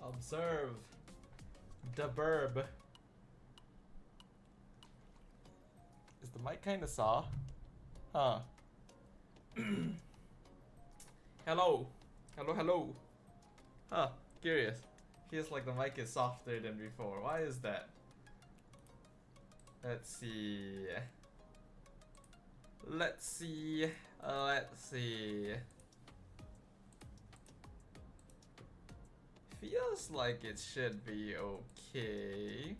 Observe the burb. Is the mic kinda soft? Huh. Hello. Hello. Huh. Curious. Feels like the mic is softer than before. Why is that? Let's see. Let's see. Feels like it should be okay.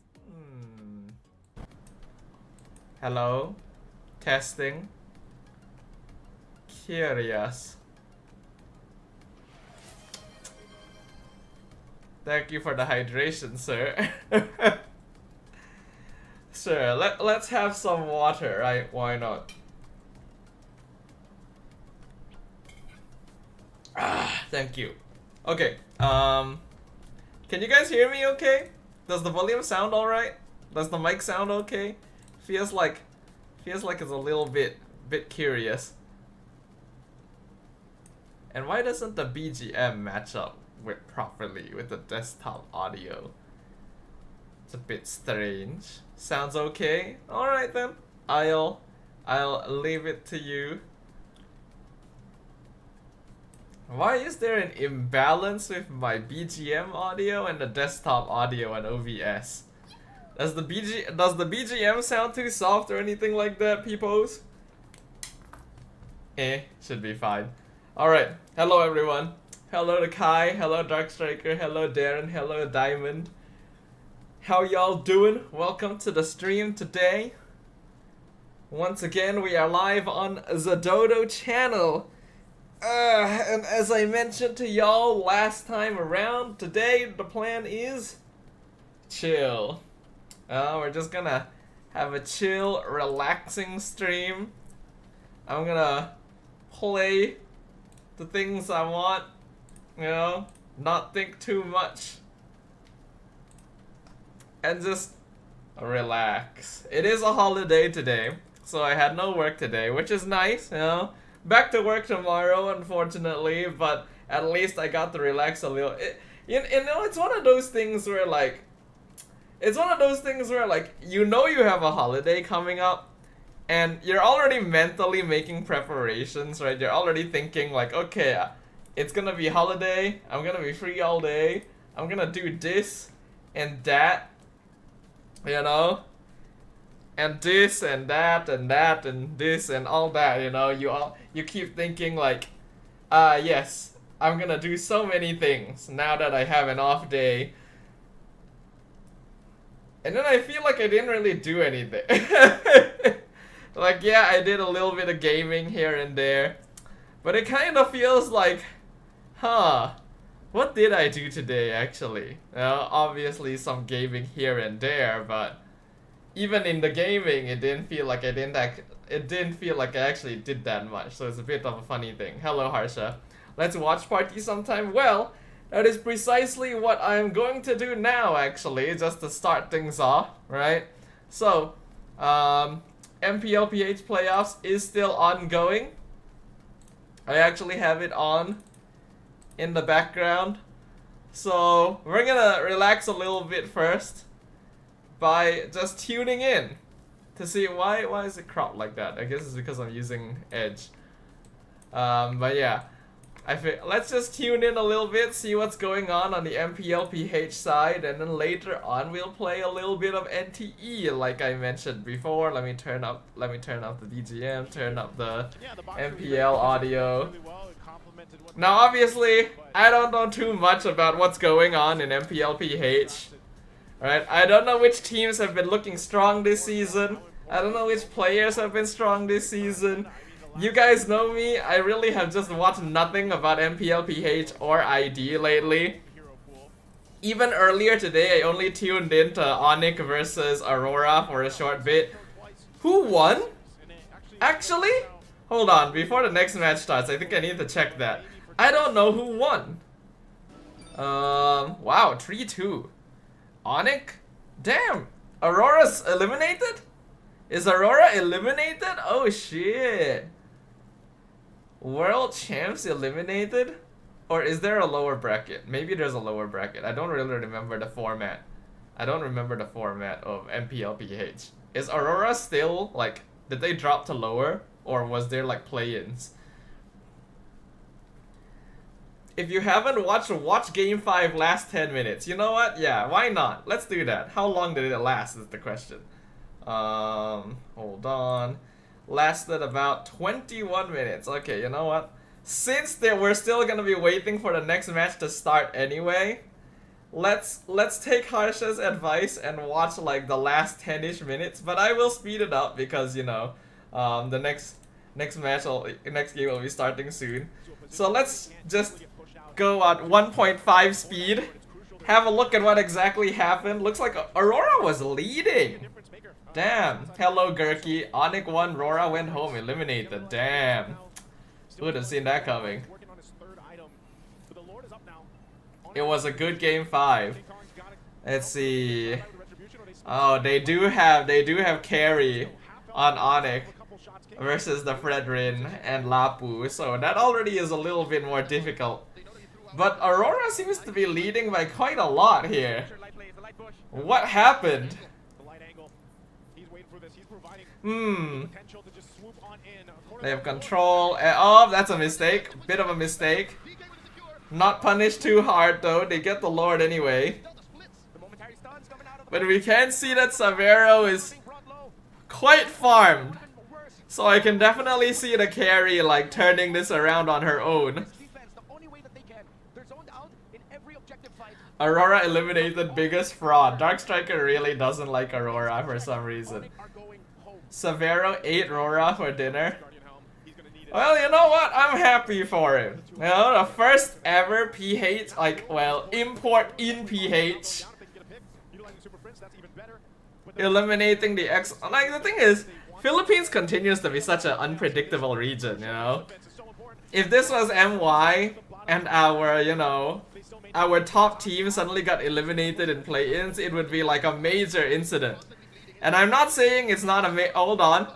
Hello? Testing? Curious. Thank you for the hydration, sir. Sure, let's have some water, right? Why not? Thank you. Okay, can you guys hear me okay? Does the volume sound alright? Does the mic sound okay? Feels like it's a little bit curious. And why doesn't the BGM match up properly with the desktop audio? It's a bit strange. Sounds okay? Alright then. I'll leave it to you. Why is there an imbalance with my BGM audio and the desktop audio and OBS? Does the BGM sound too soft or anything like that, peepos? Should be fine. Alright, hello everyone. Hello to Kai, hello Dark Striker, hello Darren, hello Diamond. How y'all doing? Welcome to the stream today. Once again, we are live on the Dodo channel. And as I mentioned to y'all last time around, today the plan is chill. We're just gonna have a chill, relaxing stream. I'm gonna play the things I want, you know, not think too much, and just relax. It is a holiday today, so I had no work today, which is nice, you know. Back to work tomorrow, unfortunately, but at least I got to relax a little. You know, it's one of those things where like, you know you have a holiday coming up, and you're already mentally making preparations, right? You're already thinking like, okay, it's gonna be holiday, I'm gonna be free all day, I'm gonna do this and that, you know? And this and that and that and this and all that, you know? You keep thinking like, yes, I'm gonna do so many things now that I have an off day. And then I feel like I didn't really do anything. Like, yeah, I did a little bit of gaming here and there, but it kind of feels like, what did I do today actually? Obviously some gaming here and there, but even in the gaming, it didn't feel like I actually did that much. So it's a bit of a funny thing. Hello, Harsha. Let's watch party sometime. Well, that is precisely what I'm going to do now, actually, just to start things off, right? So, MPL PH Playoffs is still ongoing. I actually have it on in the background. So, we're gonna relax a little bit first by just tuning in to see why is it cropped like that. I guess it's because I'm using Edge. But yeah, let's just tune in a little bit, see what's going on the MPL PH side, and then later on we'll play a little bit of NTE like I mentioned before. Let me turn up the DGM, turn up the MPL audio. Now obviously, I don't know too much about what's going on in MPL PH. Alright, I don't know which teams have been looking strong this season. I don't know which players have been strong this season. You guys know me, I really have just watched nothing about MPL PH or ID lately. Even earlier today, I only tuned in to Onyx versus Aurora for a short bit. Who won? Actually? Hold on, before the next match starts, I think I need to check that. I don't know who won. Wow, 3-2. Onyx? Damn! Aurora's eliminated? Is Aurora eliminated? Oh shit. World champs eliminated? Or is there a lower bracket? Maybe there's a lower bracket. I don't really remember the format. I don't remember the format of MPL PH. Is Aurora still, like, did they drop to lower? Or was there, like, play-ins? If you haven't watched, watch Game 5 last 10 minutes. You know what? Yeah, why not? Let's do that. How long did it last is the question. Hold on. Lasted about 21 minutes. Okay, you know what? Since we're still gonna be waiting for the next match to start anyway, let's take Harsha's advice and watch like the last 10-ish minutes. But I will speed it up because, you know, the next game will be starting soon. So let's just go at 1.5 speed. Have a look at what exactly happened. Looks like Aurora was leading. Damn. Hello, Gurky. Onyx won, Rora went home, eliminated. Damn. Who would have seen that coming? It was a good game 5. Let's see. Oh, they do have carry on Onyx versus the Fredrin and Lapu, so that already is a little bit more difficult. But Aurora seems to be leading by quite a lot here. What happened? They have control. Oh, that's a mistake. Bit of a mistake. Not punished too hard though. They get the Lord anyway. But we can see that Savero is quite farmed. So I can definitely see the carry like turning this around on her own. Aurora eliminated biggest fraud. Dark Striker really doesn't like Aurora for some reason. Savero ate Rora for dinner. Well, you know what? I'm happy for him. You know, the first ever PH, like, well, import in PH. Eliminating the X. Like, the thing is, Philippines continues to be such an unpredictable region, you know? If this was MY and our, you know, our top team suddenly got eliminated in play-ins, it would be like a major incident. And I'm not saying it's not a hold on.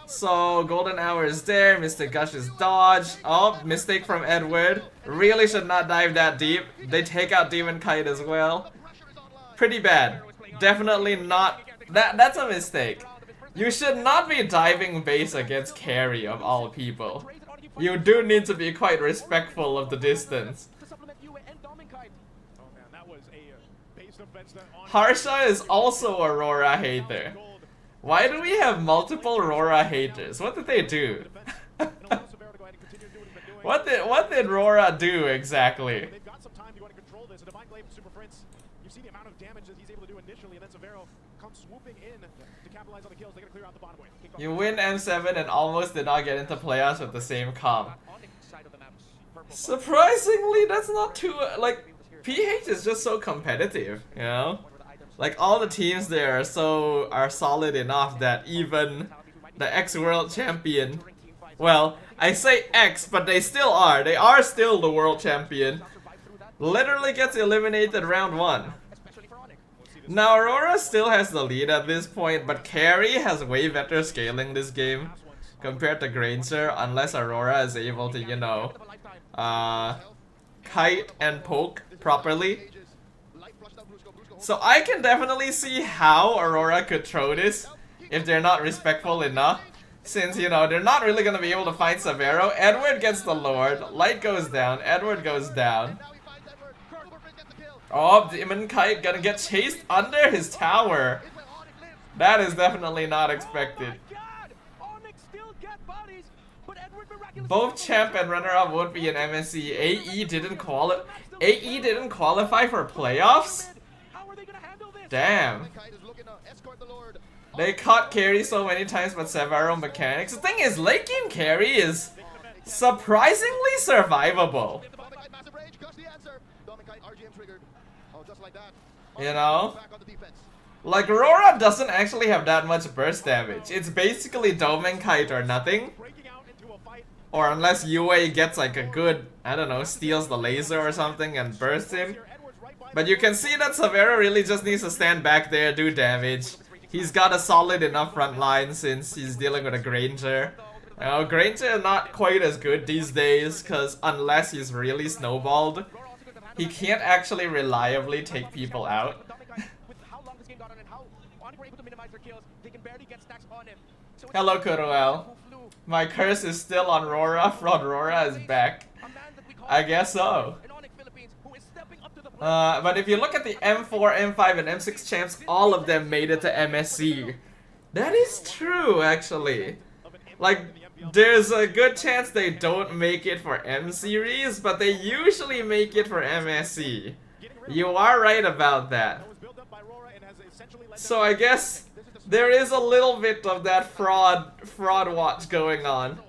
So, Golden Hour is there, Mr. Gush is dodged. Oh, mistake from Edward. Really should not dive that deep. They take out Demon Kite as well. Pretty bad. Definitely not. That's a mistake. You should not be diving base against carry of all people. You do need to be quite respectful of the distance. Harsha is also a Rora hater. Why do we have multiple Rora haters? What did they do? What did Rora do exactly? You win M7 and almost did not get into playoffs with the same comp. Surprisingly, that's not too like PH is just so competitive, you know? Like all the teams there are solid enough that even the ex-world champion, well, I say X, but they are still the world champion, literally gets eliminated round 1. Now Aurora still has the lead at this point, but Carry has way better scaling this game compared to Granger, unless Aurora is able to, you know, kite and poke properly. So I can definitely see how Aurora could throw this if they're not respectful enough. Since, you know, they're not really gonna be able to find Savero. Edward gets the Lord. Light goes down. Edward goes down. Oh, Demon Kite gonna get chased under his tower. That is definitely not expected. Both champ and runner-up won't be in MSC. AE didn't qualify for playoffs? Damn. They caught carry so many times, but Savaro mechanics. The thing is, late game carry is surprisingly survivable. You know? Like, Rora doesn't actually have that much burst damage. It's basically Domain Kite or nothing. Or unless Yue gets like a good, I don't know, steals the laser or something and bursts him. But you can see that Savero really just needs to stand back there, do damage. He's got a solid enough front line since he's dealing with a Granger. Now, Granger is not quite as good these days, because unless he's really snowballed, he can't actually reliably take people out. Hello, Kuroel. My curse is still on Rora. Fraud Rora is back. I guess so. But if you look at the M4, M5, and M6 champs, all of them made it to MSC. That is true, actually. Like, there's a good chance they don't make it for M series, but they usually make it for MSC. You are right about that. So I guess there is a little bit of that fraud watch going on.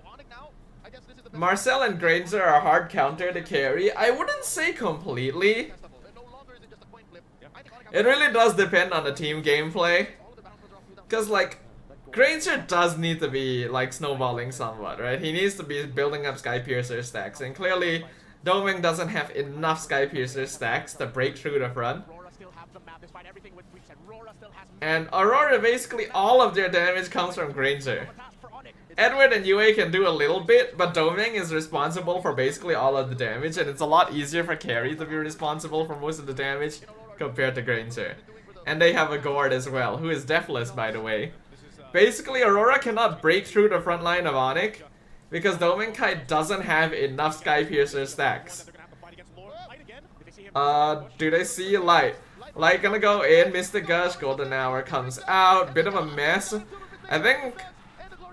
Marcel and Granger are hard counter to carry. I wouldn't say completely. It really does depend on the team gameplay. Because, like, Granger does need to be, like, snowballing somewhat, right? He needs to be building up Skypiercer stacks. And clearly, Doming doesn't have enough Skypiercer stacks to break through the front. And Aurora, basically all of their damage comes from Granger. Edward and Yue can do a little bit, but Doming is responsible for basically all of the damage, and it's a lot easier for carry to be responsible for most of the damage compared to Granger. And they have a Gord as well, who is deathless, by the way. Basically, Aurora cannot break through the front line of Onyx because Dominkai doesn't have enough Skypiercer stacks. Do they see Light? Light gonna go in, Mr. Gush, Golden Hour comes out, bit of a mess. I think,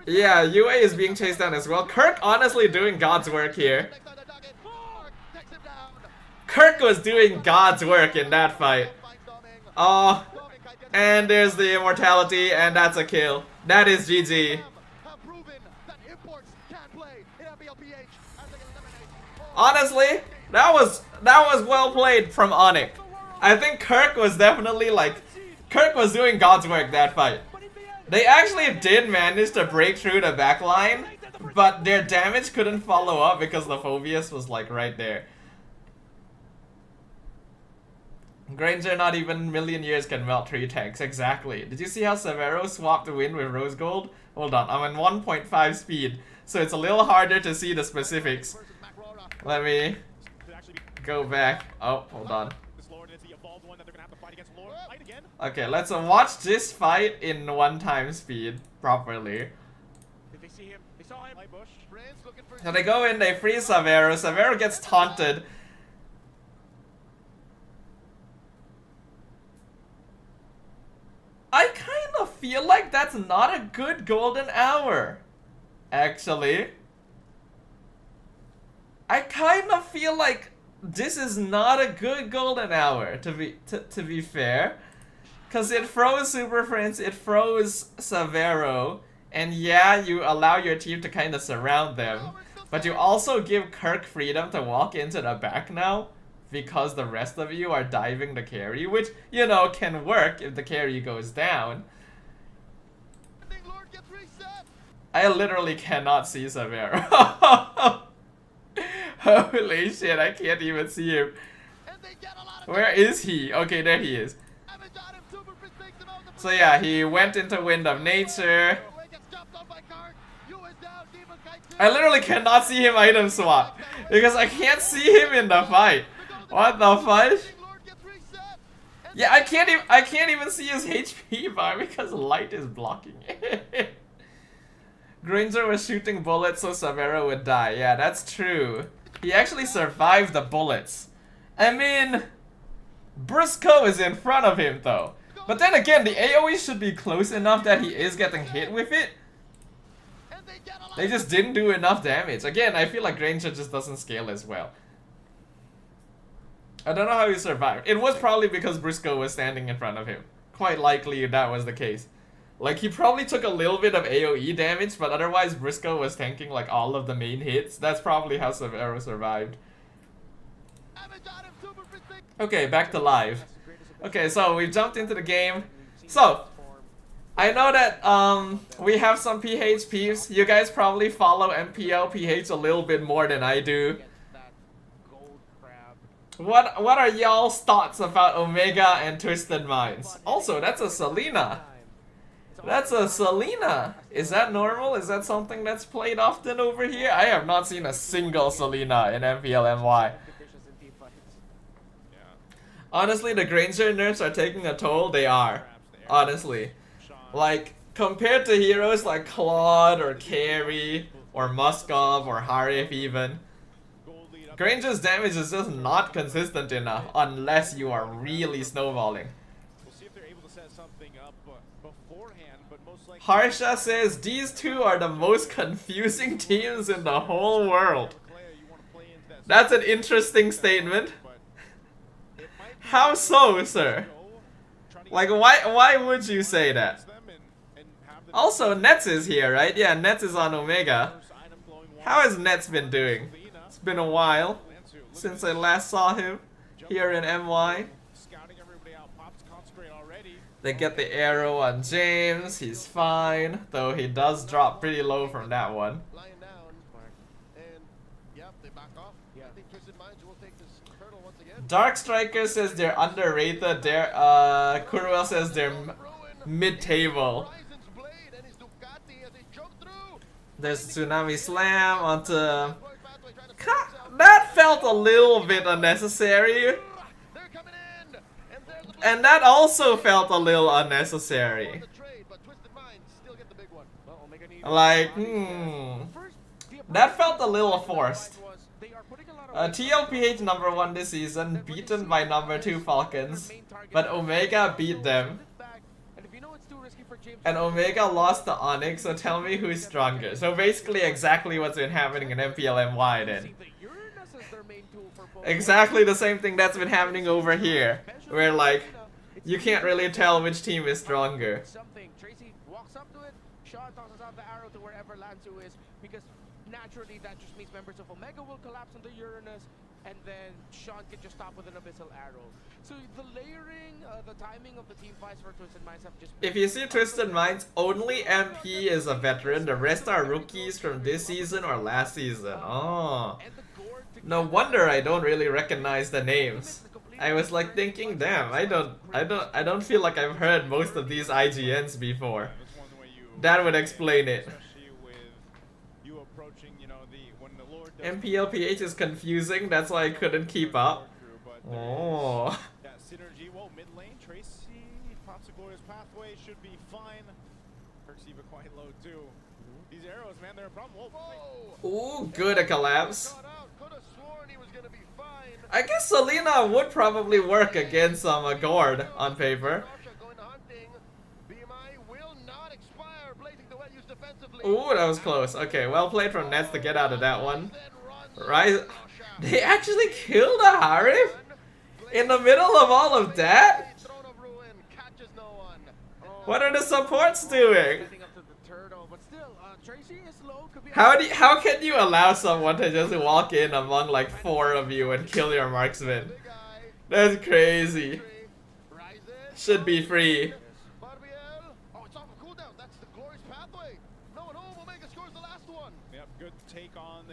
yeah, UA is being chased down as well. Kirk honestly doing God's work here. Kirk was doing God's work in that fight. Oh, and there's the immortality, and that's a kill. That is GG. Honestly, that was well played from Onyx. I think Kirk was definitely Kirk was doing God's work that fight. They actually did manage to break through the back line, but their damage couldn't follow up because the Phobius was like right there. Granger not even million years can melt 3 tanks, exactly. Did you see how Severo swapped the win with Rose Gold? Hold on, I'm on 1.5 speed, so it's a little harder to see the specifics. Let me go back. Oh, hold on. Okay, let's watch this fight in 1x speed properly. So they go in, they freeze Severo. Severo gets taunted. I kind of feel like that's not a good golden hour, actually. I kind of feel like this is not a good golden hour, to be fair. Because it froze Super Friends, it froze Severo, and yeah, you allow your team to kind of surround them. But you also give Kirk freedom to walk into the back now, because the rest of you are diving the carry, which, you know, can work if the carry goes down. I literally cannot see Severo. Holy shit, I can't even see him. Where is he? Okay, there he is. So yeah, he went into Wind of Nature. I literally cannot see him item swap because I can't see him in the fight. What the fudge? Yeah, I can't even see his HP bar because light is blocking it. Granger was shooting bullets so Severo would die. Yeah, that's true. He actually survived the bullets. I mean, Briscoe is in front of him though. But then again, the AoE should be close enough that he is getting hit with it. They just didn't do enough damage. Again, I feel like Granger just doesn't scale as well. I don't know how he survived. It was probably because Briscoe was standing in front of him. Quite likely that was the case. Like, he probably took a little bit of AoE damage, but otherwise Briscoe was tanking like all of the main hits. That's probably how Severo survived. Okay, back to live. Okay, so we've jumped into the game. So, I know that we have some PH peeps. You guys probably follow MPL PH a little bit more than I do. What are y'all's thoughts about Omega and Twisted Minds? Also, that's a Selena. That's a Selena. Is that normal? Is that something that's played often over here? I have not seen a single Selena in MPL NY. Honestly, the Granger nerfs are taking a toll. They are. Honestly. Like, compared to heroes like Claude or Carry or Muskov or Harif even, Granger's damage is just not consistent enough unless you are really snowballing. Harsha says these two are the most confusing teams in the whole world. That's an interesting statement. How so, sir? Like, why would you say that? Also, Nets is here, right? Yeah, Nets is on Omega. How has Nets been doing? It's been a while since I last saw him here in MY. They get the arrow on James, he's fine, though he does drop pretty low from that one. Dark Striker says they're underrated, Kurwell says they're mid-table. There's Tsunami Slam onto... That felt a little bit unnecessary. And that also felt a little unnecessary. Like, that felt a little forced. TL PH #1 this season, beaten by #2 Falcons, but Omega beat them. And Omega lost to Onyx, so tell me who's stronger. So basically exactly what's been happening in MPL NY then. Exactly the same thing that's been happening over here, where like, you can't really tell which team is stronger. Tracy walks up to it, Sean tosses out the arrow to wherever Lanzu is, because naturally that just means members of Omega will collapse onto Uranus, and then Sean can just stop with an abyssal arrow. So the layering, the timing of the team fights for Twisted Minds have just... If you see Twisted Minds, only MP is a veteran, the rest are rookies from this season or last season. Oh. No wonder I don't really recognize the names. I was like thinking, damn, I don't feel like I've heard most of these IGNs before. That would explain it. MPL PH is confusing, that's why I couldn't keep up. Oh. Synergy, well, mid lane, Tracy pops a glorious pathway, should be fine. Perxiva quite low too. These arrows, man, they're a problem. Whoa. Ooh, good a collapse. I guess Selena would probably work against Gord on paper. Ooh, that was close. Okay, well played from Nets to get out of that one. Right? They actually killed a Harif? In the middle of all of that? What are the supports doing? How can you allow someone to just walk in among like 4 of you and kill your marksman? That's crazy. Should be free.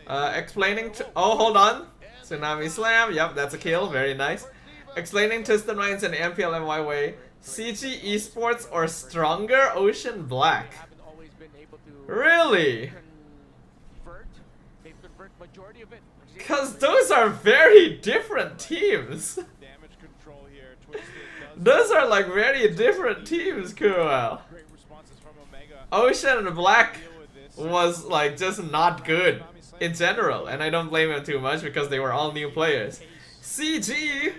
Explaining to... Oh, hold on. Tsunami Slam. Yep, that's a kill. Very nice. Explaining Twisted Minds in MPL NY way. CG Esports or stronger Ocean Black? Really? Because those are very different teams. Those are like very different teams, Kurwell. Ocean Black was like just not good in general, and I don't blame him too much because they were all new players. CG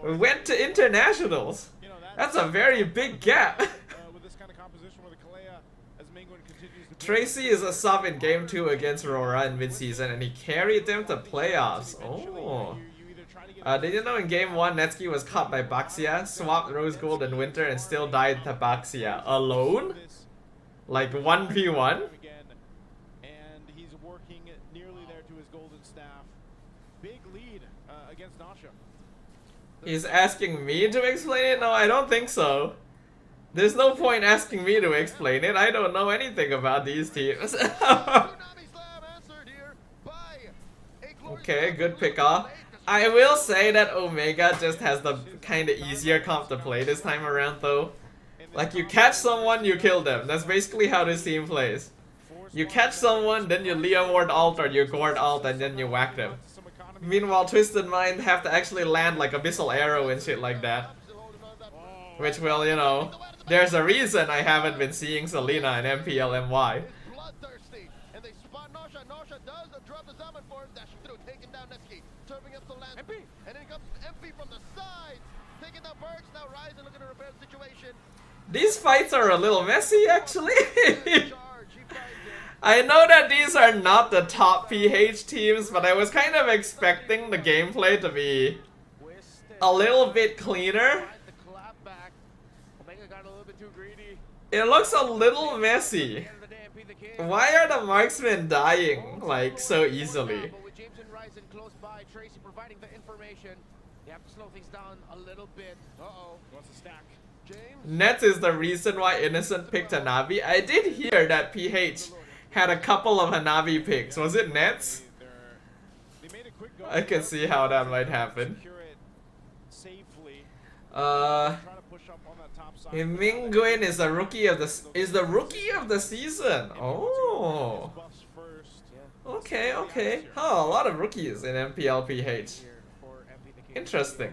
went to internationals. That's a very big gap. Tracy is a sub in Game 2 against Aurora in midseason, and he carried them to playoffs. Oh. Did you know in Game 1, Netsky was caught by Baxia, swapped Rose Gold and Winter, and still died to Baxia? Alone? Like 1v1? And he's working nearly there to his golden staff. Big lead against Nasha. He's asking me to explain it? No, I don't think so. There's no point asking me to explain it. I don't know anything about these teams. Okay, good pick off. I will say that Omega just has the kind of easier comp to play this time around though. Like you catch someone, you kill them. That's basically how this team plays. You catch someone, then you Leomord ult or you Gord ult, and then you whack them. Meanwhile, Twisted Mind have to actually land like Abyssal Arrow and shit like that. Which will, you know, there's a reason I haven't been seeing Selena in MPL and why. MP! And then comes MP from the side, taking down Bergs, now Ryzen looking to repair the situation. These fights are a little messy, actually. I know that these are not the top PH teams, but I was kind of expecting the gameplay to be a little bit cleaner. It looks a little messy. Why are the marksmen dying like so easily? Tracy providing the information. You have to slow things down a little bit. Uh-oh. Wants to stack. James. Nets is the reason why Innocent picked Hanabi. I did hear that PH had a couple of Hanabi picks. Was it Nets? I can see how that might happen. Minguin is the rookie of the season. Oh. Okay, okay. Oh, a lot of rookies in MPL PH. Interesting.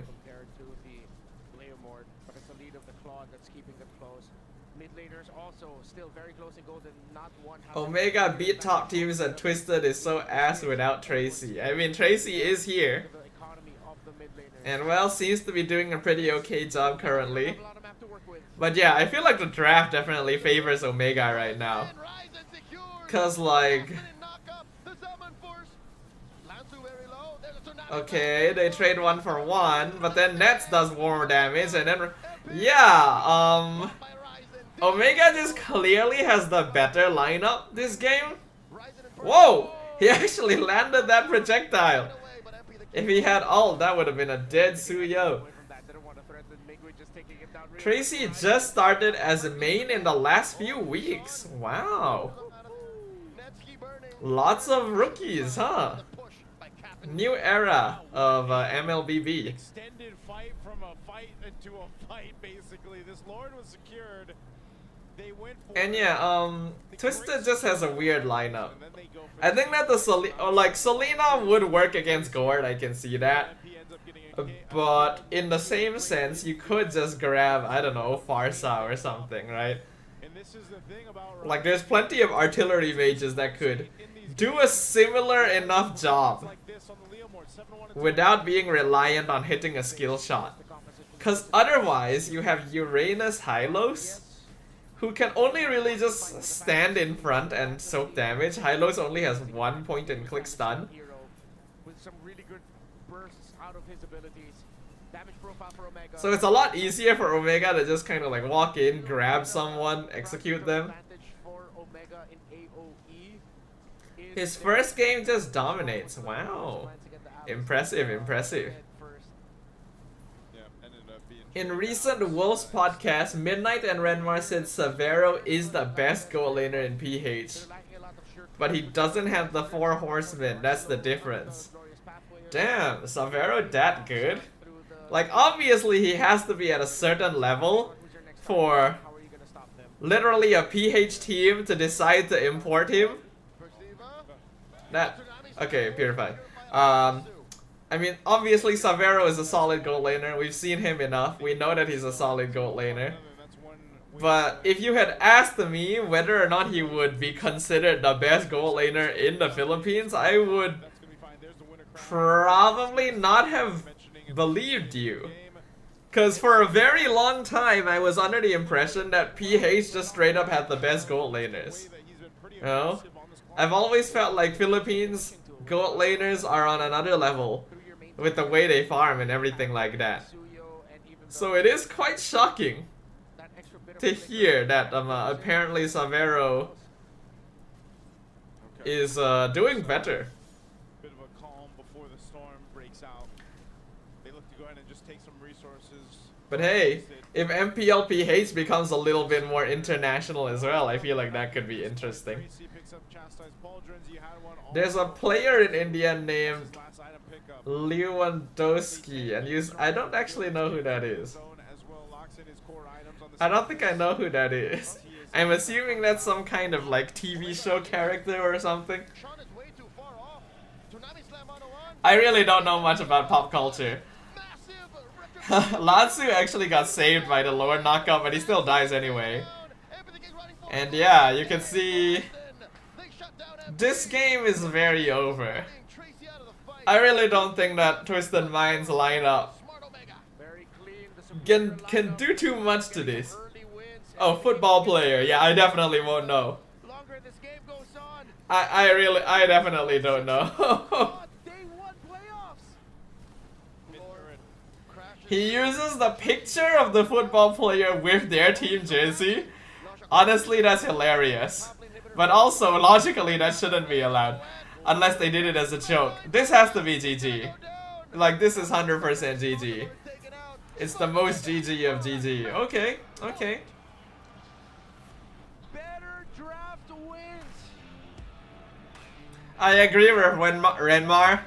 Omega beat top teams and Twisted is so ass without Tracy. I mean, Tracy is here. And well, seems to be doing a pretty okay job currently. But yeah, I feel like the draft definitely favors Omega right now. Cause like... Okay, they trade 1 for 1, but then Nets does more damage, and then... Yeah, Omega just clearly has the better lineup this game. Whoa! He actually landed that projectile. If he had ult, that would have been a dead Suyo. Tracy just started as a main in the last few weeks. Wow. Lots of rookies, huh? New era of MLBB. Extended fight from a fight into a fight, basically. This Lord was secured. They went for and yeah, Twisted just has a weird lineup. I think that the Selena would work against Gord, I can see that. But in the same sense, you could just grab, I don't know, Farsa or something, right? Like there's plenty of artillery mages that could do a similar enough job without being reliant on hitting a skill shot. Cause otherwise you have Uranus Hylos, who can only really just stand in front and soak damage. Hylos only has 1 point and click stun. So it's a lot easier for Omega to just kind of like walk in, grab someone, execute them. His first game just dominates. Wow. Impressive, impressive. In recent Wolves podcast, Midnight and Renmar said Savero is the best goal laner in PH. But he doesn't have the 4 horsemen, that's the difference. Damn, Savero that good? Like obviously he has to be at a certain level for literally a PH team to decide to import him. That, okay, Purify. I mean, obviously Savero is a solid gold laner. We've seen him enough. We know that he's a solid gold laner. But if you had asked me whether or not he would be considered the best gold laner in the Philippines, I would probably not have believed you. Cause for a very long time I was under the impression that PH just straight up had the best gold laners. You know? I've always felt like Philippines gold laners are on another level with the way they farm and everything like that. So it is quite shocking to hear that apparently Savero is doing better. Bit of a calm before the storm breaks out. They look to go ahead and just take some resources. But hey, if MPL PH becomes a little bit more international as well, I feel like that could be interesting. There's a player in India named Lewandowski, and I don't actually know who that is. locks in his core items on the I don't think I know who that is. He is I'm assuming that's some kind of like TV show character or something. Sean is way too far off. Tsunami Slam 101. I really don't know much about pop culture. Massive Latsu actually got saved by the lower knockup, but he still dies anyway. And yeah, you can see this game is very over. I really don't think that Twisted Minds lineup can do too much to this. Oh, football player. Yeah, I definitely won't know. I definitely don't know. He uses the picture of the football player with their team jersey. Honestly, that's hilarious. But also, logically, that shouldn't be allowed. Unless they did it as a joke. This has to be GG. Like, this is 100% GG. It's the most GG of GG. Okay, okay. Better draft wins. I agree with Renmar.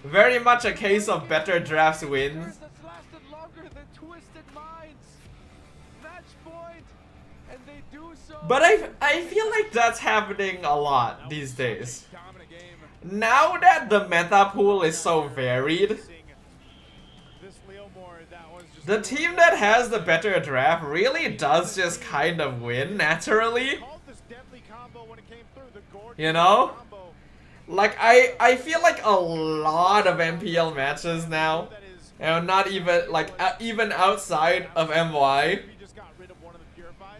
Very much a case of better drafts wins. That's lasted longer than Twisted Minds. Match point, and they do so. But I feel like that's happening a lot these days. Now that the meta pool is so varied, the team that has the better draft really does just kind of win naturally. You know? Like, I feel like a lot of MPL matches now, you know, not even, like, even outside of MY,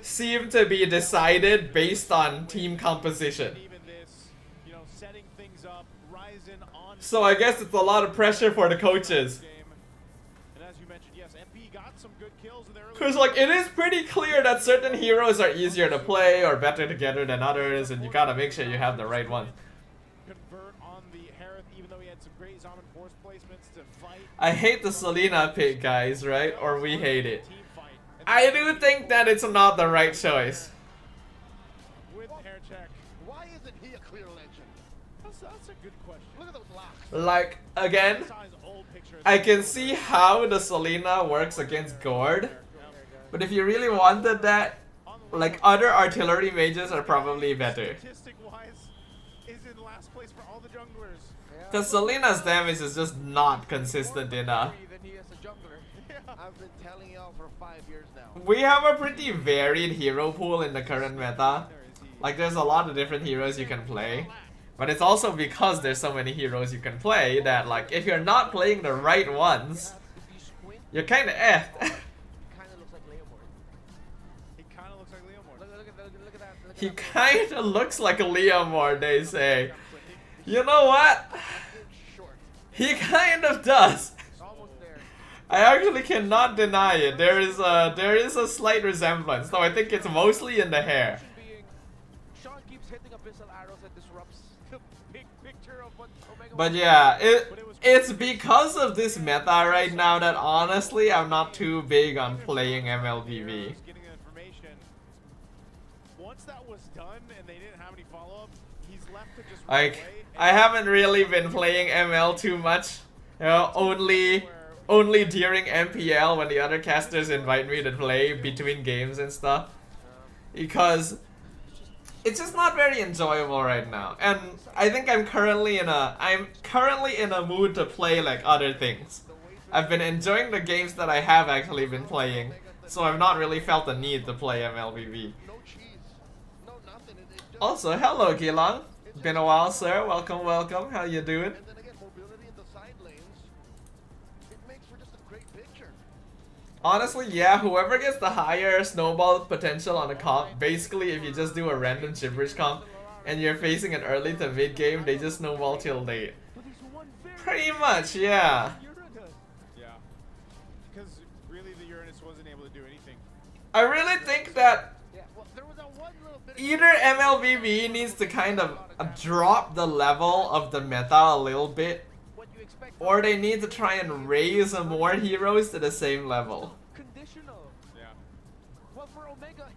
seem to be decided based on team composition. So I guess it's a lot of pressure for the coaches. Because, like, it is pretty clear that certain heroes are easier to play or better together than others, and you gotta make sure you have the right one. I hate the Selena pick, guys, right? Or we hate it. I do think that it's not the right choice. Why isn't he a clear legend? That's a good question. Look at those locks. Like, again, I can see how the Selena works against Gord. But if you really wanted that, like, other artillery mages are probably better. Because Selena's damage is just not consistent enough. I've been telling y'all for 5 years now. We have a pretty varied hero pool in the current meta. Like, there's a lot of different heroes you can play. But it's also because there's so many heroes you can play that, like, if you're not playing the right ones, you're kinda effed. He kinda looks like Leomord, they say. You know what? He kind of does. I actually cannot deny it. There is a slight resemblance, though I think it's mostly in the hair. But yeah, it's because of this meta right now that honestly I'm not too big on playing MLBB. Like, I haven't really been playing ML too much. You know, only during MPL when the other casters invite me to play between games and stuff. Because it's just not very enjoyable right now. And I think I'm currently in a mood to play like other things. I've been enjoying the games that I have actually been playing, so I've not really felt the need to play MLBB. Also, hello Gilang. Been a while, sir. Welcome, welcome. How you doing? Honestly, yeah, whoever gets the higher snowball potential on the comp, basically if you just do a random gibberish comp and you're facing an early to mid game, they just snowball till late. Pretty much, yeah. Yeah. Because really the Uranus wasn't able to do anything. I really think that either MLBB needs to kind of drop the level of the meta a little bit, or they need to try and raise more heroes to the same level. Conditional. Yeah. Well, for Omega,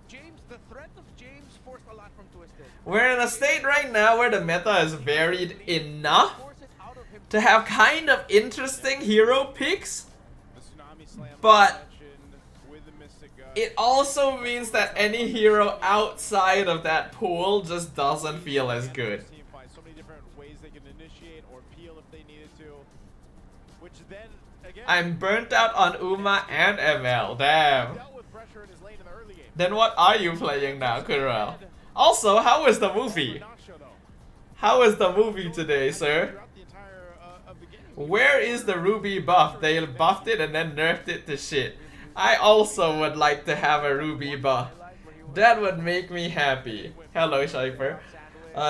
James, the threat of James forced a lot from Twisted. We're in a state right now where the meta is varied enough to have kind of interesting hero picks, but it also means that any hero outside of that pool just doesn't feel as good. Team fight. So many different ways they can initiate or peel if they needed to. Which then again, I'm burnt out on Uma and ML. Damn. dealt with pressure in his lane in the early game. Then what are you playing now, Kurel? Also, how was the movie? How was the movie today, sir? Throughout the entire of the game. Where is the Ruby buff? They buffed it and then nerfed it to shit. I also would like to have a Ruby buff. That would make me happy. Hello, Shyper.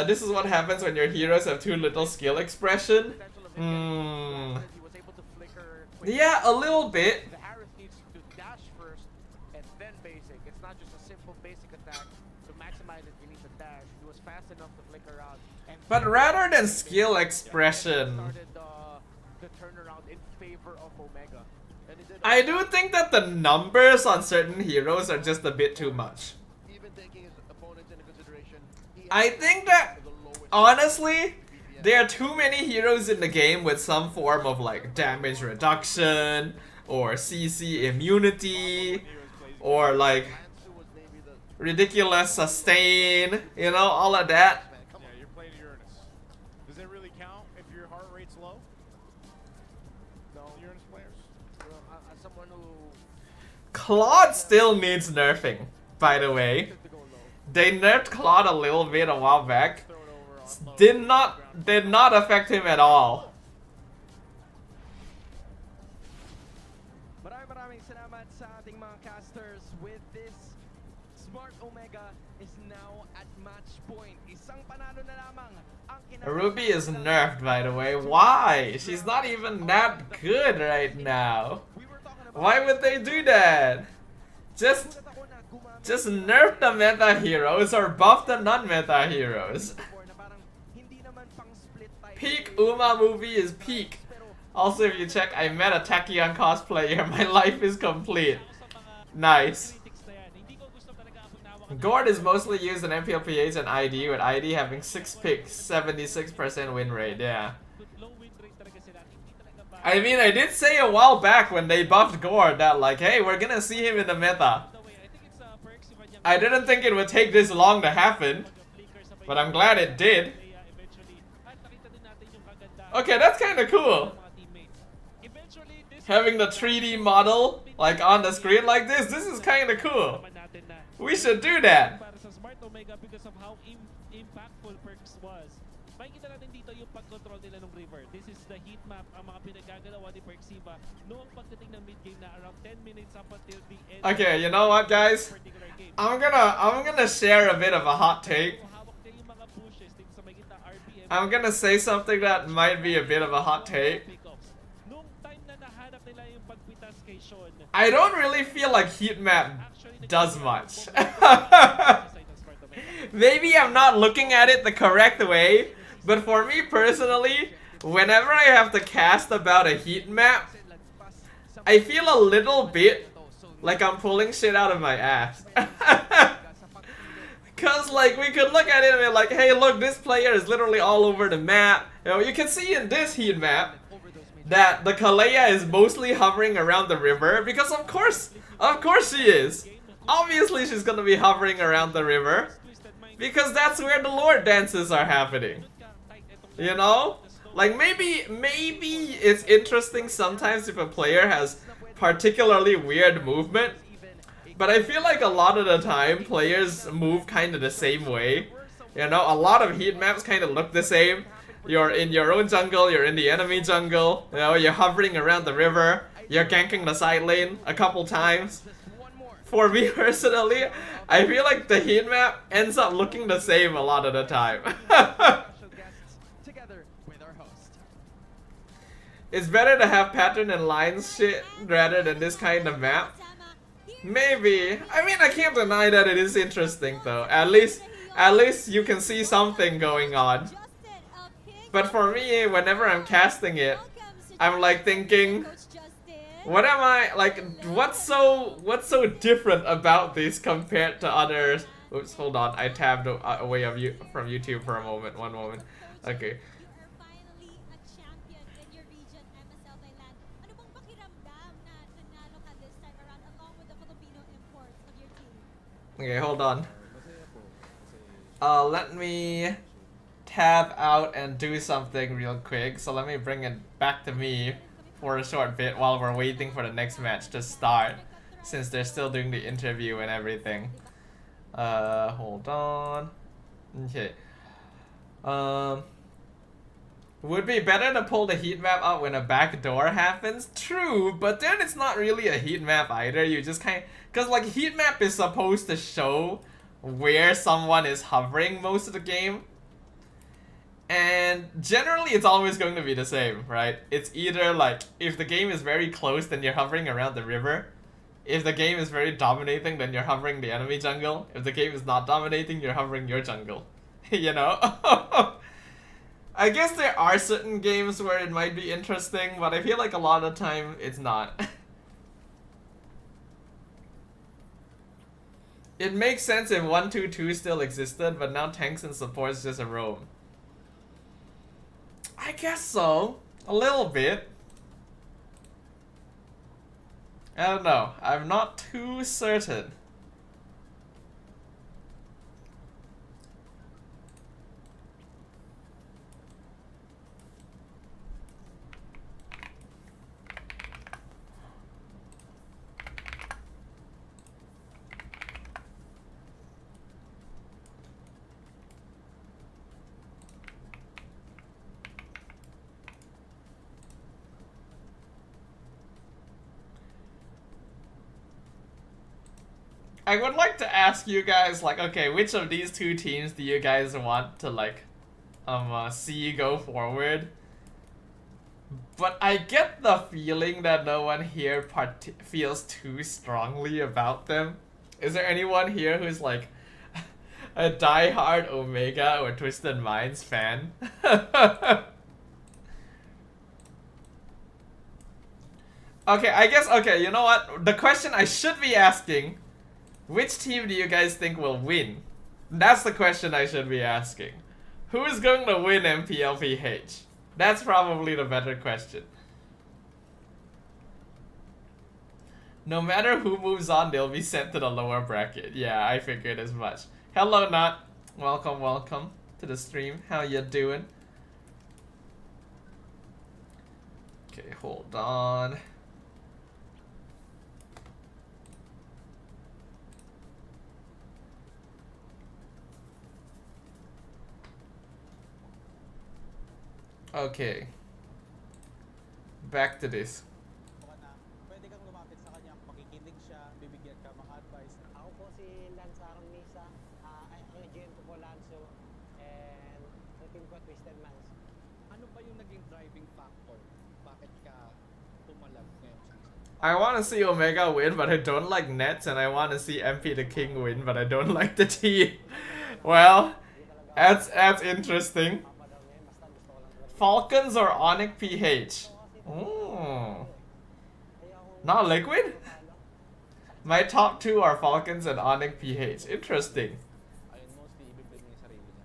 This is what happens when your heroes have too little skill expression. Yeah, a little bit. The Harris needs to dash first and then basic. It's not just a simple basic attack. To maximize it, you need to dash. He was fast enough to flicker out. And But rather than skill expression, started the turnaround in favor of Omega. And it did I do think that the numbers on certain heroes are just a bit too much. even taking his opponents into consideration. I think that, honestly, there are too many heroes in the game with some form of like damage reduction or CC immunity or like ridiculous sustain, you know, all of that. Yeah, you're playing Uranus. Does it really count if your heart rate's low? No, Uranus players. as someone who Claude still needs nerfing, by the way. took to go low. They nerfed Claude a little bit a while back. Throw it over on low. Did not affect him at all. Maraming salamat sa ating mga casters. With this, Smart Omega is now at match point. Isang panalo na lamang ang Ruby is nerfed, by the way. Why? She's not even that good right now. We were talking about Why would they do that? Just nerf the meta heroes or buff the non-meta heroes. before na parang hindi naman pang split type. Peak Uma movie is peak. Also, if you check, I met a Tachyon cosplayer. My life is complete. Nice. Gord is mostly used in MPL PH and ID, with ID having 6 picks, 76% win rate, yeah. I mean, I did say a while back when they buffed Gord that like, hey, we're gonna see him in the meta. I didn't think it would take this long to happen, but I'm glad it did. Okay, that's kinda cool. Having the 3D model like on the screen like this is kinda cool. We should do that. Para sa Smart Omega because of how impactful Perks was. Makikita natin dito yung pag-control nila ng river. This is the heat map, ang mga pinagagalawa ni Perksiva noong pagdating ng mid-game na around 10 minutes up until the end. Okay, you know what, guys? Particular game. I'm gonna share a bit of a hot take. Hawak niya yung mga pushes dito sa may gitna RPM. I'm gonna say something that might be a bit of a hot take. Pickoffs. Noong time na nahanap nila yung pagpitas kay Sean, I don't really feel like heat map does much. Maybe I'm not looking at it the correct way, but for me personally, whenever I have to cast about a heat map, I feel a little bit like I'm pulling shit out of my ass. Cause like we could look at it and be like, hey look, this player is literally all over the map. You know, you can see in this heat map that the Kalea is mostly hovering around the river, because of course she is. Obviously she's gonna be hovering around the river, because that's where the Lord dances are happening. You know? Like maybe it's interesting sometimes if a player has particularly weird movement, but I feel like a lot of the time players move kind of the same way. You know, a lot of heat maps kind of look the same. You're in your own jungle, you're in the enemy jungle, you know, you're hovering around the river, you're ganking the side lane a couple times. For me personally, I feel like the heat map ends up looking the same a lot of the time. Together with our host. It's better to have pattern and lines shit rather than this kind of map. Maybe. I mean, I can't deny that it is interesting though. At least you can see something going on. But for me, whenever I'm casting it, I'm like thinking, what am I like? What's so different about this compared to others? Oops, hold on. I tabbed away from YouTube for a moment. One moment. Okay. Okay, hold on. Let me tab out and do something real quick. So let me bring it back to me for a short bit while we're waiting for the next match to start, since they're still doing the interview and everything. Hold on. Okay. Would be better to pull the heat map up when a backdoor happens. True, but then it's not really a heat map either. You just cause like heat map is supposed to show where someone is hovering most of the game. And generally it's always going to be the same, right? It's either like, if the game is very close, then you're hovering around the river. If the game is very dominating, then you're hovering the enemy jungle. If the game is not dominating, you're hovering your jungle. You know? I guess there are certain games where it might be interesting, but I feel like a lot of the time it's not. It makes sense if 1-2-2 still existed, but now tanks and supports just a roam. I guess so. A little bit. I don't know. I'm not too certain. I would like to ask you guys, like, okay, which of these two teams do you guys want to, like, see go forward? But I get the feeling that no one here feels too strongly about them. Is there anyone here who's, like, a die-hard Omega or Twisted Minds fan? Okay, I guess, okay, you know what? The question I should be asking, which team do you guys think will win? That's the question I should be asking. Who is going to win MPL PH? That's probably the better question. No matter who moves on, they'll be sent to the lower bracket. Yeah, I figured as much. Hello, Nut. Welcome, welcome to the stream. How you doing? Okay, hold on. Okay. Back to this. Pwede kang lumapit sa kanya, makikinig siya, bibigyan ka mga advice. Ako po si Lance Aaron Misa. Ang GM ko po Lanzo and sa team ko Twisted Minds. Ano ba yung naging driving factor? Bakit ka tumalab ngayong season? I want to see Omega win, but I don't like Nets, and I want to see MP the King win, but I don't like the team. Well, that's interesting. Falcons or Onyx PH? Ooh. Not Liquid? My top two are Falcons and Onyx PH. Interesting. Ayun, mostly i-blame niya yung sarili niya.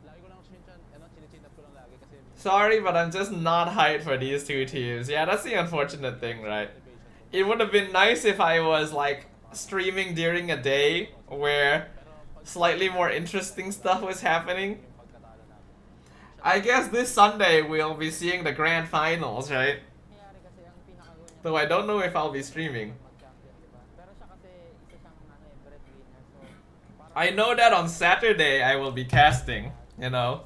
Lagi ko lang chinichin up ko lang lagi kasi Sorry, but I'm just not hyped for these two teams. Yeah, that's the unfortunate thing, right? It would have been nice if I was like streaming during a day where slightly more interesting stuff was happening. I guess this Sunday we'll be seeing the grand finals, right? Nangyari kasi ang pinakagoal niya. Though I don't know if I'll be streaming. Mag-champion, diba? Pero siya kasi isa siyang breadwinner. So, parang I know that on Saturday I will be casting, you know.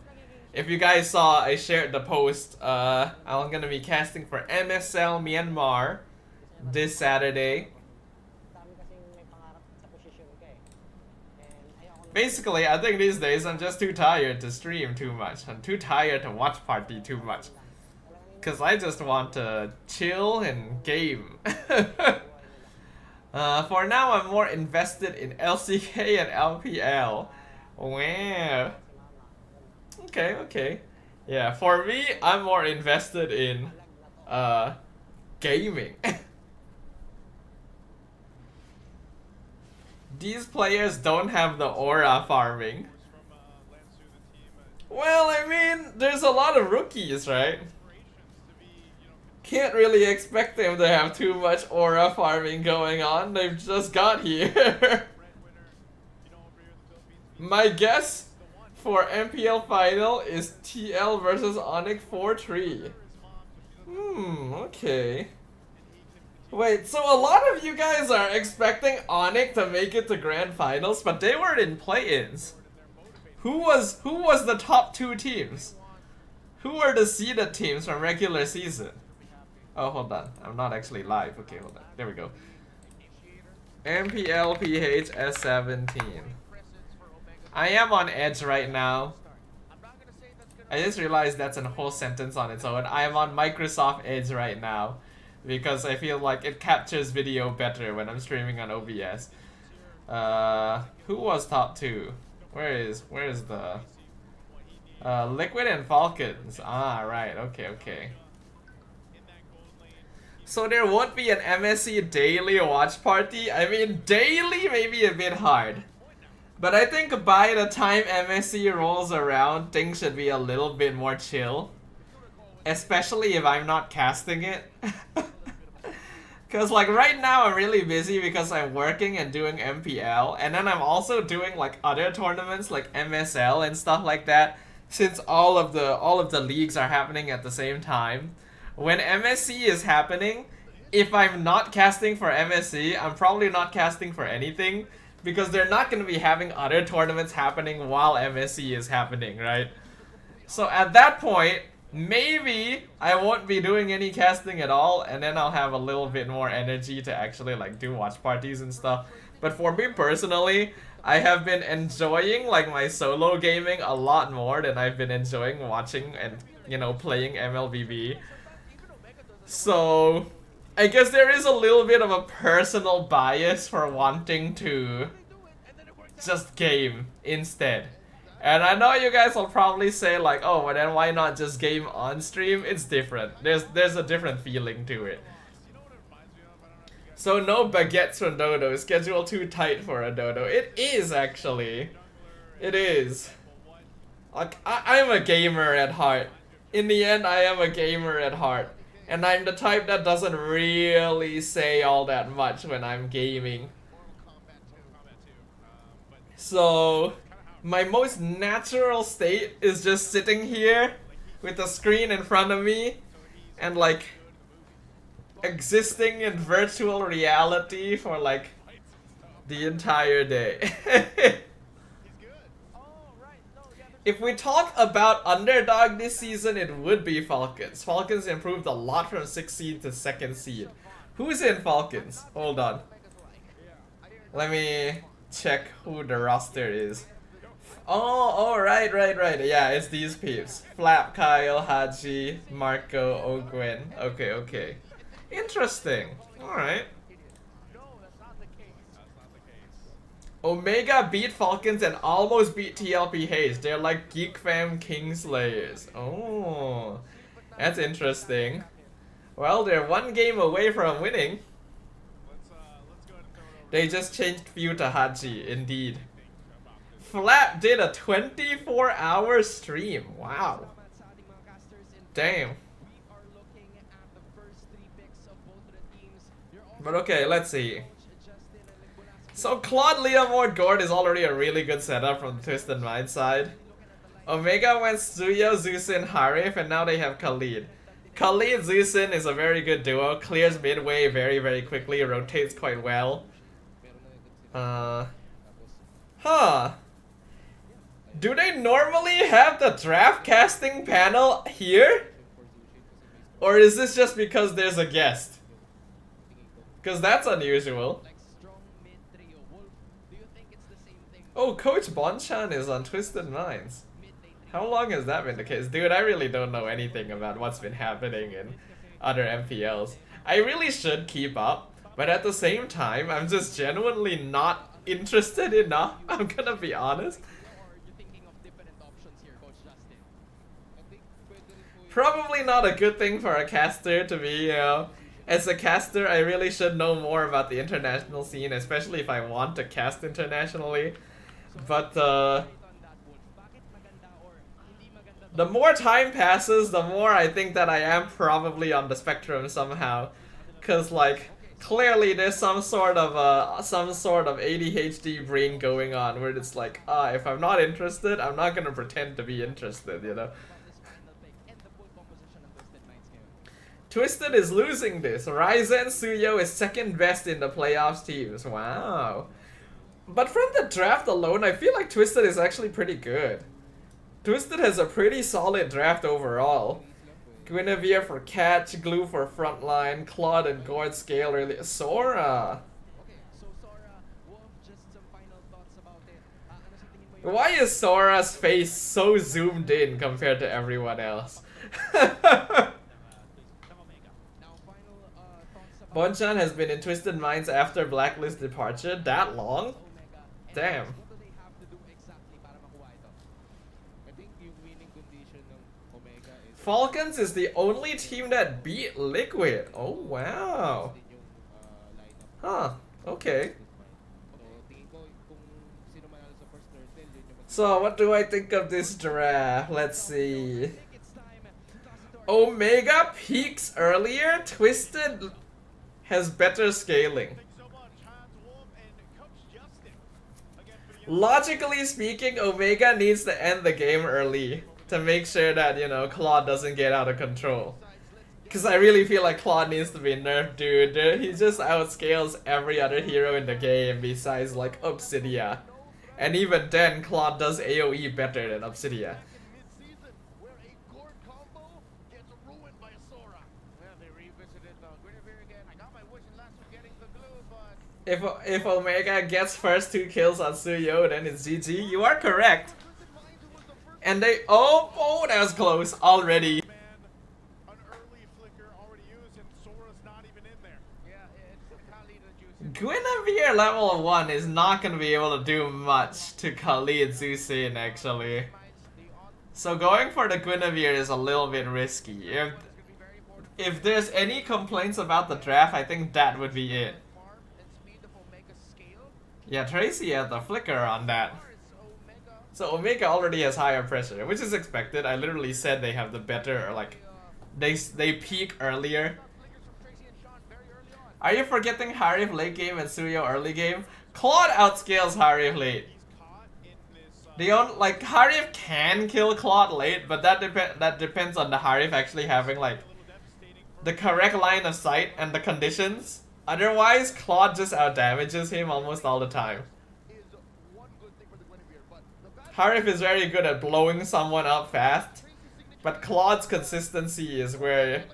If you guys saw, I shared the post. I'm gonna be casting for MSL Myanmar this Saturday. dami kasing may pangarap sa posisyon ka eh. And ayoko na. Basically, I think these days I'm just too tired to stream too much. I'm too tired to watch party too much. Cause I just want to chill and game. For now, I'm more invested in LCK and LPL. Wow. Okay, okay. Yeah, for me, I'm more invested in gaming. These players don't have the aura farming. Well, I mean, there's a lot of rookies, right? Can't really expect them to have too much aura farming going on. They've just got here. My guess for MPL final is TL versus Onyx 4-3. Okay. Wait, so a lot of you guys are expecting Onyx to make it to grand finals, but they were in play-ins. Who was the top 2 teams? Who were the seeded teams from regular season? Oh, hold on. I'm not actually live. Okay, hold on. There we go. MPL PH S17. I am on Edge right now. I just realized that's a whole sentence on its own. I am on Microsoft Edge right now because I feel like it captures video better when I'm streaming on OBS. Who was top 2? Where is the Liquid and Falcons? Ah, right. Okay. So there won't be an MSC daily watch party? I mean, daily may be a bit hard. But I think by the time MSC rolls around, things should be a little bit more chill. Especially if I'm not casting it. Cause like right now I'm really busy because I'm working and doing MPL. And then I'm also doing like other tournaments like MSL and stuff like that. Since all of the leagues are happening at the same time. When MSC is happening, if I'm not casting for MSC, I'm probably not casting for anything. Because they're not going to be having other tournaments happening while MSC is happening, right? So at that point, maybe I won't be doing any casting at all. And then I'll have a little bit more energy to actually like do watch parties and stuff. But for me personally, I have been enjoying like my solo gaming a lot more than I've been enjoying watching and, you know, playing MLBB. So I guess there is a little bit of a personal bias for wanting to just game instead. And I know you guys will probably say like, oh, well then why not just game on stream? It's different. There's a different feeling to it. So no baguettes from Dodo. Schedule too tight for a Dodo. It is actually. It is. Like I'm a gamer at heart. In the end, I am a gamer at heart. And I'm the type that doesn't really say all that much when I'm gaming. So, my most natural state is just sitting here with the screen in front of me and like existing in virtual reality for like the entire day. If we talk about underdog this season, it would be Falcons. Falcons improved a lot from 6th seed to 2nd seed. Who's in Falcons? Hold on. Let me check who the roster is. Oh, right. Yeah, it's these peeps. Flap, Kyle, Haji, Marco, Ogwen. Okay. Interesting. Alright. Omega beat Falcons and almost beat TLPH. They're like Geek Fam Kingslayers. Oh, that's interesting. Well, they're one game away from winning. They just changed Few to Haji, indeed. Flap did a 24-hour stream. Wow. Damn. But okay, let's see. So Claude, Leomord, Gord is already a really good setup from the Twisted Mind side. Omega went Suyo, Zusin, Harif, and now they have Khalid. Khalid Zusin is a very good duo, clears midway very quickly, rotates quite well. Do they normally have the draft casting panel here? Or is this just because there's a guest? Because that's unusual. Oh, Coach Bonchan is on Twisted Minds. How long has that been the case? Dude, I really don't know anything about what's been happening in other MPLs. I really should keep up, but at the same time, I'm just genuinely not interested enough. I'm gonna be honest. Probably not a good thing for a caster to be, you know. As a caster, I really should know more about the international scene, especially if I want to cast internationally. But the more time passes, the more I think that I am probably on the spectrum somehow. Cause like, Clearly, there's some sort of ADHD brain going on where it's like, if I'm not interested, I'm not gonna pretend to be interested, you know. Twisted is losing this. Ryzen Suyo is second best in the playoffs teams. Wow. But from the draft alone, I feel like Twisted is actually pretty good. Twisted has a pretty solid draft overall. Guinevere for catch, Glue for frontline, Claude and Gord scale really. Sora! Okay, so Sora, Wolf, just some final thoughts about it. Ano sa tingin mo yung... Why is Sora's face so zoomed in compared to everyone else? Now, final thoughts about Bonchan has been in Twisted Minds after Blacklist departure. That long? Omega. And Damn. what do they have to do exactly para makuha ito? I think yung winning condition ng Omega is Falcons is the only team that beat Liquid. Oh, wow. din yung lineup. Huh, okay. So, tingin ko kung sino manalo sa first turtle, yun yung So, what do I think of this draft? Let's see. I think it's time to toss it to our Omega peaks earlier. Twisted has better scaling. Thank you so much, Hans, Wolf, and Coach Justin. Again, for the Logically speaking, Omega needs to end the game early to make sure that, you know, Claude doesn't get out of control. Because I really feel like Claude needs to be nerfed, dude. He just outscales every other hero in the game besides, like, Obsidia. And even then, Claude does AoE better than Obsidia. mid-season where a Gord combo gets ruined by a Sora. Well, they revisited Guinevere again. I got my wish in last week getting the glue, but If Omega gets first 2 kills on Suyo, then it's GG. You are correct. And they... Oh, that was close already. man, an early flicker already used, and Sora's not even in there. yeah, it's Kali the juice. Guinevere level 1 is not gonna be able to do much to Khalid Zusin, actually. So going for the Guinevere is a little bit risky. If there's any complaints about the draft, I think that would be it. Farm and speed of Omega's scale. Yeah, Tracy has the flicker on that. It's Omega. So Omega already has higher pressure, which is expected. I literally said they have the better, or like, they peak earlier. Flickers from Tracy and Sean very early on. Are you forgetting Harif late game and Suyo early game? Claude outscales Harif late. He's caught in this. The only, like, Harif can kill Claude late, but that depends on the Harif actually having, like, A little devastating. the correct line of sight and the conditions. Otherwise, Claude just outdamages him almost all the time. Is one good thing for the Guinevere, but the bad Harif is very good at blowing someone up fast, but Claude's consistency is where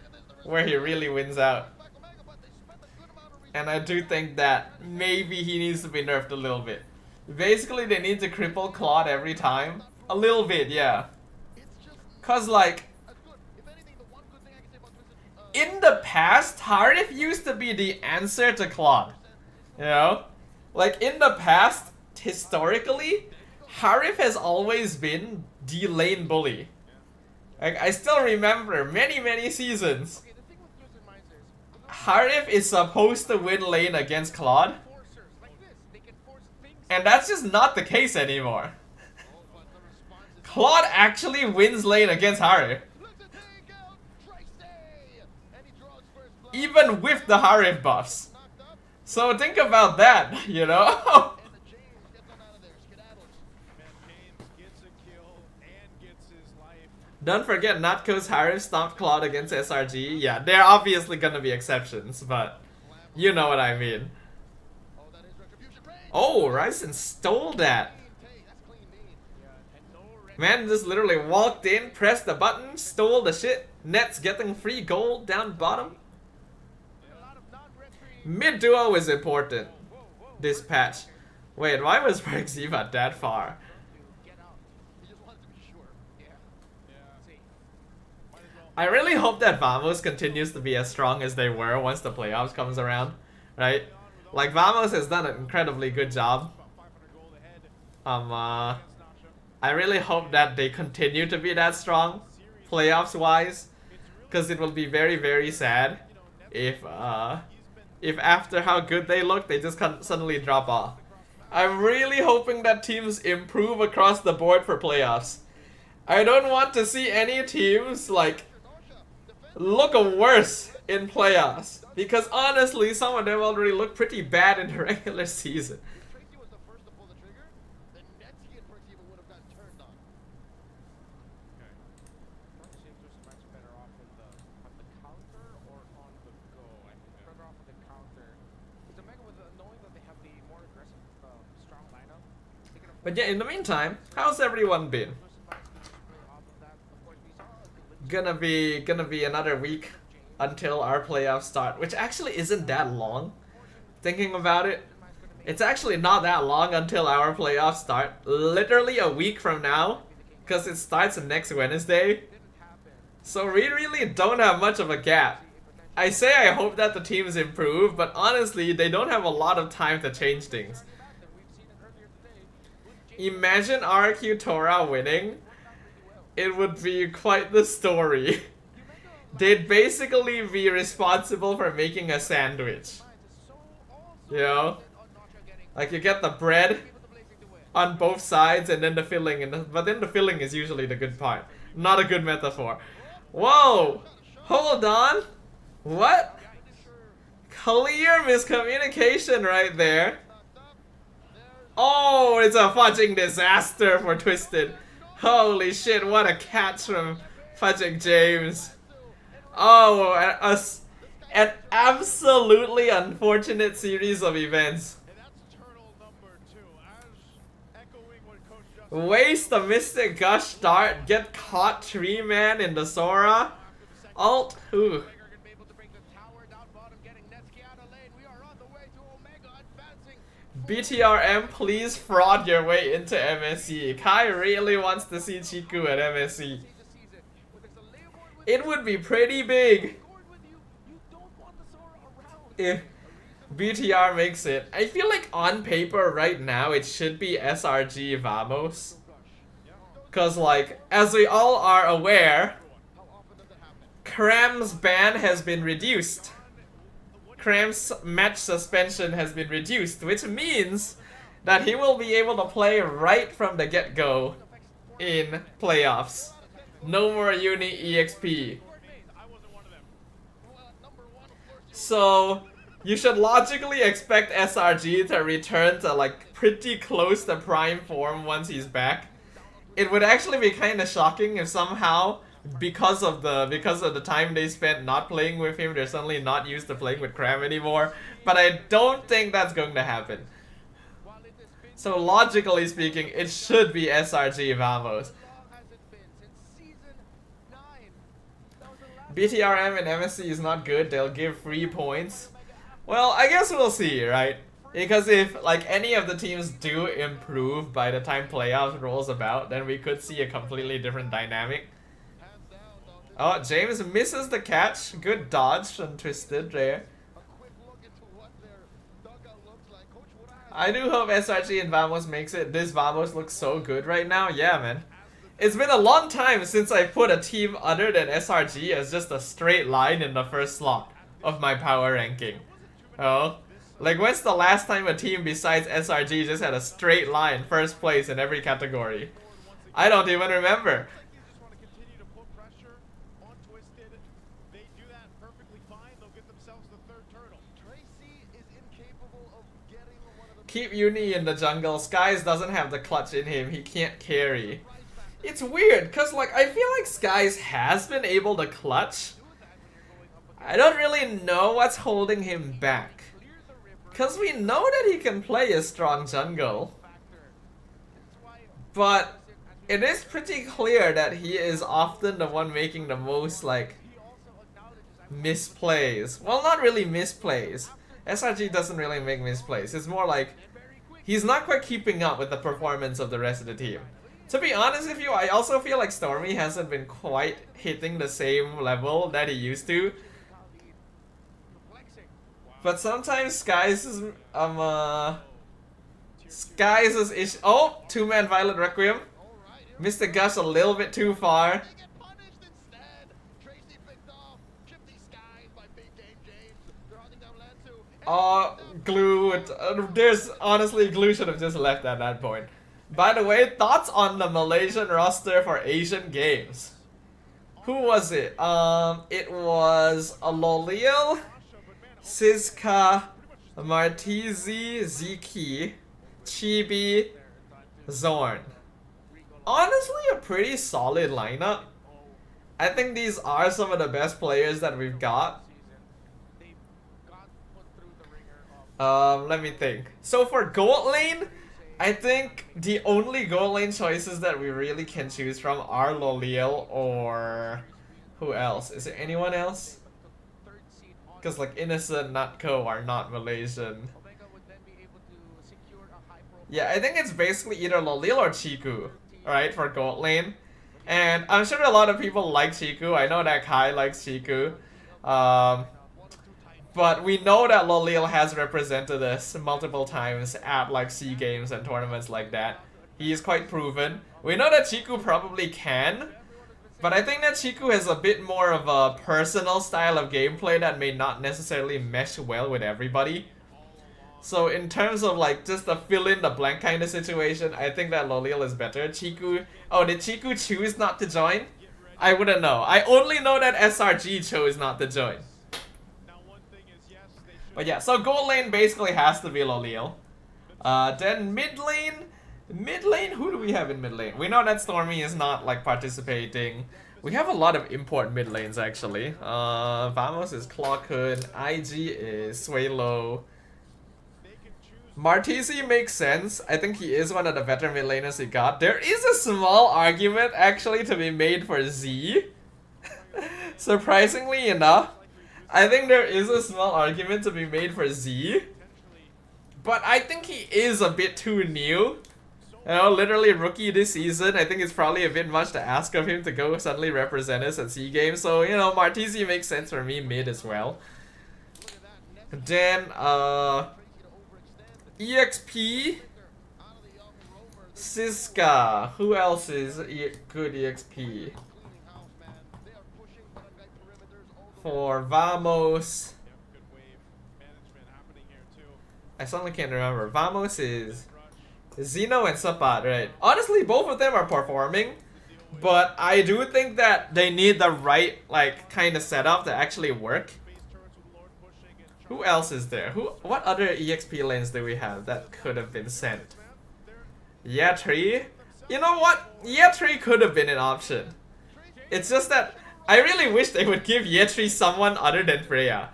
he really wins out. back Omega, but they spent a good amount of resources. And I do think that maybe he needs to be nerfed a little bit. Basically, they need to cripple Claude every time. A little bit, yeah. It's just Cause, like, as good. If anything, the one good thing I can say about Twisted, in the past, Harif used to be the answer to Claude. You know? Like, in the past, historically, Harif has always been the lane bully. Like, I still remember many seasons. okay, the thing with Twisted Minds is Harif is supposed to win lane against Claude, forcers like this, they can force things. and that's just not the case anymore. Oh, but the response is Claude actually wins lane against Harif, look to take out Tracy, and he draws first blood. even with the Harif buffs. Knocked up, So think about that, you know? and the James gets on out of there. Skedaddles. Man, James gets a kill and gets his life. Don't forget, Natco's Harif stomped Claude against SRG. Yeah, there are obviously gonna be exceptions, but you know what I mean. Oh, that is retribution range. Oh, Ryzen stole that. Hey, that's clean mean. Yeah, and no red. Man just literally walked in, pressed the button, stole the shit. Nets getting free gold down bottom. A lot of non-red free. Mid duo is important this patch. Wait, why was Rexiva that far? To get out. He just wanted to be sure. Yeah. Yeah, See. might as well. I really hope that Vamos continues to be as strong as they were once the playoffs comes around, right? Like, Vamos has done an incredibly good job. About 500 gold ahead. I Against Nacho. really hope that they continue to be that strong, playoffs wise, because it will be very sad if after how good they look, they just suddenly drop off. I'm really hoping that teams improve across the board for playoffs. I don't want to see any teams like look worse in playoffs. Because honestly, some of them already look pretty bad in the regular season. Tracy was the first to pull the trigger, then Netsky and Percival would have gotten turned on. Okay. Trying to see if there's much better off on the counter or on the go. I think better off on the counter. Because Omega, with knowing that they have the more aggressive, strong lineup, they can But yeah, in the meantime, how's everyone been? Gonna be another week until our playoffs start, which actually isn't that long. Thinking about it, it's actually not that long until our playoffs start. Literally a week from now, because it starts next Wednesday. So we really don't have much of a gap. I say I hope that the teams improve, but honestly, they don't have a lot of time to change things. Imagine RQ Tora winning. It would be quite the story. They'd basically be responsible for making a sandwich. You know? Like you get the bread on both sides and then the filling, but then the filling is usually the good part. Not a good metaphor. Whoa! Hold on! What? Clear miscommunication right there. Oh, it's a fudging disaster for Twisted. Holy shit, what a catch from fudging James. Oh, an absolutely unfortunate series of events. Waste a Mystic Gush start, get caught 3-man in the Sora. Alt, ooh. BTRM, please fraud your way into MSC. Kai really wants to see Chiku at MSC. It would be pretty big if BTR makes it. I feel like on paper right now it should be SRG Vamos. Cause like, as we all are aware, Cram's ban has been reduced. Cram's match suspension has been reduced, which means that he will be able to play right from the get-go in playoffs. No more Uni EXP. So, you should logically expect SRG to return to like pretty close to prime form once he's back. It would actually be kind of shocking if somehow, because of the time they spent not playing with him, they're suddenly not used to playing with Cram anymore. But I don't think that's going to happen. So logically speaking, it should be SRG Vamos. BTRM and MSC is not good, they'll give 3 points. Well, I guess we'll see, right? Because if like any of the teams do improve by the time playoffs rolls about, then we could see a completely different dynamic. Oh, James misses the catch. Good dodge from Twisted there. I do hope SRG and Vamos makes it. This Vamos looks so good right now. Yeah, man. It's been a long time since I put a team other than SRG as just a straight line in the first slot of my power ranking. Oh, like when's the last time a team besides SRG just had a straight line first place in every category? I don't even remember. Keep Uni in the jungle. Skies doesn't have the clutch in him. He can't carry. It's weird, cause like I feel like Skies has been able to clutch. I don't really know what's holding him back. Cause we know that he can play a strong jungle. But it is pretty clear that he is often the one making the most like misplays. Well, not really misplays. SRG doesn't really make misplays. It's more like he's not quite keeping up with the performance of the rest of the team. To be honest with you, I also feel like Stormy hasn't been quite hitting the same level that he used to. But sometimes Skies is issue. Oh, 2-man Violet Requiem. Missed the gush a little bit too far. Glue. There's honestly, Glue should have just left at that point. By the way, thoughts on the Malaysian roster for Asian Games? Who was it? It was a Lolil, Siska, Martizi, Ziki, Chibi, Zorn. Honestly, a pretty solid lineup. I think these are some of the best players that we've got. Let me think. So for gold lane, I think the only gold lane choices that we really can choose from are Lolil or who else? Is there anyone else? Because like Innocent, Natco are not Malaysian. Yeah, I think it's basically either Lolil or Chiku, right, for gold lane. And I'm sure a lot of people like Chiku. I know that Kai likes Chiku. But we know that Lolil has represented us multiple times at like SEA Games and tournaments like that. He is quite proven. We know that Chiku probably can, but I think that Chiku has a bit more of a personal style of gameplay that may not necessarily mesh well with everybody. So in terms of like just the fill in the blank kind of situation, I think that Lolil is better. Chiku, oh, did Chiku choose not to join? I wouldn't know. I only know that SRG chose not to join. But yeah, so gold lane basically has to be Lolil. Then mid lane, who do we have in mid lane? We know that Stormy is not like participating. We have a lot of import mid lanes actually. Vamos is Clockhood, IG is Swaylo. Martizi makes sense. I think he is one of the better mid laners we got. There is a small argument actually to be made for Z. Surprisingly enough, I think there is a small argument to be made for Z. But I think he is a bit too new. You know, literally rookie this season. I think it's probably a bit much to ask of him to go suddenly represent us at SEA Games. So, you know, Martizi makes sense for me mid as well. Then, EXP, Siska. Who else is good EXP? For Vamos, I suddenly can't remember. Vamos is Zeno and Sapat, right? Honestly, both of them are performing, but I do think that they need the right like kind of setup to actually work. Who else is there? What other EXP lanes do we have that could have been sent? Yatri? You know what? Yatri could have been an option. It's just that I really wish they would give Yatri someone other than Freya.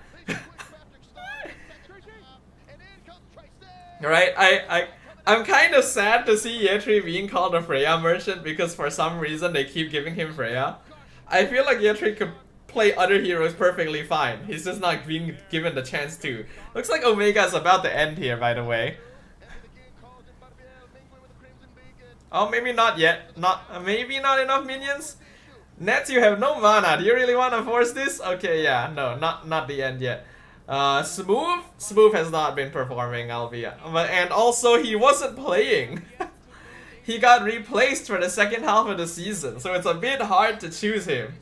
Right? I'm kind of sad to see Yatri being called a Freya merchant because for some reason they keep giving him Freya. I feel like Yatri could play other heroes perfectly fine. He's just not being given the chance to. Looks like Omega's about to end here, by the way. Oh, maybe not yet. Maybe not enough minions. Nets, you have no mana. Do you really want to force this? Okay, yeah, no, not the end yet. Smooth has not been performing, and also he wasn't playing. He got replaced for the second half of the season, so it's a bit hard to choose him.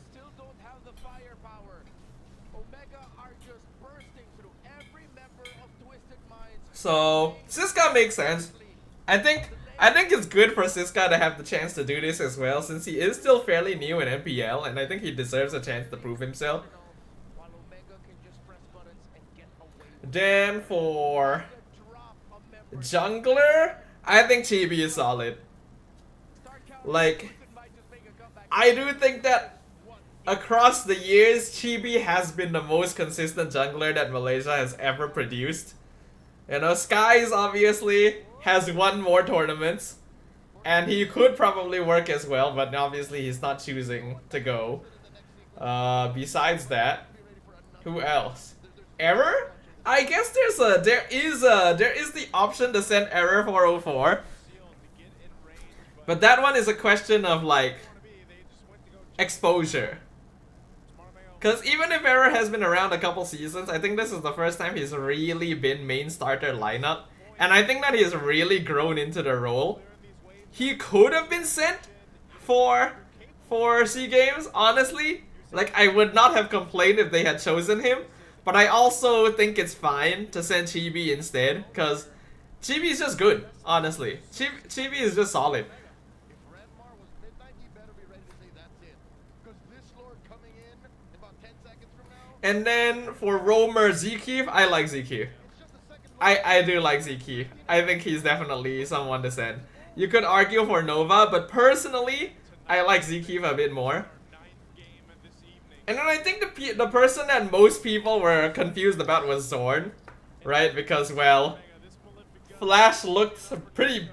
So Siska makes sense. I think it's good for Siska to have the chance to do this as well, since he is still fairly new in MPL, and I think he deserves a chance to prove himself. Then for jungler, I think Chibi is solid. Like, I do think that across the years, Chibi has been the most consistent jungler that Malaysia has ever produced. You know, Skies obviously has won more tournaments, and he could probably work as well, but obviously he's not choosing to go. Besides that, who else? Error? I guess there is the option to send Error 404, but that one is a question of like exposure. Because even if Error has been around a couple seasons, I think this is the first time he's really been main starter lineup. And I think that he has really grown into the role. He could have been sent for SEA Games, honestly. Like, I would not have complained if they had chosen him. But I also think it's fine to send Chibi instead. Because Chibi is just good, honestly. Chibi is just solid. And then for Roamer Zkeef, I like Zkeef. I do like Zkeef. I think he's definitely someone to send. You could argue for Nova, but personally, I like Zkeef a bit more. And then I think the person that most people were confused about was Zorn, right? Because, well, Flash looked pretty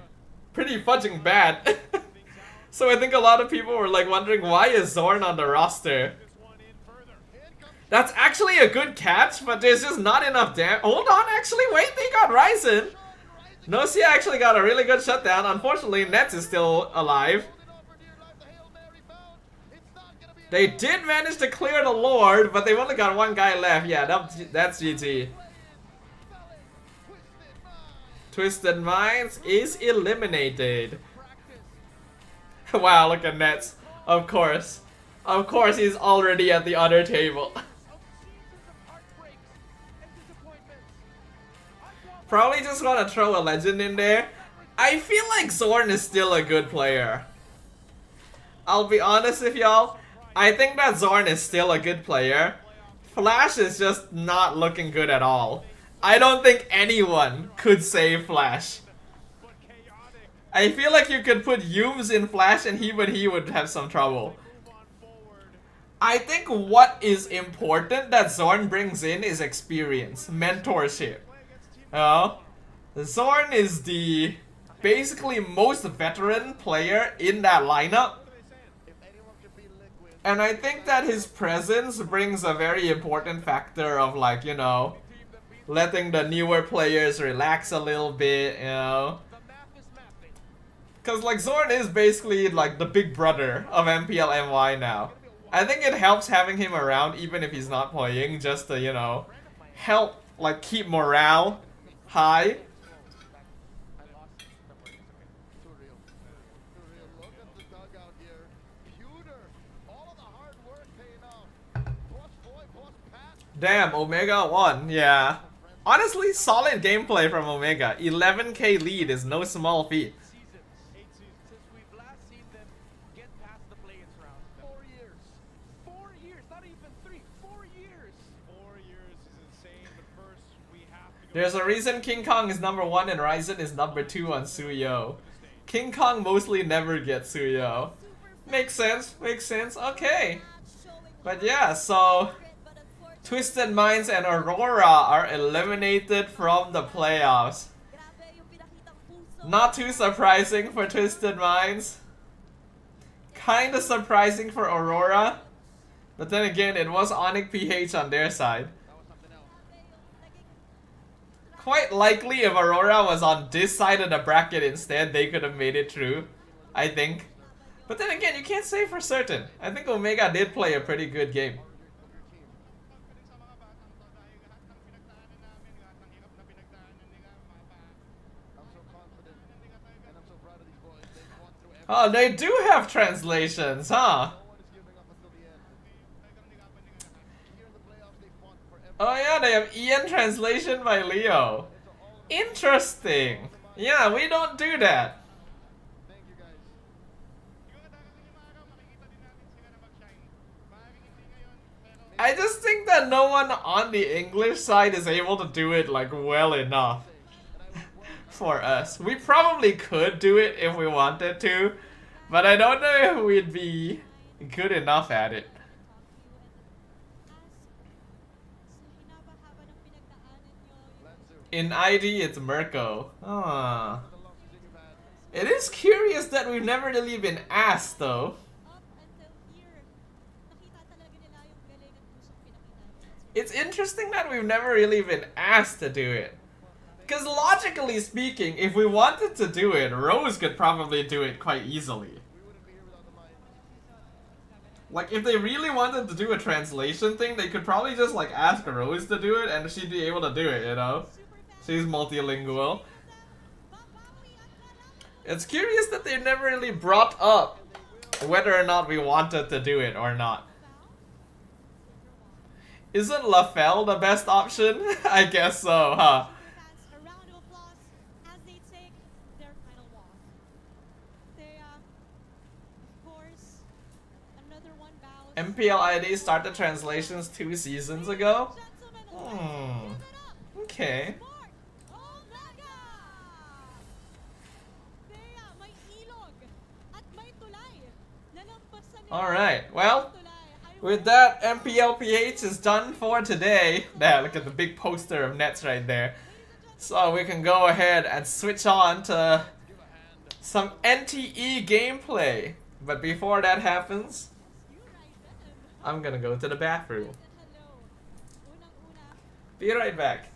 fudging bad. So I think a lot of people were like wondering, why is Zorn on the roster? That's actually a good catch, but there's just not enough damage. Hold on, actually, wait, they got Ryzen. Nocia actually got a really good shutdown. Unfortunately, Nets is still alive. They did manage to clear the Lord, but they've only got one guy left. Yeah, that's GG. Twisted Minds is eliminated. Wow, look at Nets. Of course. Of course he's already at the other table. Probably just gonna throw a legend in there. I feel like Zorn is still a good player. I'll be honest with y'all. I think that Zorn is still a good player. Flash is just not looking good at all. I don't think anyone could save Flash. I feel like you could put Yums in Flash and he would have some trouble. I think what is important that Zorn brings in is experience, mentorship. Zorn is the basically most veteran player in that lineup. And I think that his presence brings a very important factor of, like, you know, letting the newer players relax a little bit, you know. Cause like Zorn is basically like the big brother of MPL NY now. I think it helps having him around even if he's not playing, just to, you know, help like keep morale high. Damn, Omega won, yeah. Honestly, solid gameplay from Omega. 11k lead is no small feat. Since we've last seen them get past the play-ins round. 4 years. 4 years, not even 3. 4 years. 4 years is insane, but first we have to go. There's a reason King Kong is #1 and Ryzen is #2 on Suyo. King Kong mostly never gets Suyo. Makes sense, okay. But yeah, so Twisted Minds and Aurora are eliminated from the playoffs. Not too surprising for Twisted Minds. Kinda surprising for Aurora. But then again, it was Onyx PH on their side. Quite likely if Aurora was on this side of the bracket instead, they could have made it through, I think. But then again, you can't say for certain. I think Omega did play a pretty good game. Oh, they do have translations, huh? Oh yeah, they have Ian translation by Leo. Interesting. Yeah, we don't do that. I just think that no one on the English side is able to do it like well enough for us. We probably could do it if we wanted to, but I don't know if we'd be good enough at it. In ID, it's Mirko. Ah. It is curious that we've never really been asked, though. It's interesting that we've never really been asked to do it. Because logically speaking, if we wanted to do it, Rose could probably do it quite easily. Like, if they really wanted to do a translation thing, they could probably just, like, ask Rose to do it and she'd be able to do it, you know? She's multilingual. It's curious that they never really brought up whether or not we wanted to do it or not. Isn't LaFell the best option? I guess so, huh? MPL ID started translations 2 seasons ago? Okay. Alright, well, with that, MPL PH is done for today. There, look at the big poster of Nets right there. So we can go ahead and switch on to some NTE gameplay. But before that happens, I'm gonna go to the bathroom. Be right back.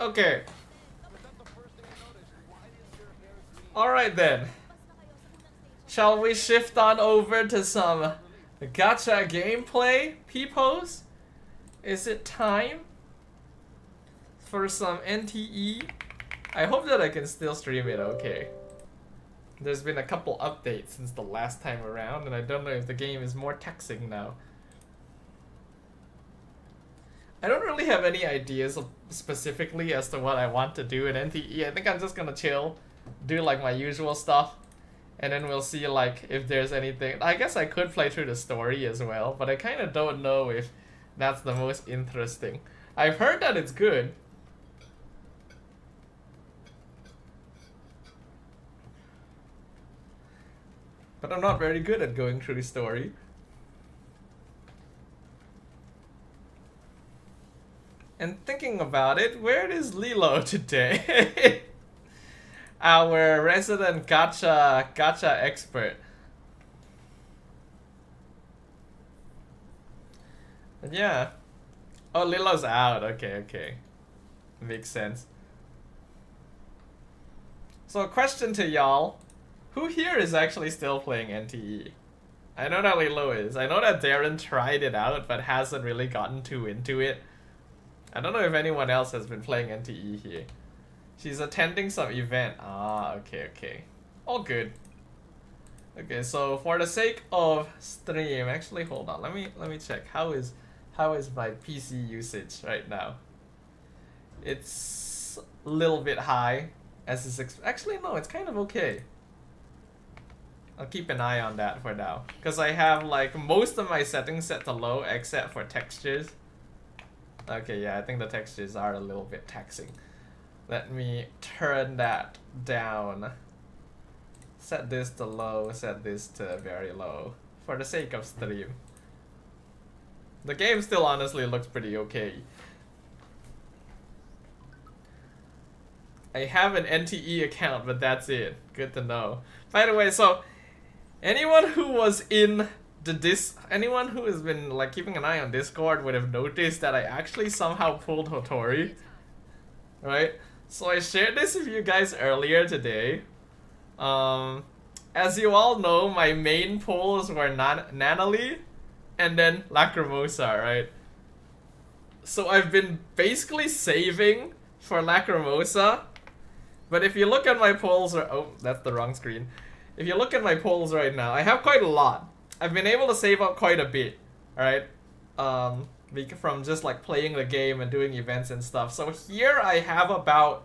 Okay. Alright then. Shall we shift on over to some gacha gameplay, peepos? Is it time for some NTE? I hope that I can still stream it okay. There's been a couple updates since the last time around, and I don't know if the game is more taxing now. I don't really have any ideas specifically as to what I want to do in NTE. I think I'm just gonna chill, do like my usual stuff, and then we'll see like if there's anything. I guess I could play through the story as well, but I kind of don't know if that's the most interesting. I've heard that it's good. But I'm not very good at going through the story. And thinking about it, where is Lilo today? Our resident gacha expert. Yeah. Oh, Lilo's out. Okay. Makes sense. So, question to y'all. Who here is actually still playing NTE? I know that Lilo is. I know that Darren tried it out, but hasn't really gotten too into it. I don't know if anyone else has been playing NTE here. She's attending some event. Ah, okay. All good. Okay, so for the sake of stream, actually hold on. Let me check. How is my PC usage right now? It's a little bit high, as is actually no, it's kind of okay. I'll keep an eye on that for now, because I have like most of my settings set to low except for textures. Okay, yeah, I think the textures are a little bit taxing. Let me turn that down. Set this to low, set this to very low, for the sake of stream. The game still honestly looks pretty okay. I have an NTE account, but that's it. Good to know. By the way, so anyone who was in anyone who has been like keeping an eye on Discord would have noticed that I actually somehow pulled Hotori. Right? So I shared this with you guys earlier today. As you all know, my main pulls were Nanali and then Lacrimosa, right? So I've been basically saving for Lacrimosa. But if you look at my pulls, oh, that's the wrong screen. If you look at my pulls right now, I have quite a lot. I've been able to save up quite a bit, alright? From just like playing the game and doing events and stuff. So here I have about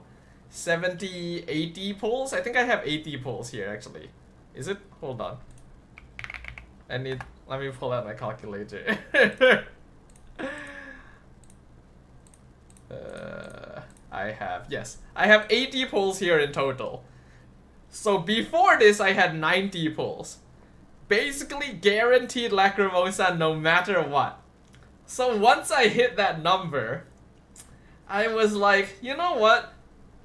70, 80 pulls. I think I have 80 pulls here actually. Is it? Hold on. Let me pull out my calculator. I have 80 pulls here in total. So before this I had 90 pulls. Basically guaranteed Lacrimosa no matter what. So once I hit that number, I was like, you know what?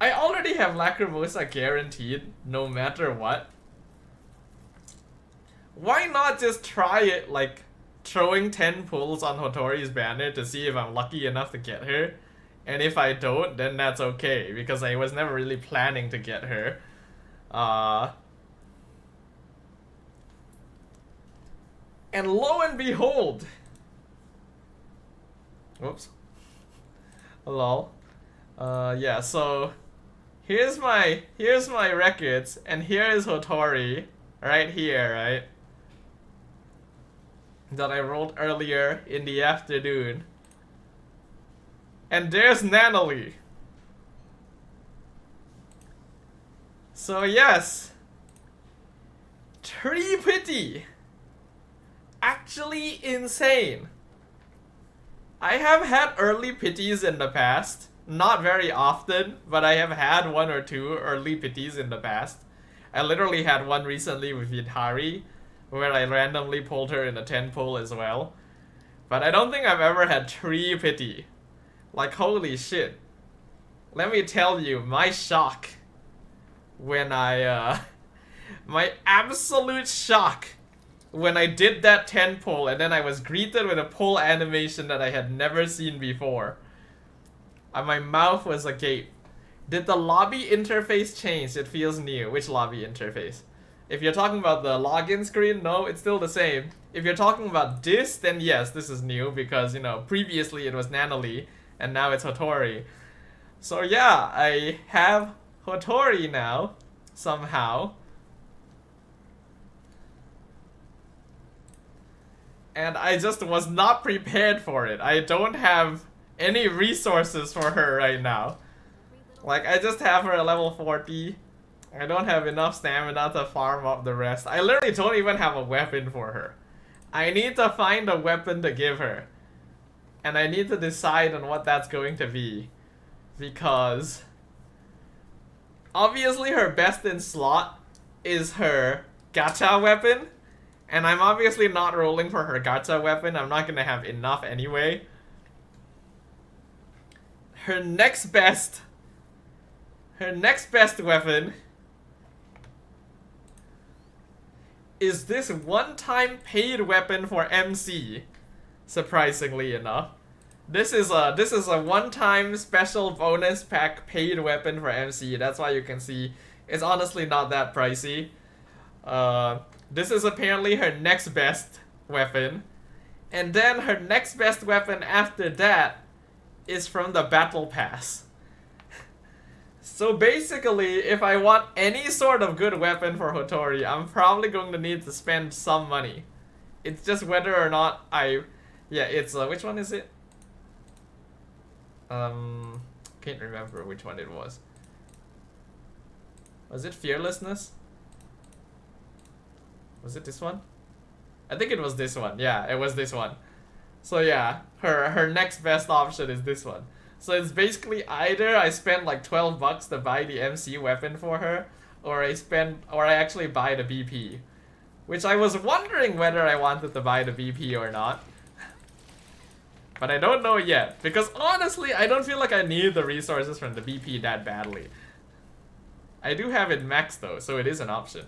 I already have Lacrimosa guaranteed no matter what. Why not just try it, like throwing 10 pulls on Hotori's banner to see if I'm lucky enough to get her? And if I don't, then that's okay, because I was never really planning to get her. And lo and behold, whoops, lol. Yeah, so here's my records, and here is Hotori, right here, right? That I rolled earlier in the afternoon. And there's Nanalie. So yes, 3 pity. Actually insane. I have had early pities in the past. Not very often, but I have had 1 or 2 early pities in the past. I literally had one recently with Yitari, where I randomly pulled her in a 10 pull as well. But I don't think I've ever had 3 pity. Like, holy shit. Let me tell you, my shock when I, my absolute shock when I did that 10 pull and then I was greeted with a pull animation that I had never seen before. And my mouth was agape. Did the lobby interface change? It feels new. Which lobby interface? If you're talking about the login screen, no, it's still the same. If you're talking about this, then yes, this is new because, you know, previously it was Nanalie and now it's Hotori. So yeah, I have Hotori now, somehow. And I just was not prepared for it. I don't have any resources for her right now. Like, I just have her at level 40. I don't have enough stamina to farm up the rest. I literally don't even have a weapon for her. I need to find a weapon to give her. And I need to decide on what that's going to be. Because obviously her best in slot is her gacha weapon. And I'm obviously not rolling for her gacha weapon. I'm not gonna have enough anyway. Her next best weapon is this one-time paid weapon for MC. Surprisingly enough, this is a one-time special bonus pack paid weapon for MC. That's why you can see it's honestly not that pricey. This is apparently her next best weapon. And then her next best weapon after that is from the battle pass. So basically, if I want any sort of good weapon for Hotori, I'm probably going to need to spend some money. It's just whether or not yeah, it's which one is it? Can't remember which one it was. Was it Fearlessness? Was it this one? I think it was this one. Yeah, it was this one. So yeah, her next best option is this one. So it's basically either I spend like 12 bucks to buy the MC weapon for her, or I actually buy the BP. Which I was wondering whether I wanted to buy the BP or not. But I don't know yet, because honestly, I don't feel like I need the resources from the BP that badly. I do have it maxed though, so it is an option.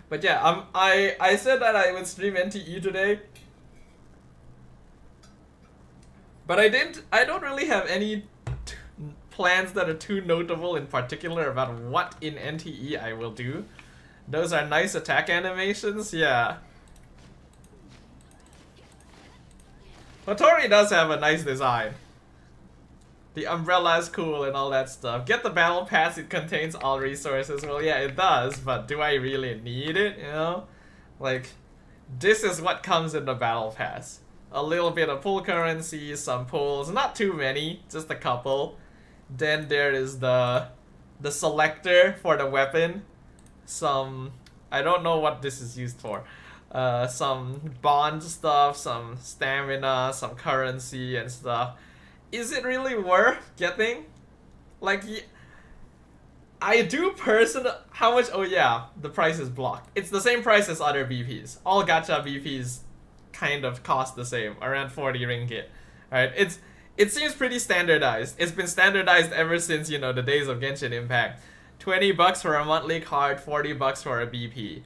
But yeah, I said that I would stream NTE today. But I don't really have any plans that are too notable in particular about what in NTE I will do. Those are nice attack animations, yeah. Hotori does have a nice design. The umbrella is cool and all that stuff. Get the battle pass, it contains all resources. Well, yeah, it does, but do I really need it, you know? Like, this is what comes in the battle pass. A little bit of pull currency, some pulls, not too many, just a couple. Then there is the selector for the weapon. Some, I don't know what this is used for. Some bond stuff, some stamina, some currency and stuff. Is it really worth getting? Like, I do personally. How much? Oh yeah, the price is blocked. It's the same price as other BPs. All gacha BPs kind of cost the same, around 40 ringgit. Right? It seems pretty standardized. It's been standardized ever since, you know, the days of Genshin Impact. 20 bucks for a monthly card, 40 bucks for a BP.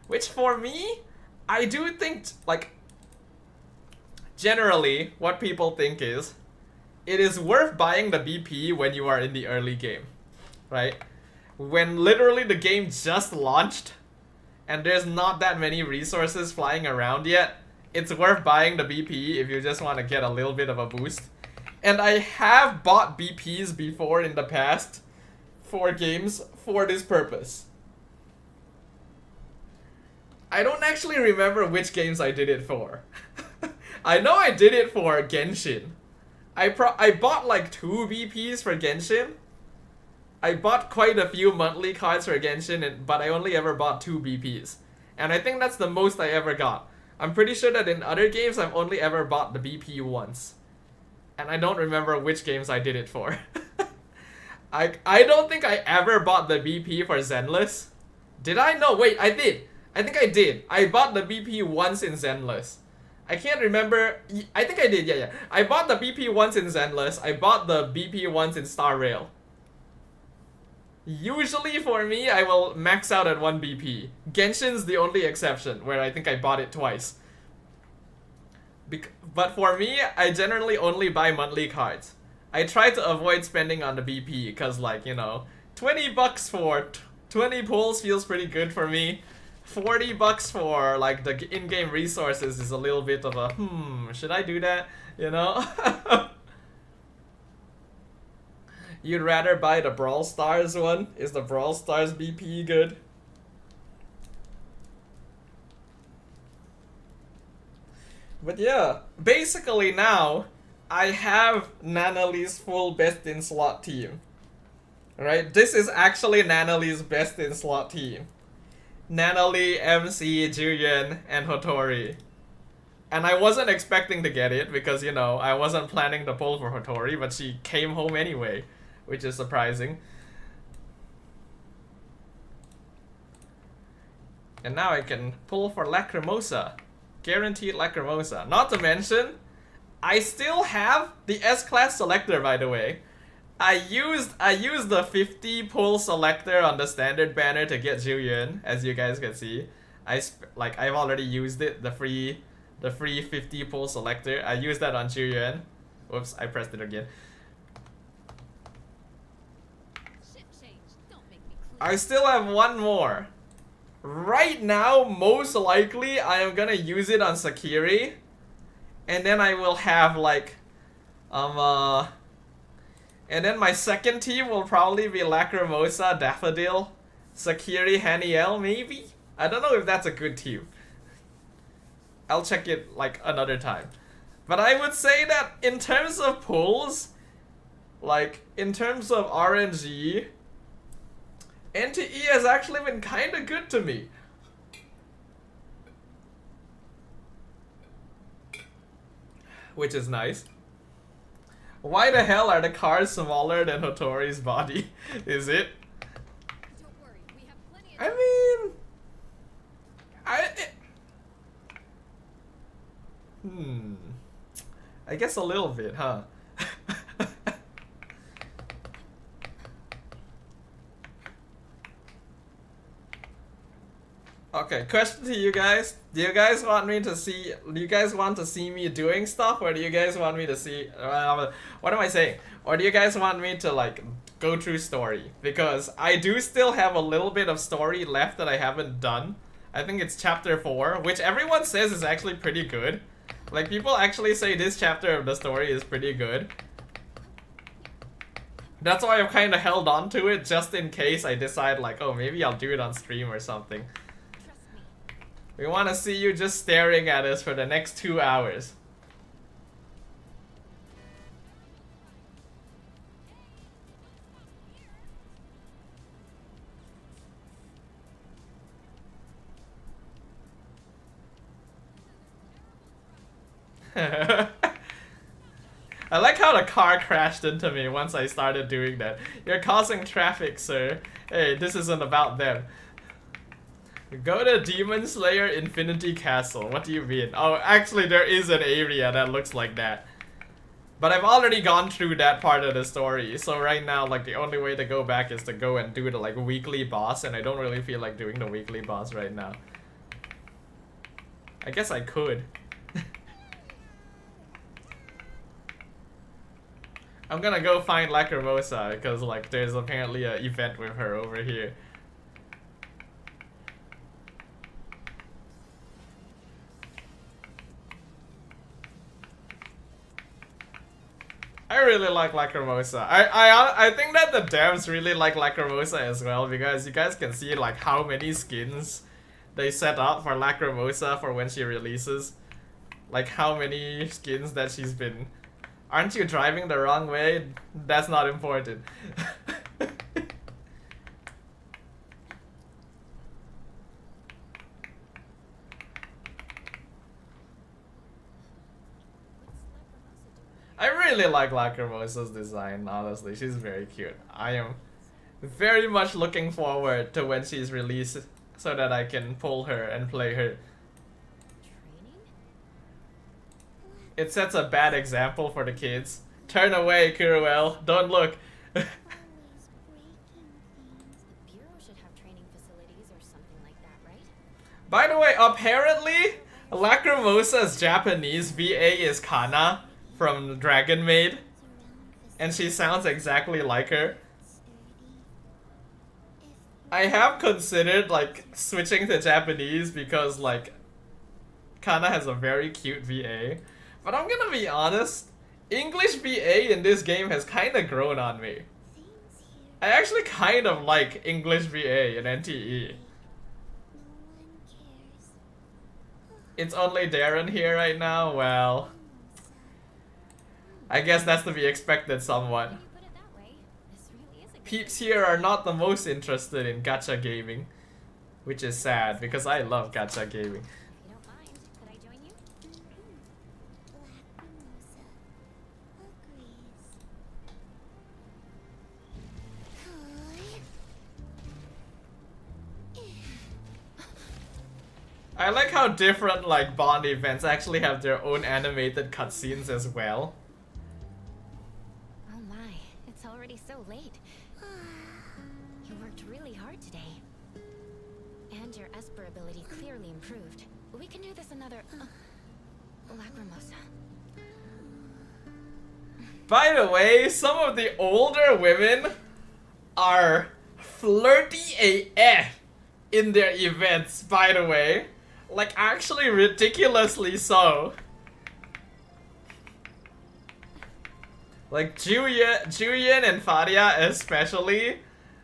Which for me, I do think, like, generally, what people think is, it is worth buying the BP when you are in the early game, right? When literally the game just launched, and there's not that many resources flying around yet, it's worth buying the BP if you just want to get a little bit of a boost. And I have bought BPs before in the past for games for this purpose. I don't actually remember which games I did it for. I know I did it for Genshin. I bought like 2 BPs for Genshin. I bought quite a few monthly cards for Genshin, but I only ever bought 2 BPs. And I think that's the most I ever got. I'm pretty sure that in other games I've only ever bought the BP once. And I don't remember which games I did it for. I don't think I ever bought the BP for Zenless. Did I? No, wait, I did. I think I did. I bought the BP once in Zenless. I can't remember. I think I did, yeah. I bought the BP once in Zenless. I bought the BP once in Star Rail. Usually for me, I will max out at 1 BP. Genshin's the only exception, where I think I bought it twice. But for me, I generally only buy monthly cards. I try to avoid spending on the BP, because, like, you know, 20 bucks for 20 pulls feels pretty good for me. 40 bucks for, like, the in-game resources is a little bit of a, should I do that? You know? You'd rather buy the Brawl Stars one? Is the Brawl Stars BP good? But yeah, basically now, I have Nanali's full best-in-slot team. Right? This is actually Nanali's best-in-slot team. Nanali, MC, Julian, and Hotori. And I wasn't expecting to get it because, you know, I wasn't planning to pull for Hotori, but she came home anyway, which is surprising. And now I can pull for Lacrimosa. Guaranteed Lacrimosa. Not to mention, I still have the S-Class selector, by the way. I used the 50 pull selector on the standard banner to get Julian, as you guys can see. I've already used it, the free 50 pull selector. I used that on Julian. Whoops, I pressed it again. I still have one more. Right now, most likely, I am gonna use it on Sakiri. And then I will have, like, and then my second team will probably be Lacrimosa, Daffodil, Sakiri, Haniel, maybe? I don't know if that's a good team. I'll check it, like, another time. But I would say that in terms of pulls, like, in terms of RNG, NTE has actually been kinda good to me. Which is nice. Why the hell are the cars smaller than Hotori's body? Is it? Don't worry, we have plenty of I mean... I guess a little bit, huh? Okay, question to you guys. Do you guys want to see me doing stuff, or do you guys want me to see what am I saying? Or do you guys want me to, like, go through story? Because I do still have a little bit of story left that I haven't done. I think it's chapter 4, which everyone says is actually pretty good. Like, people actually say this chapter of the story is pretty good. That's why I've kind of held on to it just in case I decide like, oh, maybe I'll do it on stream or something. Trust me. We want to see you just staring at us for the next 2 hours. I like how the car crashed into me once I started doing that. You're causing traffic, sir. Hey, this isn't about them. Go to Demon Slayer Infinity Castle. What do you mean? Oh, actually there is an area that looks like that. But I've already gone through that part of the story. So right now, like, the only way to go back is to go and do the, like, weekly boss. And I don't really feel like doing the weekly boss right now. I guess I could. I'm gonna go find Lacrimosa because like there's apparently an event with her over here. I really like Lacrimosa. I think that the devs really like Lacrimosa as well because you guys can see like how many skins they set up for Lacrimosa for when she releases. Like how many skins that she's been. Aren't you driving the wrong way? That's not important. I really like Lacrimosa's design, honestly. She's very cute. I am very much looking forward to when she's released so that I can pull her and play her. Training? It sets a bad example for the kids. Turn away, Kuruel. Don't look. Always breaking things. The Bureau should have training facilities or something like that, right? By the way, apparently, Lacrimosa's Japanese VA is Kana from Dragon Maid. And she sounds exactly like her. I have considered, like, switching to Japanese because, like, Kana has a very cute VA. But I'm gonna be honest, English VA in this game has kinda grown on me. I actually kind of like English VA in NTE. It's only Darren here right now? Well, I guess that's to be expected somewhat. When you put it that way, this really is a good Peeps here are not the most interested in gacha gaming, which is sad because I love gacha gaming. If you don't mind, could I join you? I like how different like Bond events actually have their own animated cutscenes as well. Oh my, it's already so late. You worked really hard today. And your Esper ability clearly improved. We can do this another... Lacrimosa. By the way, some of the older women are flirty AF in their events, by the way. Like, actually ridiculously so. Like, Julian and Fadia especially.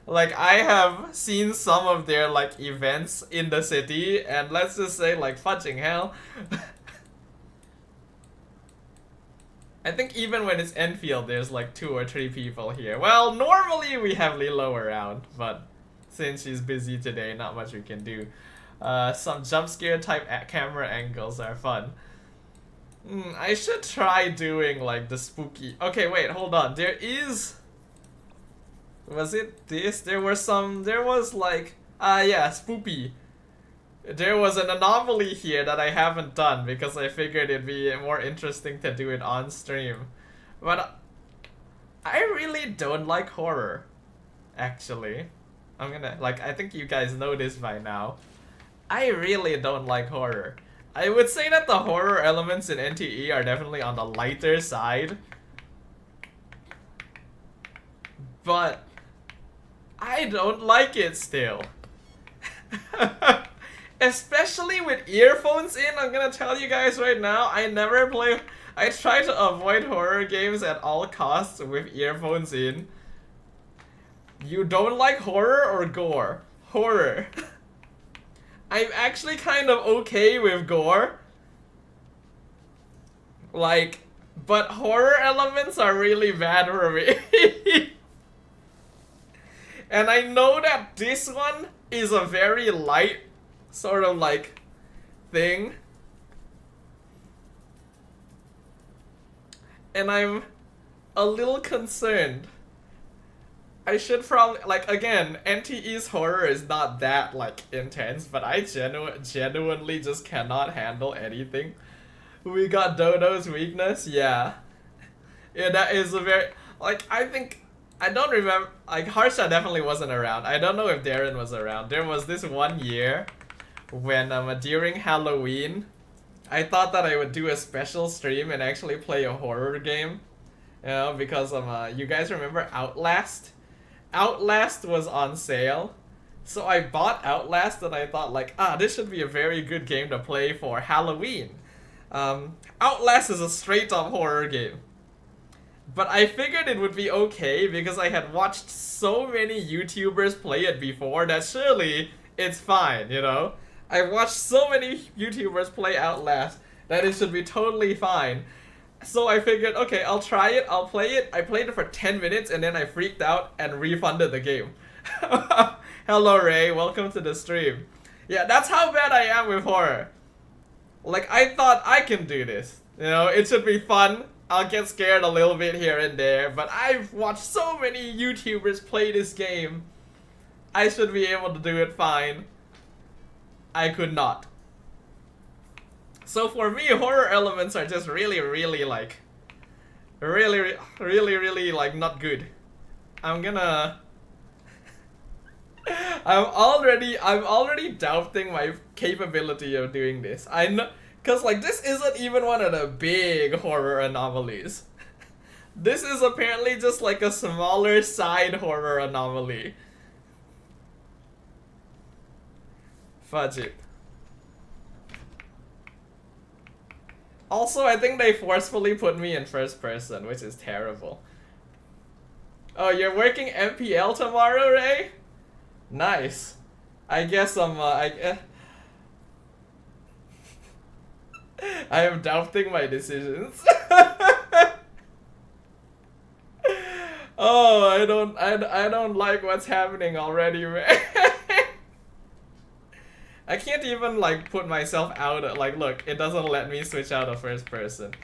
Like, I have seen some of their, like, events in the city, and let's just say, like, fudging hell. I think even when it's Enfield, there's like 2 or 3 people here. Well, normally we have Lilo around, but since she's busy today, not much we can do. Some jump scare type camera angles are fun. I should try doing like the spooky... Okay, wait, hold on. There is... Was it this? There was like... yeah, spoopy. There was an anomaly here that I haven't done because I figured it'd be more interesting to do it on stream. But I really don't like horror, actually. I'm gonna, like, I think you guys know this by now. I really don't like horror. I would say that the horror elements in NTE are definitely on the lighter side. But I don't like it still. Especially with earphones in, I'm gonna tell you guys right now, I try to avoid horror games at all costs with earphones in. You don't like horror or gore? Horror. I'm actually kind of okay with gore. Like, but horror elements are really bad for me. And I know that this one is a very light sort of like thing. And I'm a little concerned. I should probably, like, again, NTE's horror is not that, like, intense, but I genuinely just cannot handle anything. We got Dodo's weakness, yeah. Yeah, that is a very, like, I think, I don't remember, like, Harsha definitely wasn't around. I don't know if Darren was around. There was this one year when, during Halloween, I thought that I would do a special stream and actually play a horror game. You know, because you guys remember Outlast? Outlast was on sale. So I bought Outlast and I thought like, this should be a very good game to play for Halloween. Outlast is a straight up horror game. But I figured it would be okay because I had watched so many YouTubers play it before that surely it's fine, you know? I watched so many YouTubers play Outlast that it should be totally fine. So I figured, okay, I'll try it, I'll play it. I played it for 10 minutes and then I freaked out and refunded the game. Hello Ray, welcome to the stream. Yeah, that's how bad I am with horror. Like, I thought I can do this. You know, it should be fun. I'll get scared a little bit here and there, but I've watched so many YouTubers play this game. I should be able to do it fine. I could not. So for me, horror elements are just really like, really like not good. I'm already doubting my capability of doing this. I know, cause like this isn't even one of the big horror anomalies. This is apparently just like a smaller side horror anomaly. Fudge it. Also, I think they forcefully put me in first person, which is terrible. Oh, you're working MPL tomorrow, Ray? Nice. I guess I am doubting my decisions. Oh, I don't like what's happening already, Ray. I can't even like put myself out, like look, it doesn't let me switch out of first person.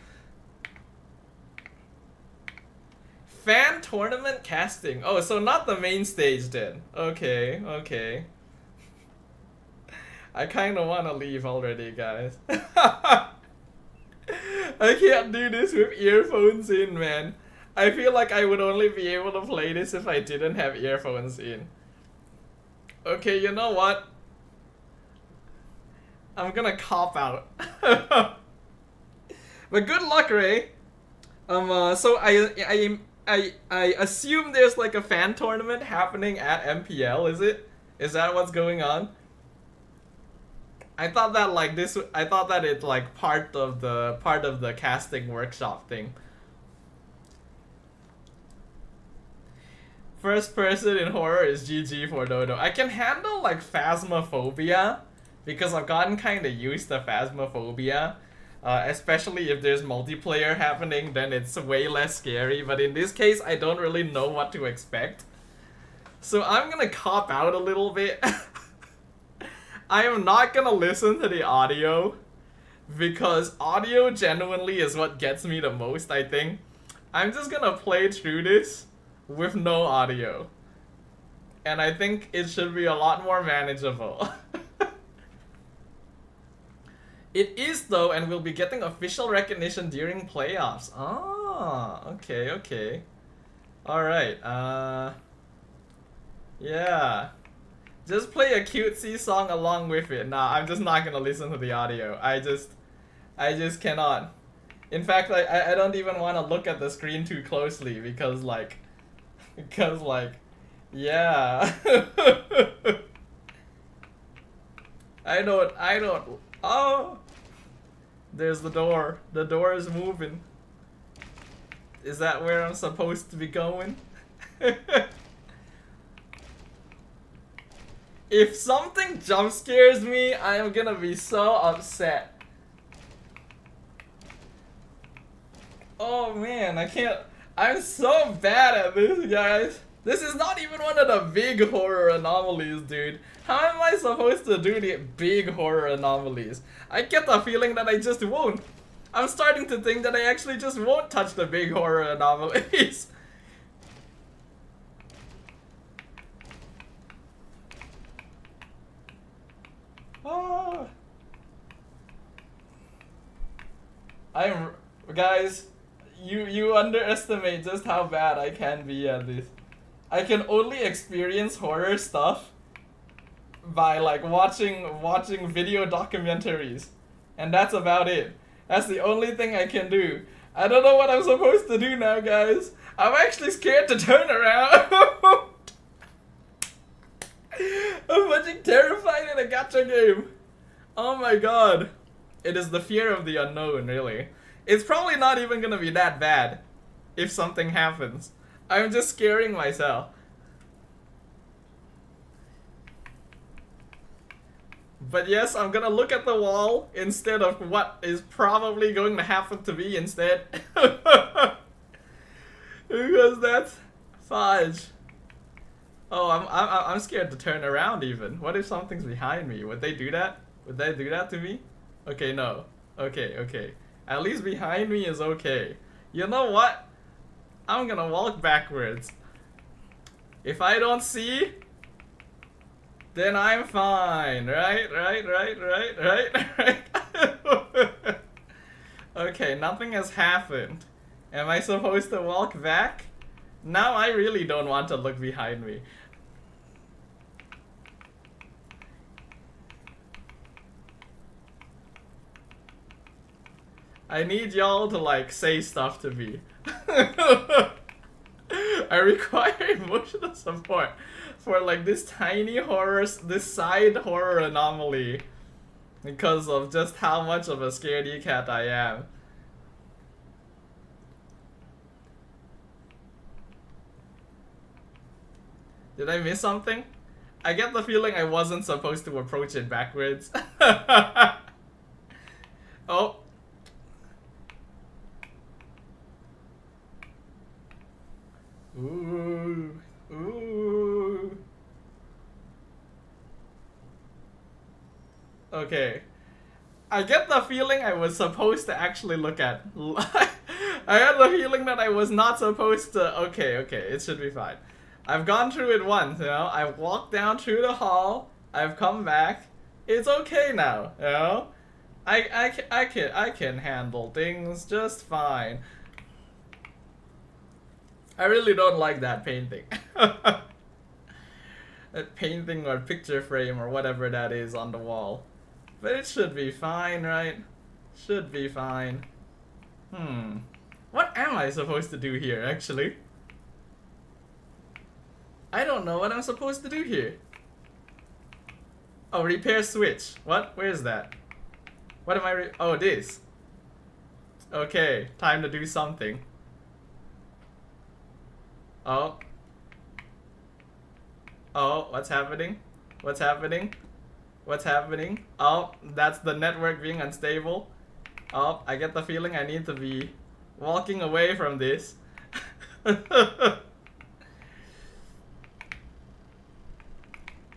Fan tournament casting. Oh, so not the main stage then. Okay, okay. I kinda wanna leave already, guys. I can't do this with earphones in, man. I feel like I would only be able to play this if I didn't have earphones in. Okay, you know what? I'm gonna cop out. But good luck, Ray. So I assume there's like a fan tournament happening at MPL, is it? Is that what's going on? I thought that like this, I thought that it's like part of the casting workshop thing. First person in horror is GG for Dodo. I can handle like phasmophobia because I've gotten kind of used to phasmophobia. Especially if there's multiplayer happening, then it's way less scary. But in this case, I don't really know what to expect. So I'm gonna cop out a little bit. I am not gonna listen to the audio because audio genuinely is what gets me the most, I think. I'm just gonna play through this with no audio. And I think it should be a lot more manageable. It is though, and we'll be getting official recognition during playoffs. Ah, okay, okay. Alright, yeah. Just play a cutesy song along with it. Nah, I'm just not gonna listen to the audio. I just cannot. In fact, I don't even want to look at the screen too closely because like, yeah. I don't, oh! There's the door. The door is moving. Is that where I'm supposed to be going? If something jump scares me, I am gonna be so upset. Oh man, I can't. I'm so bad at this, guys. This is not even one of the big horror anomalies, dude. How am I supposed to do the big horror anomalies? I get the feeling that I just won't. I'm starting to think that I actually just won't touch the big horror anomalies. Ah. Guys, you underestimate just how bad I can be at this. I can only experience horror stuff by like watching video documentaries, and that's about it. That's the only thing I can do. I don't know what I'm supposed to do now, guys. I'm actually scared to turn around. I'm fucking terrified in a gacha game. Oh my god. It is the fear of the unknown, really. It's probably not even gonna be that bad if something happens. I'm just scaring myself. But yes, I'm gonna look at the wall instead of what is probably going to happen to me instead. Because that's fudge. Oh, I'm scared to turn around even. What if something's behind me? Would they do that? Would they do that to me? Okay, no. Okay. At least behind me is okay. You know what? I'm gonna walk backwards. If I don't see, then I'm fine. Right? Okay, nothing has happened. Am I supposed to walk back? Now I really don't want to look behind me. I need y'all to like say stuff to me. I require emotional support for like this tiny horror, this side horror anomaly, because of just how much of a scaredy cat I am. Did I miss something? I get the feeling I wasn't supposed to approach it backwards. Oh. Ooh. Okay. I get the feeling I was supposed to actually look at. I had the feeling that I was not supposed to. Okay, it should be fine. I've gone through it once, you know. I've walked down through the hall. I've come back. It's okay now, you know. I can handle things just fine. I really don't like that painting. That painting or picture frame or whatever that is on the wall. But it should be fine, right? Should be fine. What am I supposed to do here, actually? I don't know what I'm supposed to do here. Oh, repair switch. What? Where is that? What am I oh, this. Okay, time to do something. Oh. Oh, what's happening? What's happening? What's happening? Oh, that's the network being unstable. Oh, I get the feeling I need to be walking away from this.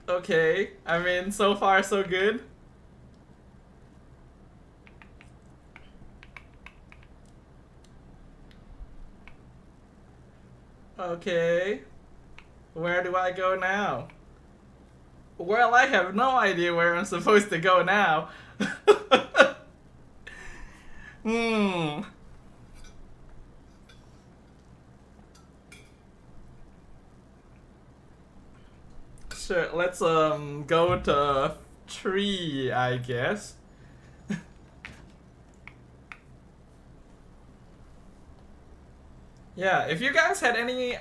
Okay, I mean, so far so good. Okay, where do I go now? Well, I have no idea where I'm supposed to go now. Sure, let's go to 3, I guess. Yeah, if you guys had any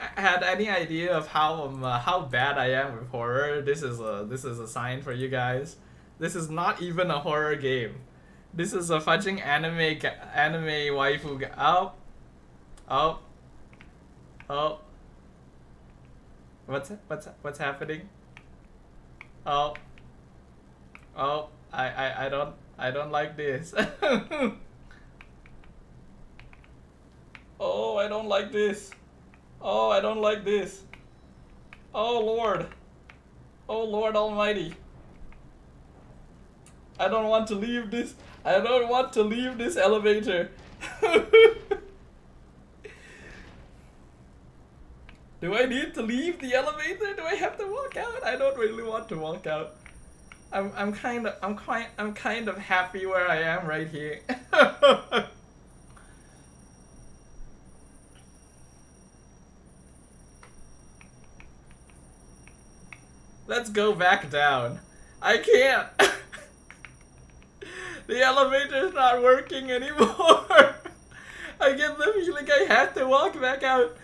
idea of how bad I am with horror, this is a sign for you guys. This is not even a horror game. This is a fudging anime waifu. Oh. What's happening? Oh. Oh, I don't like this. Oh, I don't like this. Oh, I don't like this. Oh Lord. Oh Lord Almighty. I don't want to leave this. I don't want to leave this elevator. Do I need to leave the elevator? Do I have to walk out? I don't really want to walk out. I'm kind of happy where I am right here. Let's go back down. I can't. The elevator's not working anymore. I get the feeling I have to walk back out.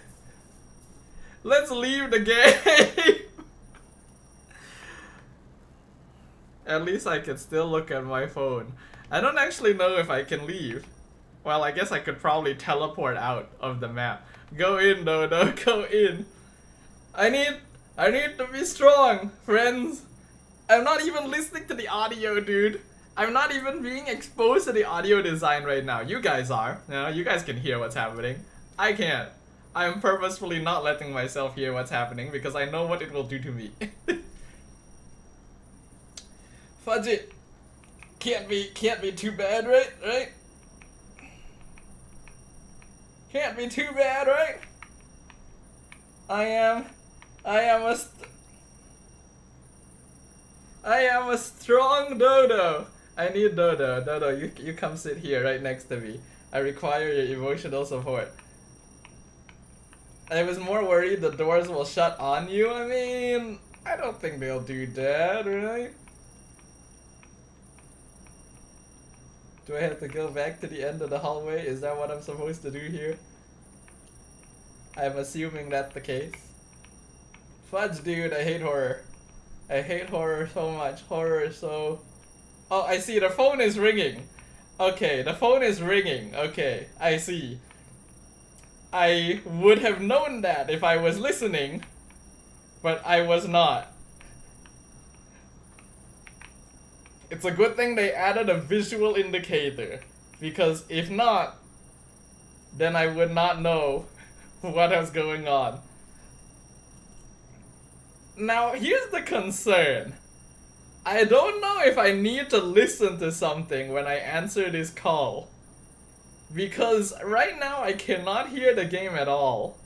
Let's leave the game. At least I can still look at my phone. I don't actually know if I can leave. Well, I guess I could probably teleport out of the map. Go in, Dodo, go in. I need to be strong, friends. I'm not even listening to the audio, dude. I'm not even being exposed to the audio design right now. You guys are. You know, you guys can hear what's happening. I can't. I'm purposefully not letting myself hear what's happening because I know what it will do to me. Fudge it. Can't be too bad, right? Right? Can't be too bad, right? I am a strong Dodo. I need Dodo. Dodo, you come sit here right next to me. I require your emotional support. I was more worried the doors will shut on you. I mean, I don't think they'll do that, right? Do I have to go back to the end of the hallway? Is that what I'm supposed to do here? I'm assuming that's the case. Fudge, dude, I hate horror. I hate horror so much. Horror is so... Oh, I see, the phone is ringing. Okay, the phone is ringing. Okay, I see. I would have known that if I was listening, but I was not. It's a good thing they added a visual indicator, because if not, then I would not know what was going on. Now, here's the concern. I don't know if I need to listen to something when I answer this call. Because right now I cannot hear the game at all.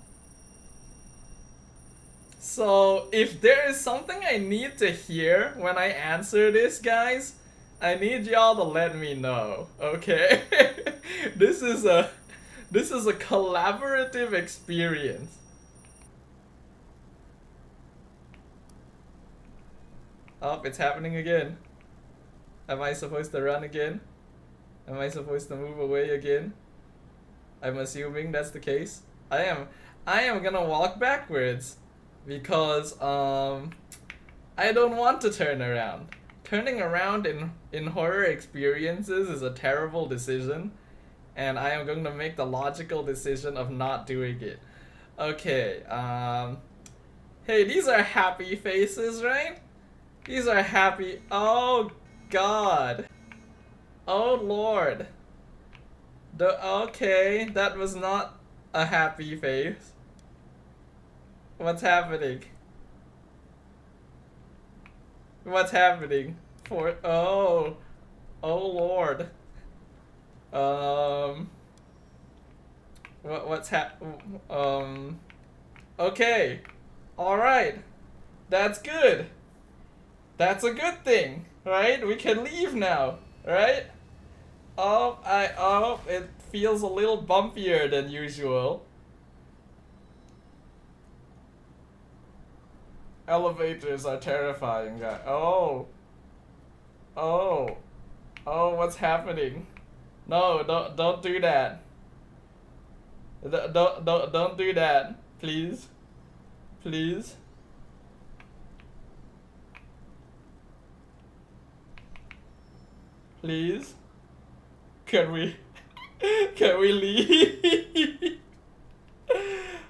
So if there is something I need to hear when I answer this, guys, I need y'all to let me know, okay? This is a collaborative experience. Oh, it's happening again. Am I supposed to run again? Am I supposed to move away again? I'm assuming that's the case. I am gonna walk backwards because I don't want to turn around. Turning around in horror experiences is a terrible decision, and I am going to make the logical decision of not doing it. Okay, hey, these are happy faces, right? These are happy. Oh God. Oh Lord. Okay, that was not a happy face. What's happening? What's happening? Oh Lord. Okay. All right. That's good. That's a good thing, right? We can leave now, right? Oh, it feels a little bumpier than usual. Elevators are terrifying, guys. Oh, what's happening? No, don't do that. Don't do that, please. Please. Please. Can we leave?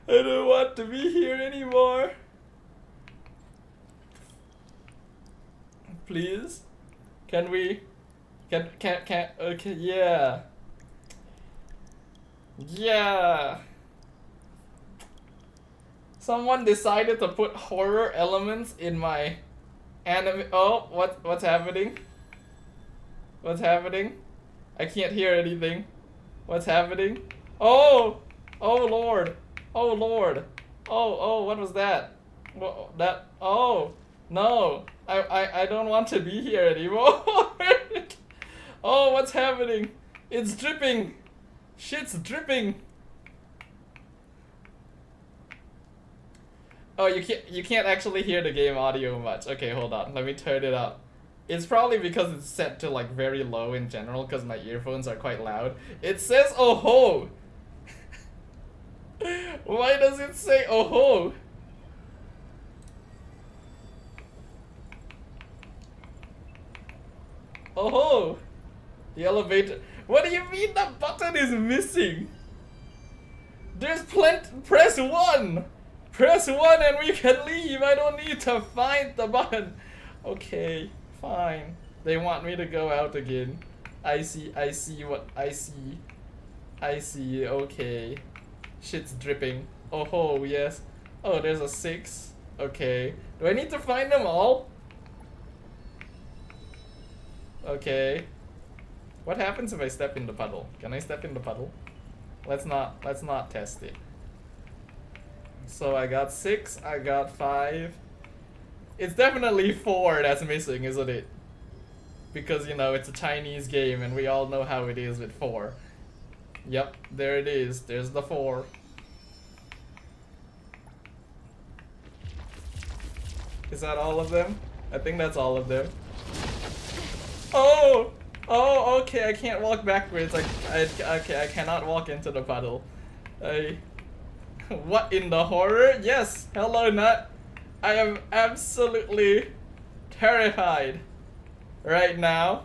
I don't want to be here anymore. Please? Can we? Can, okay, yeah. Yeah. Someone decided to put horror elements in my anime. Oh, what's happening? What's happening? I can't hear anything. What's happening? Oh! Oh lord! Oh lord! Oh, what was that? What, that, oh! No! I don't want to be here anymore! Oh, what's happening? It's dripping! Shit's dripping! Oh, you can't actually hear the game audio much. Okay, hold on. Let me turn it up. It's probably because it's set to like very low in general because my earphones are quite loud. It says oh ho! Why does it say oh ho? Oh ho! The elevator. What do you mean the button is missing? There's plenty. Press 1! Press 1 and we can leave. I don't need to find the button. Okay, fine. They want me to go out again. I see what I see. I see, okay. Shit's dripping. Oh ho, yes. Oh, there's a 6. Okay. Do I need to find them all? Okay. What happens if I step in the puddle? Can I step in the puddle? Let's not test it. So I got 6, I got 5. It's definitely 4 that's missing, isn't it? Because, you know, it's a Chinese game and we all know how it is with 4. Yep, there it is. There's the 4. Is that all of them? I think that's all of them. Oh! Oh, okay, I can't walk backwards. Okay, I cannot walk into the puddle. What in the horror? Yes! Hello, Nut! I am absolutely terrified right now.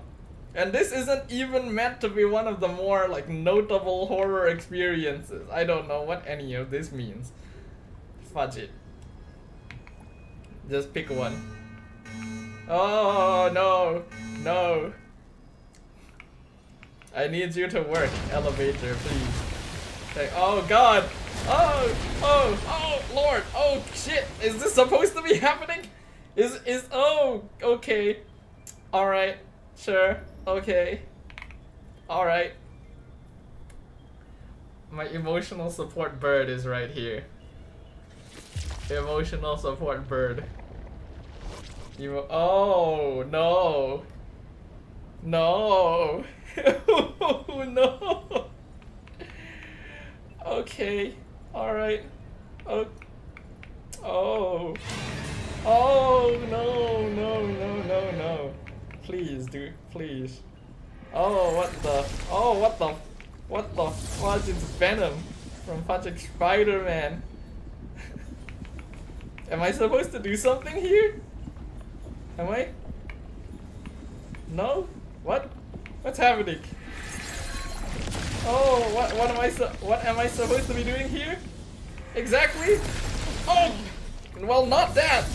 And this isn't even meant to be one of the more like notable horror experiences. I don't know what any of this means. Fudge it. Just pick one. Oh no, no. I need you to work, elevator, please. Like, oh god. Oh lord. Oh shit. Is this supposed to be happening? Oh, okay. Alright, sure, okay. Alright. My emotional support bird is right here. Emotional support bird. Oh, no. No. Oh, no. Okay, alright. Oh. Oh. Oh, no, no, no, no, no. Please, dude, please. Oh, what the fudge is Venom from Project Spider-Man. Am I supposed to do something here? Am I? No? What? What's happening? Oh, what am I supposed to be doing here? Exactly? Oh! Well, not that!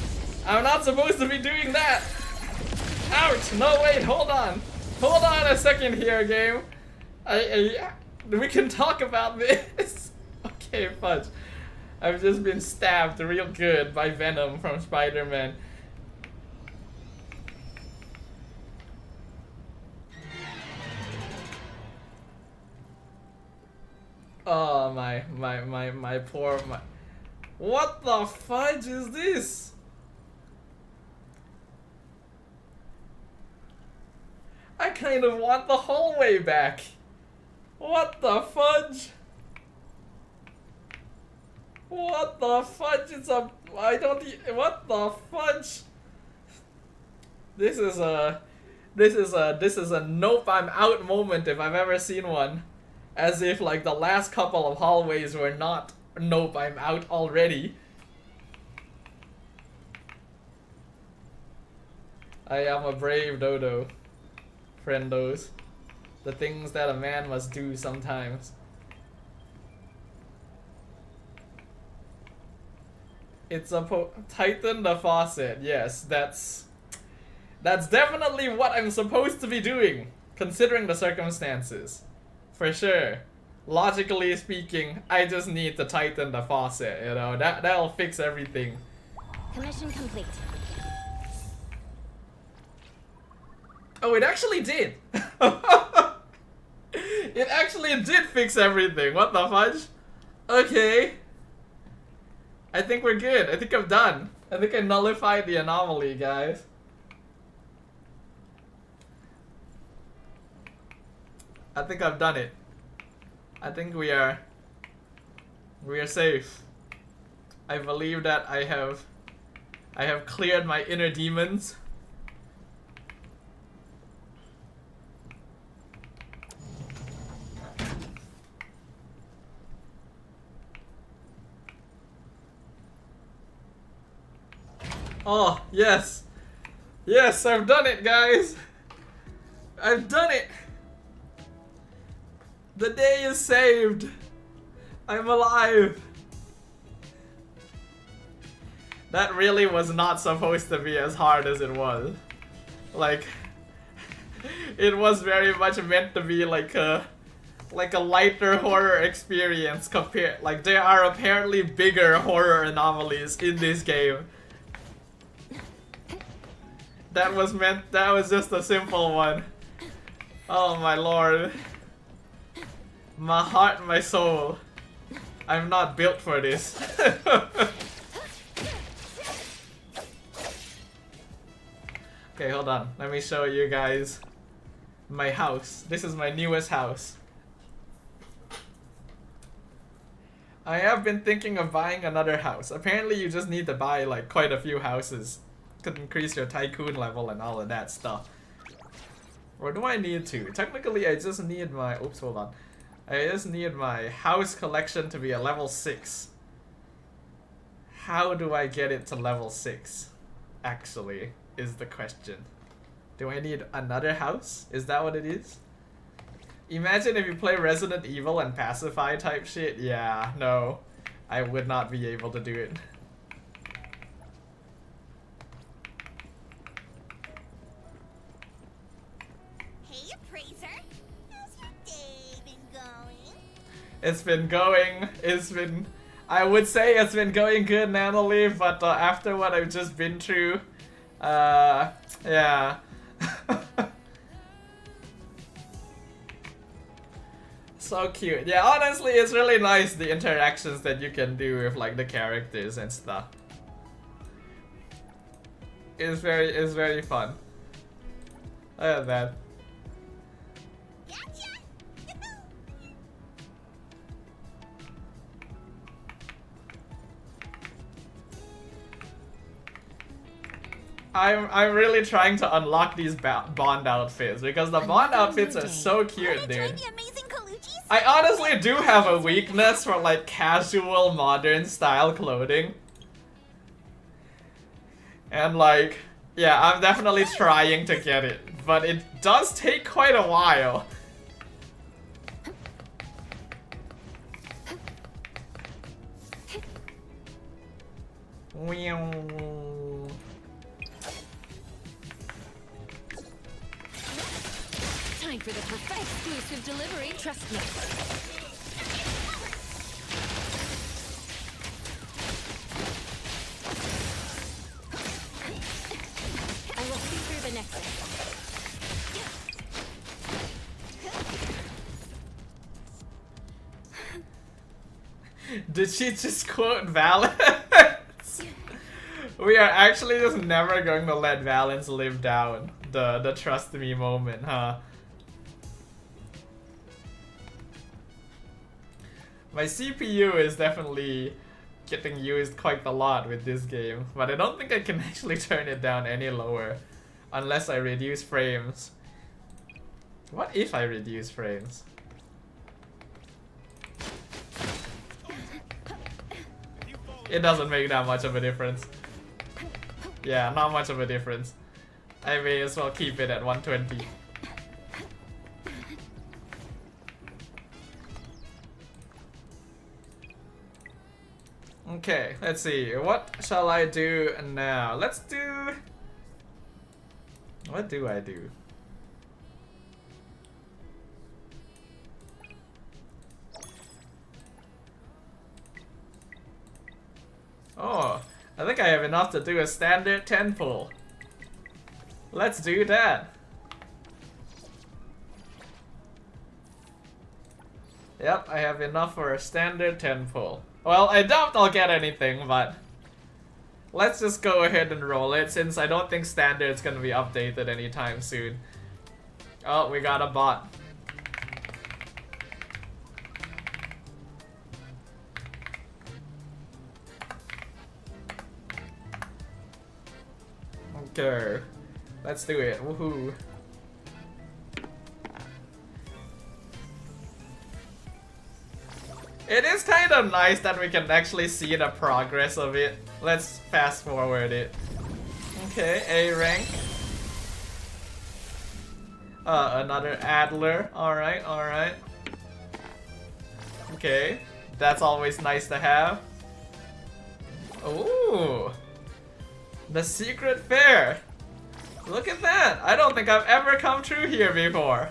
I'm not supposed to be doing that! Ouch! No, wait, hold on! Hold on a second here, game! We can talk about this! Okay, fudge. I've just been stabbed real good by Venom from Spider-Man. Oh, my poor, what the fudge is this? I kind of want the hallway back. What the fudge? What the fudge? What the fudge? This is a nope, I'm out moment if I've ever seen one. As if like the last couple of hallways were not nope, I'm out already. I am a brave dodo. Friendos. The things that a man must do sometimes. It's a tighten the faucet. Yes, that's That's definitely what I'm supposed to be doing, considering the circumstances. For sure. Logically speaking, I just need to tighten the faucet, you know, that'll fix everything. Commission complete. Oh, it actually did! It actually did fix everything, what the fudge? Okay. I think we're good, I think I'm done. I think I nullified the anomaly, guys. I think I've done it. I think we are safe. I believe that I have cleared my inner demons. Oh, yes. Yes, I've done it, guys. I've done it. The day is saved. I'm alive. That really was not supposed to be as hard as it was. Like, it was very much meant to be like a lighter horror experience compared. Like, there are apparently bigger horror anomalies in this game. That was just a simple one. Oh my lord. My heart, my soul. I'm not built for this. Okay, hold on. Let me show you guys my house. This is my newest house. I have been thinking of buying another house. Apparently you just need to buy like quite a few houses to increase your tycoon level and all of that stuff. Or do I need to? Technically I just need my... Oops, hold on. I just need my house collection to be a level 6. How do I get it to level 6? Actually, is the question. Do I need another house? Is that what it is? Imagine if you play Resident Evil and pacify type shit. Yeah, no. I would not be able to do it. Hey, Appraiser. How's your day been going? It's been, I would say it's been going good, Natalie, but after what I've just been through, yeah. So cute. Yeah, honestly, it's really nice, the interactions that you can do with like the characters and stuff. It's very fun. Look at that. Gotcha! I'm really trying to unlock these Bond outfits because the Bond outfits are so cute, dude. I honestly do have a weakness for like casual modern style clothing. And like, yeah, I'm definitely trying to get it, but it does take quite a while. Time for the perfect exclusive delivery, trust me. I will see through the next one. Did she just quote Valence? We are actually just never going to let Valence live down the trust me moment, huh? My CPU is definitely getting used quite a lot with this game, but I don't think I can actually turn it down any lower unless I reduce frames. What if I reduce frames? It doesn't make that much of a difference. Yeah, not much of a difference. I may as well keep it at 120. Okay, let's see. What shall I do now? Let's do... What do I do? Oh, I think I have enough to do a standard 10 pull. Let's do that. Yep, I have enough for a standard 10 pull. Well, I doubt I'll get anything, but let's just go ahead and roll it since I don't think standard's gonna be updated anytime soon. Oh, we got a bot. Okay, let's do it. Woohoo. It is kind of nice that we can actually see the progress of it. Let's fast forward it. Okay, A rank. Another Adler. Alright, alright. Okay, that's always nice to have. Ooh. The secret fair. Look at that. I don't think I've ever come through here before.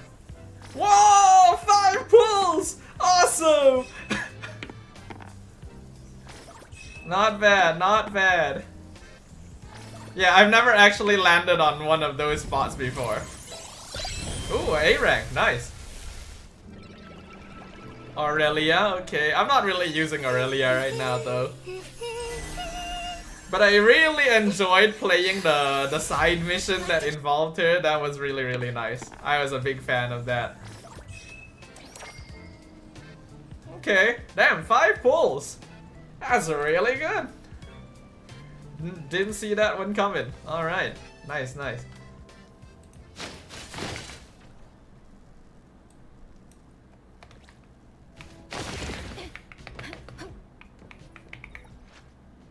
Whoa! 5 pulls! Awesome! Not bad, not bad. Yeah, I've never actually landed on one of those spots before. Ooh, A rank, nice. Aurelia, okay. I'm not really using Aurelia right now though. But I really enjoyed playing the side mission that involved her. That was really, really nice. I was a big fan of that. Okay, damn, 5 pulls. That's really good. Didn't see that one coming. Alright, nice, nice.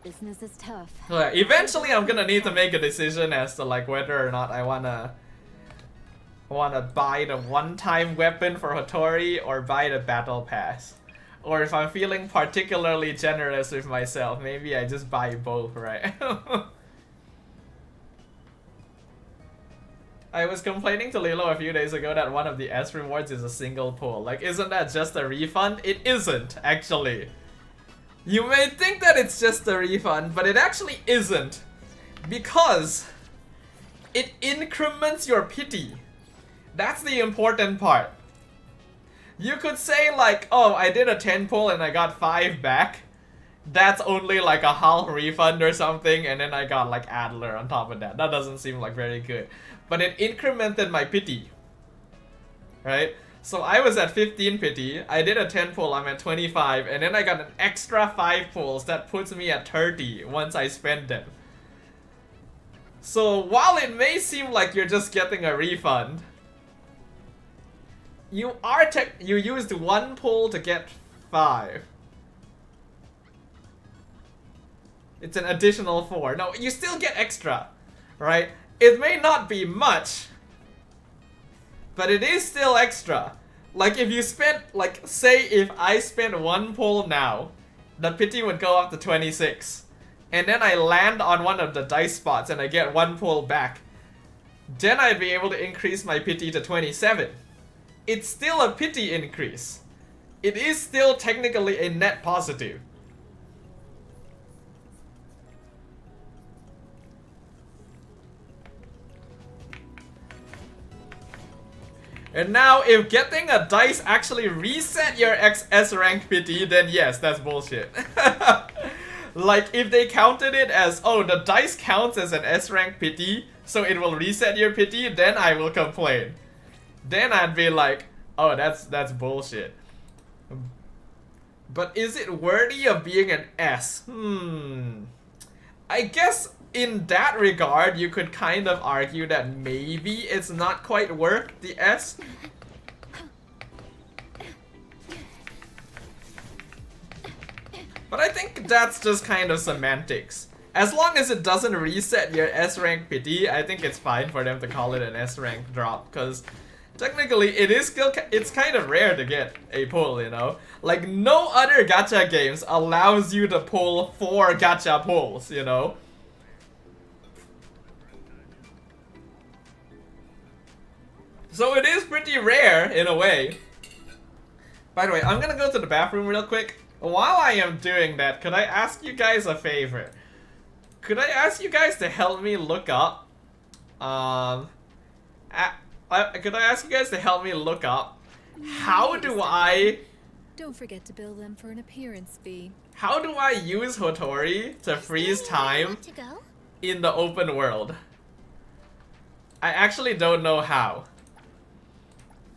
Business is tough. Eventually I'm gonna need to make a decision as to like whether or not I wanna buy the one-time weapon for Hattori or buy the battle pass. Or if I'm feeling particularly generous with myself, maybe I just buy both, right? I was complaining to Lilo a few days ago that one of the S rewards is a single pull. Like, isn't that just a refund? It isn't, actually. You may think that it's just a refund, but it actually isn't. Because it increments your pity. That's the important part. You could say like, oh, I did a 10 pull and I got 5 back. That's only like a half refund or something, and then I got like Adler on top of that. That doesn't seem like very good. But it incremented my pity. Right? So I was at 15 pity, I did a 10 pull, I'm at 25, and then I got an extra 5 pulls that puts me at 30 once I spend them. So while it may seem like you're just getting a refund, you used 1 pull to get 5. It's an additional 4. No, you still get extra, right? It may not be much, but it is still extra. Like if you spent, like say if I spent 1 pull now, the pity would go up to 26. And then I land on one of the dice spots and I get 1 pull back. Then I'd be able to increase my pity to 27. It's still a pity increase. It is still technically a net positive. And now, if getting a dice actually reset your S rank pity, then yes, that's bullshit. Like, if they counted it as, oh, the dice counts as an S rank pity, so it will reset your pity, then I will complain. Then I'd be like, oh, that's bullshit. But is it worthy of being an S? I guess in that regard, you could kind of argue that maybe it's not quite worth the S. But I think that's just kind of semantics. As long as it doesn't reset your S rank pity, I think it's fine for them to call it an S rank drop, because technically it's kind of rare to get a pull, you know? Like, no other gacha games allows you to pull 4 gacha pulls, you know? So it is pretty rare in a way. By the way, I'm gonna go to the bathroom real quick. While I am doing that, could I ask you guys a favor? Could I ask you guys to help me look up? Could I ask you guys to help me look up? How do I... Don't forget to bill them for an appearance fee. How do I use Hotori to freeze time in the open world? I actually don't know how.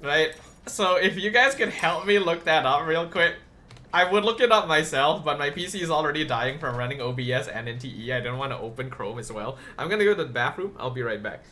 Right? So if you guys could help me look that up real quick. I would look it up myself, but my PC is already dying from running OBS and NTE. I don't want to open Chrome as well. I'm gonna go to the bathroom. I'll be right back.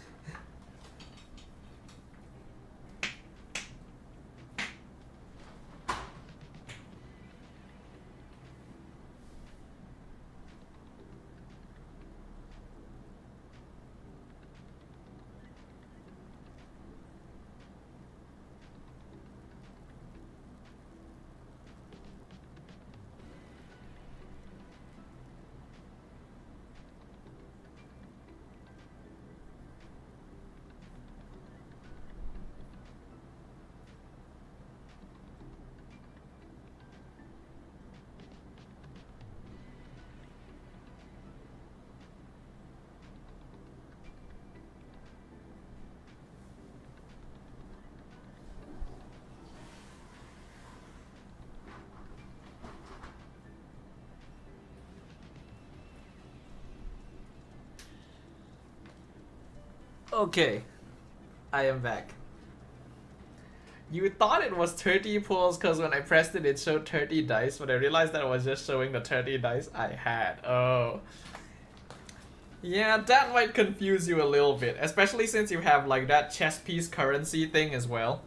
Okay, I am back. You thought it was 30 pulls because when I pressed it, it showed 30 dice, but I realized that it was just showing the 30 dice I had. Oh. Yeah, that might confuse you a little bit, especially since you have like that chess piece currency thing as well.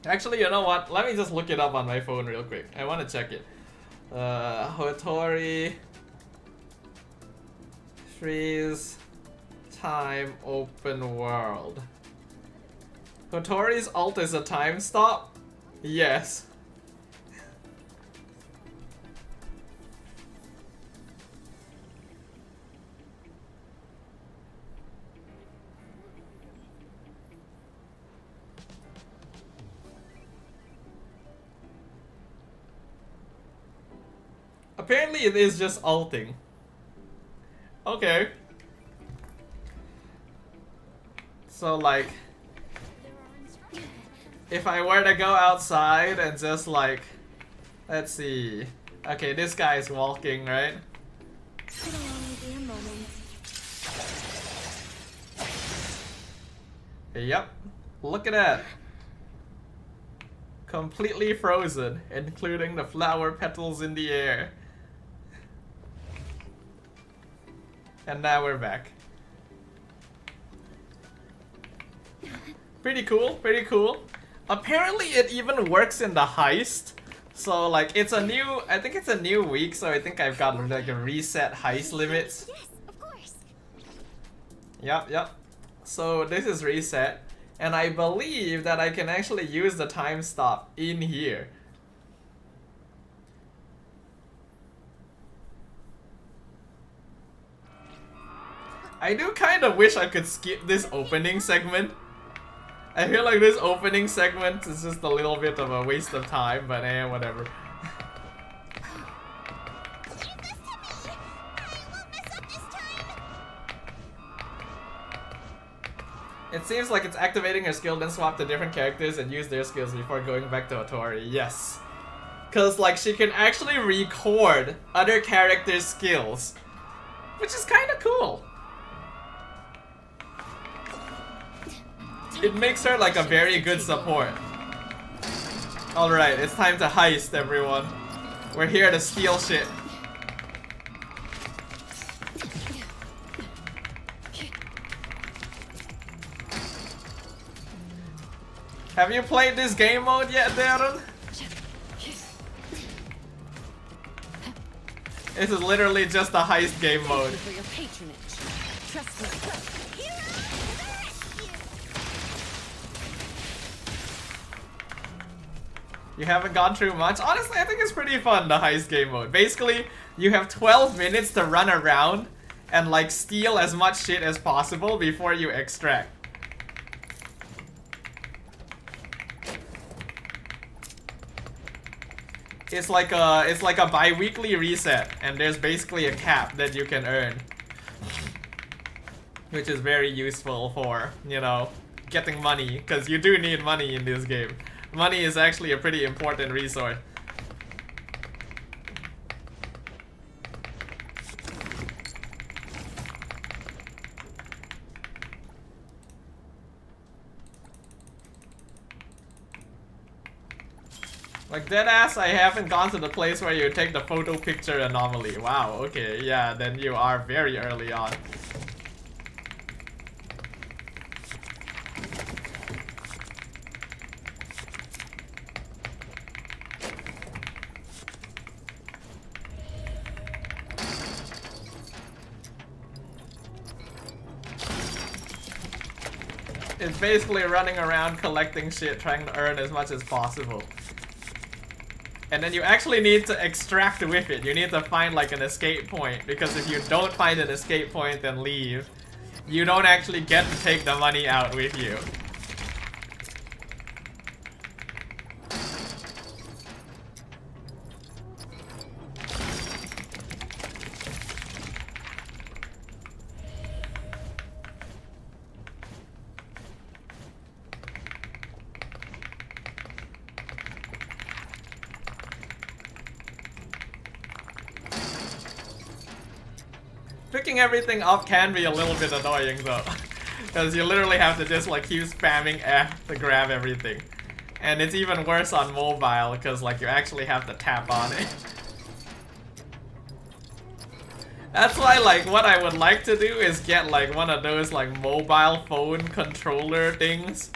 Actually, you know what? Let me just look it up on my phone real quick. I want to check it. Hotori freeze time open world. Hotori's ult is a time stop? Yes. Apparently it is just ulting. Okay. So like, if I were to go outside and just like, let's see. Okay, this guy is walking, right? It'll only be a moment. Yep. Look at that. Completely frozen, including the flower petals in the air. And now we're back. Pretty cool, pretty cool. Apparently it even works in the heist. So like it's a new, I think it's a new week, so I think I've got like a reset heist limits. Yes, of course. Yep. So this is reset. And I believe that I can actually use the time stop in here. I do kind of wish I could skip this opening segment. I feel like this opening segment is just a little bit of a waste of time, but whatever. It seems like it's activating her skill, then swap to different characters and use their skills before going back to Hotori. Yes. Cause like she can actually record other characters' skills, which is kind of cool. It makes her like a very good support. Alright, it's time to heist, everyone. We're here to steal shit. Have you played this game mode yet, Darren? This is literally just a heist game mode. For your patronage. Trust me. You haven't gone through much? Honestly, I think it's pretty fun, the heist game mode. Basically, you have 12 minutes to run around and like steal as much shit as possible before you extract. It's like a bi-weekly reset, and there's basically a cap that you can earn. Which is very useful for, you know, getting money, because you do need money in this game. Money is actually a pretty important resource. Like deadass, I haven't gone to the place where you take the photo picture anomaly. Wow, okay, yeah, then you are very early on. It's basically running around collecting shit, trying to earn as much as possible. And then you actually need to extract with it. You need to find like an escape point, because if you don't find an escape point and leave, you don't actually get to take the money out with you. Picking everything up can be a little bit annoying though, because you literally have to just like keep spamming F to grab everything. And it's even worse on mobile, because like you actually have to tap on it. That's why like what I would like to do is get like one of those like mobile phone controller things.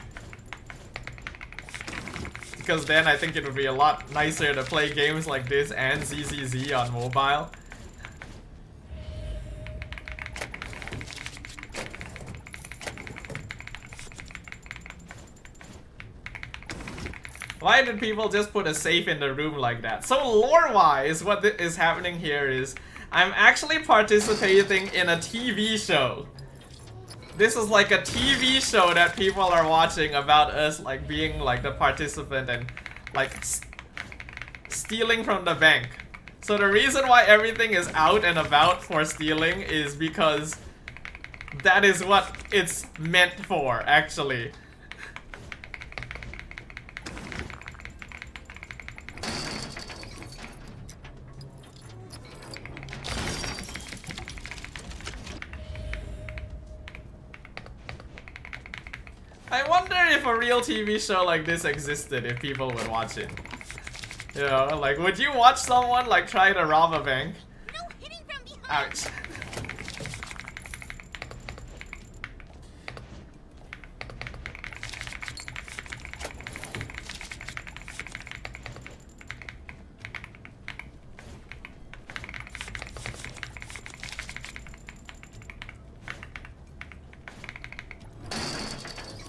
Because then I think it would be a lot nicer to play games like this and ZZZ on mobile. Why did people just put a safe in the room like that? So lore-wise, what is happening here is I'm actually participating in a TV show. This is like a TV show that people are watching about us like being like the participant and like stealing from the bank. So the reason why everything is out and about for stealing is because that is what it's meant for, actually. I wonder if a real TV show like this existed, if people would watch it. You know, like, would you watch someone like try to rob a bank? No hitting from behind. Ouch.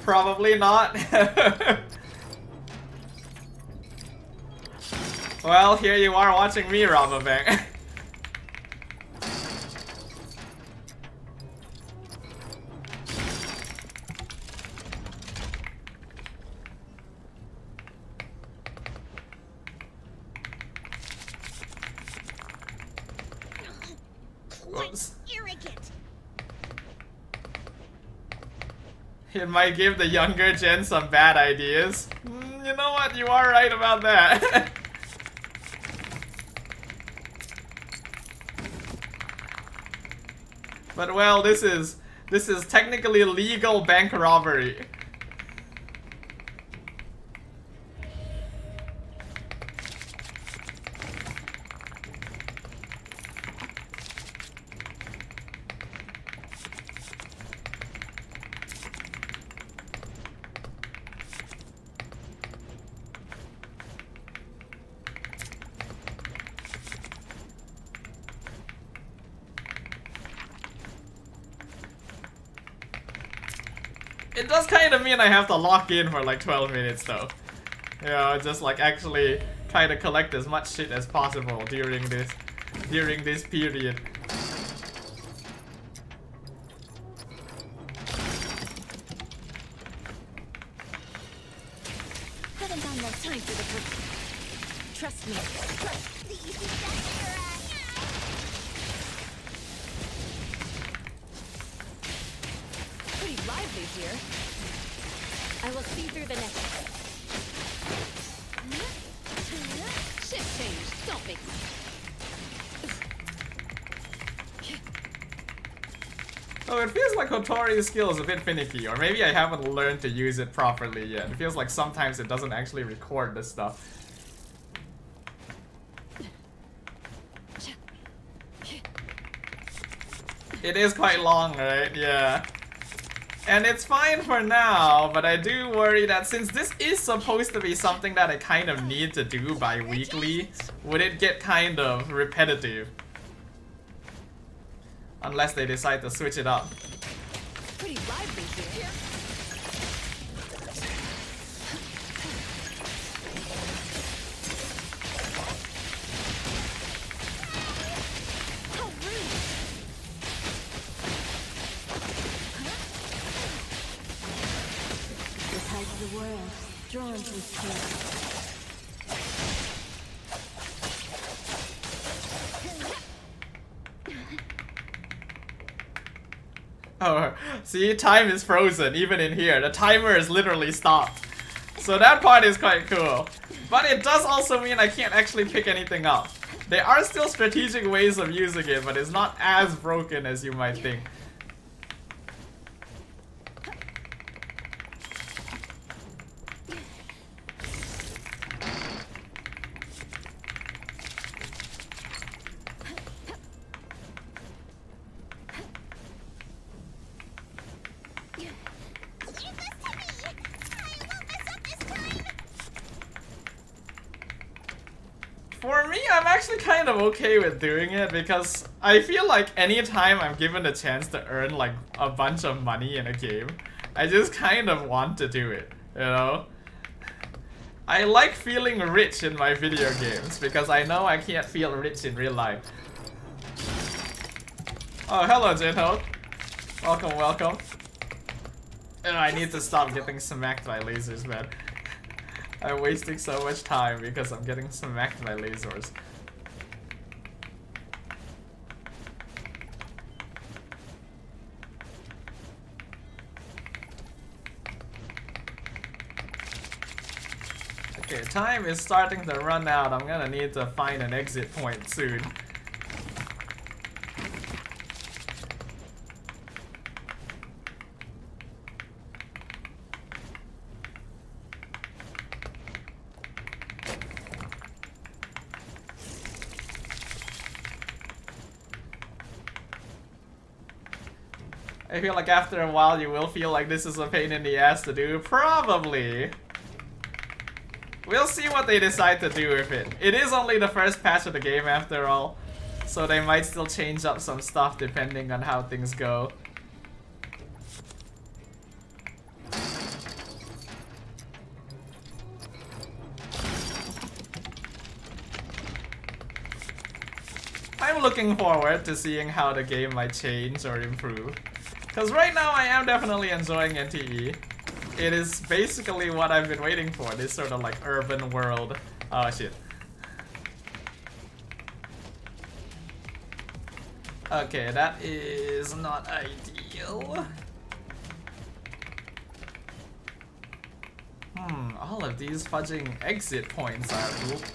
Probably not. Well, here you are watching me rob a bank. Whoops. Arrogant. It might give the younger gen some bad ideas. You know what? You are right about that. But well, this is technically legal bank robbery. It does kind of mean I have to lock in for like 12 minutes though. You know, just like actually try to collect as much shit as possible during this period. Haven't got enough time for the trust me. Pretty lively here. I will see through the net. Shit changed. Don't make me. Oh, it feels like Hotori's skill is a bit finicky, or maybe I haven't learned to use it properly yet. It feels like sometimes it doesn't actually record this stuff. It is quite long, right? Yeah. And it's fine for now, but I do worry that since this is supposed to be something that I kind of need to do bi-weekly, would it get kind of repetitive? Unless they decide to switch it up. Pretty lively here. How rude! The tide of the world, drawn to its tail. Oh, see, time is frozen even in here. The timer is literally stopped. So that part is quite cool. But it does also mean I can't actually pick anything up. There are still strategic ways of using it, but it's not as broken as you might think. For me, I'm actually kind of okay with doing it because I feel like anytime I'm given a chance to earn like a bunch of money in a game, I just kind of want to do it, you know? I like feeling rich in my video games because I know I can't feel rich in real life. Oh, hello, Jinho. Welcome, welcome. Oh, I need to stop getting smacked by lasers, man. I'm wasting so much time because I'm getting smacked by lasers. Okay, time is starting to run out. I'm gonna need to find an exit point soon. I feel like after a while you will feel like this is a pain in the ass to do. Probably. We'll see what they decide to do with it. It is only the first patch of the game after all, so they might still change up some stuff depending on how things go. I'm looking forward to seeing how the game might change or improve. Because right now I am definitely enjoying NTE. It is basically what I've been waiting for, this sort of like urban world. Oh shit. Okay, that is not ideal. All of these fudging exit points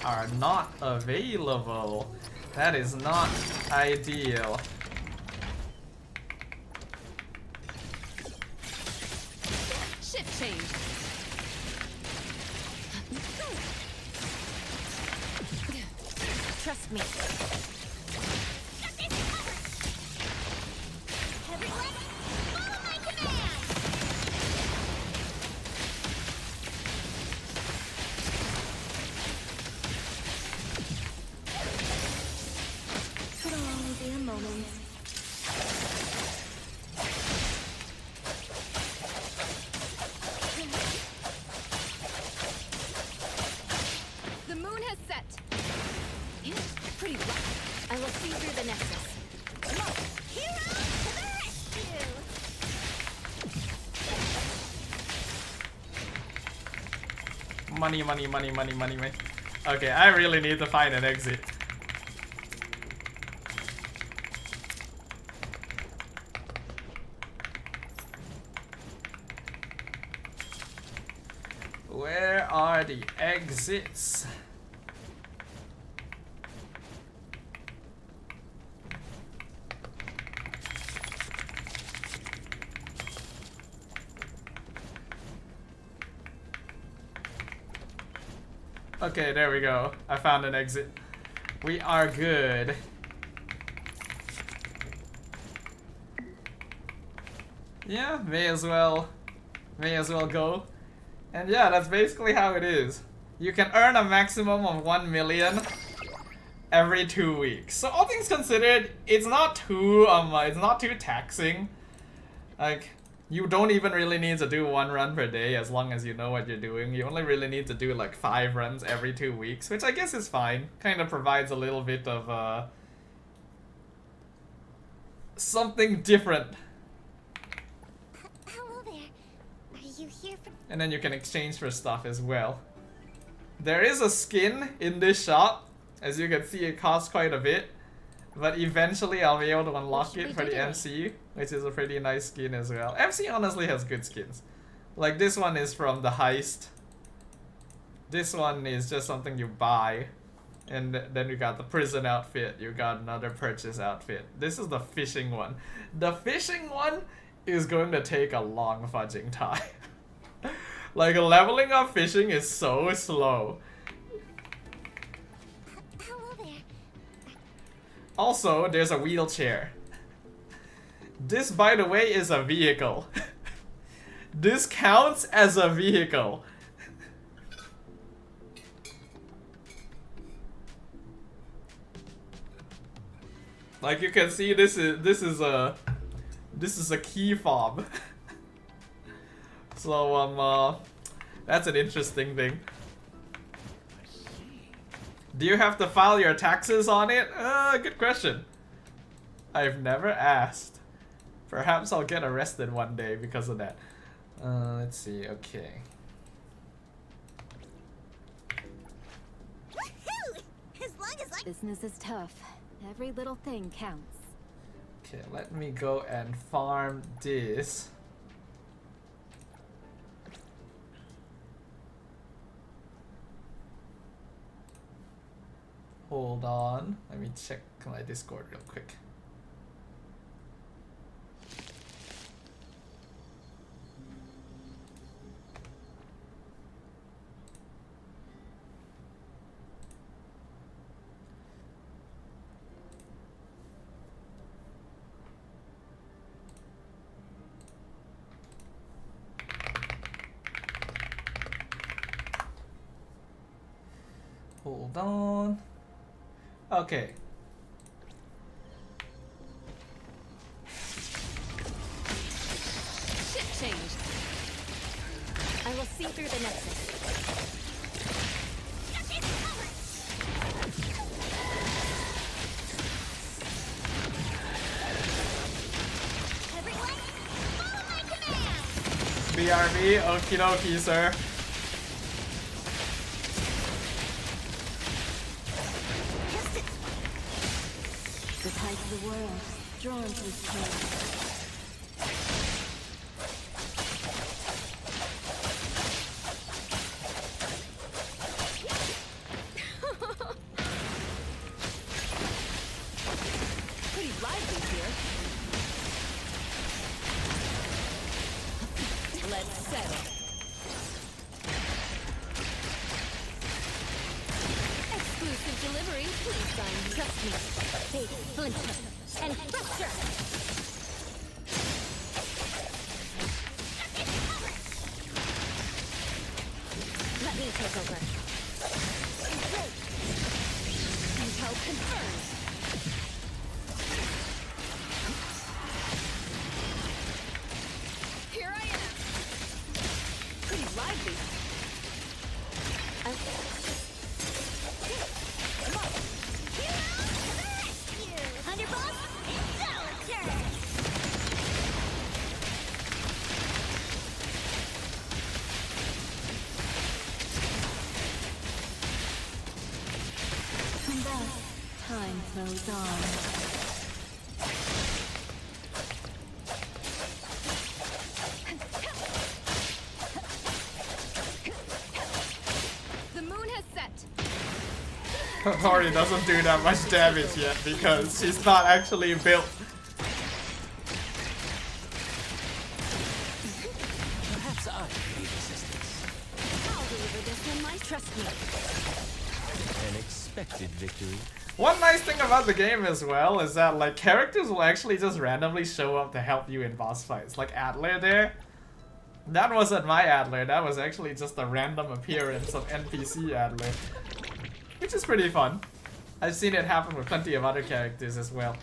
are not available. That is not ideal. Shift change. Trust me. Everyone, follow my command! Could only be a moment. Money, money, money, money, money, money. Okay, I really need to find an exit. Where are the exits? Okay, there we go. I found an exit. We are good. Yeah, may as well go. And yeah, that's basically how it is. You can earn a maximum of 1 million every 2 weeks. So all things considered, it's not too taxing. Like, you don't even really need to do 1 run per day as long as you know what you're doing. You only really need to do like 5 runs every 2 weeks, which I guess is fine. Kind of provides a little bit of something different. Hello there. Are you here for... And then you can exchange for stuff as well. There is a skin in this shop. As you can see, it costs quite a bit. But eventually I'll be able to unlock it for the MC, which is a pretty nice skin as well. MC honestly has good skins. Like this one is from the heist. This one is just something you buy. And then you got the prison outfit, you got another purchase outfit. This is the fishing one. The fishing one is going to take a long fudging time. Like leveling up fishing is so slow. Also, there's a wheelchair. This, by the way, is a vehicle. This counts as a vehicle. Like you can see, this is a key fob. So that's an interesting thing. Do you have to file your taxes on it? Good question. I've never asked. Perhaps I'll get arrested one day because of that. Let's see, okay. As long as Business is tough. Every little thing counts. Okay, let me go and farm this. Hold on, let me check my Discord real quick. Hold on. Okay. Ship changed. I will see through the nexus. everyone, follow my command. BRB, okie dokie, sir. The tide of the world, drawn to its place. Pretty lively here. Let's settle. Exclusive delivery, please sign. Trust me. Take splinter and fracture. Let me take over. Intel confirmed. Here I am. Pretty lively. Thunderbolt, it's our turn. goes on. The moon has set. Hori doesn't do that much damage yet because she's not actually built. Perhaps I need assistance. I'll deliver this one, Mike. Trust me. An expected victory. One nice thing about the game as well is that like characters will actually just randomly show up to help you in boss fights. Like Adler there. That wasn't my Adler, that was actually just a random appearance of NPC Adler. Which is pretty fun. I've seen it happen with plenty of other characters as well.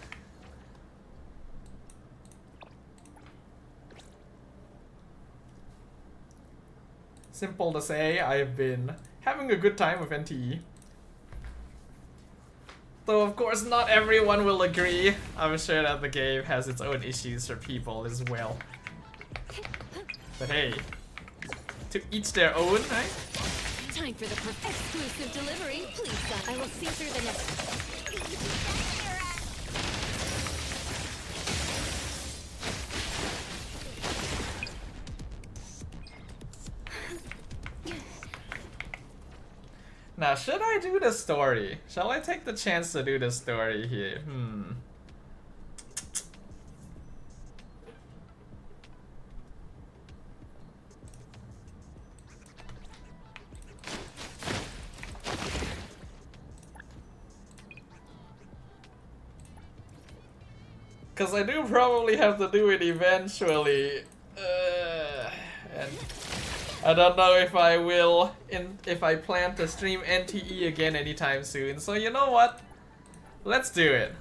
Simple to say, I've been having a good time with NTE. Though of course not everyone will agree. I'm sure that the game has its own issues for people as well. But hey, to each their own, right? Time for the exclusive delivery. Please, son. I will see through the next. Now, should I do the story? Shall I take the chance to do the story here? Because I do probably have to do it eventually. And I don't know if I will, if I plan to stream NTE again anytime soon. So you know what? Let's do it.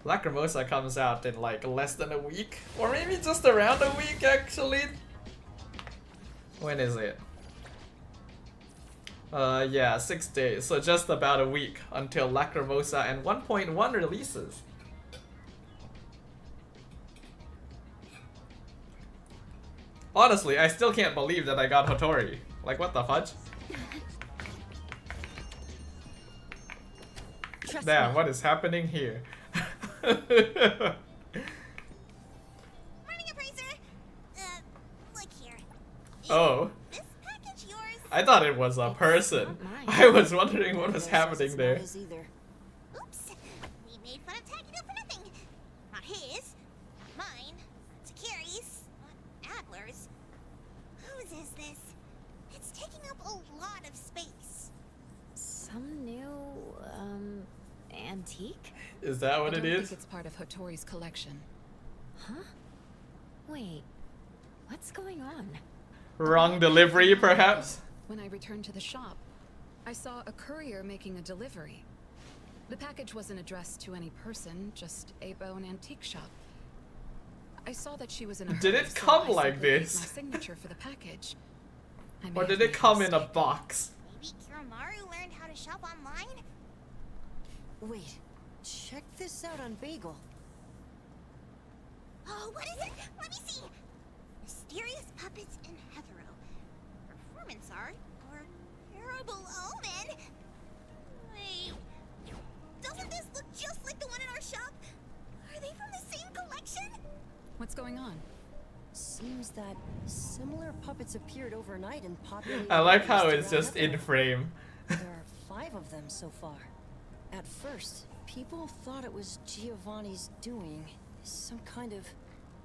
Lacrimosa comes out in like less than a week, or maybe just around a week actually. When is it? Yeah, 6 days, so just about a week until Lacrimosa and 1.1 releases. Honestly, I still can't believe that I got Hotori. Like, what the fudge? Damn, what is happening here? Morning, Appraiser. Look here. Oh. This package yours? I thought it was a person. I was wondering what was happening there. Oops. We made fun of Taguno for nothing. Not his. Not mine. Takiri's. Not Adler's. Whose is this? It's taking up a lot of space. Some new, antique? Is that what it is? I think it's part of Hotori's collection. Huh? Wait, what's going on? Wrong delivery, perhaps? When I returned to the shop, I saw a courier making a delivery. The package wasn't addressed to any person, just a bone antique shop. I saw that she was in a Did hurry, it so come I like simply gave this? my signature for the package. Or did it come in a box? Maybe Kiromaru learned how to shop online? Wait, check this out on Bagel. Oh, what is it? Let me see. Mysterious puppets in Hetero. Performance art or terrible omen? Wait, doesn't this look just like the one in our shop? Are they from the same collection? What's going on? Seems that similar puppets appeared overnight and populated. I like how areas it's around just in Hetero. frame. There are 5 of them so far. At first, people thought it was Giovanni's doing, some kind of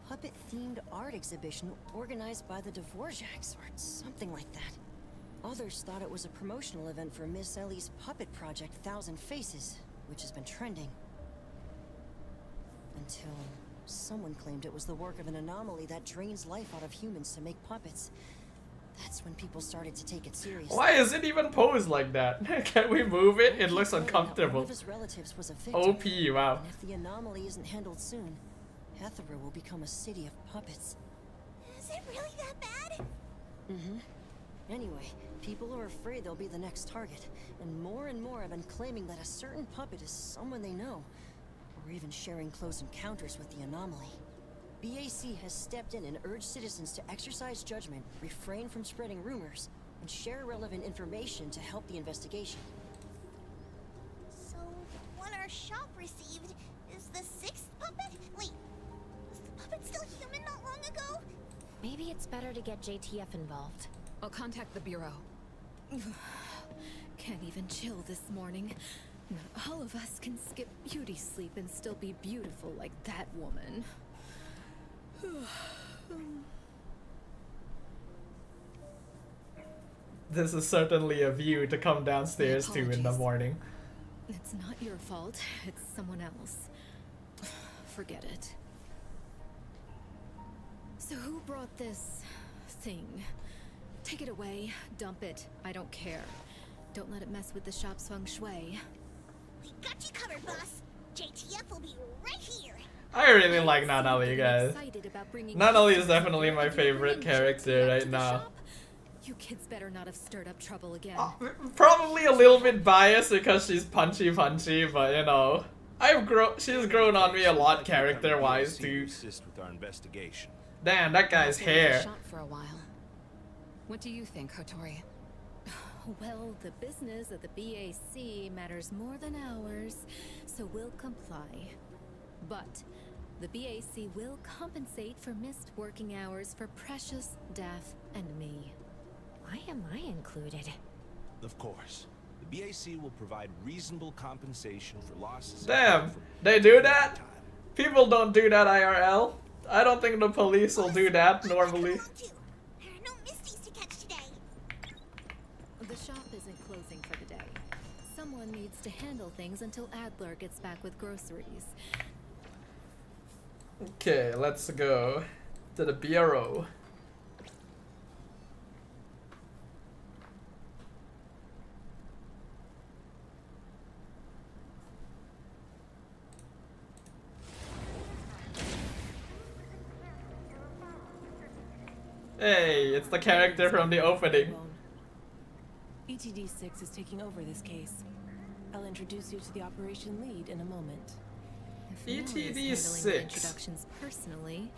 puppet-themed art exhibition organized by the Dvorak's or something like that. Others thought it was a promotional event for Miss Ellie's puppet project 1,000 Faces, which has been trending. Until someone claimed it was the work of an anomaly that drains life out of humans to make puppets. That's when people started to take it seriously. Why is it even posed like that? Can we move it? It looks One uncomfortable. of his relatives was a victim. OP, wow. And if the anomaly isn't handled soon, Hetero will become a city of puppets. Is it really that bad? Mm-hmm. Anyway, people are afraid they'll be the next target, and more have been claiming that a certain puppet is someone they know. or even sharing close encounters with the anomaly. BAC has stepped in and urged citizens to exercise judgment, refrain from spreading rumors, and share relevant information to help the investigation. So, what our shop received is the 6th puppet? Wait, was the puppet still human not long ago? Maybe it's better to get JTF involved. I'll contact the Bureau. Can't even chill this morning. Not all of us can skip beauty sleep and still be beautiful like that woman. This is certainly a view to come downstairs to in the morning. It's not your fault, it's someone else. Forget it. So who brought this thing? Take it away, dump it, I don't care. Don't let it mess with the shop's feng shui. We got you covered, boss. JTF will be right here. I really like Nanali, guys. Nanali is definitely my favorite character right now. You kids better not have stirred up trouble again. Probably a little bit biased because she's punchy, but you know, she's grown on me a lot character-wise too. Assist with our investigation. Damn, that guy's hair. Shop for a while. What do you think, Hotori? Well, the business of the BAC matters more than ours, so we'll comply. But the BAC will compensate for missed working hours for Precious, Daph, and me. Why am I included? Of course. The BAC will provide reasonable compensation for losses. Damn, they do that? People don't do that IRL. I don't think the police will do that normally. There are no Misties to catch today. The shop isn't closing for the day. Someone needs to handle things until Adler gets back with groceries. Okay, let's go to the bureau. Hey, it's the character from the opening. ETD-6 is taking over this case. I'll introduce you to the operation lead in a moment. ETD-6. Introductions personally.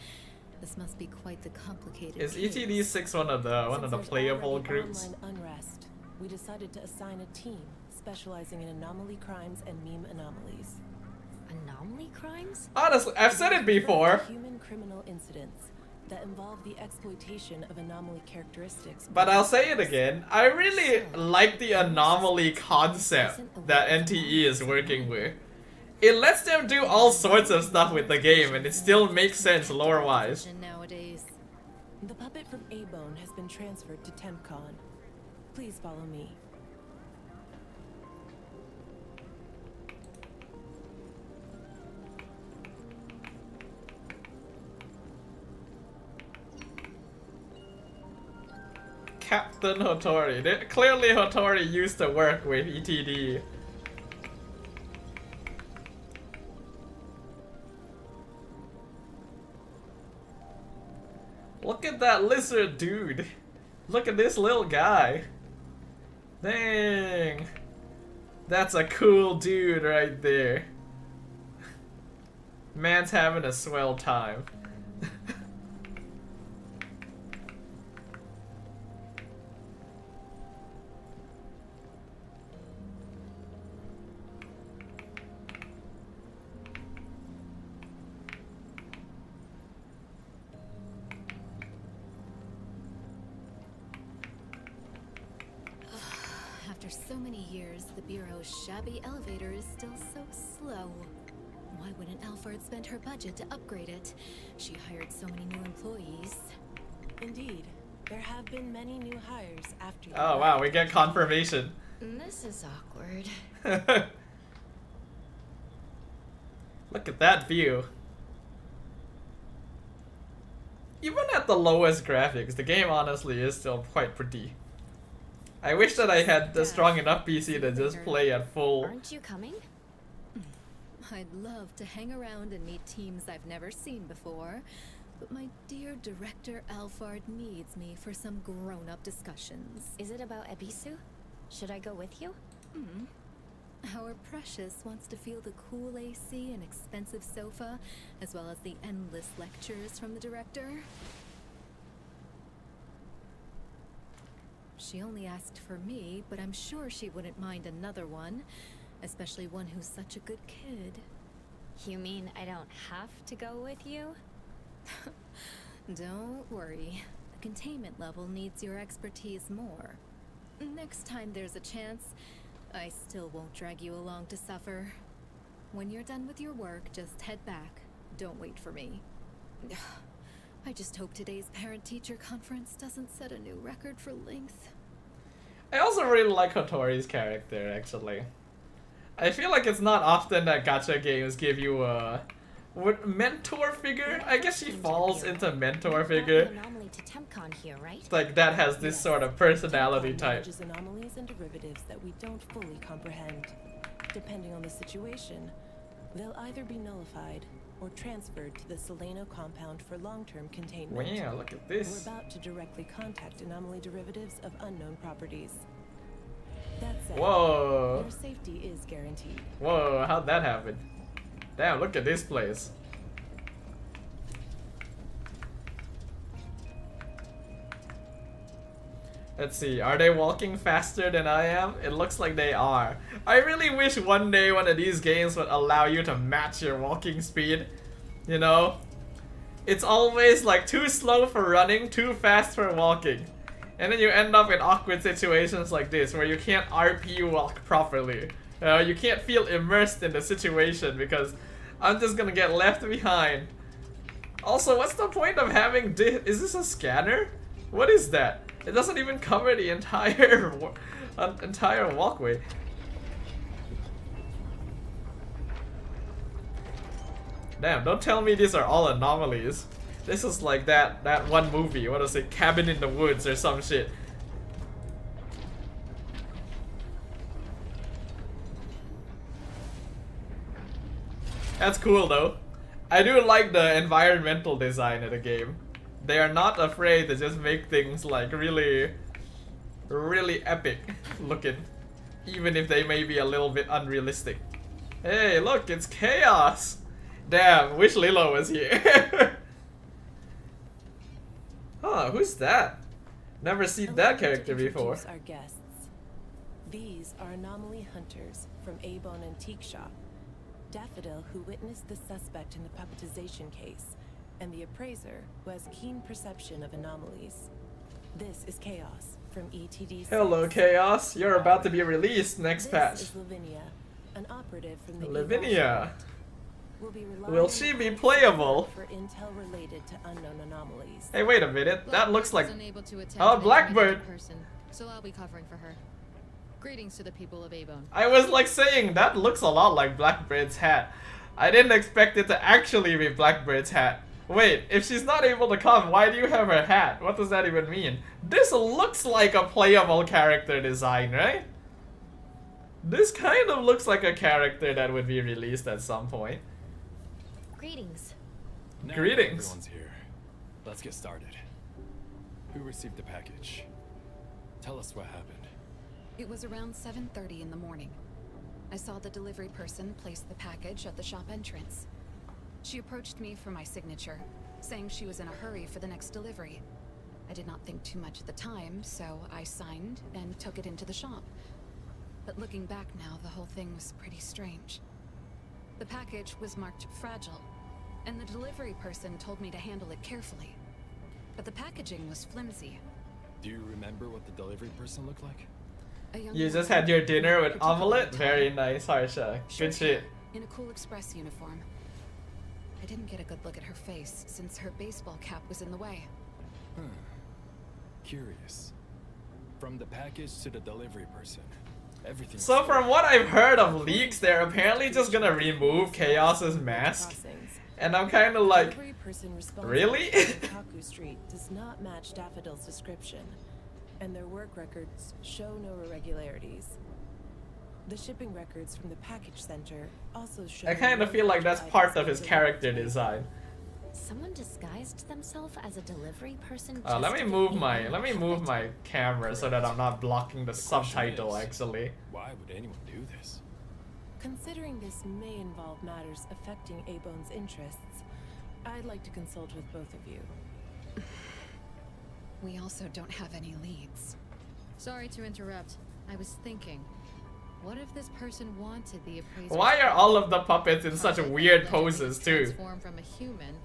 This must be quite the complicated Is case. ETD-6 one of the playable Since there's groups? online unrest, we decided to assign a team specializing in anomaly crimes and meme anomalies. Anomaly crimes? Honestly, I've said it before. Human criminal incidents that involve the exploitation of anomaly characteristics. But I'll say it again, I really like the anomaly concept that NTE is working with. It lets them do all sorts of stuff with the game and it still makes sense lore-wise. Nowadays, the puppet from A-Bone has been transferred to TempCon. Please follow me. Captain Hotori. Clearly Hotori used to work with ETD. Look at that lizard dude. Look at this little guy. Dang. That's a cool dude right there. Man's having a swell time. After so many years, the Bureau's shabby elevator is still so slow. Why wouldn't Alfred spend her budget to upgrade it? She hired so many new employees. Indeed, there have been many new hires after you. Oh wow, we get confirmation. This is awkward. Look at that view. Even at the lowest graphics, the game honestly is still quite pretty. I wish that I had a strong enough PC to just play at full. Aren't you coming? I'd love to hang around and meet teams I've never seen before, but my dear director Alfard needs me for some grown-up discussions. Is it about Ebisu? Should I go with you? Our precious wants to feel the cool AC and expensive sofa, as well as the endless lectures from the director. She only asked for me, but I'm sure she wouldn't mind another one, especially one who's such a good kid. You mean I don't have to go with you? Don't worry. The containment level needs your expertise more. Next time there's a chance, I still won't drag you along to suffer. When you're done with your work, just head back. Don't wait for me. I just hope today's parent-teacher conference doesn't set a new record for length. I also really like Hotori's character, actually. I feel like it's not often that gacha games give you a mentor figure. I guess she falls into mentor figure. Anomaly to TempCon here, right? It's like that has this sort of personality TempCon type. manages anomalies and derivatives that we don't fully comprehend. Depending on the situation, they'll either be nullified or transferred to the Seleno compound for long-term containment. Wow, look at this. We're about to directly contact anomaly derivatives of unknown properties. That said, Whoa. your safety is guaranteed. Whoa, how'd that happen? Damn, look at this place. Let's see, are they walking faster than I am? It looks like they are. I really wish one day one of these games would allow you to match your walking speed. You know? It's always like too slow for running, too fast for walking. And then you end up in awkward situations like this where you can't RP walk properly. You can't feel immersed in the situation because I'm just gonna get left behind. Also, what's the point of having is this a scanner? What is that? It doesn't even cover the entire entire walkway. Damn, don't tell me these are all anomalies. This is like that one movie, what was it, Cabin in the Woods or some shit. That's cool though. I do like the environmental design of the game. They are not afraid to just make things like really epic looking, even if they may be a little bit unrealistic. Hey, look, it's Chaos! Damn, wish Lilo was here. Huh, who's that? Never seen that character before. Our guests. These are anomaly hunters from A-Bone Antique Shop. Daffodil, who witnessed the suspect in the puppetization case, and the appraiser, who has keen perception of anomalies. This is Chaos from ETD. Hello, Chaos. You're about to be released next patch. This is Lavinia, an operative from the Lavinia. We'll Will she be playable? For intel related to unknown anomalies. Hey, wait a minute. That looks like... Oh, Blackbird! Person, so I'll be covering for her. Greetings to the people of A-Bone. I was like saying, that looks a lot like Blackbird's hat. I didn't expect it to actually be Blackbird's hat. Wait, if she's not able to come, why do you have her hat? What does that even mean? This looks like a playable character design, right? This kind of looks like a character that would be released at some point. Greetings. Now Greetings. Everyone's here. Let's get started. Who received the package? Tell us what happened. It was around 7:30 in the morning. I saw the delivery person place the package at the shop entrance. She approached me for my signature, saying she was in a hurry for the next delivery. I did not think too much at the time, so I signed and took it into the shop. But looking back now, the whole thing was pretty strange. The package was marked fragile, and the delivery person told me to handle it carefully. But the packaging was flimsy. Do you remember what the delivery person looked like? You just had your dinner with omelette? Very nice, Harsha. Good shit. In a cool express uniform. I didn't get a good look at her face, since her baseball cap was in the way. Curious. From the package to the delivery person, everything. So from what I've heard of leaks, they're apparently just gonna remove Chaos's mask. And I'm kinda like, really? Kaku Street does not match Daffodil's description, and their work records show no irregularities. The shipping records from the package center also show. I kind of feel like that's part of his character design. Someone disguised themselves as a delivery person. Let me move my camera so that I'm not blocking the subtitle. Actually, Why would anyone do this? Considering this may involve matters affecting A-Bone's interests, I'd like to consult with both of you. We also don't have any leads. Sorry to interrupt. I was thinking, what if this person wanted the appraiser? Why are all of the puppets in such weird poses too? Transform from a human,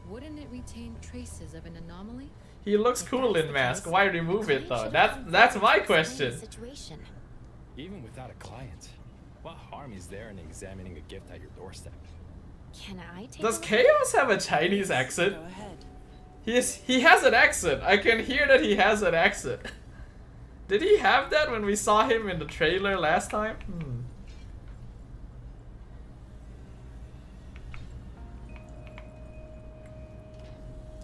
wouldn't it retain traces of an anomaly? He looks cool in mask. Why remove it though? That's my question. Even without a client, what harm is there in examining a gift at your doorstep? Can I take Does Chaos have a Chinese accent? Go ahead. He has an accent. I can hear that he has an accent. Did he have that when we saw him in the trailer last time?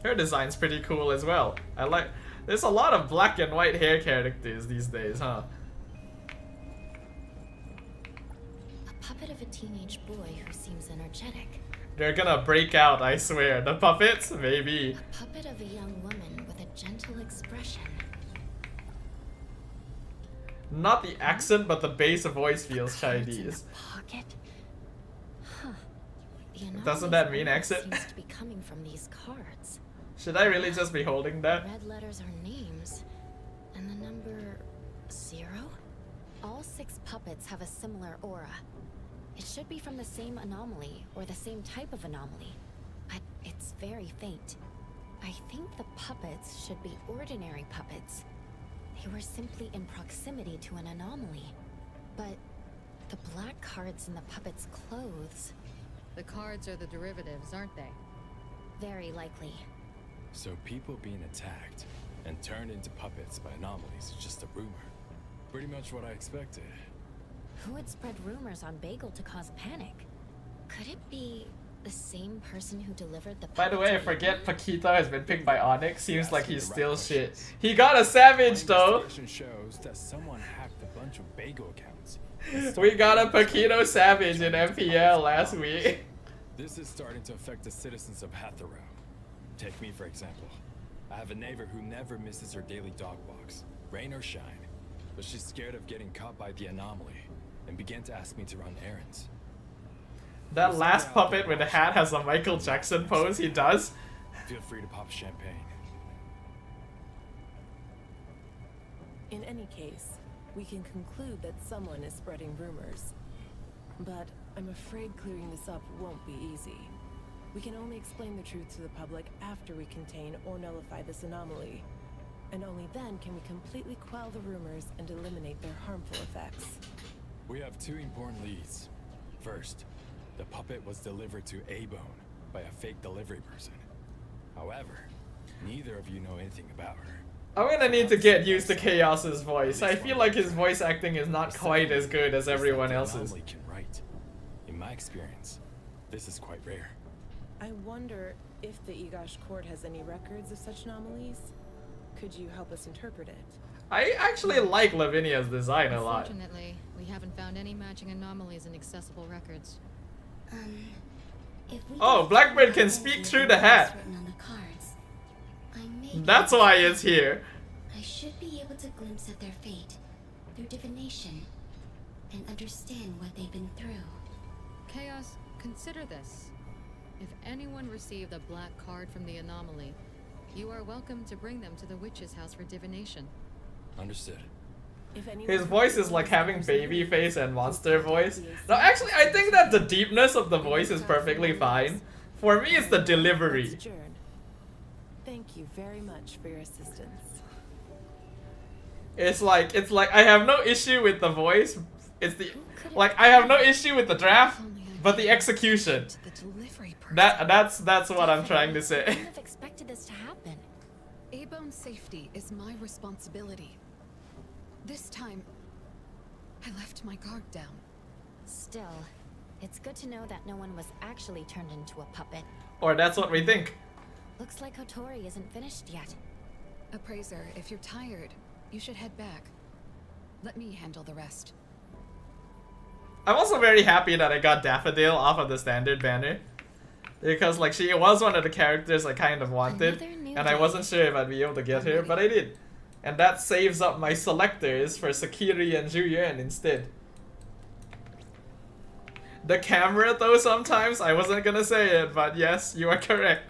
Her design's pretty cool as well. I like. There's a lot of black and white hair characters these days, huh? A puppet of a teenage boy who seems energetic. They're gonna break out, I swear. The puppets? Maybe. A puppet of a young woman with a gentle expression. Not the accent, but the bass voice feels Chinese. Pocket? Huh. Doesn't that mean accent? Seems to be coming from these cards. Should I really just be holding that? Red letters are names. And the number 0? All 6 puppets have a similar aura. It should be from the same anomaly, or the same type of anomaly. But it's very faint. I think the puppets should be ordinary puppets. They were simply in proximity to an anomaly. But the black cards in the puppets' clothes... The cards are the derivatives, aren't they? Very likely. So people being attacked and turned into puppets by anomalies is just a rumor. Pretty much what I expected. Who would spread rumors on Bagel to cause panic? Could it be the same person who delivered the... By the way, I forget Paquito has been picked by Onyx. Seems like he's still shit. He got a Savage though! Investigation shows that someone hacked a bunch of Bagel accounts. We got a Paquito Savage in MPL last week. This is starting to affect the citizens of Hatharo. Take me for example. I have a neighbor who never misses her daily dog walks, rain or shine. But she's scared of getting caught by the anomaly and began to ask me to run errands. That last puppet with the hat has a Michael Jackson pose, he does. Feel free to pop champagne. In any case, we can conclude that someone is spreading rumors. But I'm afraid clearing this up won't be easy. We can only explain the truth to the public after we contain or nullify this anomaly. And only then can we completely quell the rumors and eliminate their harmful effects. We have 2 important leads. First, the puppet was delivered to A-Bone by a fake delivery person. However, neither of you know anything about her. I'm gonna need to get used to Chaos's voice. I feel like his voice acting is not quite as good as everyone else's. Can write. In my experience, this is quite rare. I wonder if the Igash court has any records of such anomalies? Could you help us interpret it? I actually like Lavinia's design a lot. Unfortunately, we haven't found any matching anomalies in accessible records. Oh, Blackbird can speak through the hat. That's why it's here. I should be able to glimpse at their fate through divination and understand what they've been through. Chaos, consider this. If anyone received a black card from the anomaly, you are welcome to bring them to the witch's house for divination. Understood. His voice is like having baby face and monster voice. No, actually, I think that the deepness of the voice is perfectly fine. For me, it's the delivery. Thank you very much for your assistance. It's like I have no issue with the voice. It's the I have no issue with the draft, but the execution. That's what I'm trying to say. I wouldn't have expected this to happen. A-Bone's safety is my responsibility. This time, I left my guard down. Still, it's good to know that no one was actually turned into a puppet. Or that's what we think. Looks like Hotori isn't finished yet. Appraiser, if you're tired, you should head back. Let me handle the rest. I'm also very happy that I got Daffodil off of the standard banner. Because like she was one of the characters I kind of wanted. And I wasn't sure if I'd be able to get her, but I did. And that saves up my selectors for Sakiri and Zhu Yuan instead. The camera though sometimes, I wasn't gonna say it, but yes, you are correct.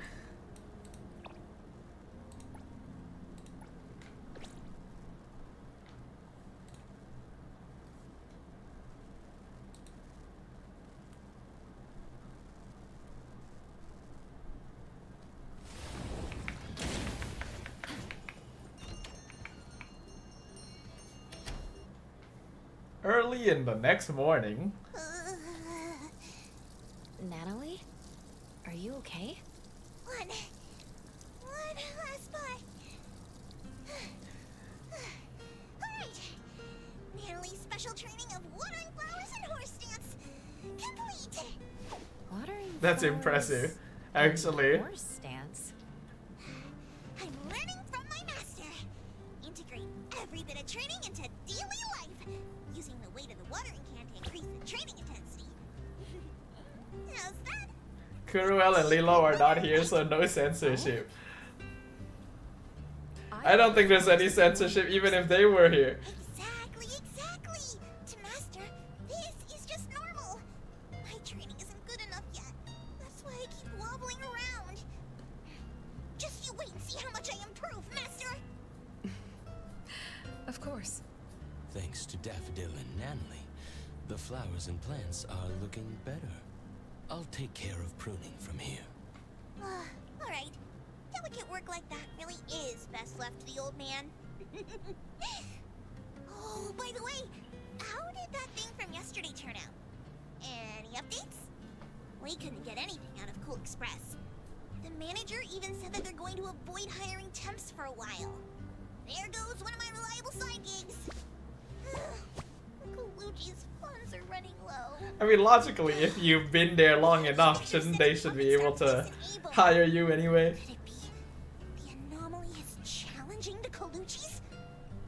Early in the next morning. Natalie? Are you okay? One last spot. Alright. Natalie's special training of watering flowers and horse stance complete. Watering That's flowers impressive, and actually. horse stance. I'm learning from my master. Integrate every bit of training into daily life, using the weight of the watering can to increase the training intensity. How's that? Kuruel and Lilo are not here, so no censorship. I don't think there's any censorship even if they were here. Exactly. To master, this is just normal. My training isn't good enough yet. That's why I keep wobbling around. Just you wait and see how much I improve, master. Of course. Thanks to Daffodil and Natalie, the flowers and plants are looking better. I'll take care of pruning from here. Alright. Delicate work like that really is best left to the old man. Oh, by the way, how did that thing from yesterday turn out? Any updates? We couldn't get anything out of Cool Express. The manager even said that they're going to avoid hiring temps for a while. There goes one of my reliable side gigs. Kaluji's funds are running low. I mean, logically, if you've been there long enough, shouldn't they should be able to hire you anyway? The anomaly is challenging the Kaluchis?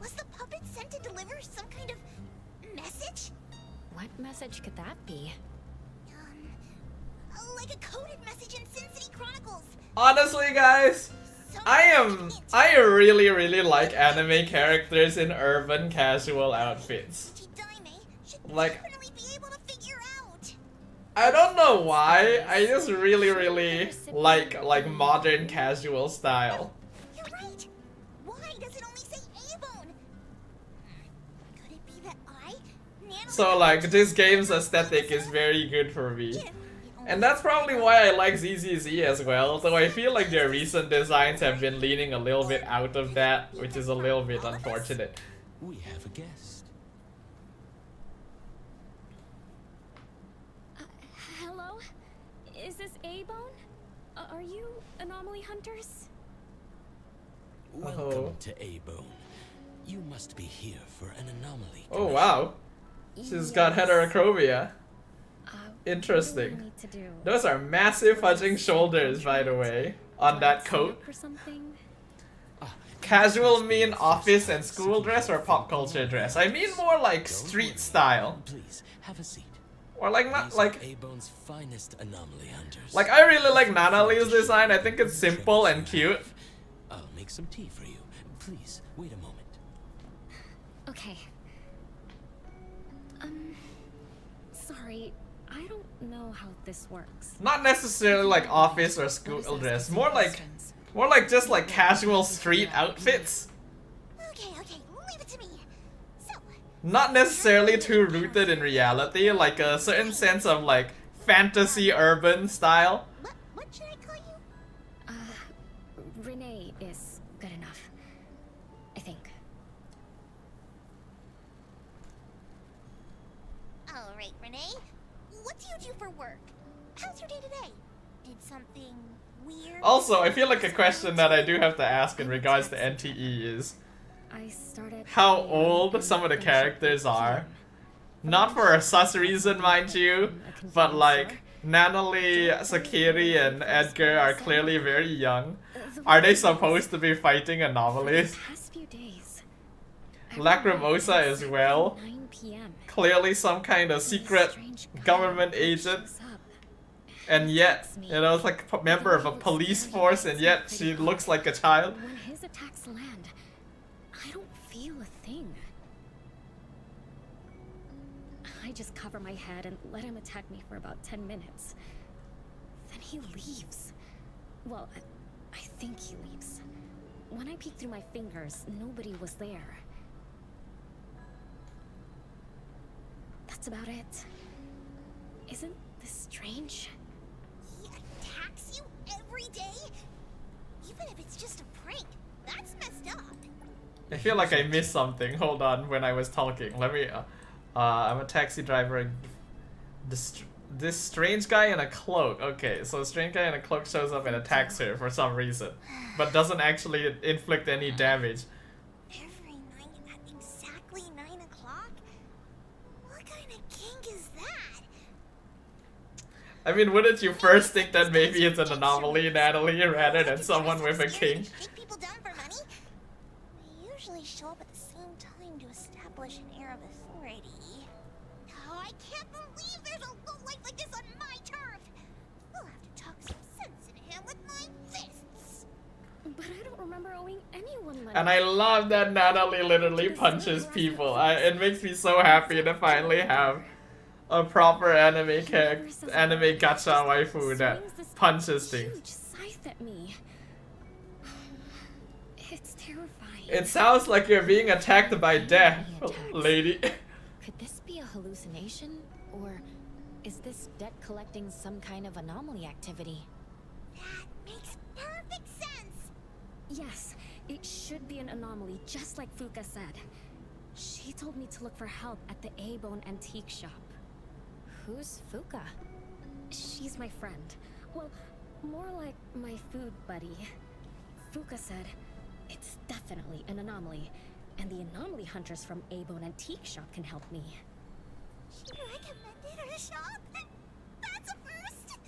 Was the puppet sent to deliver some kind of message? What message could that be? Like a coded message in Sin City Chronicles. Honestly, guys, I really like anime characters in urban casual outfits. Like, I don't know why, I just really like modern casual style. You're right. Why does it only say A-Bone? Could it be that So like, this game's aesthetic is very good for me. And that's probably why I like ZZZ as well, though I feel like their recent designs have been leaning a little bit out of that, which is a little bit unfortunate. We have a guest. Hello? Is this A-Bone? Are you anomaly hunters? Welcome to A-Bone. You must be here for an anomaly. Oh wow. She's got heterochromia. Interesting. Those are massive fudging shoulders, by the way, on that coat. Casual mean office and school dress or pop culture dress? I mean more like street style. Please have a seat. Or like not like A-Bone's finest anomaly hunters. Like I really like Nanali's design. I think it's simple and cute. I'll make some tea for you. Please wait a moment. Okay. Sorry, I don't know how this works. Not necessarily like office or school dress. More like just like casual street outfits. Okay, leave it to me. So, Not necessarily too rooted in reality, like a certain sense of like fantasy urban style. what should I call you? Renee is good enough. I think. Alright, Renee. What do you do for work? How's your day today? Did something weird? Also, I feel like a question that I do have to ask in regards to NTE is how old some of the characters are. Not for a sus reason, mind you, but like Natalie, Sakiri, and Edgar are clearly very young. Are they supposed to be fighting anomalies? Lacrimosa as well. Clearly some kind of secret government agent. And yet, you know, it's like a member of a police force, and yet she looks like a child. When his attacks land, I don't feel a thing. I just cover my head and let him attack me for about 10 minutes. Then he leaves. Well, I think he leaves. When I peeked through my fingers, nobody was there. That's about it. Isn't this strange? He attacks you every day? Even if it's just a prank, that's messed up. I feel like I missed something. Hold on, when I was talking. Let me. I'm a taxi driver. And this strange guy in a cloak. Okay, so a strange guy in a cloak shows up and attacks her for some reason, but doesn't actually inflict any damage. Every night at exactly 9 o'clock? What kind of kink is that? I mean, wouldn't you first think that maybe it's an anomaly, Natalie, rather than someone with a kink? Take people down for money? They usually show up at the same time to establish an air of authority. Oh, I can't believe there's a lowlife like this on my turf! I'll have to talk some sense into him with my fists! But I don't remember owing anyone money. And I love that Natalie literally punches people. It makes me so happy to finally have a proper anime gacha waifu that punches things. Huge scythe at me. It's terrifying. It sounds like you're being attacked by death, lady. Could this be a hallucination? Or is this debt collecting some kind of anomaly activity? That makes perfect sense! Yes, it should be an anomaly, just like Fuka said. She told me to look for help at the A-Bone antique shop. Who's Fuka? She's my friend. Well, more like my food buddy. Fuka said it's definitely an anomaly, and the anomaly hunters from A-Bone antique shop can help me. She recommended her shop? That's a first!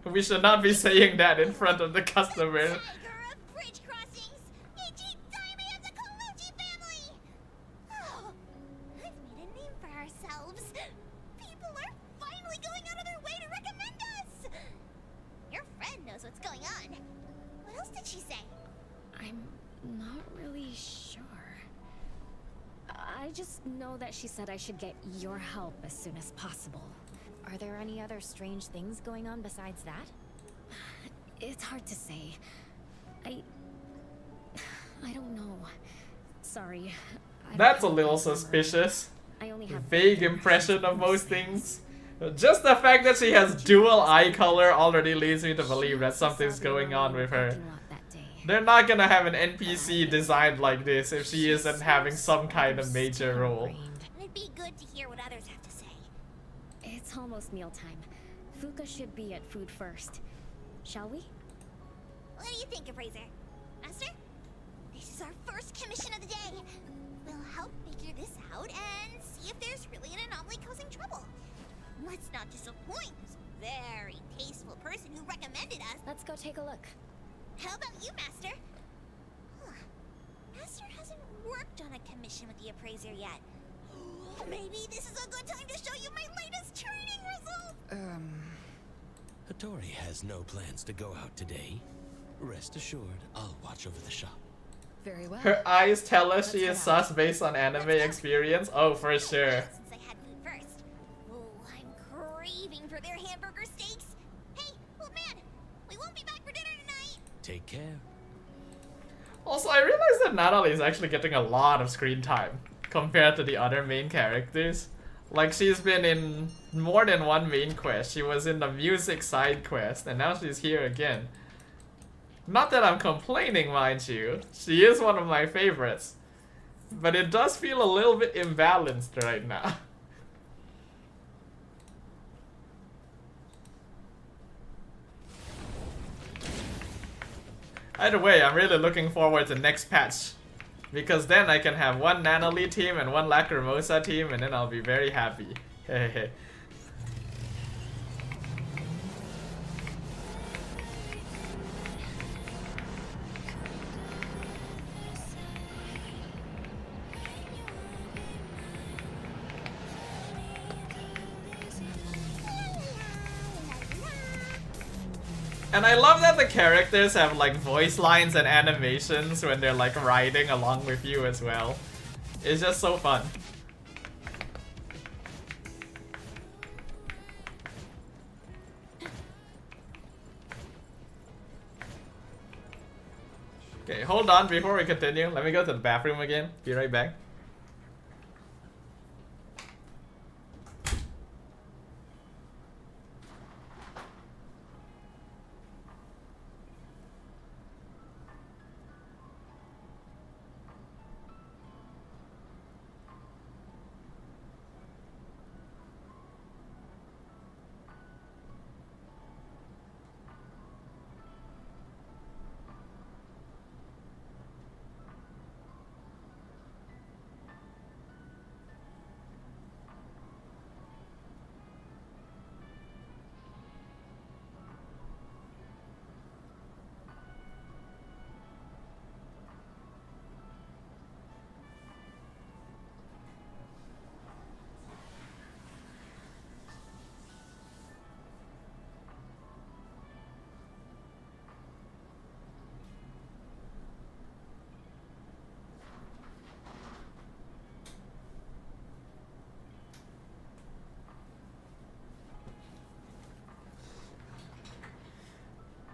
We should not be saying that in front of the customer. Tiger of bridge crossings! Ichi Daime of the Koluchi family! Oh, we've made a name for ourselves. People are finally going out of their way to recommend us! Your friend knows what's going on. What else did she say? I'm not really sure. I just know that she said I should get your help as soon as possible. Are there any other strange things going on besides that? It's hard to say. I don't know. Sorry. That's a little suspicious. I only have vague impression of most things. Just the fact that she has dual eye color already leads me to believe that something's going on with her. They're not gonna have an NPC designed like this if she isn't having some kind of major role. It'd be good to hear what others have to say. It's almost mealtime. Fuka should be at food first. Shall we? What do you think, Appraiser? Master? This is our first commission of the day. We'll help figure this out and see if there's really an anomaly causing trouble. Let's not disappoint this very tasteful person who recommended us. Let's go take a look. How about you, Master? Huh. Master hasn't worked on a commission with the Appraiser yet. Maybe this is a good time to show you my latest training results! Hattori has no plans to go out today. Rest assured, I'll watch over the shop. Very well. Her eyes tell us she is sus based on anime experience. Oh, for sure. Since I had food first. Oh, I'm craving for their hamburger steaks. Hey, old man, we won't be back for dinner tonight. Take care. Also, I realized that Natalie is actually getting a lot of screen time compared to the other main characters. Like, she's been in more than one main quest. She was in the music side quest, and now she's here again. Not that I'm complaining, mind you. She is one of my favorites. But it does feel a little bit imbalanced right now. Either way, I'm really looking forward to next patch. Because then I can have one Nanalee team and one Lacrimosa team, and then I'll be very happy. Hehehe. And I love that the characters have like voice lines and animations when they're like riding along with you as well. It's just so fun. Okay, hold on before we continue. Let me go to the bathroom again. Be right back.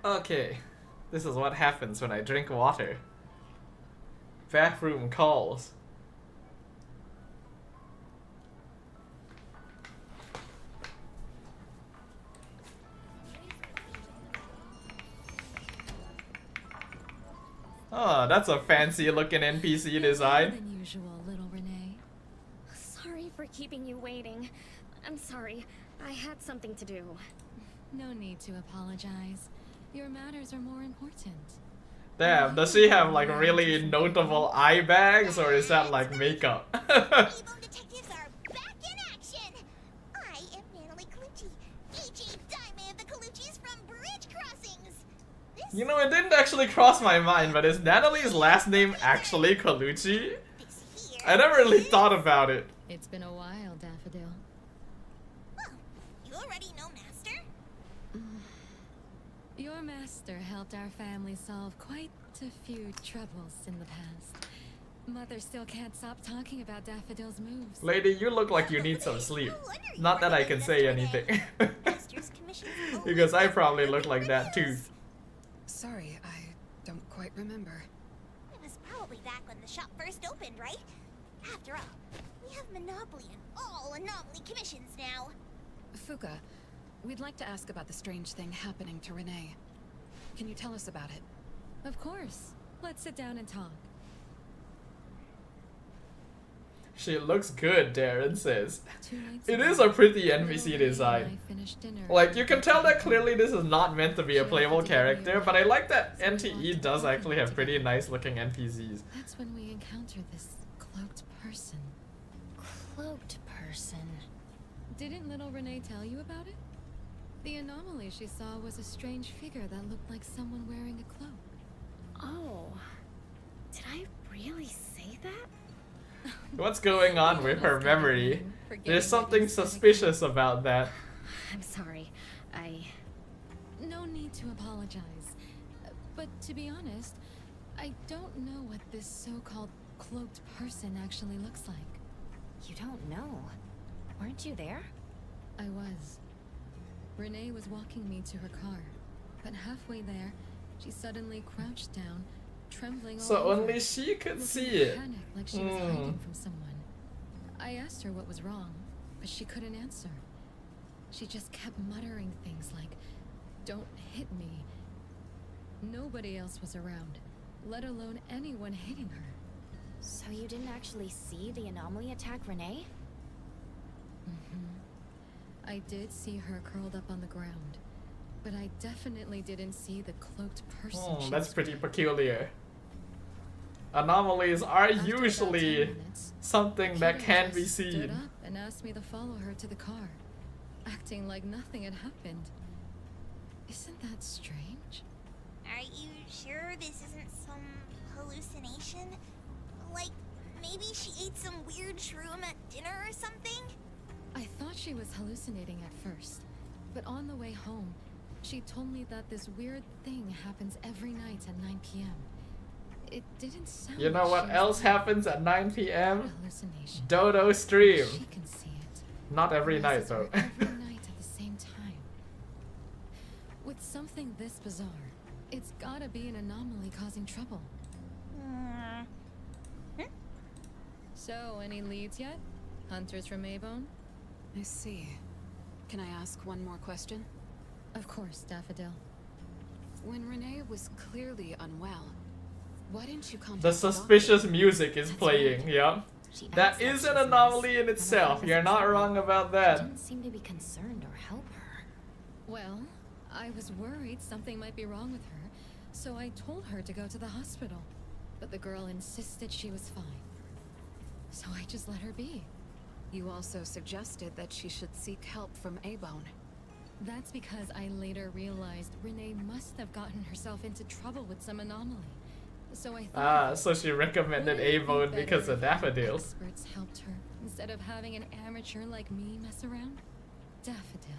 Okay, this is what happens when I drink water. Bathroom calls. Oh, that's a fancy looking NPC design. Than usual, little Renee. Sorry for keeping you waiting. I'm sorry. I had something to do. No need to apologize. Your matters are more important. Damn, does she have like really notable eye bags or is that like makeup? Detectives are back in action! I am Natalie Colucci, AJ Diamond of the Colucci's from Bridge Crossings! You know, it didn't actually cross my mind, but is Natalie's last name actually Colucci? I never really thought about it. It's been a while, Daffodil. You already know Master? Your master helped our family solve quite a few troubles in the past. Mother still can't stop talking about Daffodil's moves. Lady, you look like you need some sleep. Not that I can say anything. Because I probably look like that too. Sorry, I don't quite remember. It was probably back when the shop first opened, right? After all, we have monopoly on all anomaly commissions now. Fuka, we'd like to ask about the strange thing happening to Renee. Can you tell us about it? Of course. Let's sit down and talk. She looks good, Darren says. It is a pretty NPC design. Like, you can tell that clearly this is not meant to be a playable character, but I like that NTE does actually have pretty nice looking NPCs. That's when we encountered this cloaked person. Cloaked person? Didn't little Renee tell you about it? The anomaly she saw was a strange figure that looked like someone wearing a cloak. Oh. Did I really say that? What's going on with her memory? There's something suspicious about that. I'm sorry. No need to apologize. But to be honest, I don't know what this so-called cloaked person actually looks like. You don't know? Weren't you there? I was. Renee was walking me to her car, but halfway there, she suddenly crouched down, trembling all So over, only she could see it. panicked like she was hiding from someone. I asked her what was wrong, but she couldn't answer. She just kept muttering things like, "Don't hit me." Nobody else was around, let alone anyone hitting her. So you didn't actually see the anomaly attack Renee? I did see her curled up on the ground, but I definitely didn't see the cloaked person. she That's was pretty peculiar. Anomalies are After about 10 usually minutes, something that Peter can be just stood seen. up and asked me to follow her to the car, acting like nothing had happened. Isn't that strange? Are you sure this isn't some hallucination? Like, maybe she ate some weird shroom at dinner or something? I thought she was hallucinating at first, but on the way home, she told me that this weird thing happens every night at 9 p.m. It didn't sound You know like what she was else happens at 9 p.m.? hallucination. Dodo stream. She can see it. Not every night Messes her though. every night at the same time. With something this bizarre, it's gotta be an anomaly causing trouble. So, any leads yet? Hunters from Avon? I see. Can I ask one more question? Of course, Daffodil. When Renee was clearly unwell, why didn't you contact The suspicious music is playing, yeah. That is an anomaly in itself. You're not wrong about that. Didn't seem to be concerned or help her. Well, I was worried something might be wrong with her, so I told her to go to the hospital. But the girl insisted she was fine. So I just let her be. You also suggested that she should seek help from A-Bone. That's because I later realized Renee must have gotten herself into trouble with some anomaly. So I thought, so she recommended A-Bone because of Daffodil. Experts helped her instead of having an amateur like me mess around. Daffodil,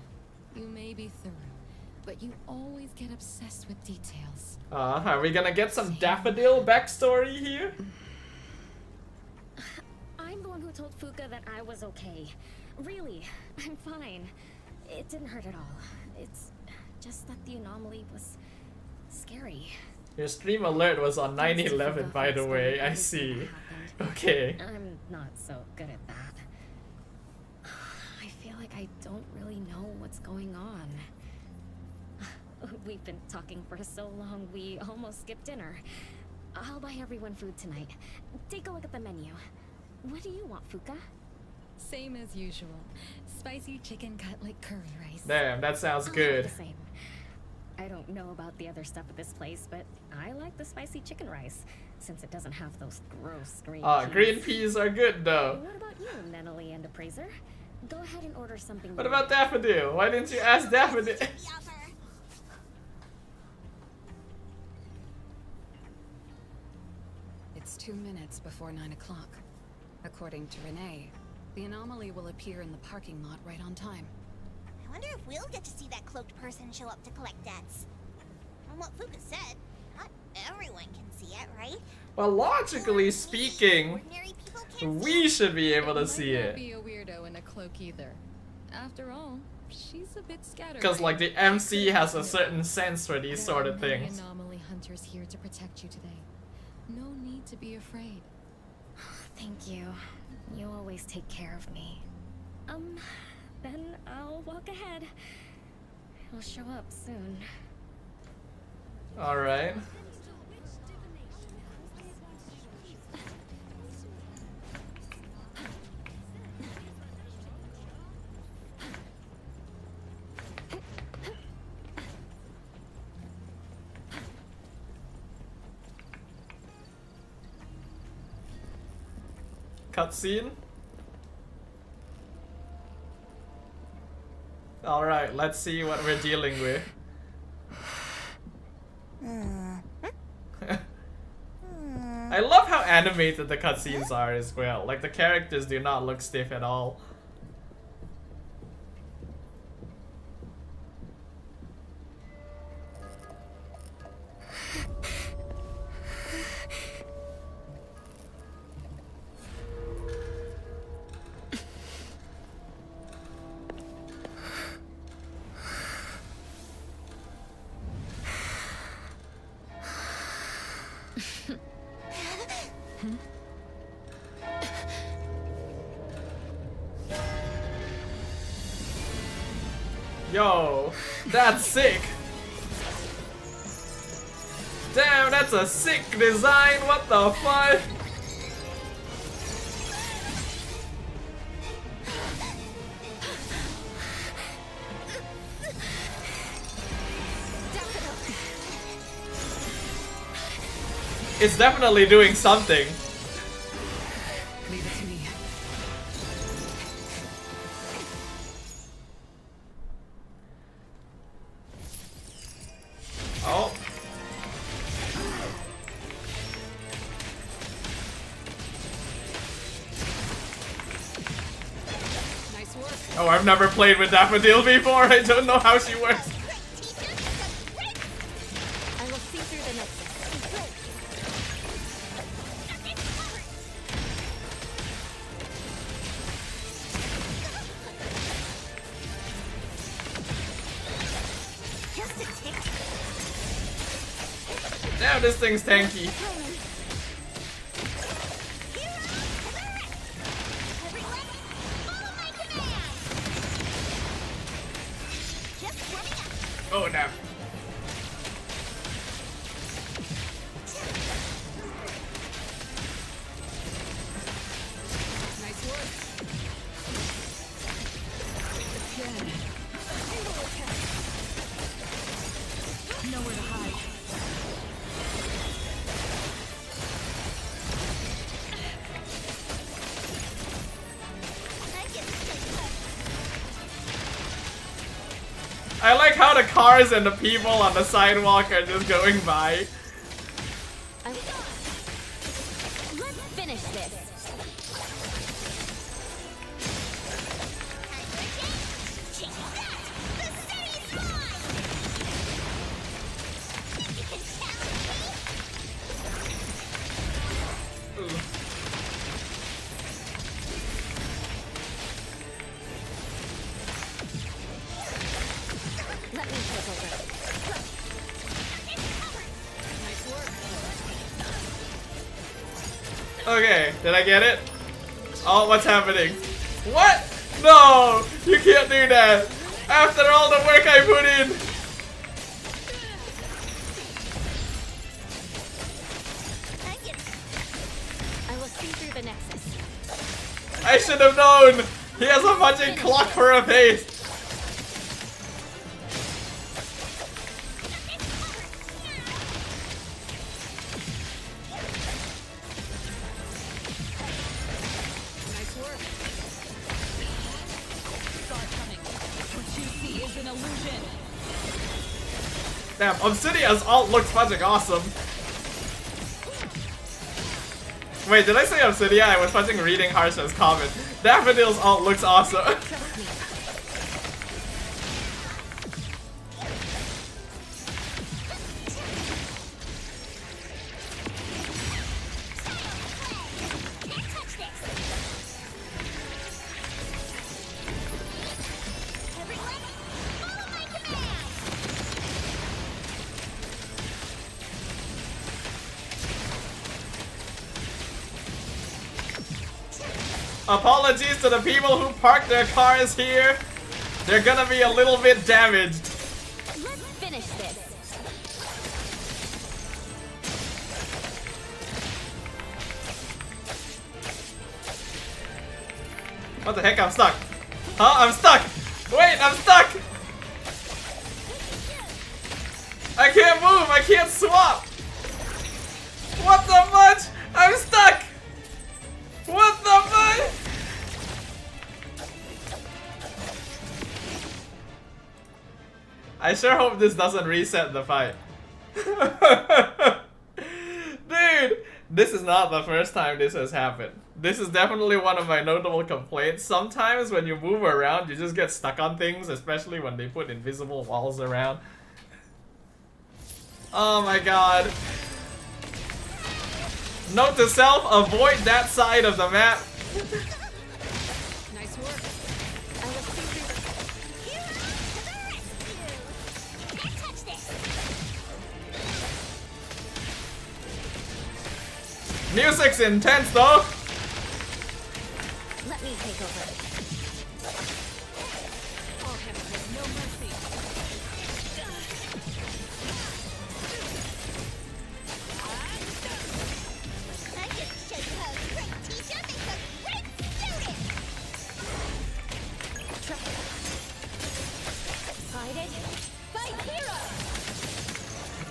you may be thorough, but you always get obsessed with details. Are we gonna get some Daffodil backstory here? I'm the one who told Fuka that I was okay. Really, I'm fine. It didn't hurt at all. It's just that the anomaly was scary. Your stream alert was on 9/11, by the way. I see. Okay. I'm not so good at that. I feel like I don't really know what's going on. We've been talking for so long, we almost skipped dinner. I'll buy everyone food tonight. Take a look at the menu. What do you want, Fuka? Same as usual. Spicy chicken cutlet curry rice. Damn, that sounds I'll good. have the same. I don't know about the other stuff at this place, but I like the spicy chicken rice, since it doesn't have those gross green peas. Green peas are good though. What about you, Nunnally and Appraiser? Go ahead and order something. What about Daffodil? Why didn't you ask Daffodil? It's 2 minutes before 9 o'clock. According to Renee, the anomaly will appear in the parking lot right on time. I wonder if we'll get to see that cloaked person show up to collect debts. From what Fuka said, not everyone can see it, right? Well, logically speaking, we should be able to see Might not it. be a weirdo in a cloak either. After all, she's a bit scattered. Because like the MC has a certain sense for these sort of There are many things. anomaly hunters here to protect you today. No need to be afraid. Thank you. You always take care of me. Then I'll walk ahead. He'll show up soon. Alright. Cutscene. Alright, let's see what we're dealing with. I love how animated the cutscenes are as well. Like the characters do not look stiff at all. Yo, that's sick. Damn, that's a sick design. What the fuck? It's definitely doing something. Leave it to me. Oh. Nice work. Oh, I've never played with Daffodil before. I don't know how she works. I will see through the nexus. Just a tick. Damn, this thing's tanky. Oh, damn. Nice work. Again. Single attack. Nowhere to hide. I like how the cars and the people on the sidewalk are just going by. Let's finish this. Let me take over. Nice work. Okay, did I get it? Oh, what's happening? What? No! You can't do that! After all the work I put in! I will see through the nexus. I should have known! He has a punching clock for a face! Nice work. Saw it coming. What you see is an illusion. Damn, Obsidian's ult looks fucking awesome. Wait, did I say Obsidian? I was fucking reading Harsha's comment. Daffodil's ult looks awesome. Apologies to the people who parked their cars here. They're gonna be a little bit damaged. Let's finish this. What the heck? I'm stuck. Huh? I'm stuck. Wait, I'm stuck. I can't move. I can't swap. What the fudge? I'm stuck. What the fuck? I sure hope this doesn't reset the fight. Dude, this is not the first time this has happened. This is definitely one of my notable complaints. Sometimes when you move around, you just get stuck on things, especially when they put invisible walls around. Oh my god. Note to self, avoid that side of the map. Nice work. I will see through the... Music's intense though. Let me take over. All heaven has no mercy.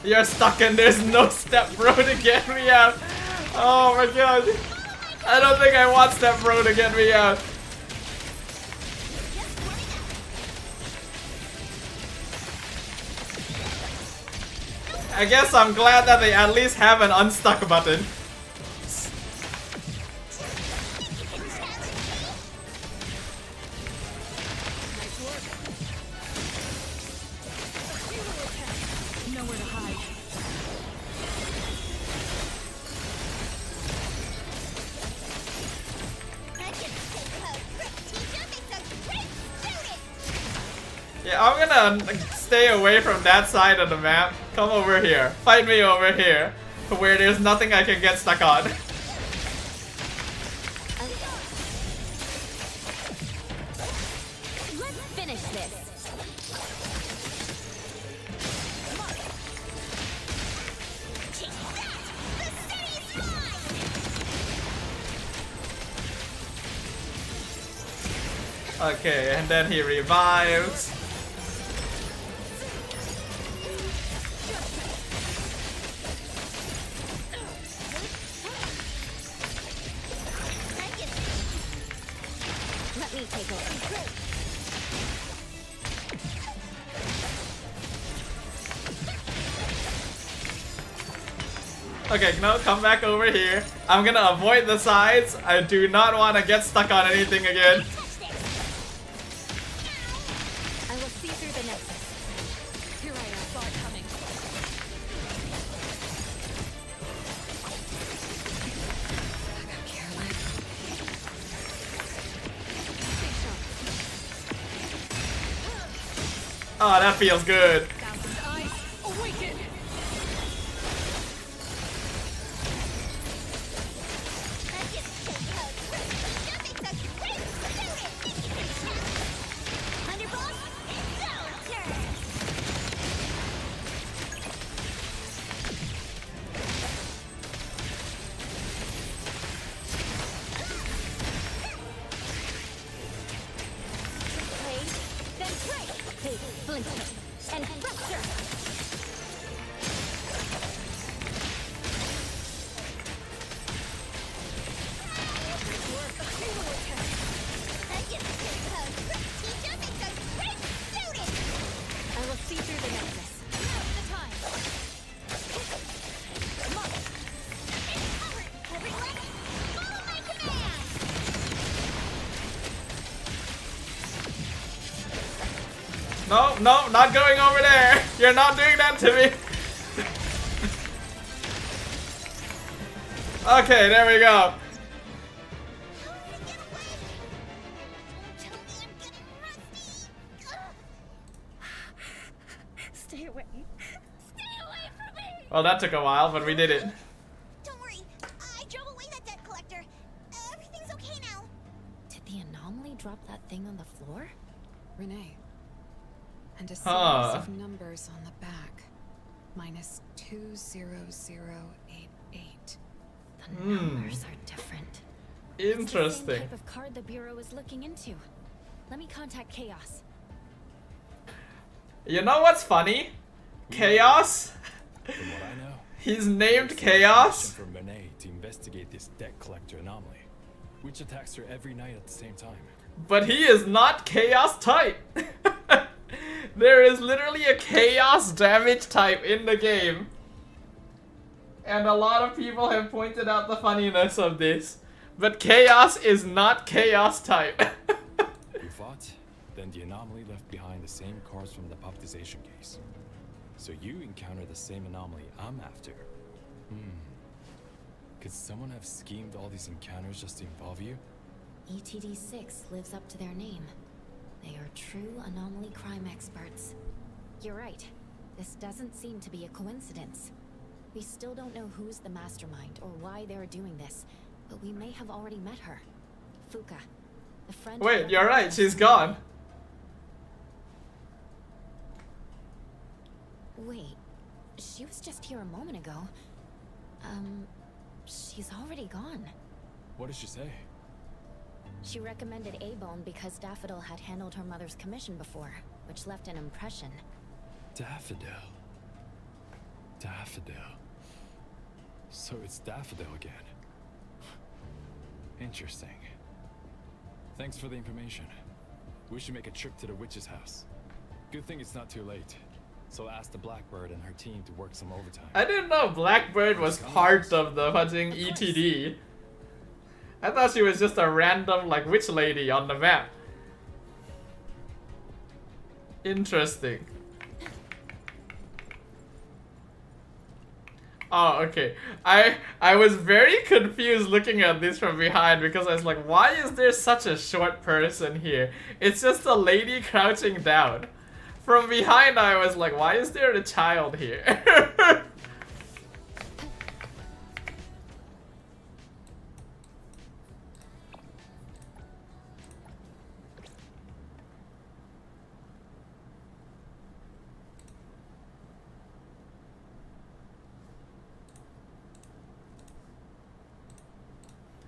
You're stuck and there's no step bro to get me out. Oh my god. I don't think I want step bro to get me out. I guess I'm glad that they at least have an unstuck button. Nowhere to hide. Yeah, I'm gonna stay away from that side of the map. Come over here. Fight me over here. Where there's nothing I can get stuck on. Let's finish this. Okay, and then he revives. Let me take over. Okay, no, come back over here. I'm gonna avoid the sides. I do not want to get stuck on anything again. I will see through the nexus. Here I am, far coming. I got careless. Oh, that feels good. Thousand eyes, awaken! And fracture! I will see through the nexus. Now's the time! Come on! It's covered, everyone! Follow my command! No, no, not going over there. You're not doing that to me. Okay, there we go. Stay away. Stay away from me! Well, that took a while, but we did it. Don't worry, I drove away that debt collector. Everything's okay now. Did the anomaly drop that thing on the floor? Renee. And a series of numbers on the back. Minus 20088. The numbers are different. Interesting. It's the same type of card the Bureau is looking into. Let me contact Chaos. You know what's funny? Chaos? From what I know, He's named Chaos? from Renee to investigate this debt collector anomaly, which attacks her every night at the same time. But he is not Chaos type. There is literally a Chaos damage type in the game. And a lot of people have pointed out the funniness of this. But Chaos is not Chaos type. You fought? Then the anomaly left behind the same cards from the puppetization case. So you encountered the same anomaly I'm after. Could someone have schemed all these encounters just to involve you? ETD6 lives up to their name. They are true anomaly crime experts. You're right. This doesn't seem to be a coincidence. We still don't know who's the mastermind or why they're doing this, but we may have already met her. Fuka, the friend. Wait, you're right, she's gone. Wait, she was just here a moment ago. She's already gone. What did she say? She recommended A-Bone because Daffodil had handled her mother's commission before, which left an impression. Daffodil. Daffodil. So it's Daffodil again. Interesting. Thanks for the information. We should make a trip to the witch's house. Good thing it's not too late. So ask the Blackbird and her team to work some overtime. I didn't know Blackbird was part of the fucking ETD. I thought she was just a random, like, witch lady on the map. Interesting. Oh, okay. I was very confused looking at this from behind because I was like, why is there such a short person here? It's just a lady crouching down. From behind I was like, why is there a child here?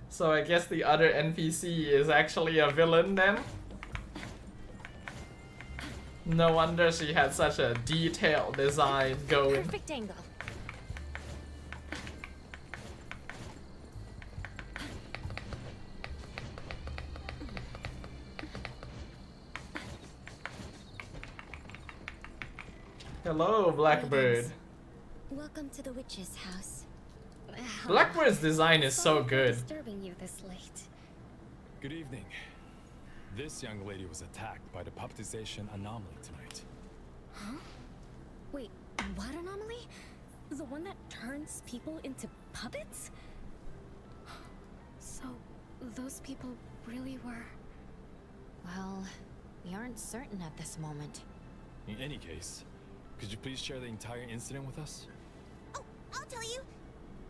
So I guess the other NPC is actually a villain then? No wonder she had such a detailed design going. Perfect angle. Hello, Blackbird. Welcome to the witch's house. Blackbird's design is so Sorry for good. disturbing you this late. Good evening. This young lady was attacked by the puppetization anomaly tonight. Huh? Wait, what anomaly? The one that turns people into puppets? So, those people really were... Well, we aren't certain at this moment. In any case, could you please share the entire incident with us? Oh, I'll tell you.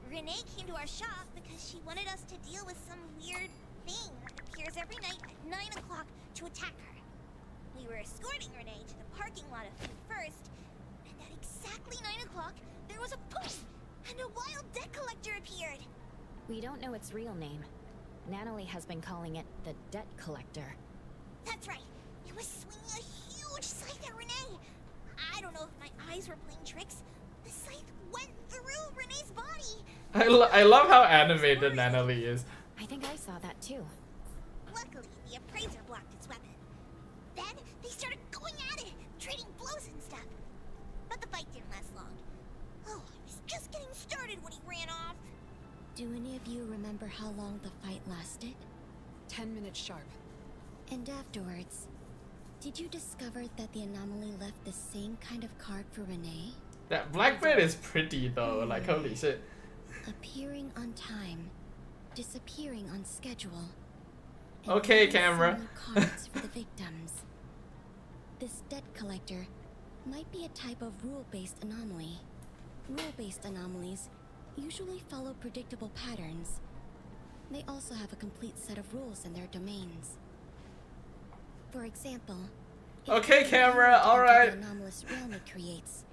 Renee came to our shop because she wanted us to deal with some weird thing that appears every night at 9 o'clock to attack her. We were escorting Renee to the parking lot of Food First, and at exactly 9 o'clock, there was a poof, and a wild debt collector appeared. We don't know its real name. Natalie has been calling it the Debt Collector. That's right. It was swinging a huge scythe at Renee. I don't know if my eyes were playing tricks. The scythe went through Renee's body. I love how animated Natalie is. I think I saw that too. Luckily, the appraiser blocked its weapon. Then they started going at it, trading blows and stuff. But the fight didn't last long. Oh, I was just getting started when he ran off. Do any of you remember how long the fight lasted? 10 minutes sharp. And afterwards, did you discover that the anomaly left the same kind of card for Renee? That Blackbird is pretty though, like holy shit. Appearing on time, disappearing on schedule. and Okay, leaving camera. similar cards for the victims. This debt collector might be a type of rule-based anomaly. Rule-based anomalies usually follow predictable patterns. They also have a complete set of rules in their domains. For example, if Okay, you camera, entered alright. the anomalous realm it creates,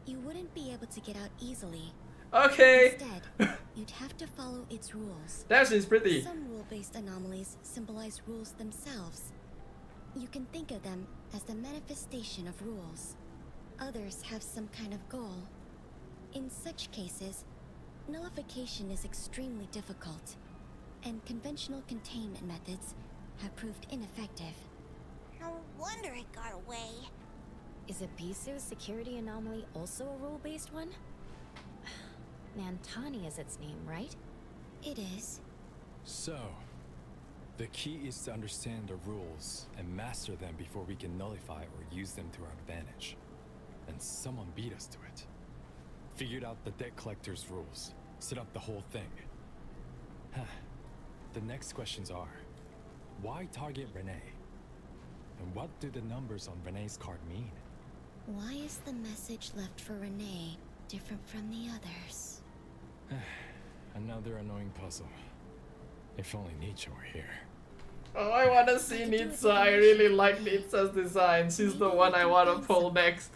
you wouldn't be able to get out easily. Okay. Instead, you'd have to follow its rules. That is pretty. Some rule-based anomalies symbolize rules themselves. You can think of them as the manifestation of rules. Others have some kind of goal. In such cases, nullification is extremely difficult, and conventional containment methods have proved ineffective. No wonder it got away. Is Abisu's security anomaly also a rule-based one? Nantani is its name, right? It is. So, the key is to understand the rules and master them before we can nullify or use them to our advantage. And someone beat us to it. Figured out the debt collector's rules, set up the whole thing. The next questions are, why target Renee? And what do the numbers on Renee's card mean? Why is the message left for Renee different from the others? Another annoying puzzle. If only Nietzsche were here. Oh, I wanna see Nitsa. I really like Nitsa's design. She's the one I wanna pull next.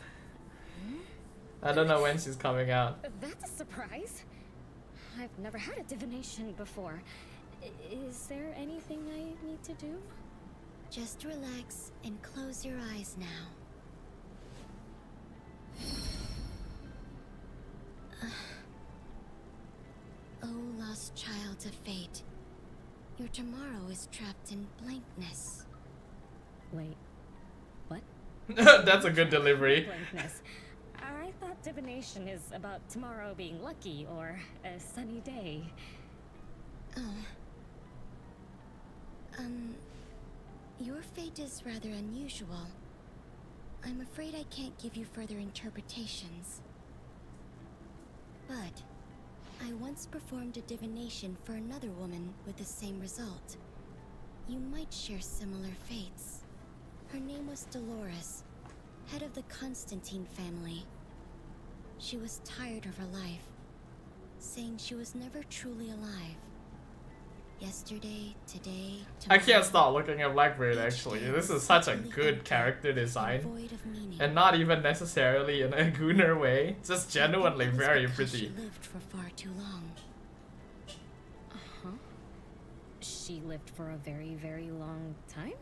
I don't know when she's coming out. That's a surprise. I've never had a divination before. Is there anything I need to do? Just relax and close your eyes now. Oh, lost child of fate. Your tomorrow is trapped in blankness. Wait, what? That's a good delivery. Blankness. I thought divination is about tomorrow being lucky or a sunny day. Oh. Your fate is rather unusual. I'm afraid I can't give you further interpretations. But I once performed a divination for another woman with the same result. You might share similar fates. Her name was Dolores, head of the Constantine family. She was tired of her life, saying she was never truly alive. Yesterday, today, I tomorrow. can't stop looking at Blackbird actually. This is such a good character design. And not even necessarily in a gooner way. Just genuinely very pretty. She lived for far too long. She lived for a very, very long time?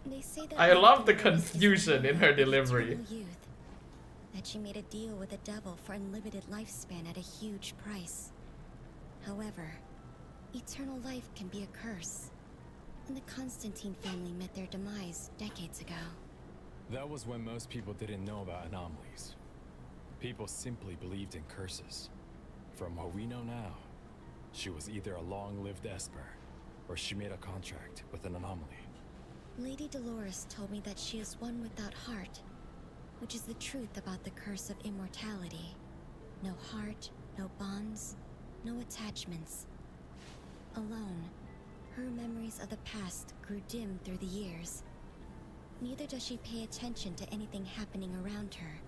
They say that I love the Dolores is confusion in her delivery. eternal youth. That she made a deal with the devil for unlimited lifespan at a huge price. However, eternal life can be a curse. And the Constantine family met their demise decades ago. That was when most people didn't know about anomalies. People simply believed in curses. From what we know now, she was either a long-lived Esper, or she made a contract with an anomaly. Lady Dolores told me that she is one without heart, which is the truth about the curse of immortality. No heart, no bonds, no attachments. Alone, her memories of the past grew dim through the years. Neither does she pay attention to anything happening around her.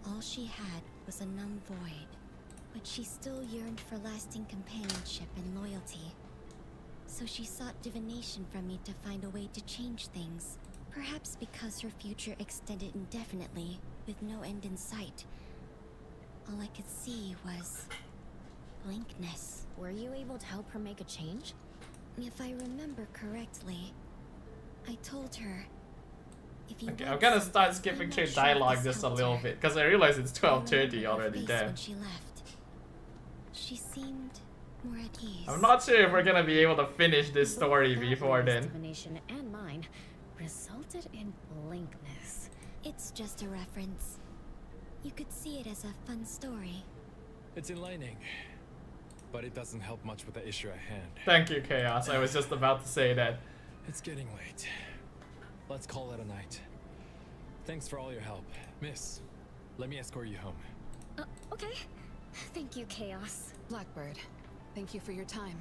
All she had was a numb void, but she still yearned for lasting companionship and loyalty. So she sought divination from me to find a way to change things. Perhaps because her future extended indefinitely, with no end in sight. All I could see was blankness. Were you able to help her make a change? If I remember correctly, I told her, if you Okay, want I'm gonna something, start skipping I'm through not sure if dialogue this just a helped little her. bit because I realize it's I remember 12:30 her already. face Damn. when she left. She seemed more at ease. I'm not sure if we're gonna be able to finish this story before then. Divination and mine resulted in blankness. It's just a reference. You could see it as a fun story. It's enlightening, but it doesn't help much with the issue at hand. Thank you, Chaos. I was just about to say that. It's getting late. Let's call it a night. Thanks for all your help. Miss, let me escort you home. Okay. Thank you, Chaos. Blackbird, thank you for your time.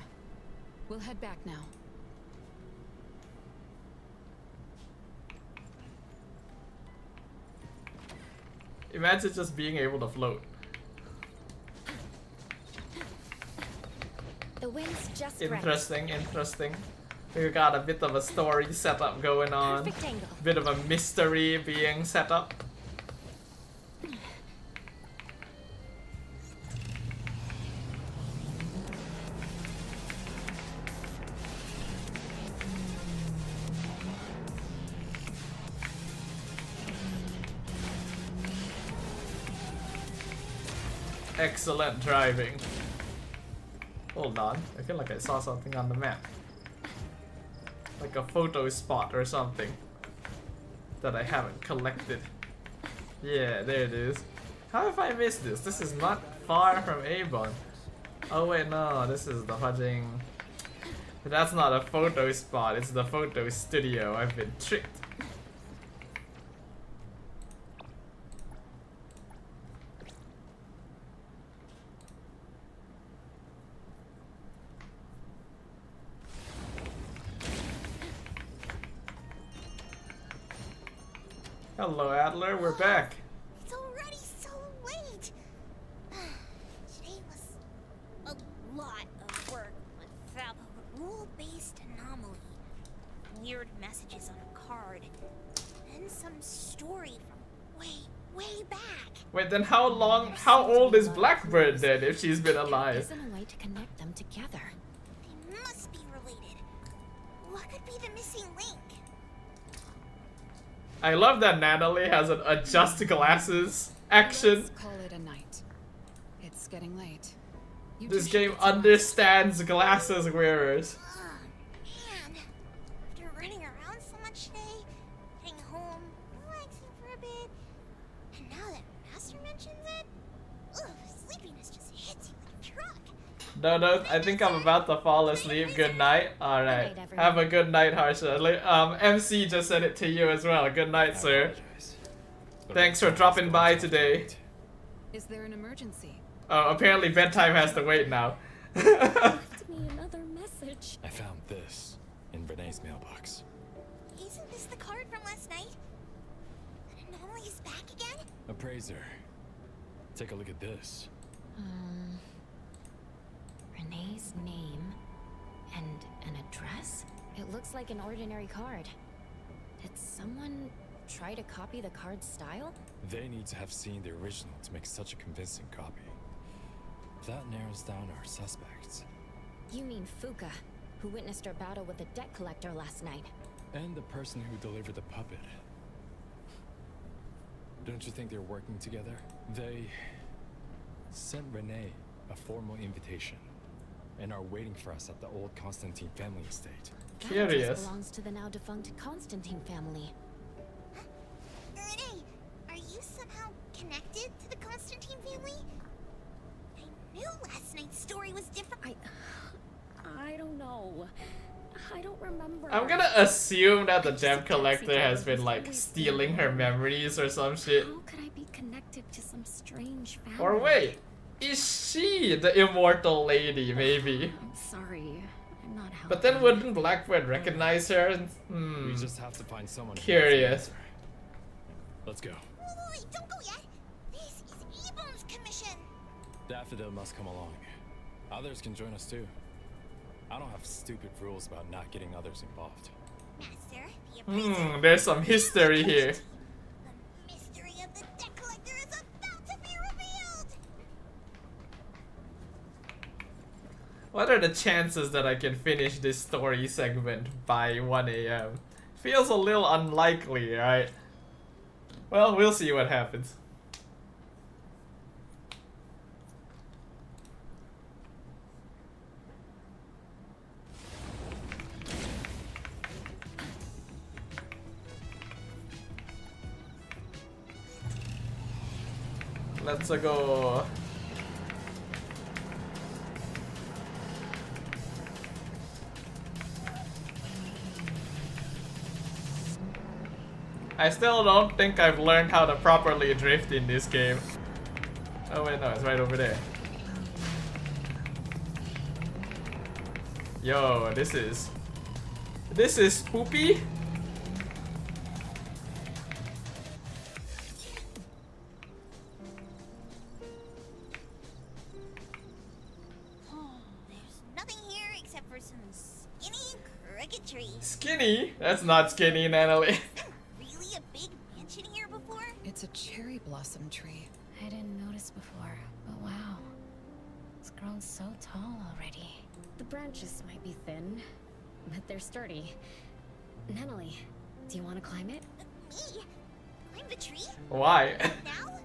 We'll head back now. Imagine just being able to float. The wind's just Interesting, interesting. We got a bit of a story setup going on. Perfect angle. Bit of a mystery being set up. Excellent driving. Hold on, I feel like I saw something on the map. Like a photo spot or something that I haven't collected. Yeah, there it is. How have I missed this? This is not far from Avon. Oh wait, no, this is the fudging. That's not a photo spot, it's the photo studio. I've been tricked. Hello, Adler, we're back. It's already so late. Today was a lot of work without a rule-based anomaly. Weird messages on a card. And some story from way back. Wait, then how old is Blackbird then if she's been alive? Isn't a way to connect them together. They must be related. What could be the missing link? I love that Natalie has an adjust glasses action. Let's call it a night. It's getting late. You This two should game get some rest. understands glasses wearers. Man, after running around so much today, getting home, relaxing for a bit, and now that Master mentions it, ugh, sleepiness just hits you like a truck. No, I think I'm about to fall asleep. Good night. Alright. Good night, everyone. Have a good night, Harsha. MC just said it to you as well. Good night, sir. Thanks for dropping by today. Is there an emergency? Oh, apparently bedtime has to wait now. Left me another message. I found this in Renee's mailbox. Isn't this the card from last night? An anomaly is back again? Appraiser. Take a look at this. Renee's name and an address? It looks like an ordinary card. Did someone try to copy the card's style? They need to have seen the original to make such a convincing copy. That narrows down our suspects. You mean Fuka, who witnessed our battle with the debt collector last night. And the person who delivered the puppet. Don't you think they're working together? They sent Renee a formal invitation and are waiting for us at the old Constantine family estate. That address belongs to the now defunct Constantine family. Renee, are you somehow connected to the Constantine family? I knew last night's story was different. I don't know. I don't remember. I'm gonna assume that the gem collector has been like stealing her memories or some shit. How could I be connected to some strange family? Or wait, is she the immortal lady, maybe? I'm sorry. I'm not helping. But then wouldn't Blackbird recognize her? We just have to find someone. Curious. Let's go. Wait, don't go yet. This is Ebone's commission. Daffodil must come along. Others can join us too. I don't have stupid rules about not getting others involved. Master, the appraiser. There's some history here. The mystery of the deck collector is about to be revealed. What are the chances that I can finish this story segment by 1 AM? Feels a little unlikely, right? Well, we'll see what happens. Let's go. I still don't think I've learned how to properly drift in this game. Oh wait, no, it's right over there. Yo, this is spoopy. Nothing here except for some skinny cricket trees. Skinny? That's not skinny, Natalie. Really a big mansion here before? It's a cherry blossom tree. I didn't notice before, but wow. It's grown so tall already. The branches might be thin, but they're sturdy. Natalie, do you want to climb it? Me? Climb the tree? Why? Now?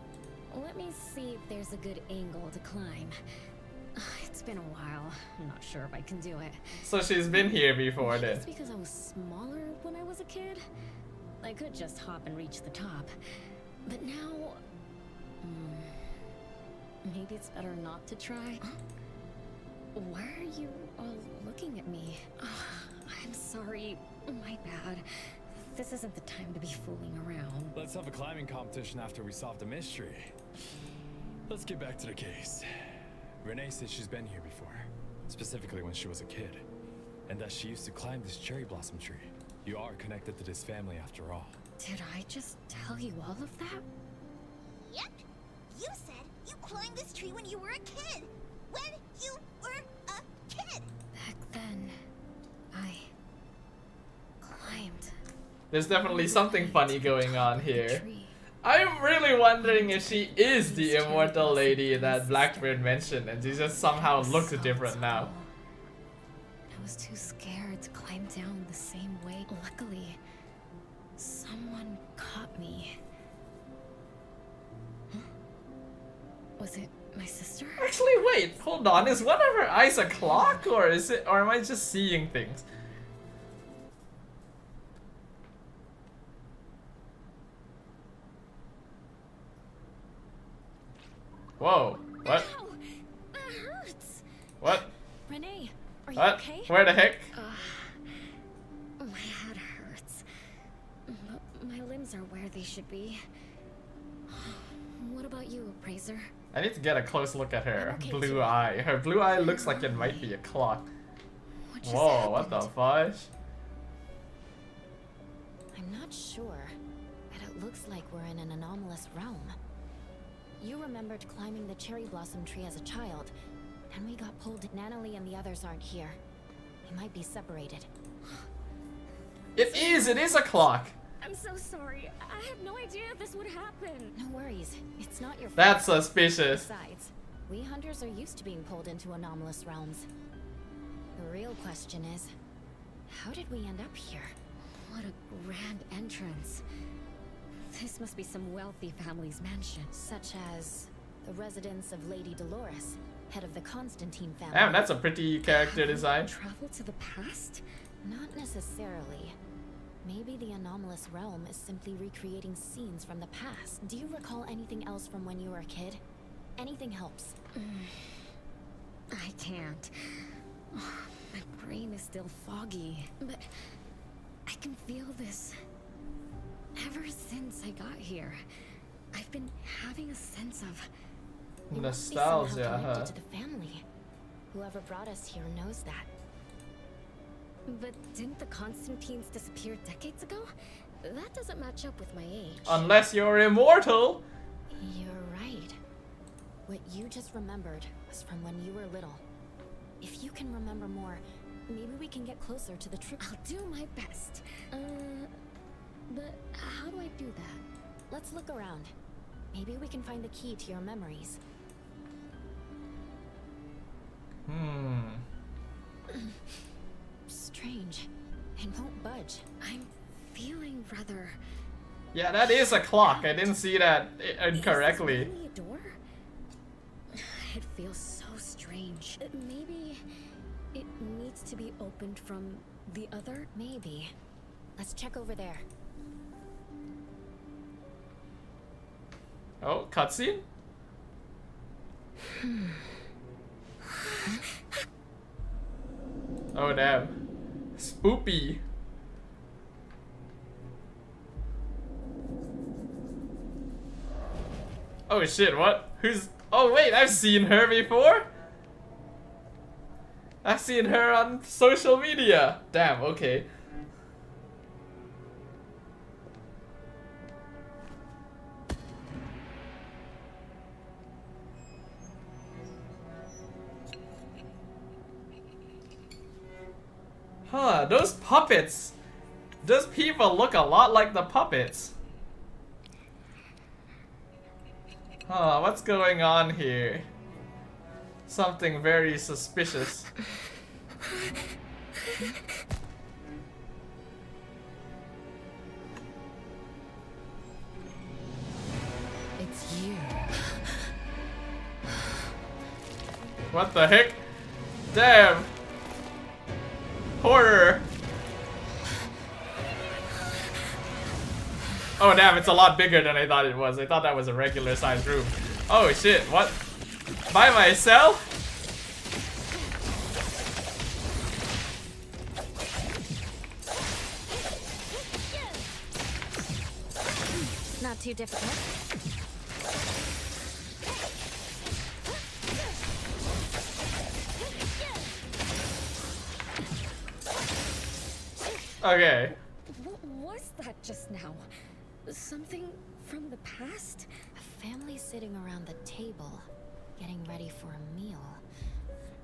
Let me see if there's a good angle to climb. It's been a while. I'm not sure if I can do it. So she's been here before then. It's because I was smaller when I was a kid. I could just hop and reach the top. But now... maybe it's better not to try. Why are you all looking at me? I'm sorry. My bad. This isn't the time to be fooling around. Let's have a climbing competition after we solve the mystery. Let's get back to the case. Renee says she's been here before, specifically when she was a kid, and that she used to climb this cherry blossom tree. You are connected to this family after all. Did I just tell you all of that? Yep. You said you climbed this tree when you were a kid. When you were a kid. Back then, I climbed. There's definitely something funny going on here. I'm really wondering if she is the immortal lady that Blackbird mentioned and she just somehow looks different now. I was too scared to climb down the same way. Luckily, someone caught me. Was it my sister? Actually, wait, hold on. Is one of her eyes a clock or am I just seeing things? Whoa, what? Ow! That hurts! What? Renee, are you What? okay? Where the heck? My head hurts. But my limbs are where they should be. What about you, Appraiser? I need to get a close look at her Okay, blue too. eye. Her blue eye looks like it might be a clock. What just Whoa, what the happened? fudge? I'm not sure, but it looks like we're in an anomalous realm. You remembered climbing the cherry blossom tree as a child, and we got pulled. Natalie and the others aren't here. We might be separated. It is a clock! I'm so sorry. I had no idea this would happen. No worries. It's not your fault. That's suspicious. Besides, we hunters are used to being pulled into anomalous realms. The real question is, how did we end up here? What a grand entrance. This must be some wealthy family's mansion. Such as the residence of Lady Dolores, head of the Constantine family. Damn, that's a pretty character design. Travel to the past? Not necessarily. Maybe the anomalous realm is simply recreating scenes from the past. Do you recall anything else from when you were a kid? Anything helps. I can't. My brain is still foggy, but I can feel this. Ever since I got here, I've been having a sense of nostalgia, connected to the family. Whoever brought us here knows that. But didn't the Constantines disappear decades ago? That doesn't match up with my age. Unless you're immortal. You're right. What you just remembered was from when you were little. If you can remember more, maybe we can get closer to the truth. I'll do my best. But how do I do that? Let's look around. Maybe we can find the key to your memories. Strange. It won't budge. I'm feeling rather... Yeah, that is a clock. I didn't see that incorrectly. Is this really a door? It feels so strange. Maybe it needs to be opened from the other? Maybe. Let's check over there. Oh, cutscene? Oh, damn. Spoopy. Oh shit, what? Who's... Oh wait, I've seen her before? I've seen her on social media. Damn, okay. Huh, those puppets. Those people look a lot like the puppets. Huh, what's going on here? Something very suspicious. It's you. What the heck? Damn! Horror! Oh damn, it's a lot bigger than I thought it was. I thought that was a regular sized room. Oh shit, what? By myself? Not too difficult. Okay. What was that just now? Something from the past? A family sitting around the table, getting ready for a meal.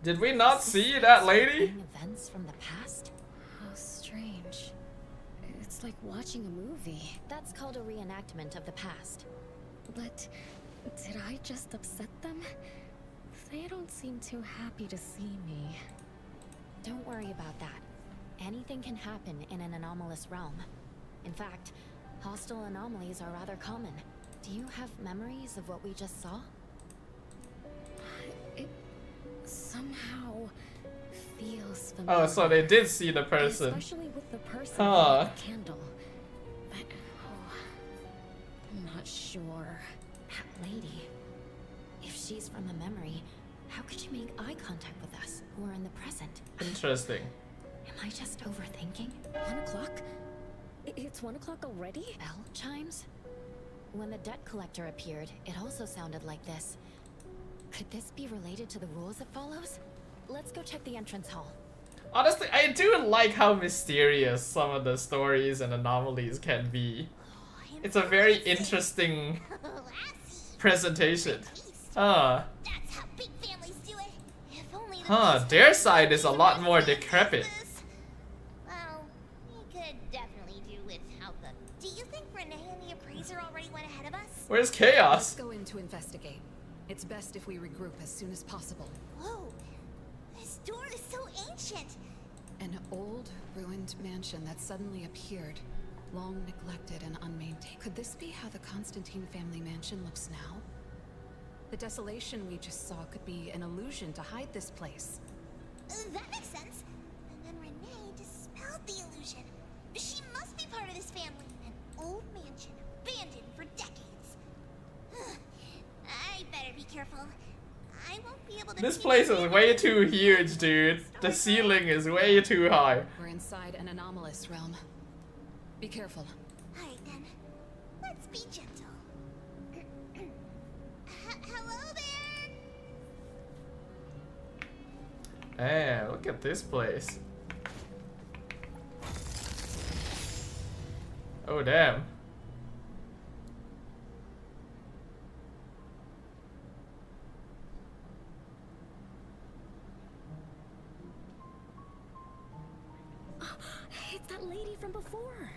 Did we not see that lady? Events from the past? How strange. It's like watching a movie. That's called a reenactment of the past. But did I just upset them? They don't seem too happy to see me. Don't worry about that. Anything can happen in an anomalous realm. In fact, hostile anomalies are rather common. Do you have memories of what we just saw? It somehow feels familiar. Oh, so they did see the person. Especially with the person Huh. with the candle. But, I'm not sure. That lady. If she's from a memory, how could she make eye contact with us, who are in the present? Interesting. Am I just overthinking? 1 o'clock? It's 1 o'clock already? Bell chimes? When the debt collector appeared, it also sounded like this. Could this be related to the rules it follows? Let's go check the entrance hall. Honestly, I do like how mysterious some of the stories and anomalies can be. It's a very interesting presentation. Huh. That's how big families do it. If only the Huh, their side is a lot more decrepit. Well, we could definitely do without them. Do you think Renee and the appraiser already went ahead of us? Where's Chaos? Let's go in to investigate. It's best if we regroup as soon as possible. Whoa, this door is so ancient. An old, ruined mansion that suddenly appeared, long neglected and unmaintained. Could this be how the Constantine family mansion looks now? The desolation we just saw could be an illusion to hide this place. That makes sense. And then Renee dispelled the illusion. She must be part of this family. An old mansion, abandoned for decades. I better be careful. I won't be able to. This place is way too huge, dude. The ceiling is way too high. We're inside an anomalous realm. Be careful. Alright then. Let's be gentle. Hello there! Hey, look at this place. Oh, damn. It's that lady from before.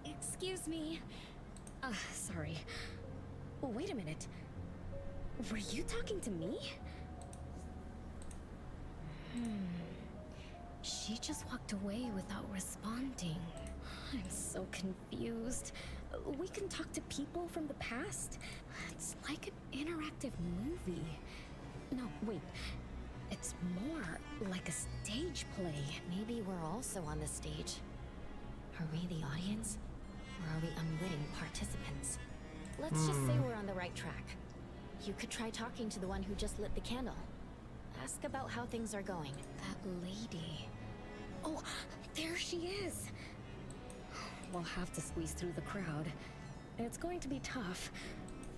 Excuse me. Sorry. Wait a minute. Were you talking to me? She just walked away without responding. I'm so confused. We can talk to people from the past. It's like an interactive movie. No, wait. It's more like a stage play. Maybe we're also on the stage. Are we the audience? Or are we unwitting participants? Let's just say we're on the right track. You could try talking to the one who just lit the candle. Ask about how things are going. That lady. Oh, there she is. We'll have to squeeze through the crowd. It's going to be tough.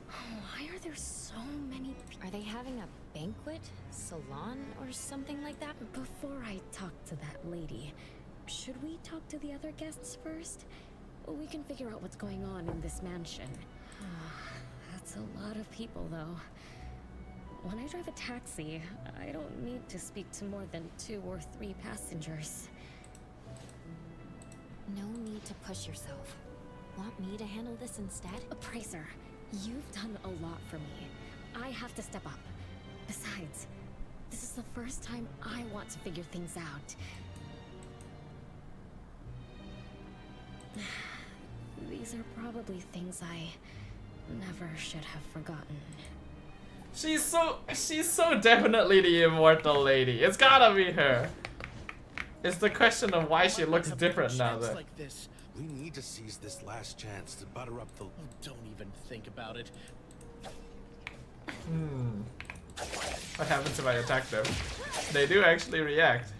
Why are there so many people? Are they having a banquet? Salon? Or something like that? Before I talk to that lady, should we talk to the other guests first? We can figure out what's going on in this mansion. That's a lot of people, though. When I drive a taxi, I don't need to speak to more than 2 or 3 passengers. No need to push yourself. Want me to handle this instead? Appraiser, you've done a lot for me. I have to step up. Besides, this is the first time I want to figure things out. These are probably things I never should have forgotten. She's so definitely the immortal lady. It's gotta be her. It's the question of why she looks different now, though. Like this. We need to seize this last chance to butter up the... Oh, don't even think about it. What happens if I attack them? They do actually react.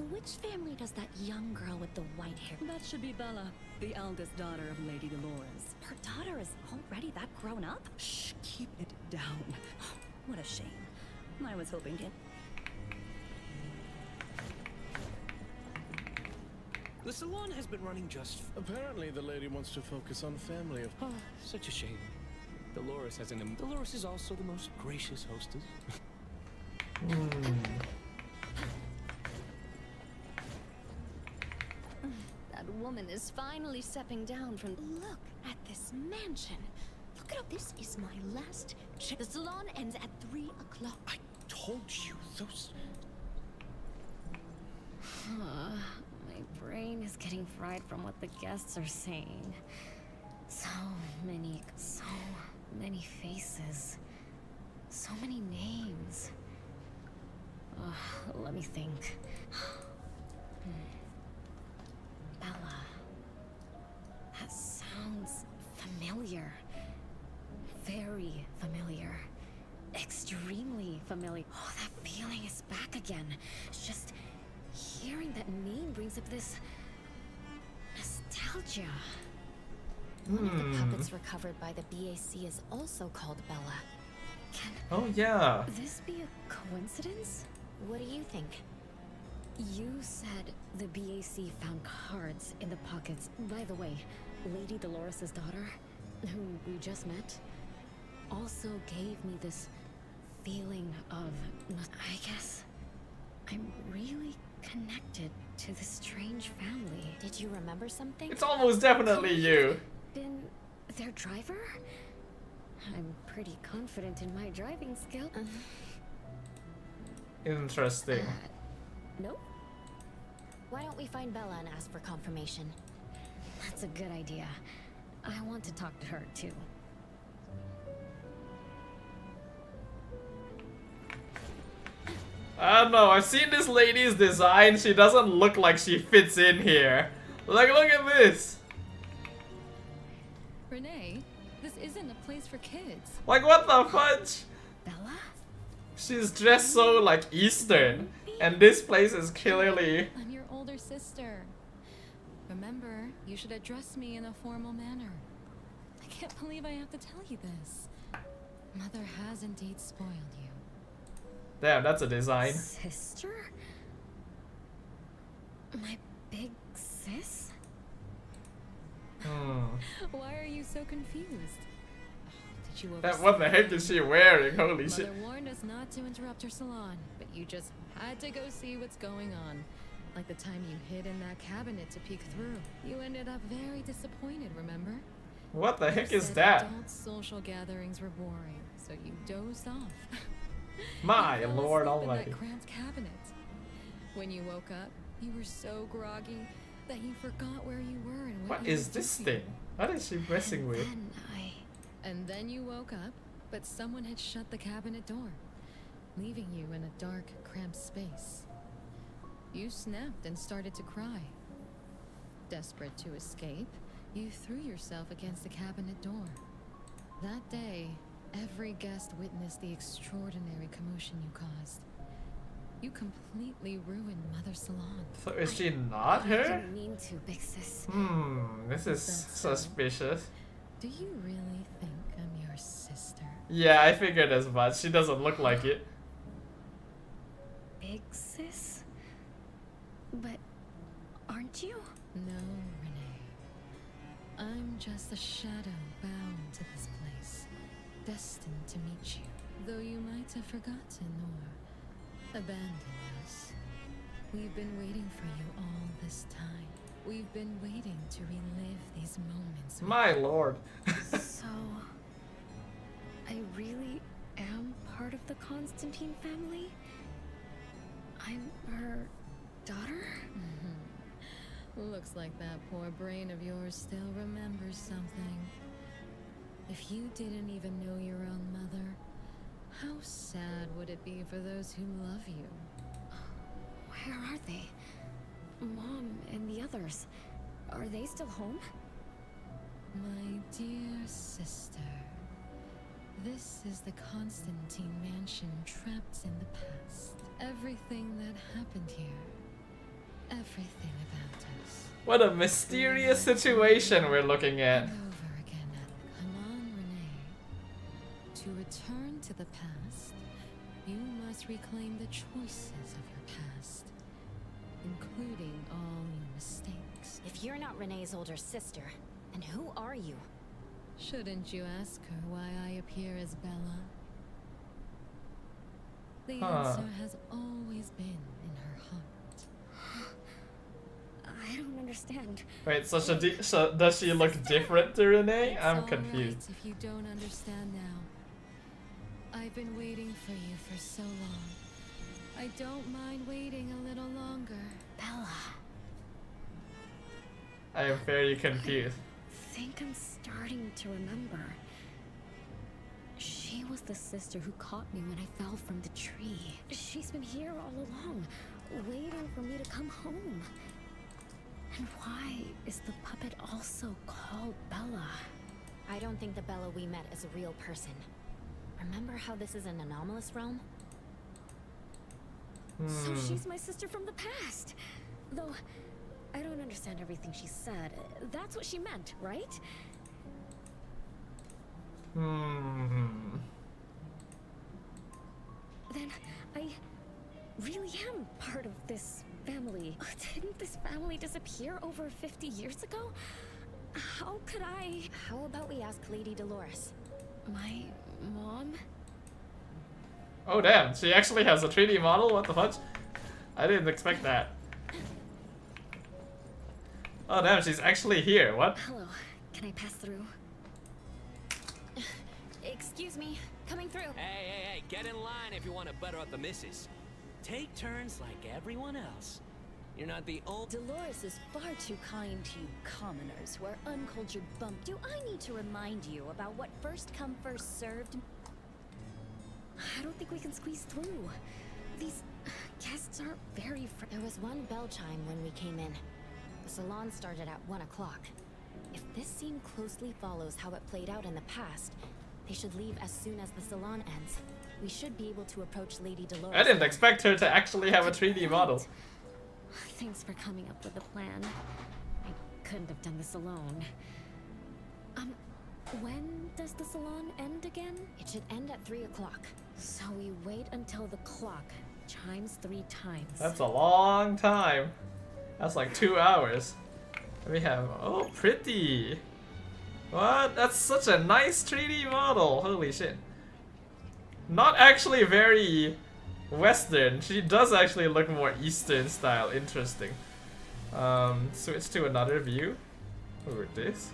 Which family does that young girl with the white hair? That should be Bella, the eldest daughter of Lady Dolores. Her daughter is already that grown up? Shh, keep it down. What a shame. I was hoping to... The salon has been running just... Apparently the lady wants to focus on family. Oh, such a shame. Dolores has an... Dolores is also the most gracious hostess. That woman is finally stepping down from... Look at this mansion. Look at how this is my last trip. The salon ends at 3 o'clock. I told you, those... My brain is getting fried from what the guests are saying. So many faces. So many names. Let me think. Bella. That sounds familiar. Very familiar. Extremely familiar. Oh, that feeling is back again. It's just hearing that name brings up this nostalgia. One of the puppets recovered by the BAC is also called Bella. Oh yeah. This be a coincidence? What do you think? You said the BAC found cards in the pockets. By the way, Lady Dolores' daughter, whom we just met, also gave me this feeling of... I guess I'm really connected to this strange family. Did you remember something? It's almost definitely you. Been their driver? I'm pretty confident in my driving skill. Interesting. No? Why don't we find Bella and ask for confirmation? That's a good idea. I want to talk to her too. I don't know, I've seen this lady's design, she doesn't look like she fits in here. Like, look at this! Renee, this isn't a place for kids. Like, what the fudge? Bella? She's dressed so, like, Eastern. And this place is clearly... I'm your older sister. Remember, you should address me in a formal manner. I can't believe I have to tell you this. Mother has indeed spoiled you. Damn, that's a design. Sister? My big sis? Why are you so confused? Did you What the heck is she wearing? Holy Mother shit. warned us not to interrupt her salon, but you just had to go see what's going on. Like the time you hid in that cabinet to peek through. You ended up very disappointed, remember? What the heck You is said that? Adult social gatherings were boring, so you dozed off. My You fell lord asleep in almighty. that cramped cabinet. When you woke up, you were so groggy that you forgot where you were and What you is were this doing. thing? What is she messing with? And then you woke up, but someone had shut the cabinet door, leaving you in a dark, cramped space. You snapped and started to cry. Desperate to escape, you threw yourself against the cabinet door. That day, every guest witnessed the extraordinary commotion you caused. You completely ruined Mother's salon. So is she not I her? didn't mean to, big sis. This is suspicious. Do you really think I'm your sister? Yeah, I figured as much. She doesn't look like it. Big sis? But aren't you? No, Renee. I'm just a shadow bound to this place, destined to meet you. Though you might have forgotten or abandoned us. We've been waiting for you all this time. We've been waiting to relive these moments. My lord. So, I really am part of the Constantine family? I'm her daughter? Looks like that poor brain of yours still remembers something. If you didn't even know your own mother, how sad would it be for those who love you? Where are they? Mom and the others. Are they still home? My dear sister, this is the Constantine mansion trapped in the past. Everything that happened here, everything about us. What a mysterious situation we're looking at. Over again. Come on, Renee. To return to the past, you must reclaim the choices of your past, including all your mistakes. If you're not Renee's older sister, then who are you? Shouldn't you ask her why I appear as Bella? The answer has always been in her heart. I don't understand. Wait, so, so does she look different to Renee? I'm It's confused. all right if you don't understand now. I've been waiting for you for so long. I don't mind waiting a little longer. Bella. I am very confused. I think I'm starting to remember. She was the sister who caught me when I fell from the tree. She's been here all along, waiting for me to come home. And why is the puppet also called Bella? I don't think the Bella we met is a real person. Remember how this is an anomalous realm? So she's my sister from the past. Though, I don't understand everything she said. That's what she meant, right? Then I really am part of this family. Didn't this family disappear over 50 years ago? How could I... How about we ask Lady Dolores? My mom? Oh damn, she actually has a 3D model? What the fudge? I didn't expect that. Oh damn, she's actually here. What? Hello, can I pass through? Excuse me, coming through. Hey, get in line if you want to butter up the missus. Take turns like everyone else. You're not the only. Dolores is far too kind to you commoners who are uncultured bump. Do I need to remind you about what first come first served? I don't think we can squeeze through. These guests aren't very There was one bell chime when we came in. The salon started at 1 o'clock. If this scene closely follows how it played out in the past, they should leave as soon as the salon ends. We should be able to approach Lady Dolores. I didn't expect her to actually have a 3D model. Thanks for coming up with a plan. I couldn't have done this alone. When does the salon end again? It should end at 3 o'clock. So we wait until the clock chimes 3 times. That's a long time. That's like 2 hours. We have, oh, pretty. What? That's such a nice 3D model. Holy shit. Not actually very Western. She does actually look more Eastern style. Interesting. Switch to another view. Ooh, this.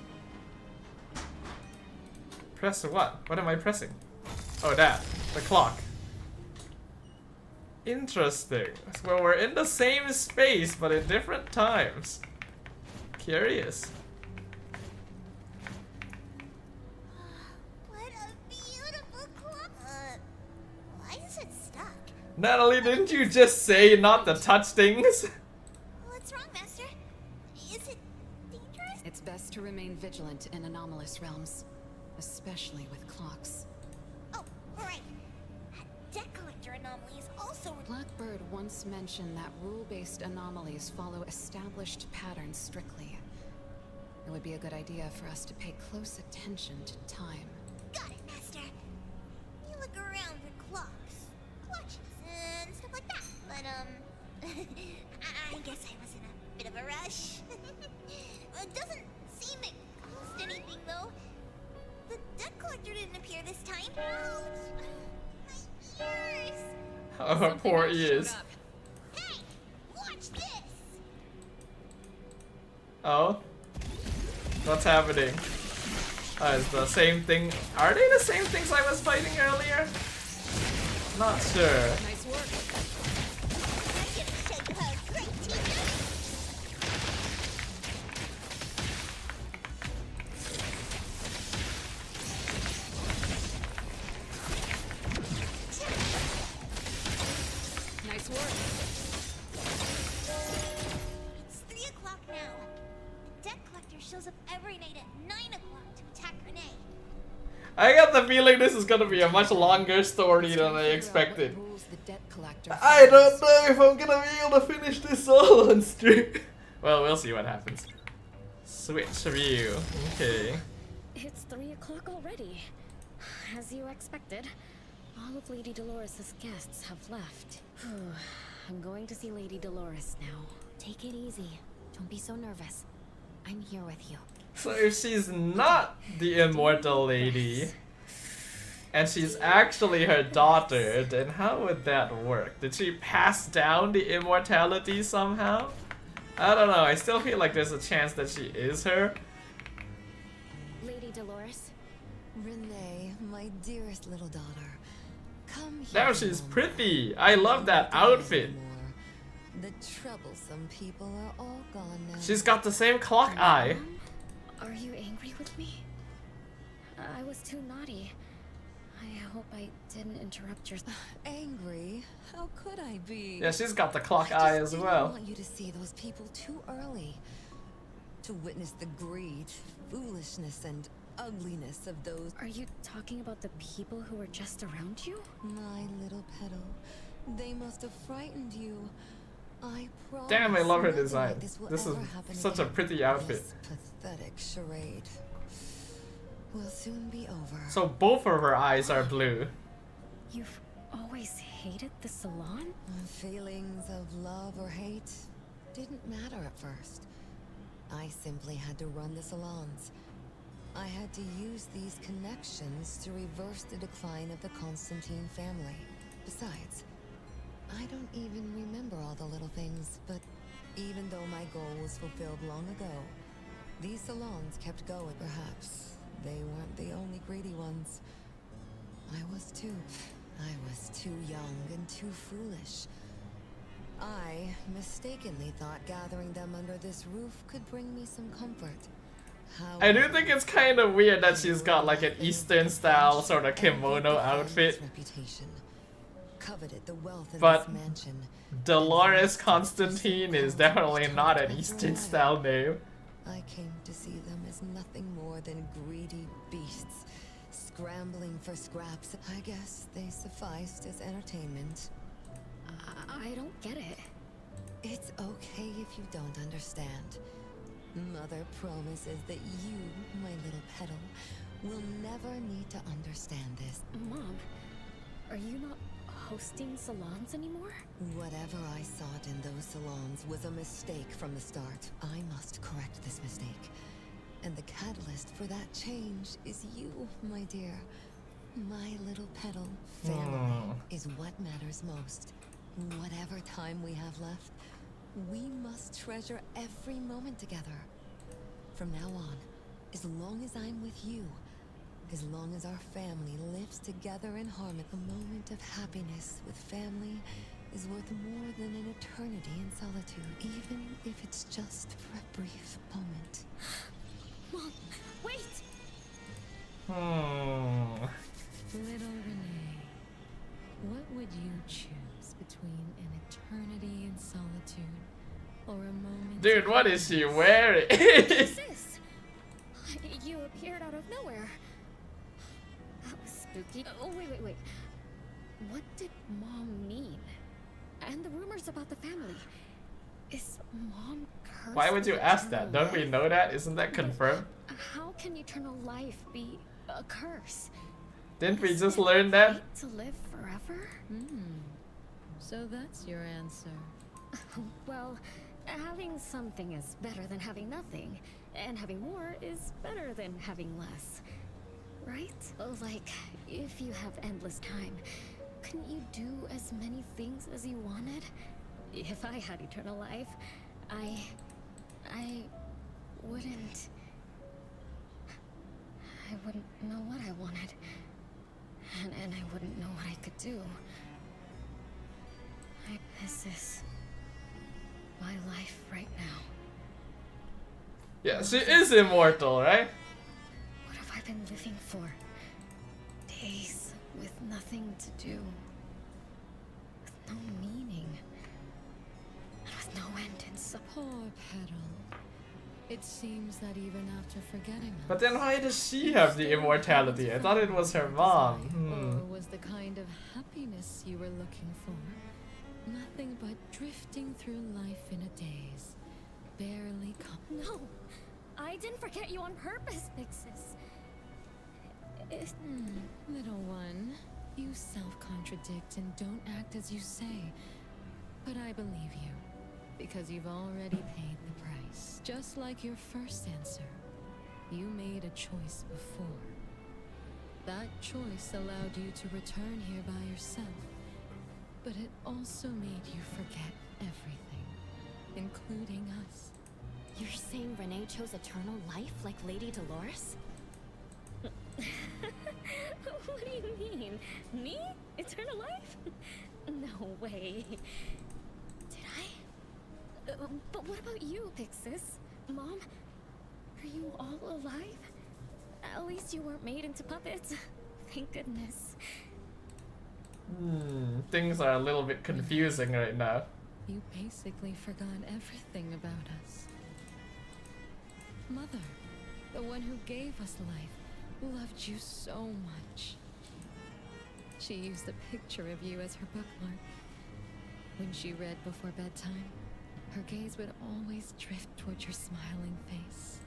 Press what? What am I pressing? Oh, that. The clock. Interesting. Well, we're in the same space, but in different times. Curious. What a beautiful clock. Why is it stuck? Natalie, didn't you just say not to touch things? What's wrong, Master? Is it dangerous? It's best to remain vigilant in anomalous realms, especially with clocks. Oh, right. Debt collector anomalies also. Blackbird once mentioned that rule-based anomalies follow established patterns strictly. It would be a good idea for us to pay close attention to time. Got it, Master. You look around for clocks, watches, and stuff like that. But, I guess I was in a bit of a rush. It doesn't seem it cost anything, though. The debt collector didn't appear this time. Ouch! My ears! Oh, her poor ears. Hey! Watch this! Oh? What's happening? It's the same thing. Are they the same things I was fighting earlier? Not sure. Nice work. I get to show you how a great team Nice work. It's 3 o'clock now. The debt collector shows up every night at 9 o'clock to attack Renee. I got the feeling this is gonna be a much longer story than I expected. I don't know if I'm gonna be able to finish this all on stream. Well, we'll see what happens. Switch view. Okay. It's 3 o'clock already. As you expected, all of Lady Dolores' guests have left. I'm going to see Lady Dolores now. Take it easy. Don't be so nervous. I'm here with you. So if she's not the immortal lady, and she's actually her daughter, then how would that work? Did she pass down the immortality somehow? I don't know, I still feel like there's a chance that she is her. Lady Dolores? Renee, my dearest little daughter. Come here. Now she's pretty! I love that outfit. The troublesome people are all gone now. She's got the same clock eye. Are you angry with me? I was too naughty. I hope I didn't interrupt your... Angry? How could I be? Yeah, she's got the clock eye as well. I want you to see those people too early. To witness the greed, foolishness, and ugliness of those... Are you talking about the people who were just around you? My little petal. They must have frightened you. I promise. Damn, I love her nothing design. like this will This is ever happen such a again. pretty outfit. This pathetic charade will soon be over. So both of her eyes are blue. You've always hated the salon? Feelings of love or hate didn't matter at first. I simply had to run the salons. I had to use these connections to reverse the decline of the Constantine family. Besides, I don't even remember all the little things, but even though my goal was fulfilled long ago, these salons kept going. Perhaps they weren't the only greedy ones. I was too young and too foolish. I mistakenly thought gathering them under this roof could bring me some comfort. I do think it's kind of weird that she's got like an Eastern style sort of kimono outfit. Coveted the wealth in But this mansion. Dolores Constantine is definitely not an Eastern style name. I came to see them as nothing more than greedy beasts, scrambling for scraps. I guess they sufficed as entertainment. I don't get it. It's okay if you don't understand. Mother promises that you, my little petal, will never need to understand this. Mom, are you not hosting salons anymore? Whatever I sought in those salons was a mistake from the start. I must correct this mistake. And the catalyst for that change is you, my dear. My little petal. Family is what matters most. Whatever time we have left, we must treasure every moment together. From now on, as long as I'm with you, as long as our family lives together in harmony, a moment of happiness with family is worth more than an eternity in solitude, even if it's just for a brief moment. Mom, wait! Little Renee, what would you choose between an eternity in solitude or a moment? Dude, what is she wearing? Sis, you appeared out of nowhere. That was spooky. Oh, wait. What did Mom mean? And the rumors about the family. Is Mom cursed? Why would you ask that? Don't we know that? Isn't that confirmed? How can eternal life be a curse? Didn't we just learn that? To live forever? So that's your answer. Well, having something is better than having nothing, and having more is better than having less. Right? Like, if you have endless time, couldn't you do as many things as you wanted? If I had eternal life, I wouldn't know what I wanted. And I wouldn't know what I could do. This is my life right now. Yeah, she is immortal, right? What have I been living for? Days with nothing to do. With no meaning. And with no end in sight. Poor Petal. It seems that even after forgetting us, But then why does she have the immortality? I thought it was her mom. or was the kind of happiness you were looking for nothing but drifting through life in a daze, barely No, I didn't forget you on purpose, Big Sis. Little one, you self-contradict and don't act as you say. But I believe you, because you've already paid the price. Just like your first answer, you made a choice before. That choice allowed you to return here by yourself, but it also made you forget everything, including us. You're saying Renee chose eternal life like Lady Dolores? What do you mean? Me? Eternal life? No way. Did I? But what about you, Big Sis? Mom? Are you all alive? At least you weren't made into puppets. Thank goodness. Things are a little bit confusing right now. You basically forgot everything about us. Mother, the one who gave us life, loved you so much. She used a picture of you as her bookmark. When she read before bedtime, her gaze would always drift towards your smiling face.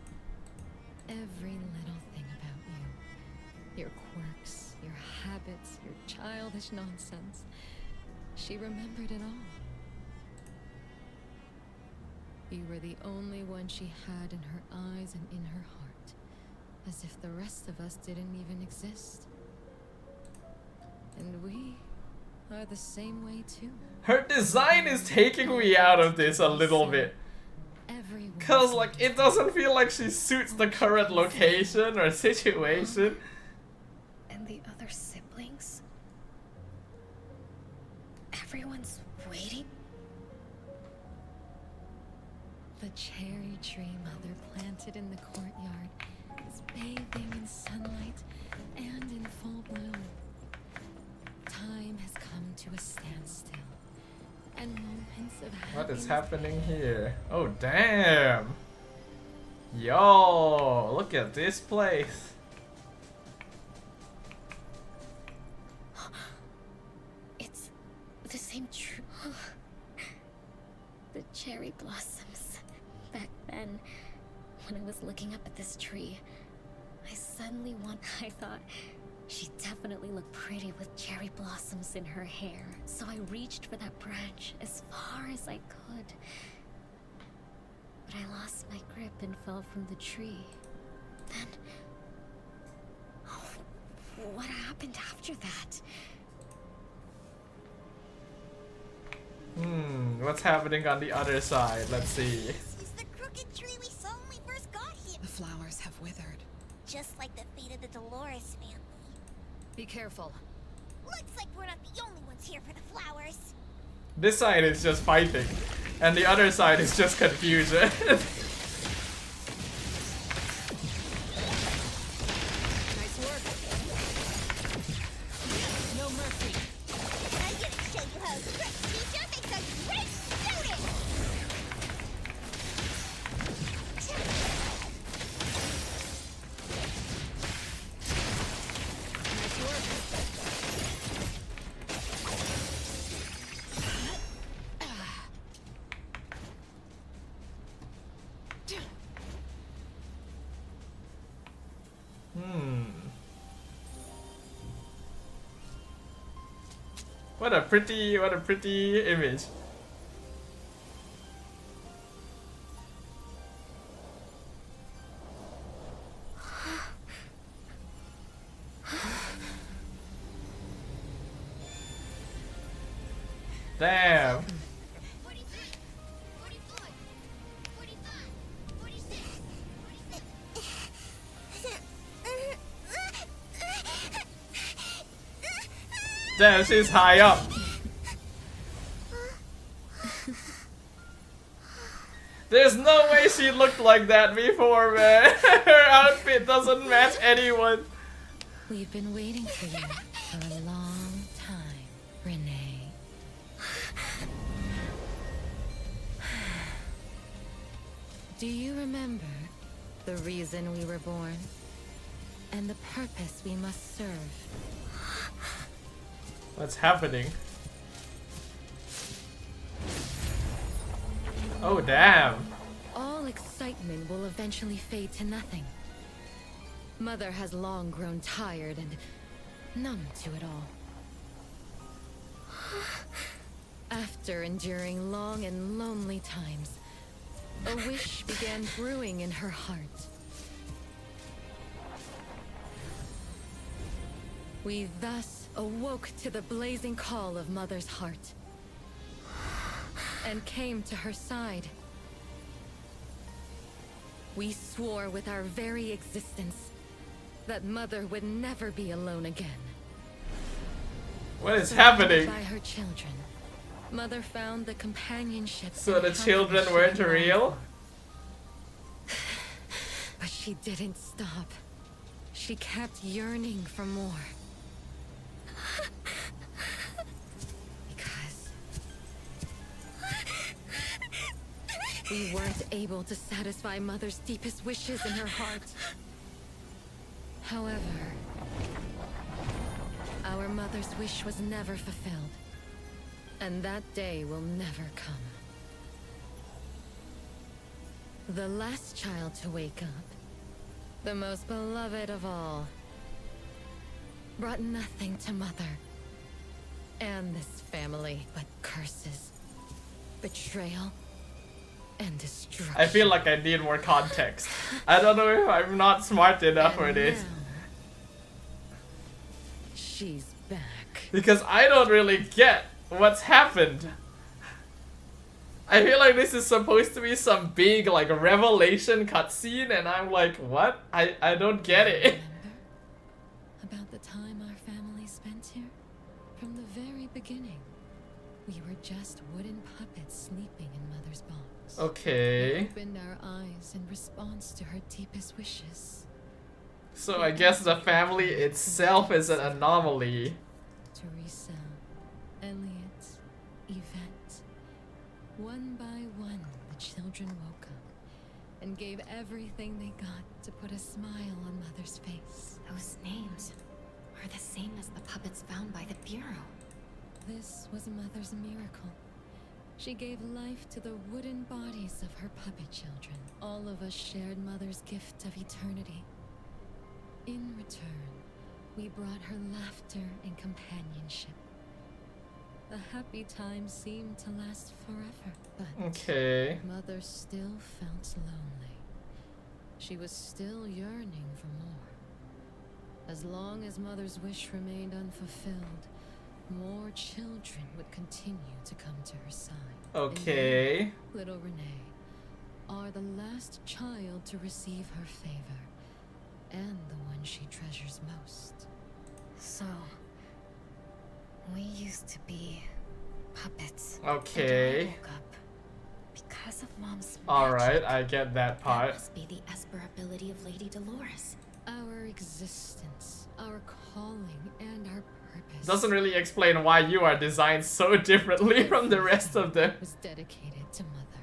Every little thing about you, your quirks, your habits, your childish nonsense, she remembered it all. You were the only one she had in her eyes and in her heart, as if the rest of us didn't even exist. And we are the same way too. Her design is taking me out of this a little bit. Cause like it doesn't feel like she suits the current location or situation. And the other siblings? Everyone's waiting? The cherry tree Mother planted in the courtyard is bathing in sunlight and in full bloom. Time has come to a standstill, and moments of happiness. What is happening here? Oh damn! Yo, look at this place. It's the same tree. The cherry blossoms. Back then, when I was looking up at this tree, I thought she definitely looked pretty with cherry blossoms in her hair. So I reached for that branch as far as I could. But I lost my grip and fell from the tree. Then... oh, what happened after that? What's happening on the other side? Let's see. This is the crooked tree we saw when we first got here. The flowers have withered. Just like the fate of the Dolores family. Be careful. Looks like we're not the only ones here for the flowers. This side is just fighting, and the other side is just confusion. Nice work. No mercy. I'm gonna show you how Strict Teacher makes a great student! Nice work. What a pretty image. Damn. Damn, she's high up. There's no way she looked like that before, man. Her outfit doesn't match anyone. We've been waiting for you for a long time, Renee. Do you remember the reason we were born? And the purpose we must serve? What's happening? Oh, damn. All excitement will eventually fade to nothing. Mother has long grown tired and numb to it all. After enduring long and lonely times, a wish began brewing in her heart. We thus awoke to the blazing call of Mother's heart, and came to her side. We swore with our very existence that Mother would never be alone again. What is Surrounded happening? by her children, Mother found the companionship. So and the children happiness weren't she longed real? for. But she didn't stop. She kept yearning for more. Because we weren't able to satisfy Mother's deepest wishes in her heart. However, our Mother's wish was never fulfilled, and that day will never come. The last child to wake up, the most beloved of all, brought nothing to Mother and this family but curses, betrayal, and destruction. I feel like I need more context. I don't know if I'm not smart enough for this. Now, she's back. Because I don't really get what's happened. I feel like this is supposed to be some big like revelation cutscene and I'm like, what? I don't get it. About the time our family spent here? From the very beginning, we were just wooden puppets sleeping in Mother's box. Okay. We opened our eyes in response to her deepest wishes. So I guess the family itself is an anomaly. Teresa, Elliot, Yvette. One by one, the children woke up and gave everything they got to put a smile on Mother's face. Those names are the same as the puppets found by the Bureau. This was Mother's miracle. She gave life to the wooden bodies of her puppet children. All of us shared Mother's gift of eternity. In return, we brought her laughter and companionship. The happy times seemed to last forever, but okay. Mother still felt lonely. She was still yearning for more. As long as Mother's wish remained unfulfilled, more children would continue to come to her side. Okay. And you, little Renee, are the last child to receive her favor, and the one she treasures most. So, we used to be puppets. Okay. And I woke up because of Mom's magic. Alright, I get that part. That must be the Esper ability of Lady Dolores. Our existence, our calling, and our purpose Doesn't really explain why you are designed so differently from the rest of them. was dedicated to Mother.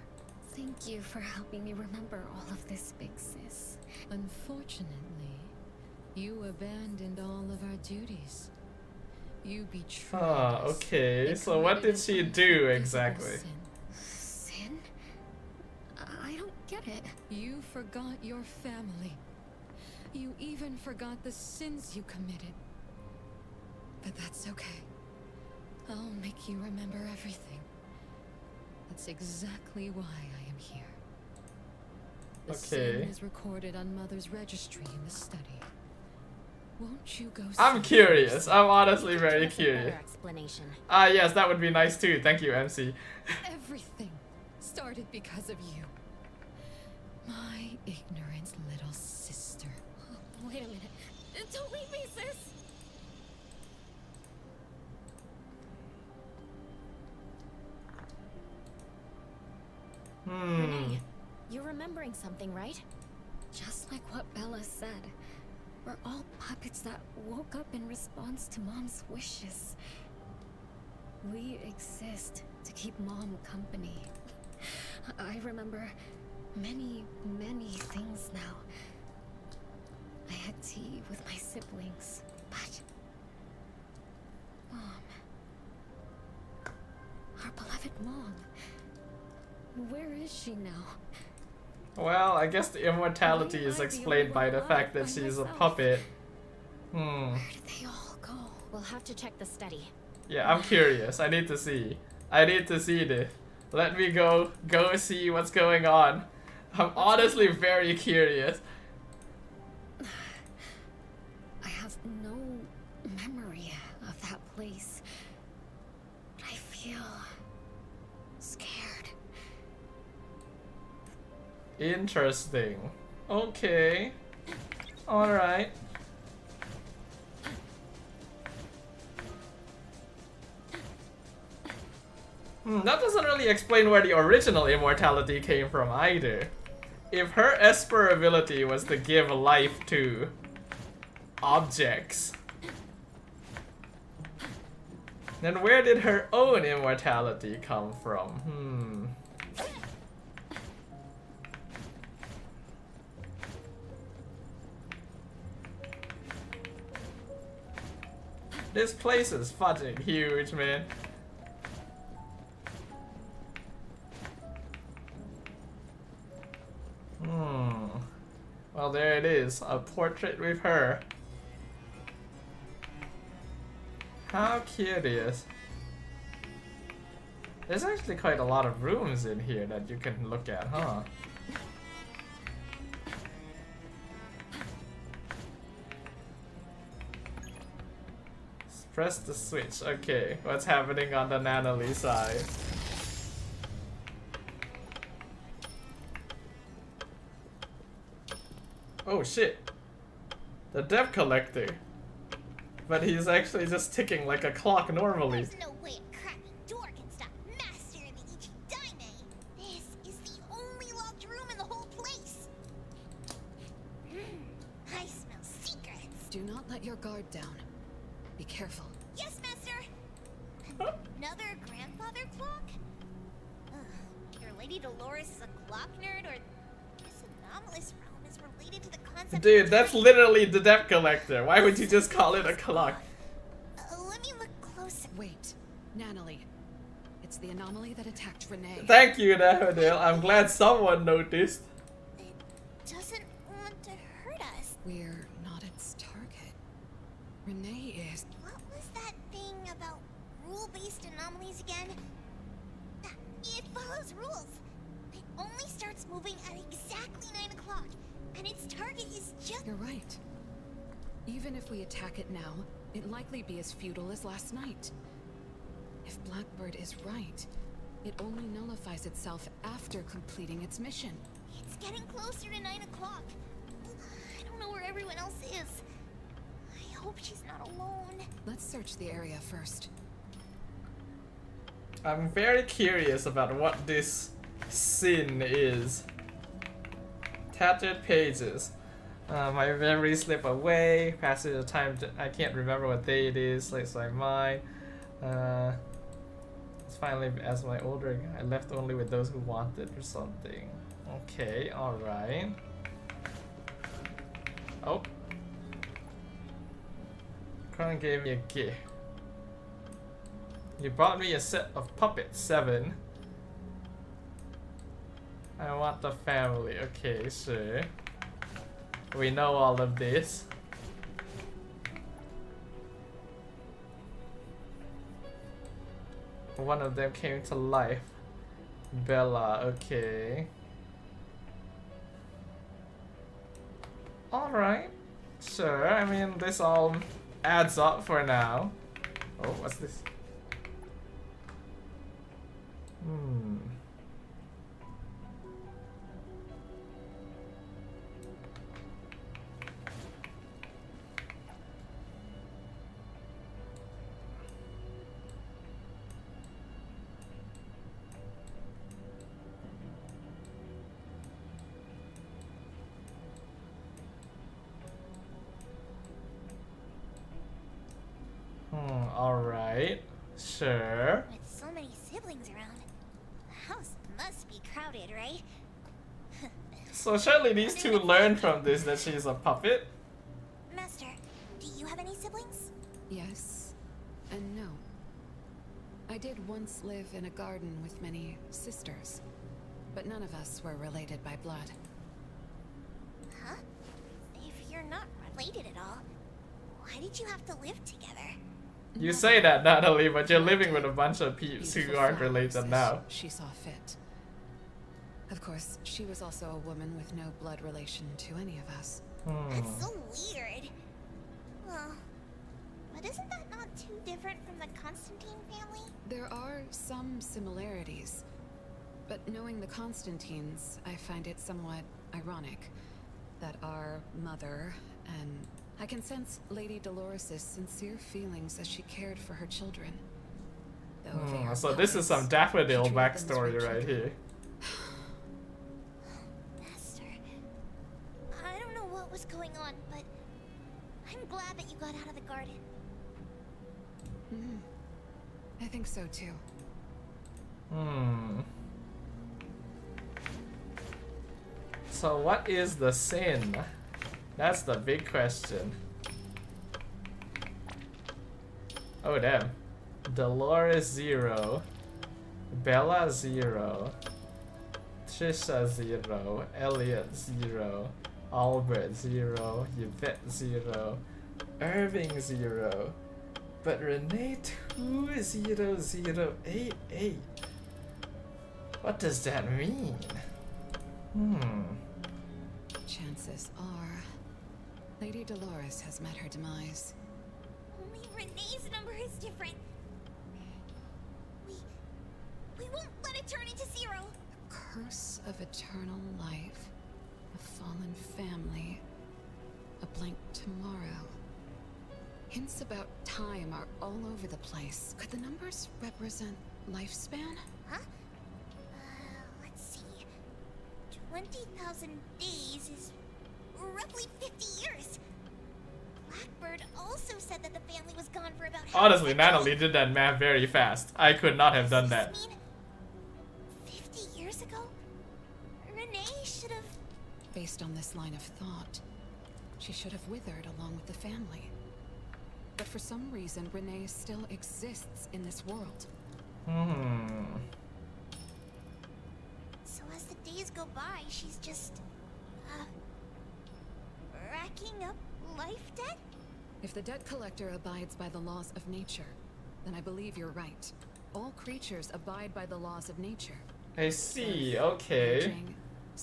Thank you for helping me remember all of this, Big Sis. Unfortunately, you abandoned all of our duties. You betrayed Ah, us okay. and So what did committed she an do unforgivable exactly? sin. Sin? I don't get it. You forgot your family. You even forgot the sins you committed. But that's okay. I'll make you remember everything. That's exactly why I am here. The Okay. sin is recorded on Mother's registry in the study. Won't you go I'm see curious. for I'm honestly very Give us a better curious. explanation. Ah, yes, that would be nice too. Thank you, MC. Everything started because of you. My ignorant little sister. Oh, wait a minute. Don't leave me, sis! Renee, you're remembering something, right? Just like what Bella said. We're all puppets that woke up in response to Mom's wishes. We exist to keep Mom company. I remember many, many things now. I had tea with my siblings, but... Mom... Our beloved Mom... Where is she now? Well, I guess the immortality is explained by the fact that she's a puppet. Where did they all go? We'll have to check the study. Yeah, I'm curious. I need to see. I need to see this. Let me go see what's going on. I'm honestly very curious. I have no memory of that place. But I feel scared. Interesting. Okay. Alright. That doesn't really explain where the original immortality came from either. If her Esper ability was to give life to objects, then where did her own immortality come from? This place is fucking huge, man. Well, there it is. A portrait with her. How curious. There's actually quite a lot of rooms in here that you can look at, huh? Press the switch. Okay, what's happening on the Natalie side? Oh shit. The debt collector. But he's actually just ticking like a clock normally. There's no way a crappy door can stop Master of the Ichidame. This is the Do not let your guard down. Be careful. Yes, Master! Another grandfather clock? Either Lady Dolores is a clock nerd, or this anomalous realm is related to the concept. Dude, that's literally the debt collector. Why would you just call it a clock? Let me look closer. Wait, Natalie. It's the anomaly that attacked Renee. Thank you, Daffodil. I'm glad someone noticed. It doesn't want to hurt us. We're not its target. Renee is. What was that thing about rule-based anomalies again? It follows rules. It only starts moving at exactly 9 o'clock, and its target is just... You're right. Even if we attack it now, it'd likely be as futile as last night. If Blackbird is right, it only nullifies itself after completing its mission. It's getting closer to 9 o'clock. I don't know where everyone else is. I hope she's not alone. Let's search the area first. I'm very curious about what this sin is. Tattered pages. My memory slip away. Passage of time. I can't remember what day it is. It's like mine. It's finally as my older. I left only with those who wanted or something. Okay, alright. Oh. Crown gave me a gift. You brought me a set of puppets, 7. I want the family. Okay, sure. We know all of this. One of them came to life. Bella, okay. Alright. Sure, I mean, this all adds up for now. Oh, what's this? Alright. Sure. With so many siblings around, the house must be crowded, right? So surely these two learned from this that she's a puppet? Master, do you have any siblings? Yes and no. I did once live in a garden with many sisters, but none of us were related by blood. Huh? If you're not related at all, why did you have to live together? You say that, Natalie, but you're living with a bunch of peeps who Beautiful aren't flowers related as now. She saw fit. Of course, she was also a woman with no blood relation to any of us. That's so weird. Well, but isn't that not too different from the Constantine family? There are some similarities, but knowing the Constantines, I find it somewhat ironic that our mother and I can sense Lady Dolores' sincere feelings as she cared for her children. Though they are So this is some Daffodil she treated them as backstory real right here. Master, I don't know what was going on, but I'm glad that you got out of the garden. I think so too. So what is the sin? That's the big question. Oh damn. Dolores 0. Bella 0. Trisha 0. Elliot 0. Albert 0. Yvette 0. Irving 0. But Renee 20088. What does that mean? Chances are, Lady Dolores has met her demise. Only Renee's number is different. We won't let it turn into 0. Curse of eternal life, a fallen family, a blank tomorrow. Hints about time are all over the place. Could the numbers represent lifespan? Huh? Let's see. 20,000 days is roughly 50 years. Black Honestly, Natalie did that math very fast. I could not have done that. 50 years ago, Renee should have... Based on this line of thought, she should have withered along with the family. But for some reason, Renee still exists in this world. So as the days go by, she's just... racking up life debt? If the debt collector abides by the laws of nature, then I believe you're right. All creatures abide by the laws of nature. I see, okay.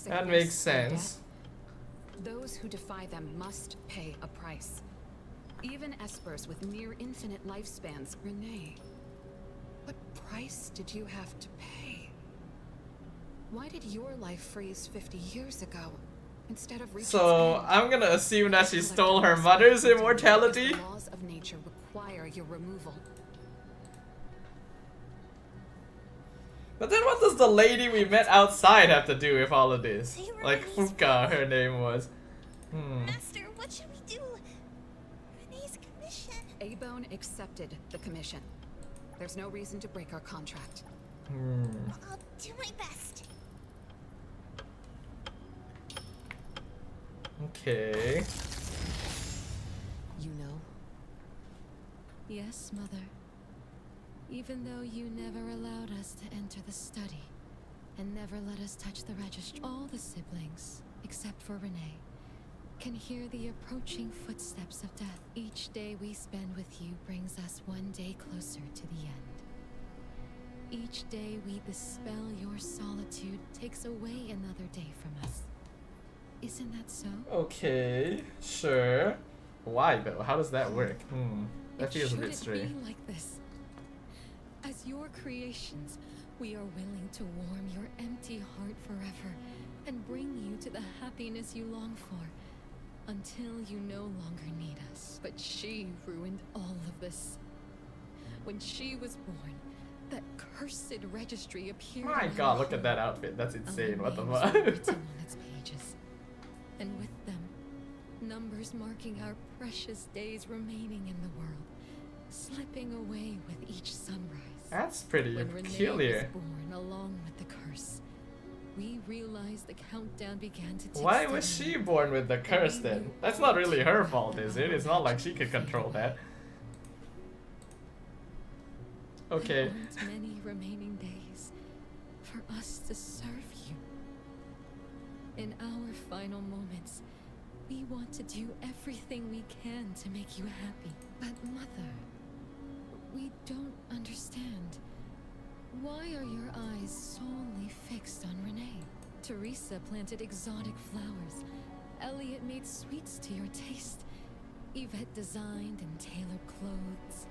That makes sense. Those who defy them must pay a price. Even espers with near infinite lifespans. Renee, what price did you have to pay? Why did your life freeze 50 years ago instead of reaching? So I'm gonna assume that she stole her mother's immortality. The laws of nature require your removal. But then what does the lady we met outside have to do with all of this? Like Fuka, her name was. Master, what should we do? Renee's commission. A-Bone accepted the commission. There's no reason to break our contract. I'll do my best. Okay. You know? Yes, Mother. Even though you never allowed us to enter the study and never let us touch the registry, all the siblings, except for Renee, can hear the approaching footsteps of death. Each day we spend with you brings us one day closer to the end. Each day we dispel your solitude takes away another day from us. Isn't that so? Okay, sure. Why though? How does that work? That feels a bit It strange. shouldn't be like this. As your creations, we are willing to warm your empty heart forever and bring you to the happiness you long for until you no longer need us. But she ruined all of this. When she was born, that cursed registry appeared. My god, look at that outfit. That's insane. What the names fuck? were written on its pages. And with them, numbers marking our precious days remaining in the world, slipping away with each sunrise. That's pretty When Renee peculiar. was born along with the curse, we realized the countdown began to tick. Why was she born with the curse then? That's not really her fault, is it? It's not like she could control that. Okay. There aren't many remaining days for us to serve you. In our final moments, we want to do everything we can to make you happy. But Mother, we don't understand. Why are your eyes solely fixed on Renee? Teresa planted exotic flowers. Elliot made sweets to your taste. Yvette designed and tailored clothes.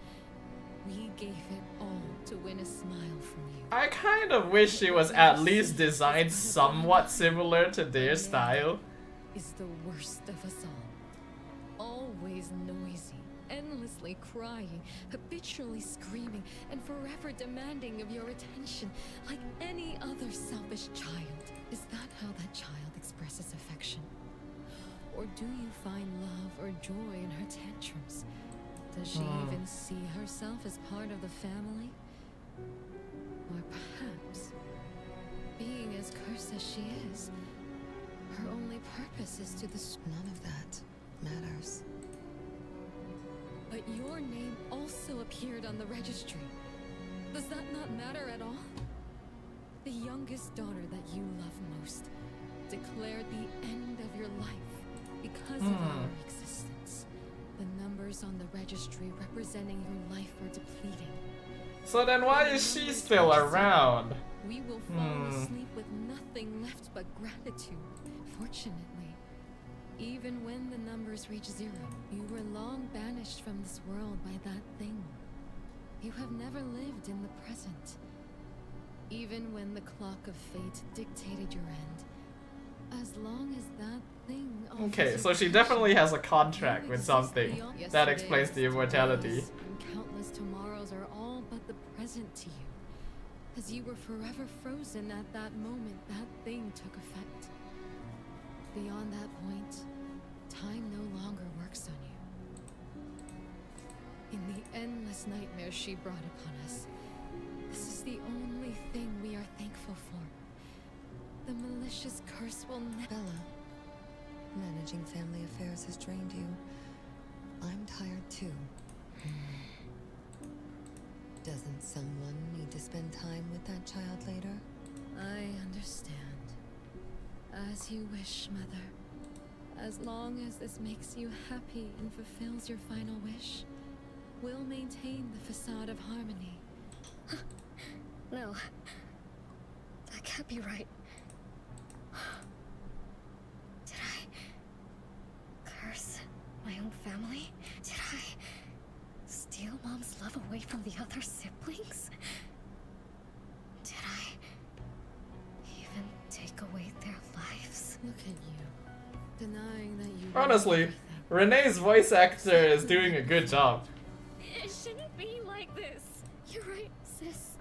We gave it all to win a smile from you. I kind of wish she was at least designed somewhat similar to their style. Is the worst of us all. Always noisy, endlessly crying, habitually screaming, and forever demanding of your attention like any other selfish child. Is that how that child expresses affection? Or do you find love or joy in her tantrums? Does she even see herself as part of the family? Or perhaps, being as cursed as she is, her only purpose is to None of that matters. But your name also appeared on the registry. Does that not matter at all? The youngest daughter that you love most declared the end of your life because of our existence. The numbers on the registry representing your life are depleting. So then why is she still around? We will fall asleep with nothing left but gratitude. Fortunately, even when the numbers reach zero, you were long banished from this world by that thing. You have never lived in the present. Even when the clock of fate dictated your end, as long as that thing... Okay, so she definitely has a contract with something. That explains the immortality. And countless tomorrows are all but the present to you. As you were forever frozen at that moment that thing took effect. Beyond that point, time no longer works on you. In the endless endless nightmares she brought upon us. This is the only thing we are thankful for. The malicious curse will never. Bella, managing family affairs has drained you. I'm tired too. Doesn't someone need to spend time with that child later? I understand. As you wish, Mother. As long as this makes you happy and fulfills your final wish, we'll maintain the facade of harmony. No. That can't be right. Did I curse my own family? Did I steal Mom's love away from the other siblings? Did I even take away their lives? Look at you, denying that you... Honestly, Renee's voice actor is doing a good job. It shouldn't be like this. You're right, sis.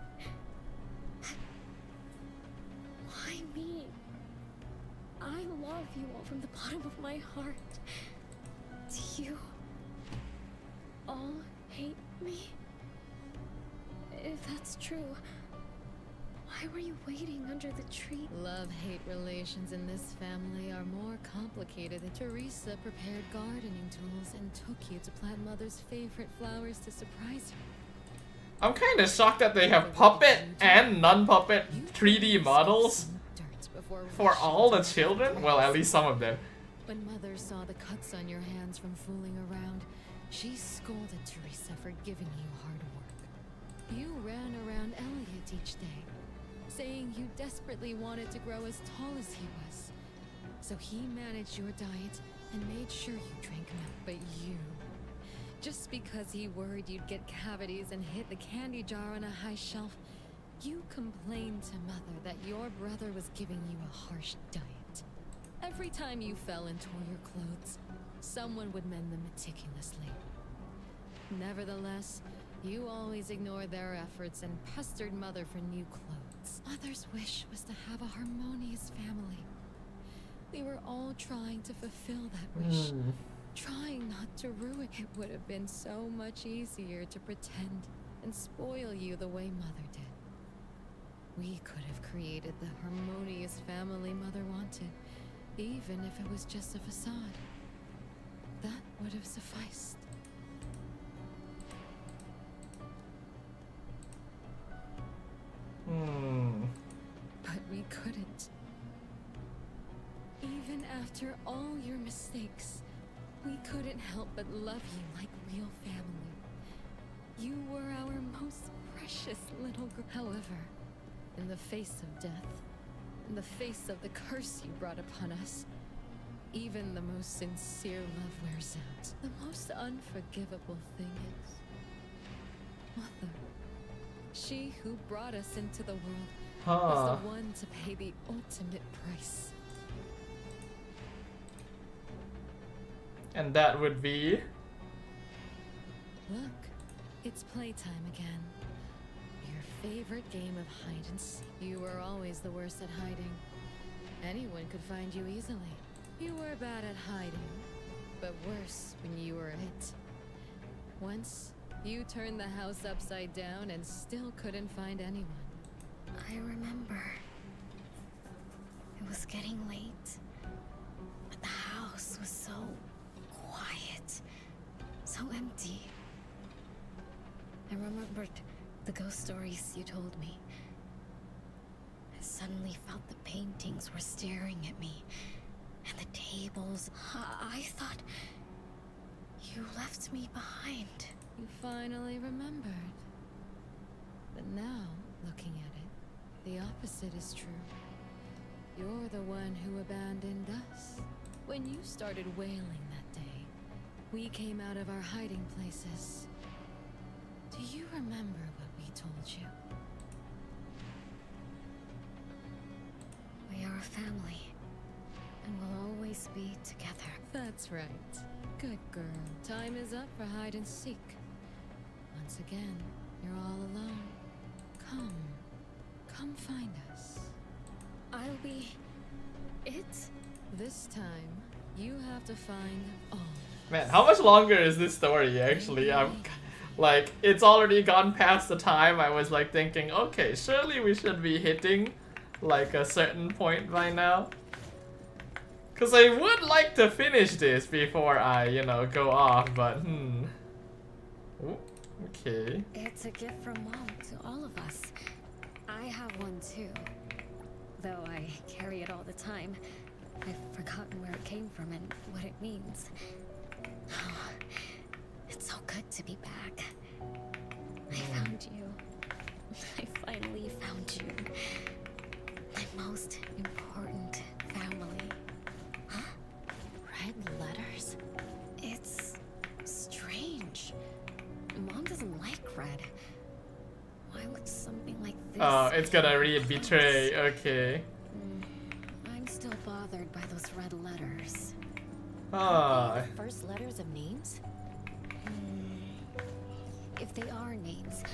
Why me? I love you all from the bottom of my heart. Do you all hate me? If that's true, why were you waiting under the tree? Love-hate relations in this family are more complicated than Teresa prepared gardening tools and took you to plant Mother's favorite flowers to surprise her. I'm kind of shocked that they have puppet and non-puppet 3D models for all the children. Well, at least some of them. When Mother saw the cuts on your hands from fooling around, she scolded Teresa for giving you hard work. You ran around Elliot each day, saying you desperately wanted to grow as tall as he was. So he managed your diet and made sure you drank milk, but you... just because he worried you'd get cavities and hit the candy jar on a high shelf, you complained to Mother that your brother was giving you a harsh diet. Every time you fell and tore your clothes, someone would mend them meticulously. Nevertheless, you always ignored their efforts and pestered Mother for new clothes. Mother's wish was to have a harmonious family. We were all trying to fulfill that wish. Trying not to ruin it. Would have been so much easier to pretend and spoil you the way Mother did. We could have created the harmonious family Mother wanted, even if it was just a facade. That would have sufficed. But we couldn't. Even after all your mistakes, we couldn't help but love you like real family. You were our most precious little girl. However, in the face of death, in the face of the curse you brought upon us, even the most sincere love wears out. The most unforgivable thing is Mother. She who brought us into the world was the one to pay the ultimate price. And that would be... Look, it's playtime again. Your favorite game of hide and seek. You were always the worst at hiding. Anyone could find you easily. You were bad at hiding, but worse when you were it. Once, you turned the house upside down and still couldn't find anyone. I remember. It was getting late, but the house was so quiet, so empty. I remembered the ghost stories you told me. I suddenly felt the paintings were staring at me, and the tables. I thought you left me behind. You finally remembered. But now, looking at it, the opposite is true. You're the one who abandoned us. When you started wailing that day, we came out of our hiding places. Do you remember what we told you? We are a family, and we'll always be together. That's right. Good girl. Time is up for hide and seek. Once again, you're all alone. Come find us. I'll be it? This time, you have to find all. Man, how much longer is this story actually? Like, it's already gone past the time I was like thinking, okay, surely we should be hitting like a certain point by now. Cause I would like to finish this before I, you know, go off, but Ooh, okay. It's a gift from Mom to all of us. I have one too. Though I carry it all the time. I've forgotten where it came from and what it means. Oh, it's so good to be back. I found you. I finally found you. My most important family. Huh? Red letters? It's strange. Mom doesn't like red. Why would something like this? Oh, it's gonna read betray, okay. I'm still bothered by those red letters. Ah. First letters of names? If they are names,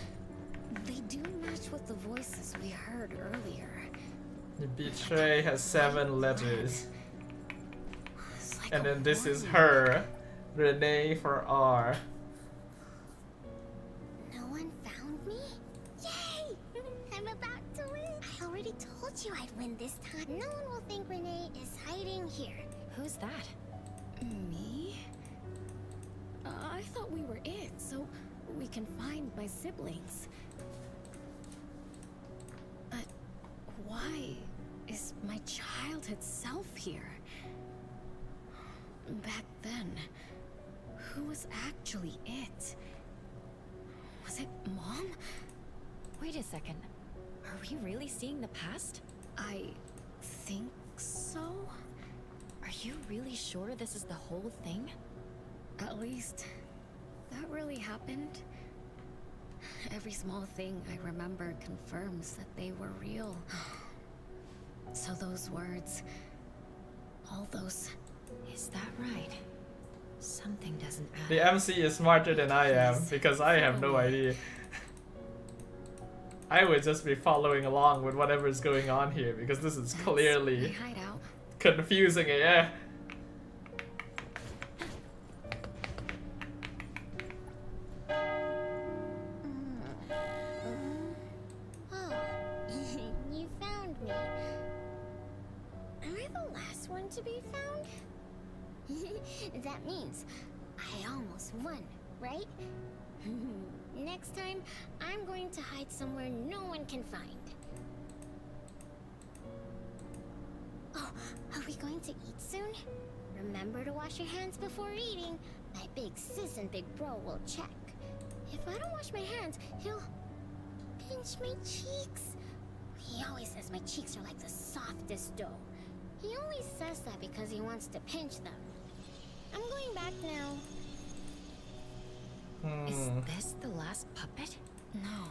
they do match with the voices we heard earlier. The betray has 7 letters. Like and then this is her. Renee for R. No one found me? Yay! I'm about to win. I already told you I'd win this time. No one will think Renee is hiding here. Who's that? Me? I thought we were it, so we can find my siblings. But why is my childhood self here? Back then, who was actually it? Was it Mom? Wait a second. Are we really seeing the past? I think so. Are you really sure this is the whole thing? At least, that really happened. Every small thing I remember confirms that they were real. So those words, all those, is that right? Something doesn't add. The MC is smarter than I am because I have no idea. I would just be following along with whatever is going on here because this is clearly confusing. Yeah. Oh, you found me. Am I the last one to be found? That means I almost won, right? Next time, I'm going to hide somewhere no one can find. Oh, are we going to eat soon? Remember to wash your hands before eating. My big sis and big bro will check. If I don't wash my hands, he'll pinch my cheeks. He always says my cheeks are like the softest dough. He only says that because he wants to pinch them. I'm going back now. Is this the last puppet? No.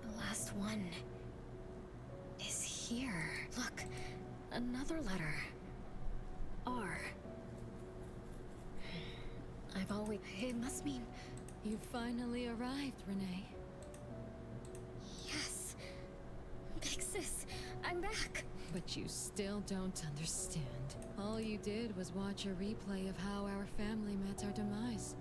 The last one is here. Look, another letter. R. I've always... It must mean... You finally arrived, Renee. Yes. Big sis, I'm back. But you still don't understand. All you did was watch a replay of how our family met our demise.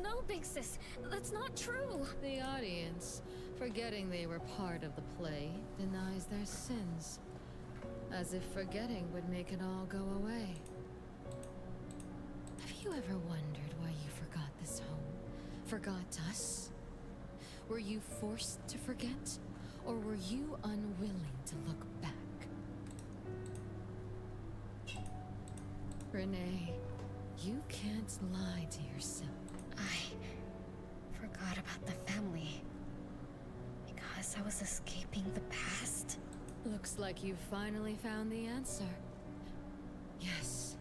No, big sis, that's not true. The audience, forgetting they were part of the play, denies their sins. As if forgetting would make it all go away. Have you ever wondered why you forgot this home? Forgot us? Were you forced to forget? Or were you unwilling to look back? Renee, you can't lie to yourself. I forgot about the family. Because I was escaping the past. Looks like you finally found the answer. Yes,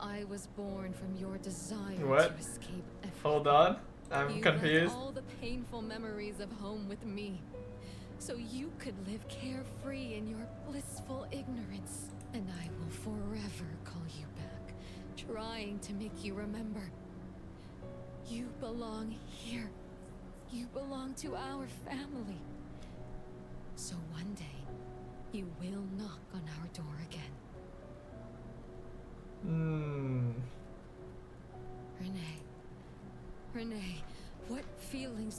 I was born from your desire What? to escape everything. Hold on, I'm you confused. left all the painful memories of home with me, so you could live carefree in your blissful ignorance. And I will forever call you back, trying to make you remember. You belong here. You belong to our family. So one day, you will knock on our door again. Renee. Renee.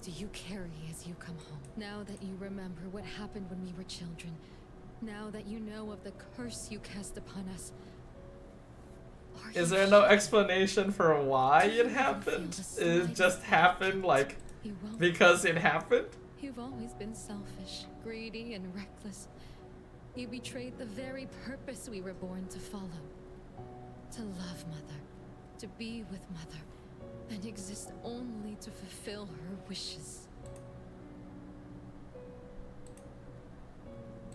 do you carry as you come home? Now that you remember what happened when we were children, now that you know of the curse you cast upon us, is there no explanation for why it happened? It just happened, like, because it happened? You've always been selfish, greedy, and reckless. You betrayed the very purpose we were born to follow. To love Mother, to be with Mother, and exist only to fulfill her wishes.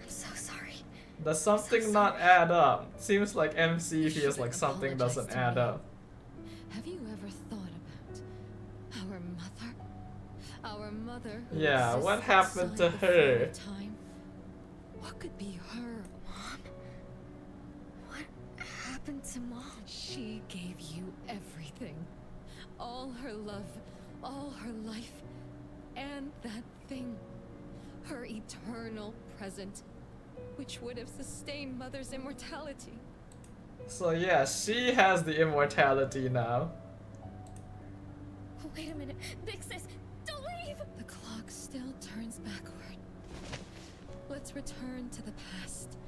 I'm so sorry. Does something not add up? Seems like MC feels like something doesn't add up. Have you ever thought about our mother? Our mother who Yeah, exists what happened to outside the her? flow of time? What could be her? Mom? What happened to Mom? She gave you everything. All her love, all her life, and that thing. Her eternal present, which would have sustained Mother's immortality. So yeah, she has the immortality now. Wait a minute. Vixis, don't leave! The clock still turns backward. Let's return to the past,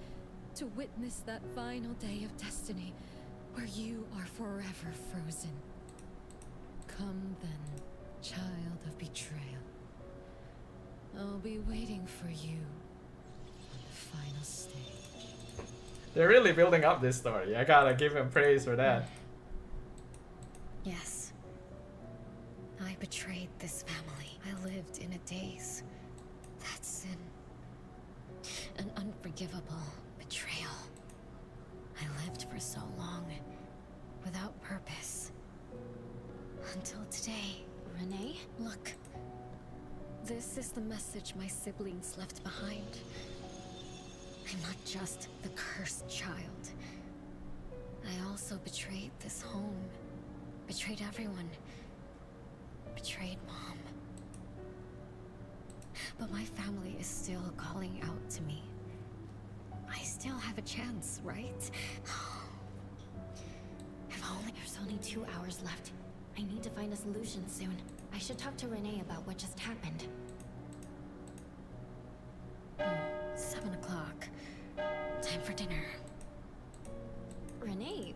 to witness that final day of destiny, where you are forever frozen. Come then, child of betrayal. I'll be waiting for you on the final stage. They're really building up this story. I gotta give him praise for that. Yes. I betrayed this family. I lived in a daze. That's sin. An unforgivable betrayal. I lived for so long, without purpose. Until today. Renee, look. This is the message my siblings left behind. I'm not just the cursed child. I also betrayed this home. Betrayed everyone. Betrayed Mom. But my family is still calling out to me. I still have a chance, right? There's only 2 hours left. I need to find a solution soon. I should talk to Renee about what just happened. 7 o'clock. Time for dinner. Renee,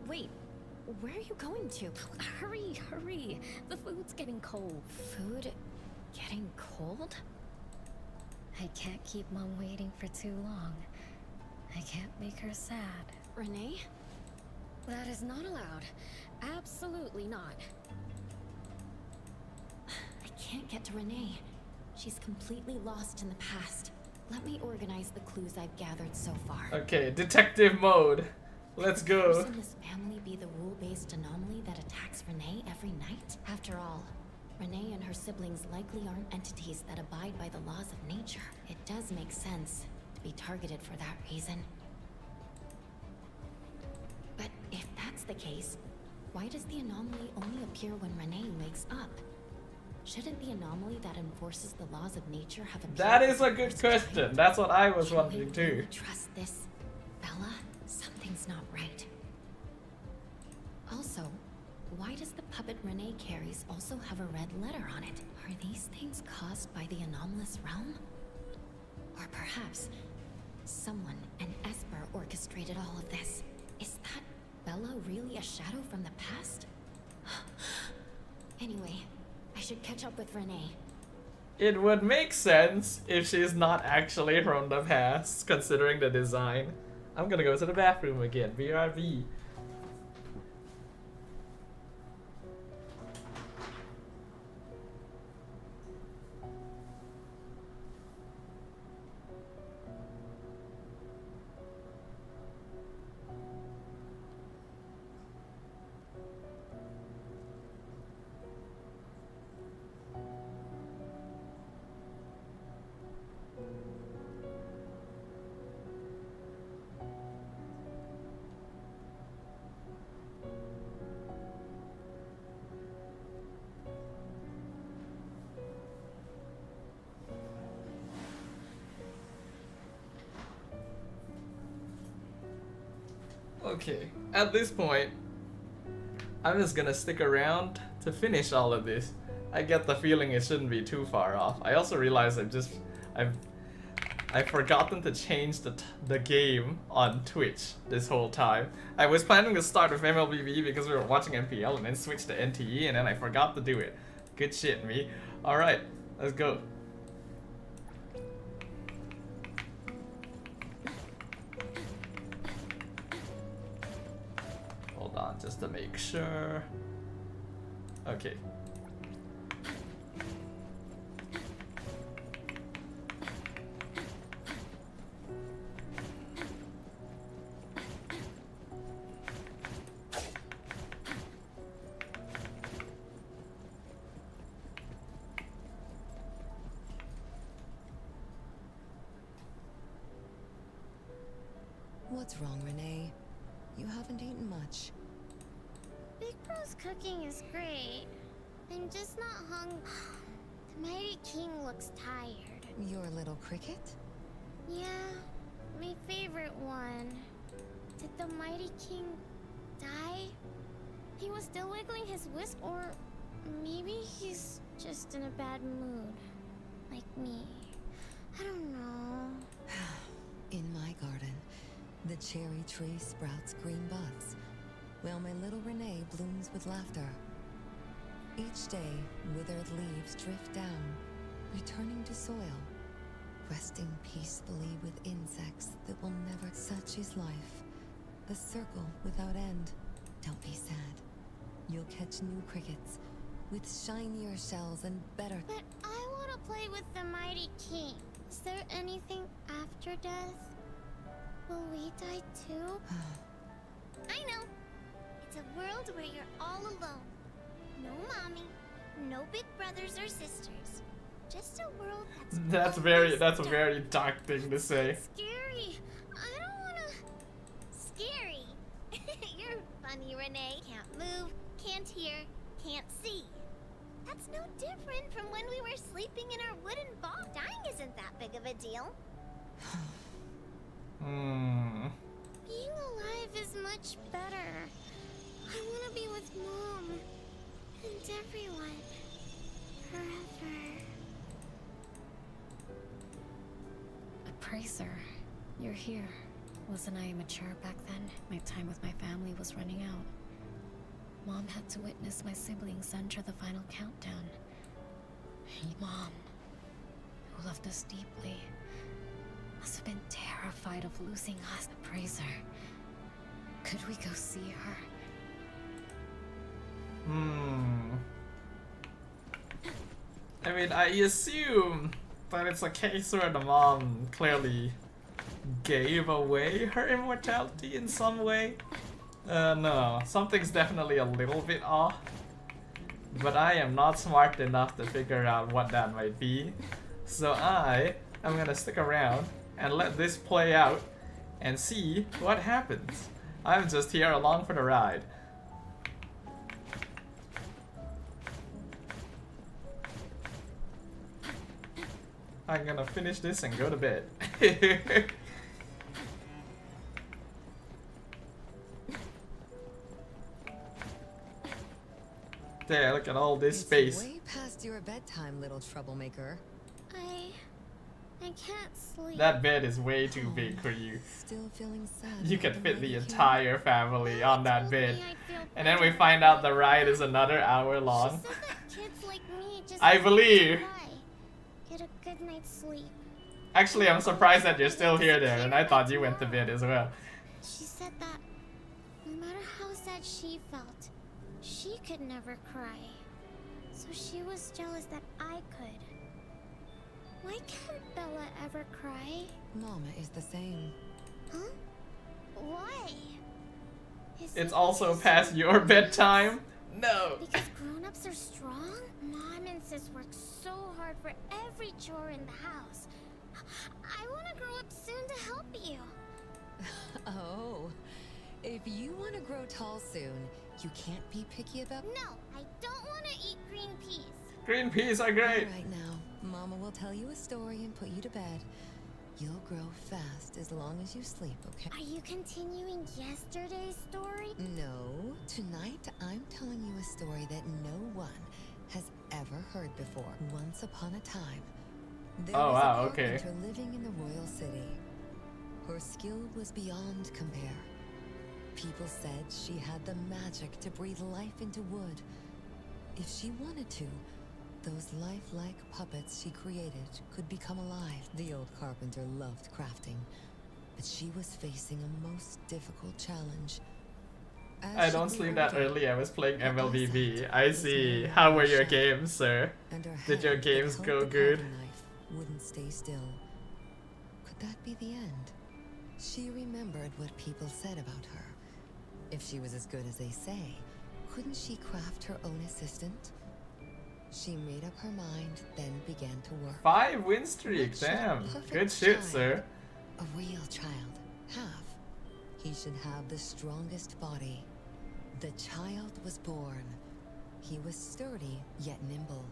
wait. Where are you going to? Hurry, hurry. The food's getting cold. Food getting cold? I can't keep Mom waiting for too long. I can't make her sad. Renee? That is not allowed. Absolutely not. I can't get to Renee. She's completely lost in the past. Let me organize the clues I've gathered so far. Okay, detective mode. Let's go. Could this family be the rule-based anomaly that attacks Renee every night? After all, Renee and her siblings likely aren't entities that abide by the laws of nature. It does make sense to be targeted for that reason. But if that's the case, why does the anomaly only appear when Renee wakes up? Shouldn't the anomaly that enforces the laws of nature have appeared? That is a good question. That's what I was wondering too. Really trust this, Bella? Something's not right. Also, why does the puppet Renee carries also have a red letter on it? Are these things caused by the anomalous realm? Or perhaps someone, an Esper, orchestrated all of this? Is that Bella really a shadow from the past? Anyway, I should catch up with Renee. It would make sense if she's not actually from the past, considering the design. I'm gonna go to the bathroom again. BRB. Okay, at this point, I'm just gonna stick around to finish all of this. I get the feeling it shouldn't be too far off. I also realize I've forgotten to change the game on Twitch this whole time. I was planning to start with MLBB because we were watching MPL and then switch to NTE, and then I forgot to do it. Good shit, me. Alright, let's go. Hold on, just to make sure. Okay. What's wrong, Renee? You haven't eaten much. Big Bro's cooking is great. I'm just not hungry. The Mighty King looks tired. Your little cricket? Yeah, my favorite one. Did the Mighty King die? He was still wiggling his wisp, or maybe he's just in a bad mood. Like me. I don't know. In my garden, the cherry tree sprouts green buds, while my little Renee blooms with laughter. Each day, withered leaves drift down, returning to soil, resting peacefully with insects that will never. Such is life, a circle without end. Don't be sad. You'll catch new crickets, with shinier shells and better. But I want to play with the Mighty King. Is there anything after death? Will we die too? I know. It's a world where you're all alone. No mommy, no big brothers or sisters. Just a world that's That's a very dark thing to say. scary. I don't wanna. Scary. You're funny, Renee. Can't move, can't hear, can't see. That's no different from when we were sleeping in our wooden box. Dying isn't that big of a deal. Being alive is much better. I want to be with Mom and everyone forever. Appraiser, you're here. Wasn't I immature back then? My time with my family was running out. Mom had to witness my siblings enter the final countdown. Mom, who loved us deeply, must have been terrified of losing us. Appraiser, could we go see her? I mean, I assume that it's a case where the mom clearly gave away her immortality in some way. No, something's definitely a little bit off. But I am not smart enough to figure out what that might be. So I'm gonna stick around and let this play out and see what happens. I'm just here along for the ride. I'm gonna finish this and go to bed. There, look at all this space. Way past your bedtime, little troublemaker. I can't sleep. That bed is way too big for you. Still feeling sad. You could fit the entire family on that bed. And then we find out the ride is another hour long. Kids like me just I believe. Get a good night's sleep. Actually, I'm surprised that you're still here there, and I thought you went to bed as well. She said that no matter how sad she felt, she could never cry. So she was jealous that I could. Why can't Bella ever cry? Mama is the same. Huh? Why? It's also past your bedtime? No. Because grown-ups are strong? Mom and Sis work so hard for every chore in the house. I want to grow up soon to help you. Oh, if you want to grow tall soon, you can't be picky about. No, I don't want to eat green peas. Green peas are great. All right now, Mama will tell you a story and put you to bed. You'll grow fast as long as you sleep, okay? Are you continuing yesterday's story? No, tonight I'm telling you a story that no one has ever heard before. Once upon a time, there Oh, was wow, a okay. carpenter living in the royal city. Her skill was beyond compare. People said she had the magic to breathe life into wood. If she wanted to, those lifelike puppets she created could become alive. The old carpenter loved crafting, but she was facing a most difficult challenge. As I she don't grew sleep that older, early. I was playing her MLBB. eyesight I was see. more How were your sharp, games, sir? and her Did your hand that games held go the good? carving knife wouldn't stay still. Could that be the end? She remembered what people said about her. If she was as good as they say, couldn't she craft her own assistant? She made up her mind, then began to work. 5 win streak, What should a damn. perfect Good shit, child, sir. a real child, have? He should have the strongest body. The child was born. He was sturdy, yet nimble.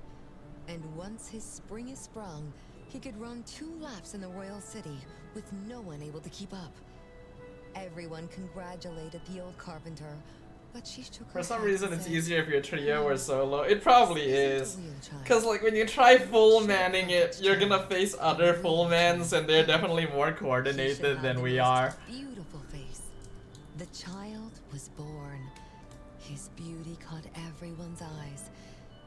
And once his spring is sprung, he could run 2 laps in the royal city with no one able to keep up. Everyone congratulated the old carpenter, but she shook her For some head reason, and it's said, easier if you're trio or solo. It probably "This is. isn't a real child. Cause like when you try full manning it, you're gonna face other full mans and they're definitely more He should coordinated have than the we most are. Beautiful face. The child was born. His beauty caught everyone's eyes.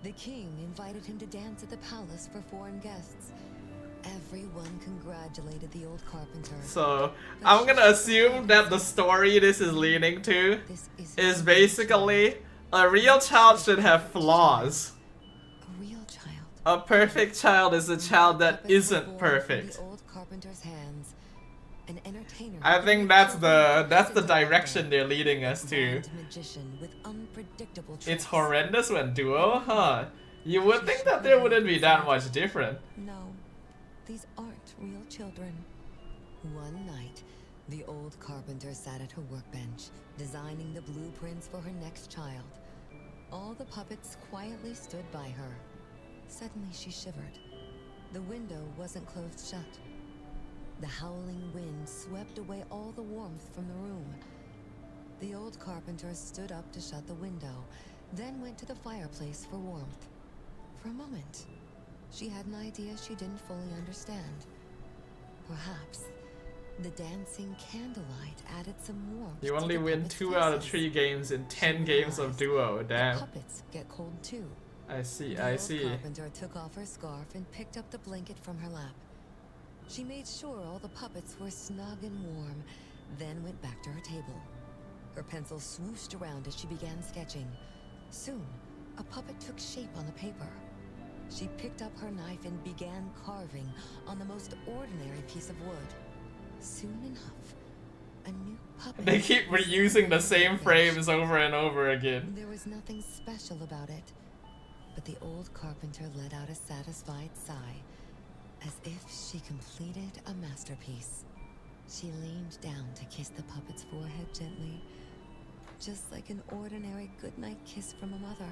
The king invited him to dance at the palace for foreign guests. Everyone congratulated the old carpenter. So I'm gonna assume that the story this is leading to is basically a real child should have flaws. A real child. A perfect child is a child that isn't Born perfect. from the old carpenter's hands. An entertainer. I think that's the direction they're leading us to. Magician with unpredictable tricks. It's horrendous when duo, huh? You would think that there wouldn't be that much different. No, these aren't real children. One night, the old carpenter sat at her workbench, designing the blueprints for her next child. All the puppets quietly stood by her. Suddenly she shivered. The window wasn't closed shut. The howling wind swept away all the warmth from the room. The old carpenter stood up to shut the window, then went to the fireplace for warmth. For a moment, she had an idea she didn't fully understand. Perhaps the dancing candlelight added some warmth. You to only the win puppets' 2 out of faces. 3 games in 10 games of duo, The damn. puppets get cold too. I see, The I old see. carpenter took off her scarf and picked up the blanket from her lap. She made sure all the puppets were snug and warm, then went back to her table. Her pencil swooshed around as she began sketching. Soon, a puppet took shape on the paper. She picked up her knife and began carving on the most ordinary piece of wood. Soon enough, a new puppet. They keep reusing the same frames over and over again. There was nothing special about it, but the old carpenter let out a satisfied sigh, as if she completed a masterpiece. She leaned down to kiss the puppet's forehead gently, just like an ordinary goodnight kiss from a mother.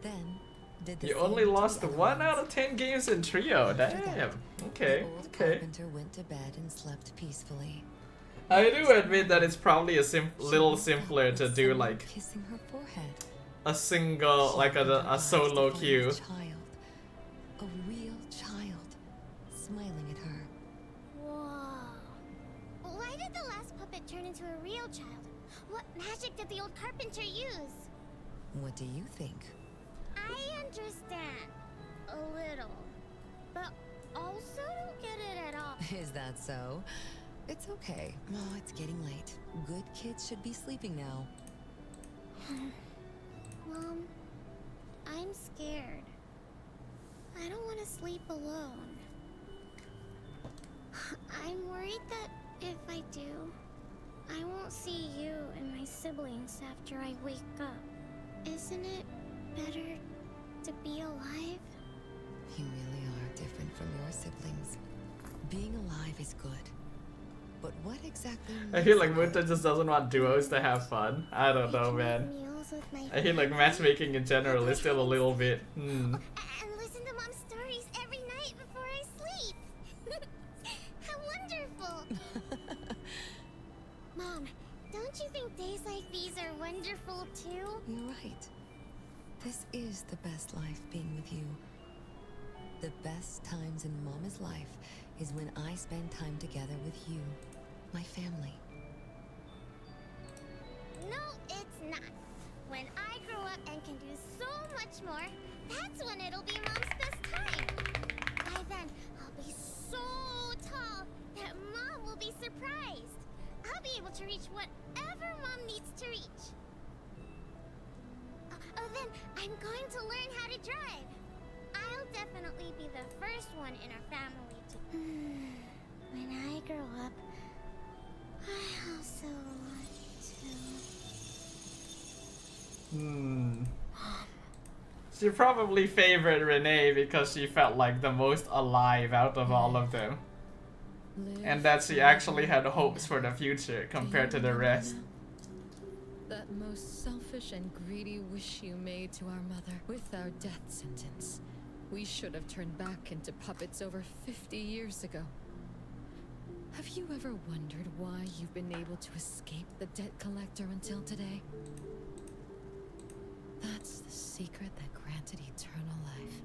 Then, did the You same only to lost the 1 other out ones. of 10 games in trio, After that, damn. Okay, the old okay. carpenter went to bed and slept peacefully. I do admit that it's probably a little simpler to do like Kissing her forehead. a single, like a solo queue. A real child, smiling at her. Whoa. Why did the last puppet turn into a real child? What magic did the old carpenter use? What do you think? I understand. A little. But also don't get it at all. Is that so? It's okay. Oh, it's getting late. Good kids should be sleeping now. Mom, I'm scared. I don't want to sleep alone. I'm worried that if I do, I won't see you and my siblings after I wake up. Isn't it better to be alive? You really are different from your siblings. Being alive is good. But what exactly I feel like Munta just doesn't want duos to have fun. I don't know, man. I feel like matchmaking in general is still a little bit. And listen to Mom's stories every night before I sleep. How wonderful! Mom, don't you think days like these are wonderful too? You're right. This is the best life being with you. The best times in Mama's life is when I spend time together with you, my family. No, it's not. When I grow up and can do so much more, that's when it'll be Mom's best time. By then, I'll be so tall that Mom will be surprised. I'll be able to reach whatever Mom needs to reach. Then I'm going to learn how to drive. I'll definitely be the first one in our family to... When I grow up, I also want to... She probably favored Renee because she felt like the most alive out of all of them. And that she actually had hopes for the future compared to the rest. That most selfish and greedy wish you made to our mother with our death sentence. We should have turned back into puppets over 50 years ago. Have you ever wondered why you've been able to escape the debt collector until today? That's the secret that granted eternal life.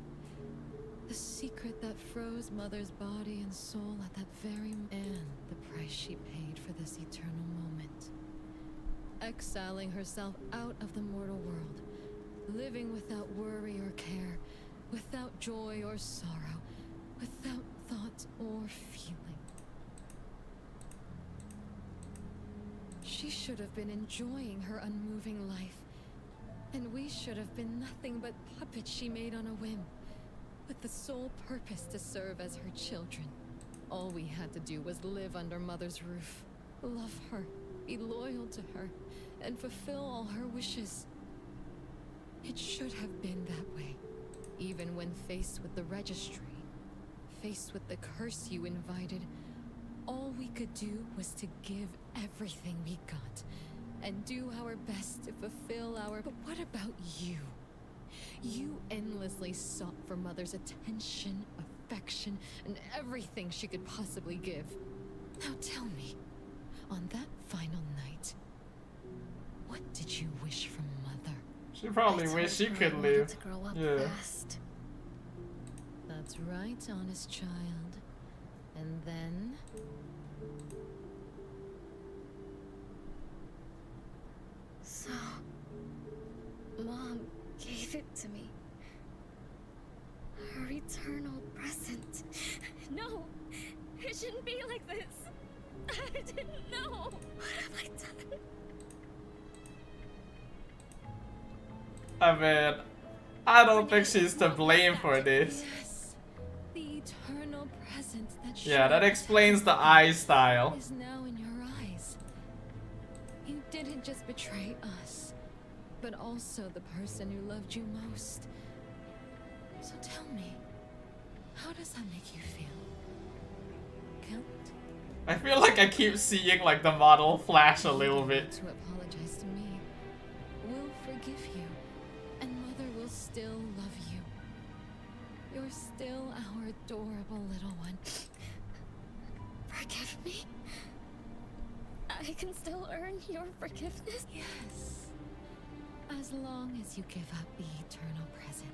The secret that froze Mother's body and soul at that very and the price she paid for this eternal moment. Exiling herself out of the mortal world, living without worry or care, without joy or sorrow, without thought or feeling. She should have been enjoying her unmoving life, and we should have been nothing but puppets she made on a whim, with the sole purpose to serve as her children. All we had to do was live under Mother's roof, love her, be loyal to her, and fulfill all her wishes. It should have been that way, even when faced with the registry, faced with the curse you invited. All we could do was to give everything we got, and do our best to fulfill our... But what about you? You endlessly sought for Mother's attention, affection, and everything she could possibly give. Now tell me, on that final night, what did you wish from Mother? She probably wished she could live. To grow up Yeah. fast. That's right, honest child. And then... So, Mom gave it to me. Her eternal present. No, it shouldn't be like this. I didn't know. What have I done? I mean, I don't think she's to blame for this. Yes, the eternal presence that Yeah, that explains the eye style. is now in your eyes. You didn't just betray us, but also the person who loved you most. So tell me, how does that make you feel? Guilt? I feel like I keep seeing like the model flash a little bit. To apologize to me. We'll forgive you, and Mother will still love you. You're still our adorable little one. Forgive me? I can still earn your forgiveness? Yes. As long as you give up the eternal present.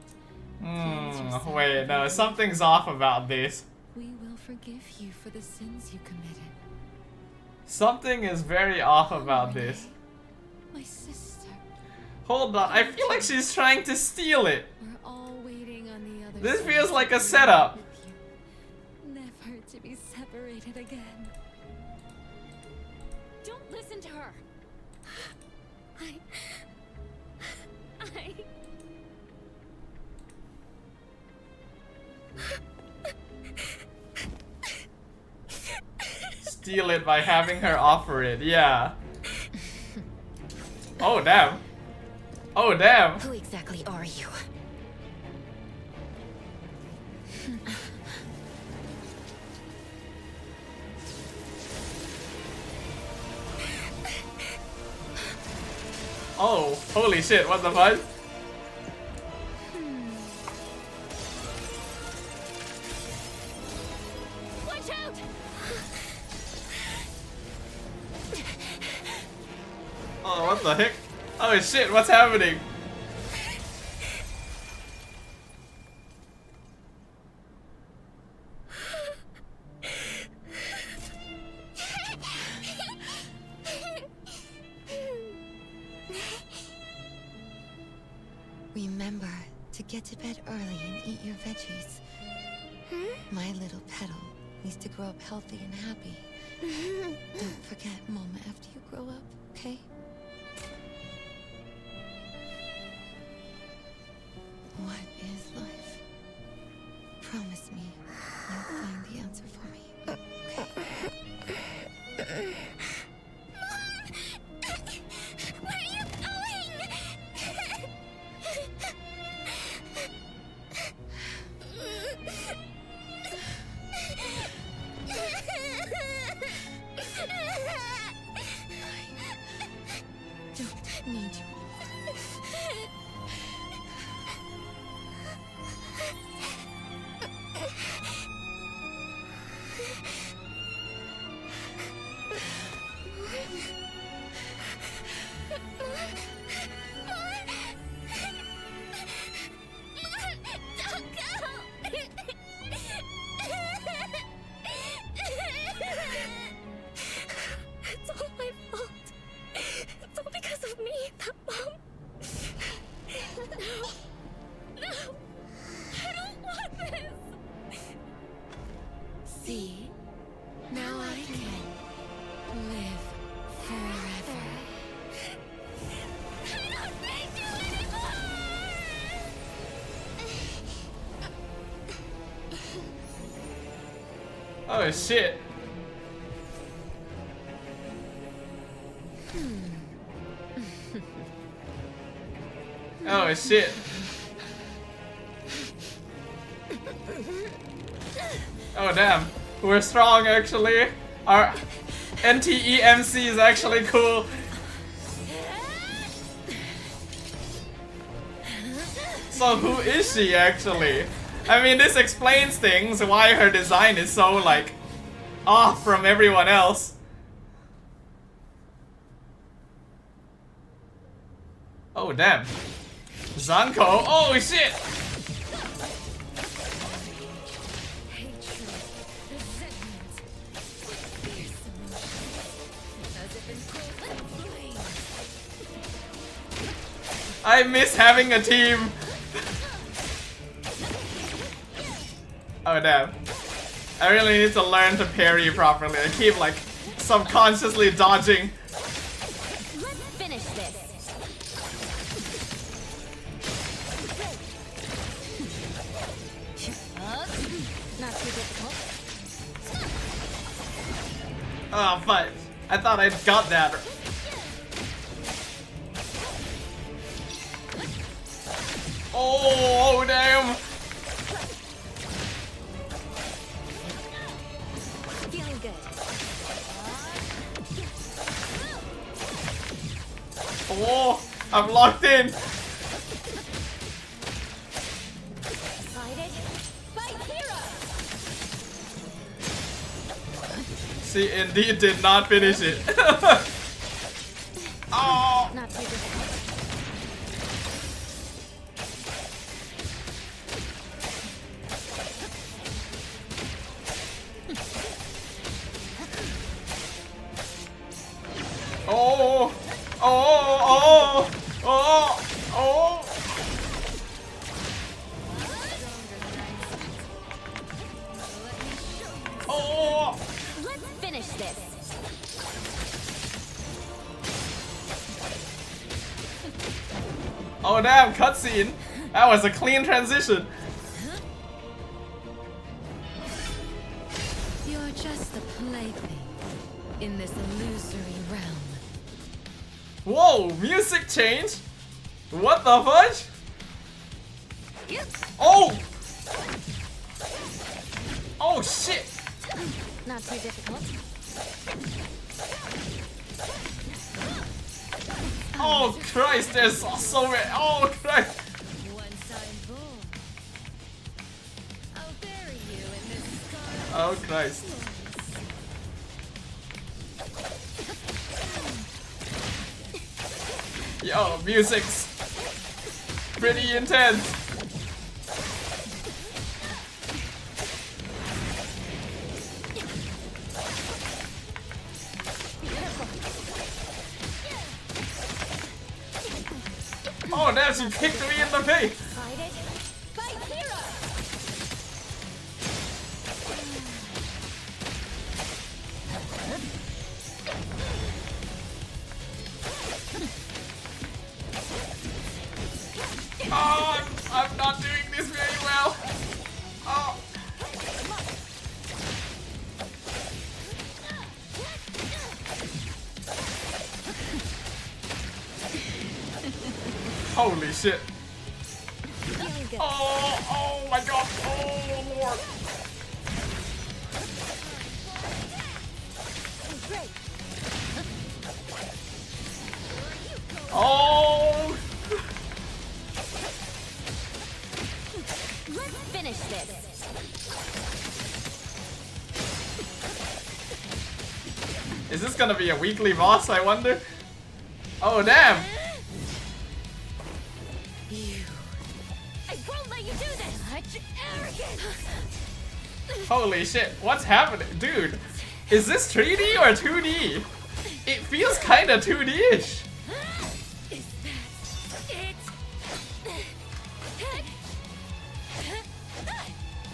Wait, no, something's off about this. We will forgive you for the sins you committed. Something is very off about this. My sister. Hold on, I feel like she's trying to steal it. We're all waiting on the other This side feels to like a be setup. with you. Never to be separated again. Don't listen to her. I... Steal it by having her offer it, yeah. Oh damn. Oh damn. Who exactly are you? Oh, holy shit, what the fuck? Watch out! Oh, what the heck? Oh shit, what's happening? Remember to get to bed early and eat your veggies. My little petal needs to grow up healthy and happy. Don't forget Mama after you grow up, okay? What is life? Promise me you'll find the answer for me, okay? Where are you going? Don't need you. It's all my fault. It's all because of me, that mom. No, I don't want this. See? Now I can live forever. I don't need you anymore. Oh shit. Oh shit. Oh damn. We're strong actually. Our NTE MC is actually cool. So who is she actually? I mean, this explains things, why her design is so like off from everyone else. Oh damn. Zanko, oh shit! I miss having a team. Oh damn. I really need to learn to parry properly. I keep like subconsciously dodging. Let's finish this. Not too difficult. Oh fuck. I thought I'd got that. Oh damn. Feeling good. Oh, I'm locked in. Excited? Fight hero! She indeed did not finish it. Oh. Not too difficult. Oh, oh, oh, oh, oh. Oh. Let's finish this. Oh damn, cutscene. That was a clean transition. You're just a plaything in this illusory realm. Whoa, music change? What the fudge? Oh! Oh shit! Not too difficult. Oh Christ, there's so many. Oh Christ! Once I'm born, I'll bury you in this scarlet Oh Christ. Yo, music's pretty intense. Oh, now she kicked me in the face! Guided by hero. Oh, I'm not doing this very well. Oh. Holy shit. Oh my god. Oh lord. Oh. Let's finish this. Is this gonna be a weekly boss, I wonder? Oh damn. I won't let you do this. Such arrogance. Holy shit, what's happening? Dude, is this 3D or 2D? It feels kinda 2D-ish.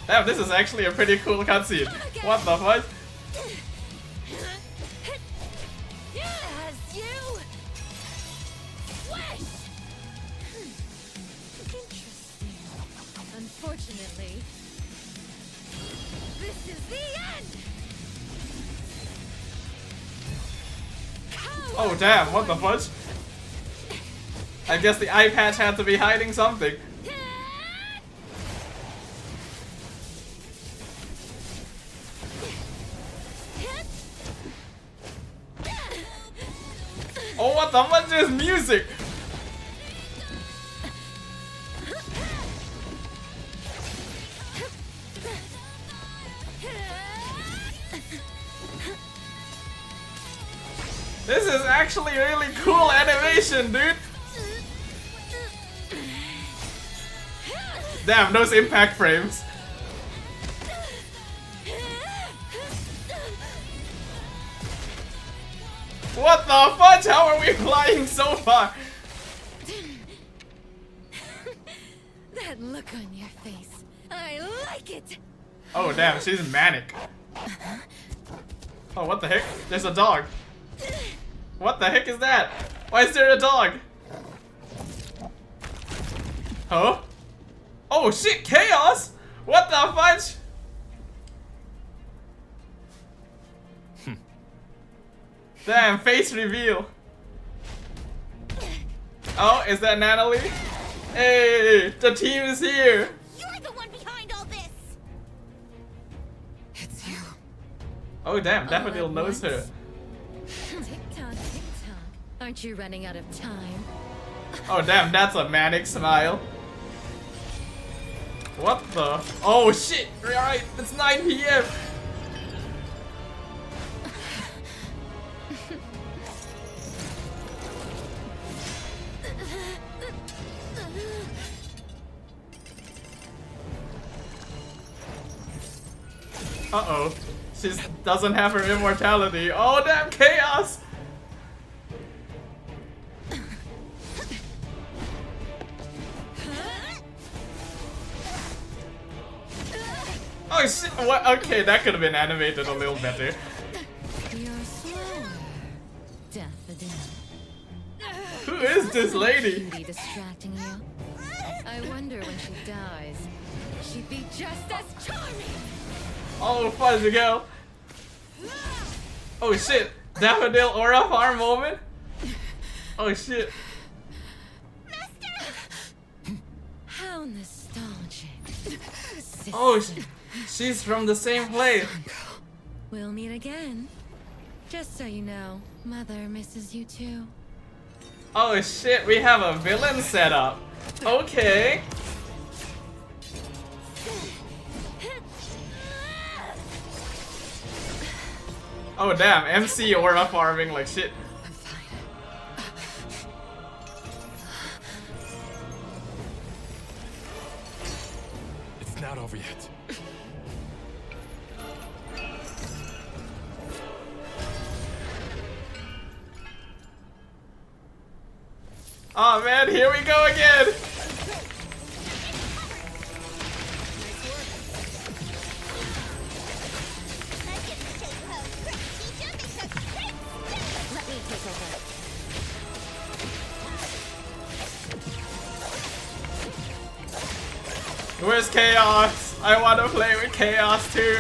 Damn, this is actually a pretty cool cutscene. What the fuck? As you wish. Interesting. Unfortunately, This is the end. Oh damn, what the fudge? I guess the eye patch had to be hiding something. Oh, what the fuck is music? This is actually really cool animation, dude. Damn, those impact frames. What the fudge? How are we flying so far? that look on your face. I like it. Oh damn, she's manic. Oh, what the heck? There's a dog. What the heck is that? Why is there a dog? Huh? Oh shit, chaos? What the fudge? Damn, face reveal. Oh, is that Natalie? Hey, the team is here. You're the one behind all this. It's you. Oh damn, Daffodil at knows her. Tick tock, tick tock. Aren't you running out of time? Oh damn, that's a manic smile. What the? Oh shit! Alright, it's 9 PM. Uh-oh. She doesn't have her immortality. Oh damn, chaos! Oh shit, what? Okay, that could have been animated a little better. You're slower, Daffodil. Who is this lady? Be distracting you. I wonder when she dies, she'd be just as charming. Oh, fuzzy girl. Oh shit, Daffodil Aura Farm moment? Oh shit. How nostalgic. Oh, she's from the same place. We'll meet again. Just so you know, Mother misses you too. Oh shit, we have a villain set up. Okay. Oh damn, MC Aura farming like shit. It's not over yet. Oh man, here we go again! Let me take over. Where's Chaos? I want to play with Chaos too.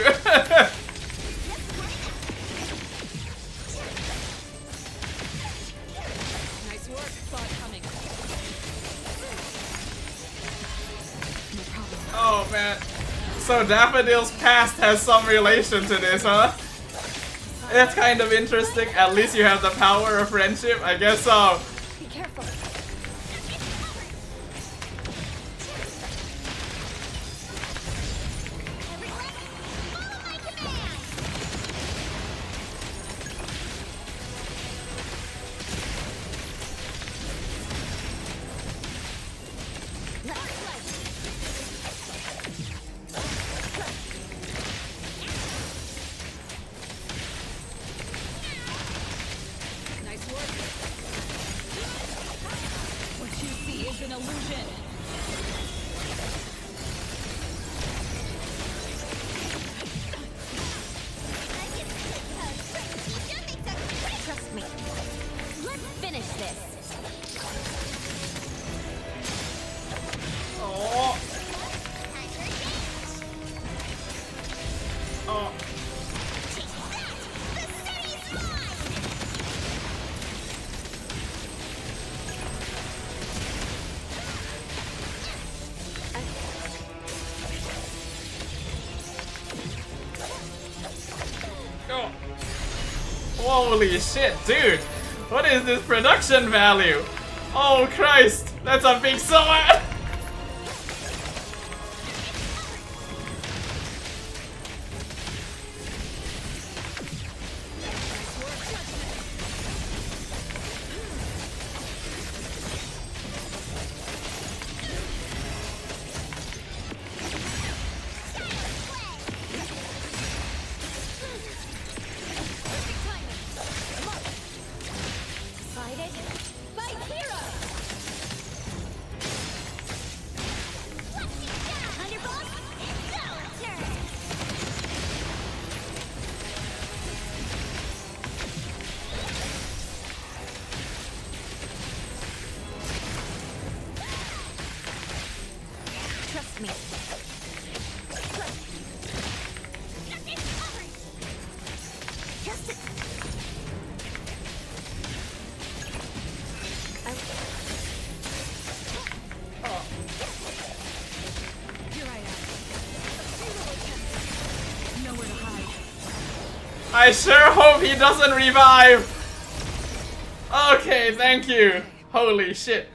Nice work. Saw it coming. No problem. Oh man. So Daffodil's past has some relation to this, huh? It's kind of interesting. At least you have the power of friendship. I guess so. Be careful. Nice work. What you see is an illusion. Trust me. Let's finish this. Oh. Oh. Oh. Holy shit, dude! What is this production value? Oh Christ, that's a big sword! Guided by hero. Thunderbolt, counter. Trust me. Just Here I am. Nowhere to hide. I sure hope he doesn't revive! Okay, thank you! Holy shit.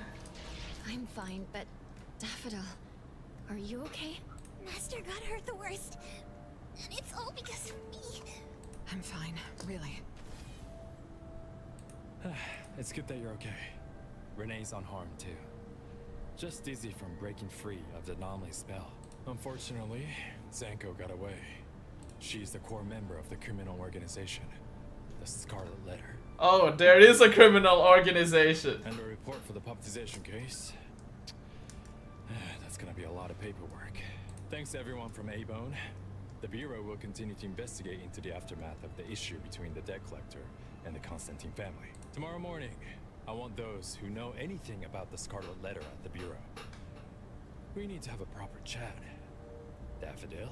I'm fine, but Daffodil, are you okay? Master got hurt the worst. And it's all because of me. I'm fine, really. It's good that you're okay. Renee's unharmed too. Just dizzy from breaking free of the anomaly spell. Unfortunately, Zanko got away. She's the core member of the criminal organization, the Scarlet Letter. Oh, there is a criminal organization. And a report for the puppetization case. That's gonna be a lot of paperwork. Thanks to everyone from A-Bone. The Bureau will continue to investigate into the aftermath of the issue between the debt collector and the Constantine family. Tomorrow morning, I want those who know anything about the Scarlet Letter at the Bureau. We need to have a proper chat. Daffodil?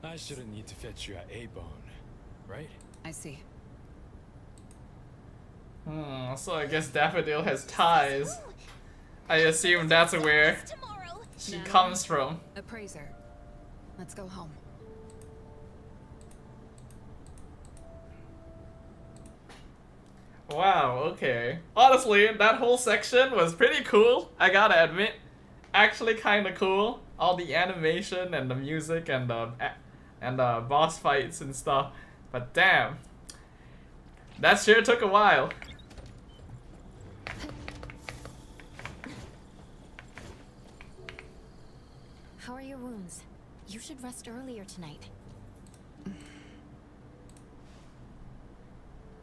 I shouldn't need to fetch you at A-Bone, right? I see. So I guess Daffodil has ties. I assume that's where she comes from. Appraiser. Let's go home. Wow, okay. Honestly, that whole section was pretty cool, I gotta admit. Actually kinda cool. All the animation and the music and the boss fights and stuff. But damn. That sure took a while. How are your wounds? You should rest earlier tonight.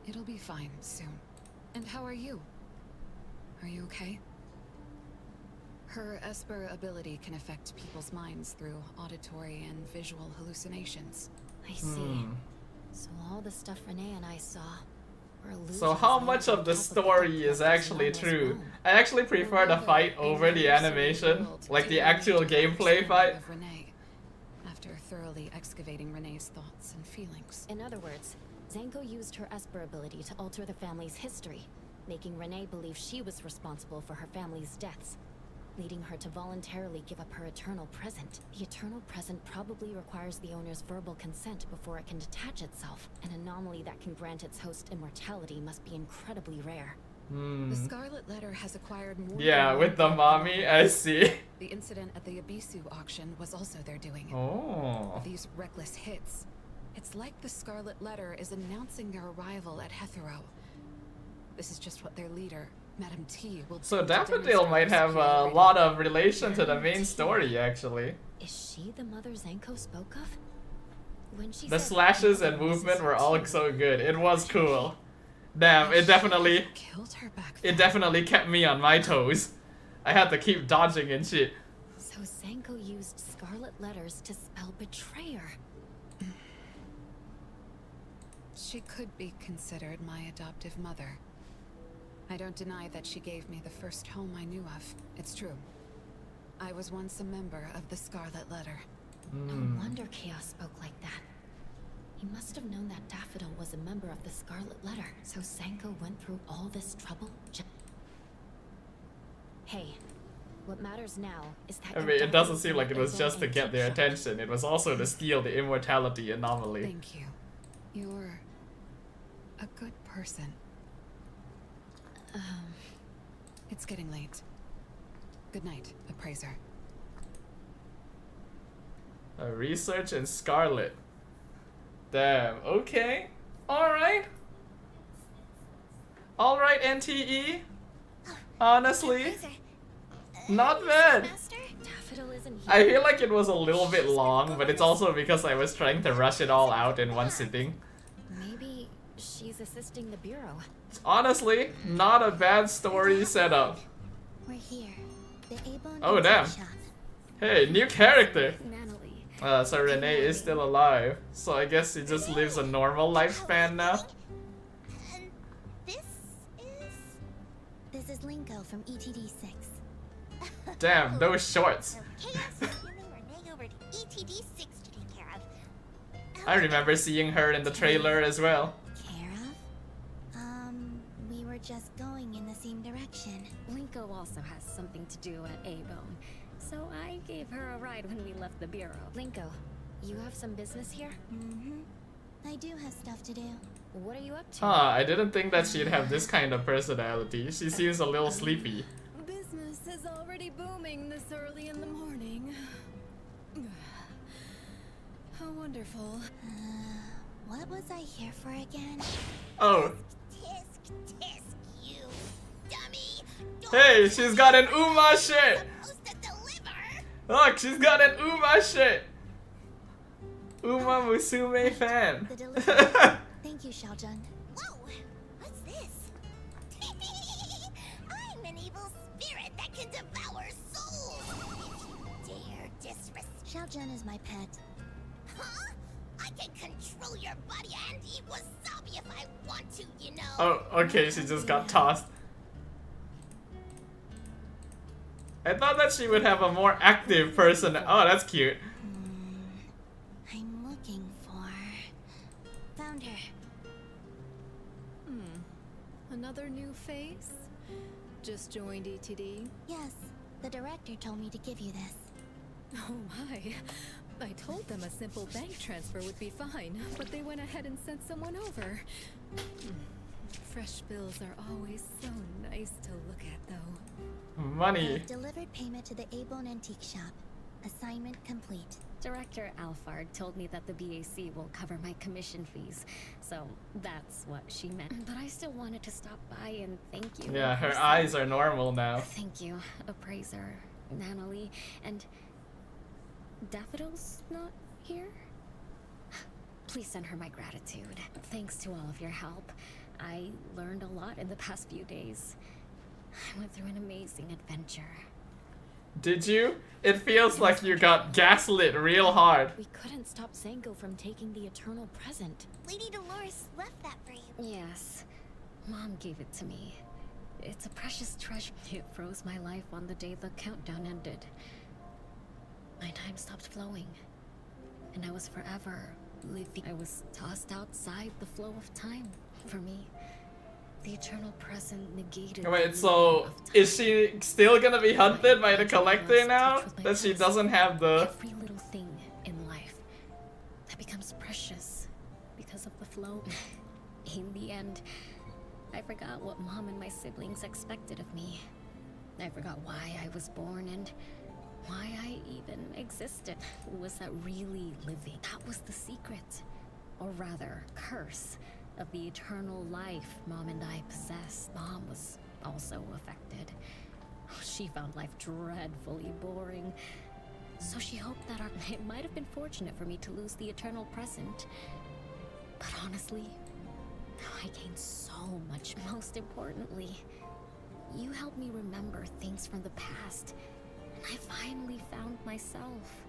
It'll be fine soon. And how are you? Are you okay? Her Esper ability can affect people's minds through auditory and visual hallucinations. I see. So all the stuff Renee and I saw were illusions. So how much of the story is actually true? I actually prefer the fight over the animation, like the actual gameplay fight. After thoroughly excavating Renee's thoughts and feelings. In other words, Zanko used her Esper ability to alter the family's history, making Renee believe she was responsible for her family's deaths, leading her to voluntarily give up her eternal present. The eternal present probably requires the owner's verbal consent before it can detach itself. An anomaly that can grant its host immortality must be incredibly rare. The Scarlet Letter has acquired more. Yeah, with the mommy, I see. The incident at the Abisu auction was also their doing. Oh. These reckless hits. It's like the Scarlet Letter is announcing their arrival at Hetero. This is just what their leader, Madame T, will. So Daffodil might have a lot of relation to the main story, actually. Is she the mother Zanko spoke of? When she The said slashes and movement were all so good. It was cool. Damn, it definitely kept me on my toes. I had to keep dodging and shit. So Zanko used Scarlet Letters to spell betrayer. She could be considered my adoptive mother. I don't deny that she gave me the first home I knew of. It's true. I was once a member of the Scarlet Letter. No wonder Chaos spoke like that. He must have known that Daffodil was a member of the Scarlet Letter, so Zanko went through all this trouble Hey, what matters now is that I mean, it doesn't seem like it was just to get their attention. It was also to steal the immortality anomaly. Thank you. You're a good person. It's getting late. Good night, Appraiser. A research in Scarlet. Damn, okay. Alright. Alright, NTE. Honestly. Not bad. I feel like it was a little bit long, but it's also because I was trying to rush it all out in one sitting. Maybe she's assisting the Bureau. Honestly, not a bad story setup. We're here. The Avon Oh, damn. shop. Hey, new character. So Renee is still alive. So I guess he just lives a normal lifespan now. This is Linko from ETD6. Damn, those shorts. Chaos is sending Renee over to ETD6 to take care of. I remember seeing her in the trailer as well. Care of? We were just going in the same direction. Linko also has something to do at A-Bone, so I gave her a ride when we left the Bureau. Linko, you have some business here? I do have stuff to do. What are you up to? Huh, I didn't think that she'd have this kind of personality. She seems a little sleepy. Business is already booming this early in the morning. How wonderful. What was I here for again? Oh. Tisk, tisk, you dummy! Hey, she's got an Uma shirt! Look, she's got an Uma shirt! Uma Musume fan. Thank you, Xiaojun. Whoa! What's this? I'm an evil spirit that can devour souls! If you dare disrespect... Xiaojun is my pet. Huh? I can control your body and eat wasabi if I want to, you know. Oh, okay, she just got tossed. I thought that she would have a more active person. Oh, that's cute. I'm looking for... Found her. Another new face? Just joined ETD? Yes, the director told me to give you this. Oh my. I told them a simple bank transfer would be fine, but they went ahead and sent someone over. Fresh bills are always so nice to look at, though. Money. I've delivered payment to the Avon Antique Shop. Assignment complete. Director Alfard told me that the BAC will cover my commission fees, so that's what she meant. But I still wanted to stop by and thank you. Yeah, her eyes are normal now. Thank you, Appraiser, Natalie, and Daffodil's not here? Please send her my gratitude. Thanks to all of your help. I learned a lot in the past few days. I went through an amazing adventure. Did you? It feels like you got gaslit real hard. We couldn't stop Zango from taking the eternal present. Lady Dolores left that for you. Yes. Mom gave it to me. It's a precious treasure. It froze my life on the day the countdown ended. My time stopped flowing. And I was forever living. I was tossed outside the flow of time. For me, the eternal present negated. Wait, so is she still gonna be hunted by the collector now? That she doesn't have the... Every little thing in life that becomes precious because of the flow. In the end, I forgot what Mom and my siblings expected of me. I forgot why I was born and why I even existed. Was that really living? That was the secret. Or rather, curse of the eternal life Mom and I possess. Mom was also affected. She found life dreadfully boring. So she hoped that it might have been fortunate for me to lose the eternal present. But honestly, I gained so much. Most importantly, you helped me remember things from the past. And I finally found myself.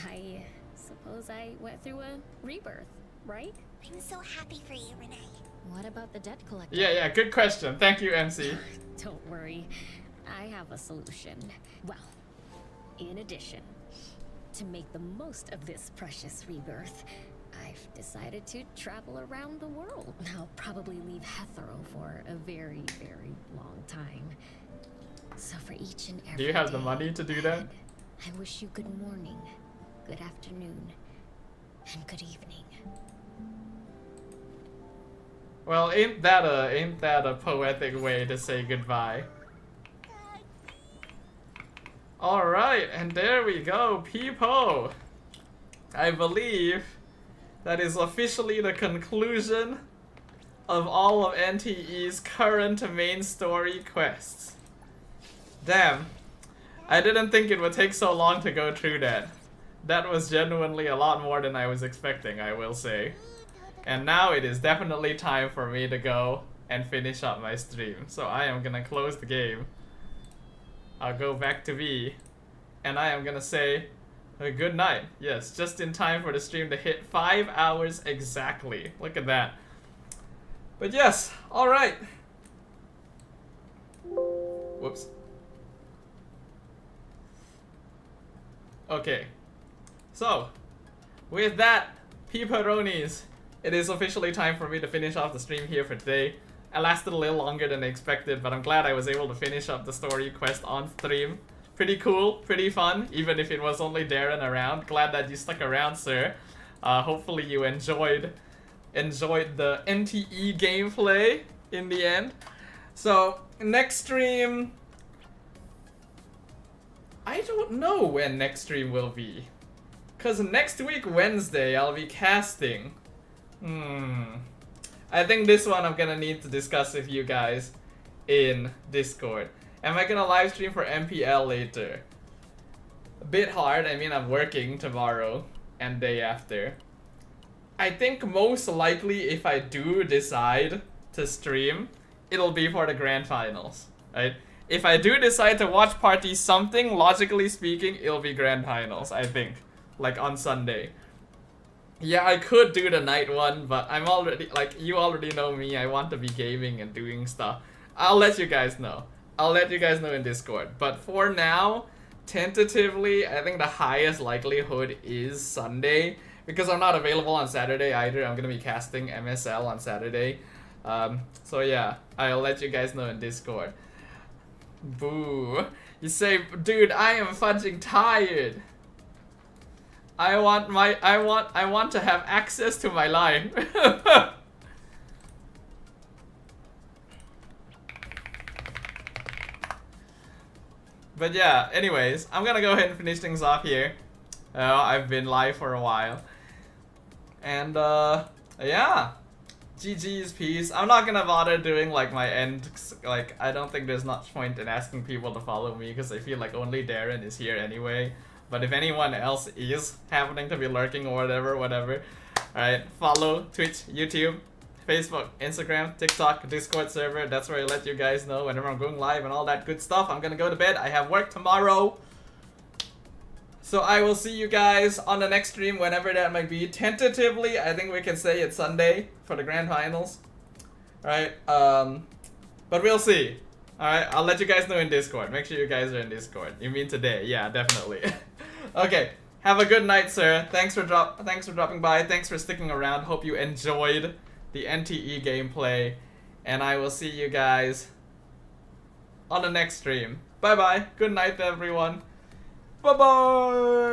I suppose I went through a rebirth, right? I'm so happy for you, Renee. What about the debt collector? Yeah, good question. Thank you, MC. Don't worry, I have a solution. Well, in addition, to make the most of this precious rebirth, I've decided to travel around the world. I'll probably leave Hethero for a very, very long time. So for each and every Do you have the day money to do that? I wish you good morning, good afternoon, and good evening. Well, ain't that a poetic way to say goodbye? Alright, and there we go, people! I believe that is officially the conclusion of all of NTE's current main story quests. Damn, I didn't think it would take so long to go through that. That was genuinely a lot more than I was expecting, I will say. And now it is definitely time for me to go and finish up my stream. So I am gonna close the game. I'll go back to V. And I am gonna say a good night. Yes, just in time for the stream to hit 5 hours exactly. Look at that. But yes, alright. Whoops. Okay. So, with that, peeperonis, it is officially time for me to finish off the stream here for today. I lasted a little longer than I expected, but I'm glad I was able to finish up the story quest on stream. Pretty cool, pretty fun, even if it was only Darren around. Glad that you stuck around, sir. Hopefully you enjoyed the NTE gameplay in the end. So, next stream... I don't know when next stream will be. Because next week, Wednesday, I'll be casting. I think this one I'm gonna need to discuss with you guys in Discord. Am I gonna live stream for MPL later? A bit hard, I mean I'm working tomorrow and day after. I think most likely if I do decide to stream, it'll be for the grand finals, right? If I do decide to watch party something, logically speaking, it'll be grand finals, I think. Like on Sunday. Yeah, I could do the night one, but I'm already, like, you already know me, I want to be gaming and doing stuff. I'll let you guys know. I'll let you guys know in Discord. But for now, tentatively, I think the highest likelihood is Sunday. Because I'm not available on Saturday either. I'm gonna be casting MSL on Saturday. So yeah, I'll let you guys know in Discord. Boo. You say, dude, I am fudging tired. I want to have access to my life. But yeah, anyways, I'm gonna go ahead and finish things off here. I've been live for a while. And yeah. GG's peace. I'm not gonna bother doing like my end, like I don't think there's much point in asking people to follow me because I feel like only Darren is here anyway. But if anyone else is happening to be lurking or whatever, alright, follow Twitch, YouTube, Facebook, Instagram, TikTok, Discord server. That's where I let you guys know whenever I'm going live and all that good stuff. I'm gonna go to bed. I have work tomorrow. So I will see you guys on the next stream, whenever that might be. Tentatively, I think we can say it's Sunday for the grand finals. Alright, but we'll see. Alright, I'll let you guys know in Discord. Make sure you guys are in Discord. You mean today? Yeah, definitely. Okay, have a good night, sir. Thanks for dropping by. Thanks for sticking around. Hope you enjoyed the NTE gameplay. And I will see you guys on the next stream. Bye-bye. Good night, everyone. Bye-bye.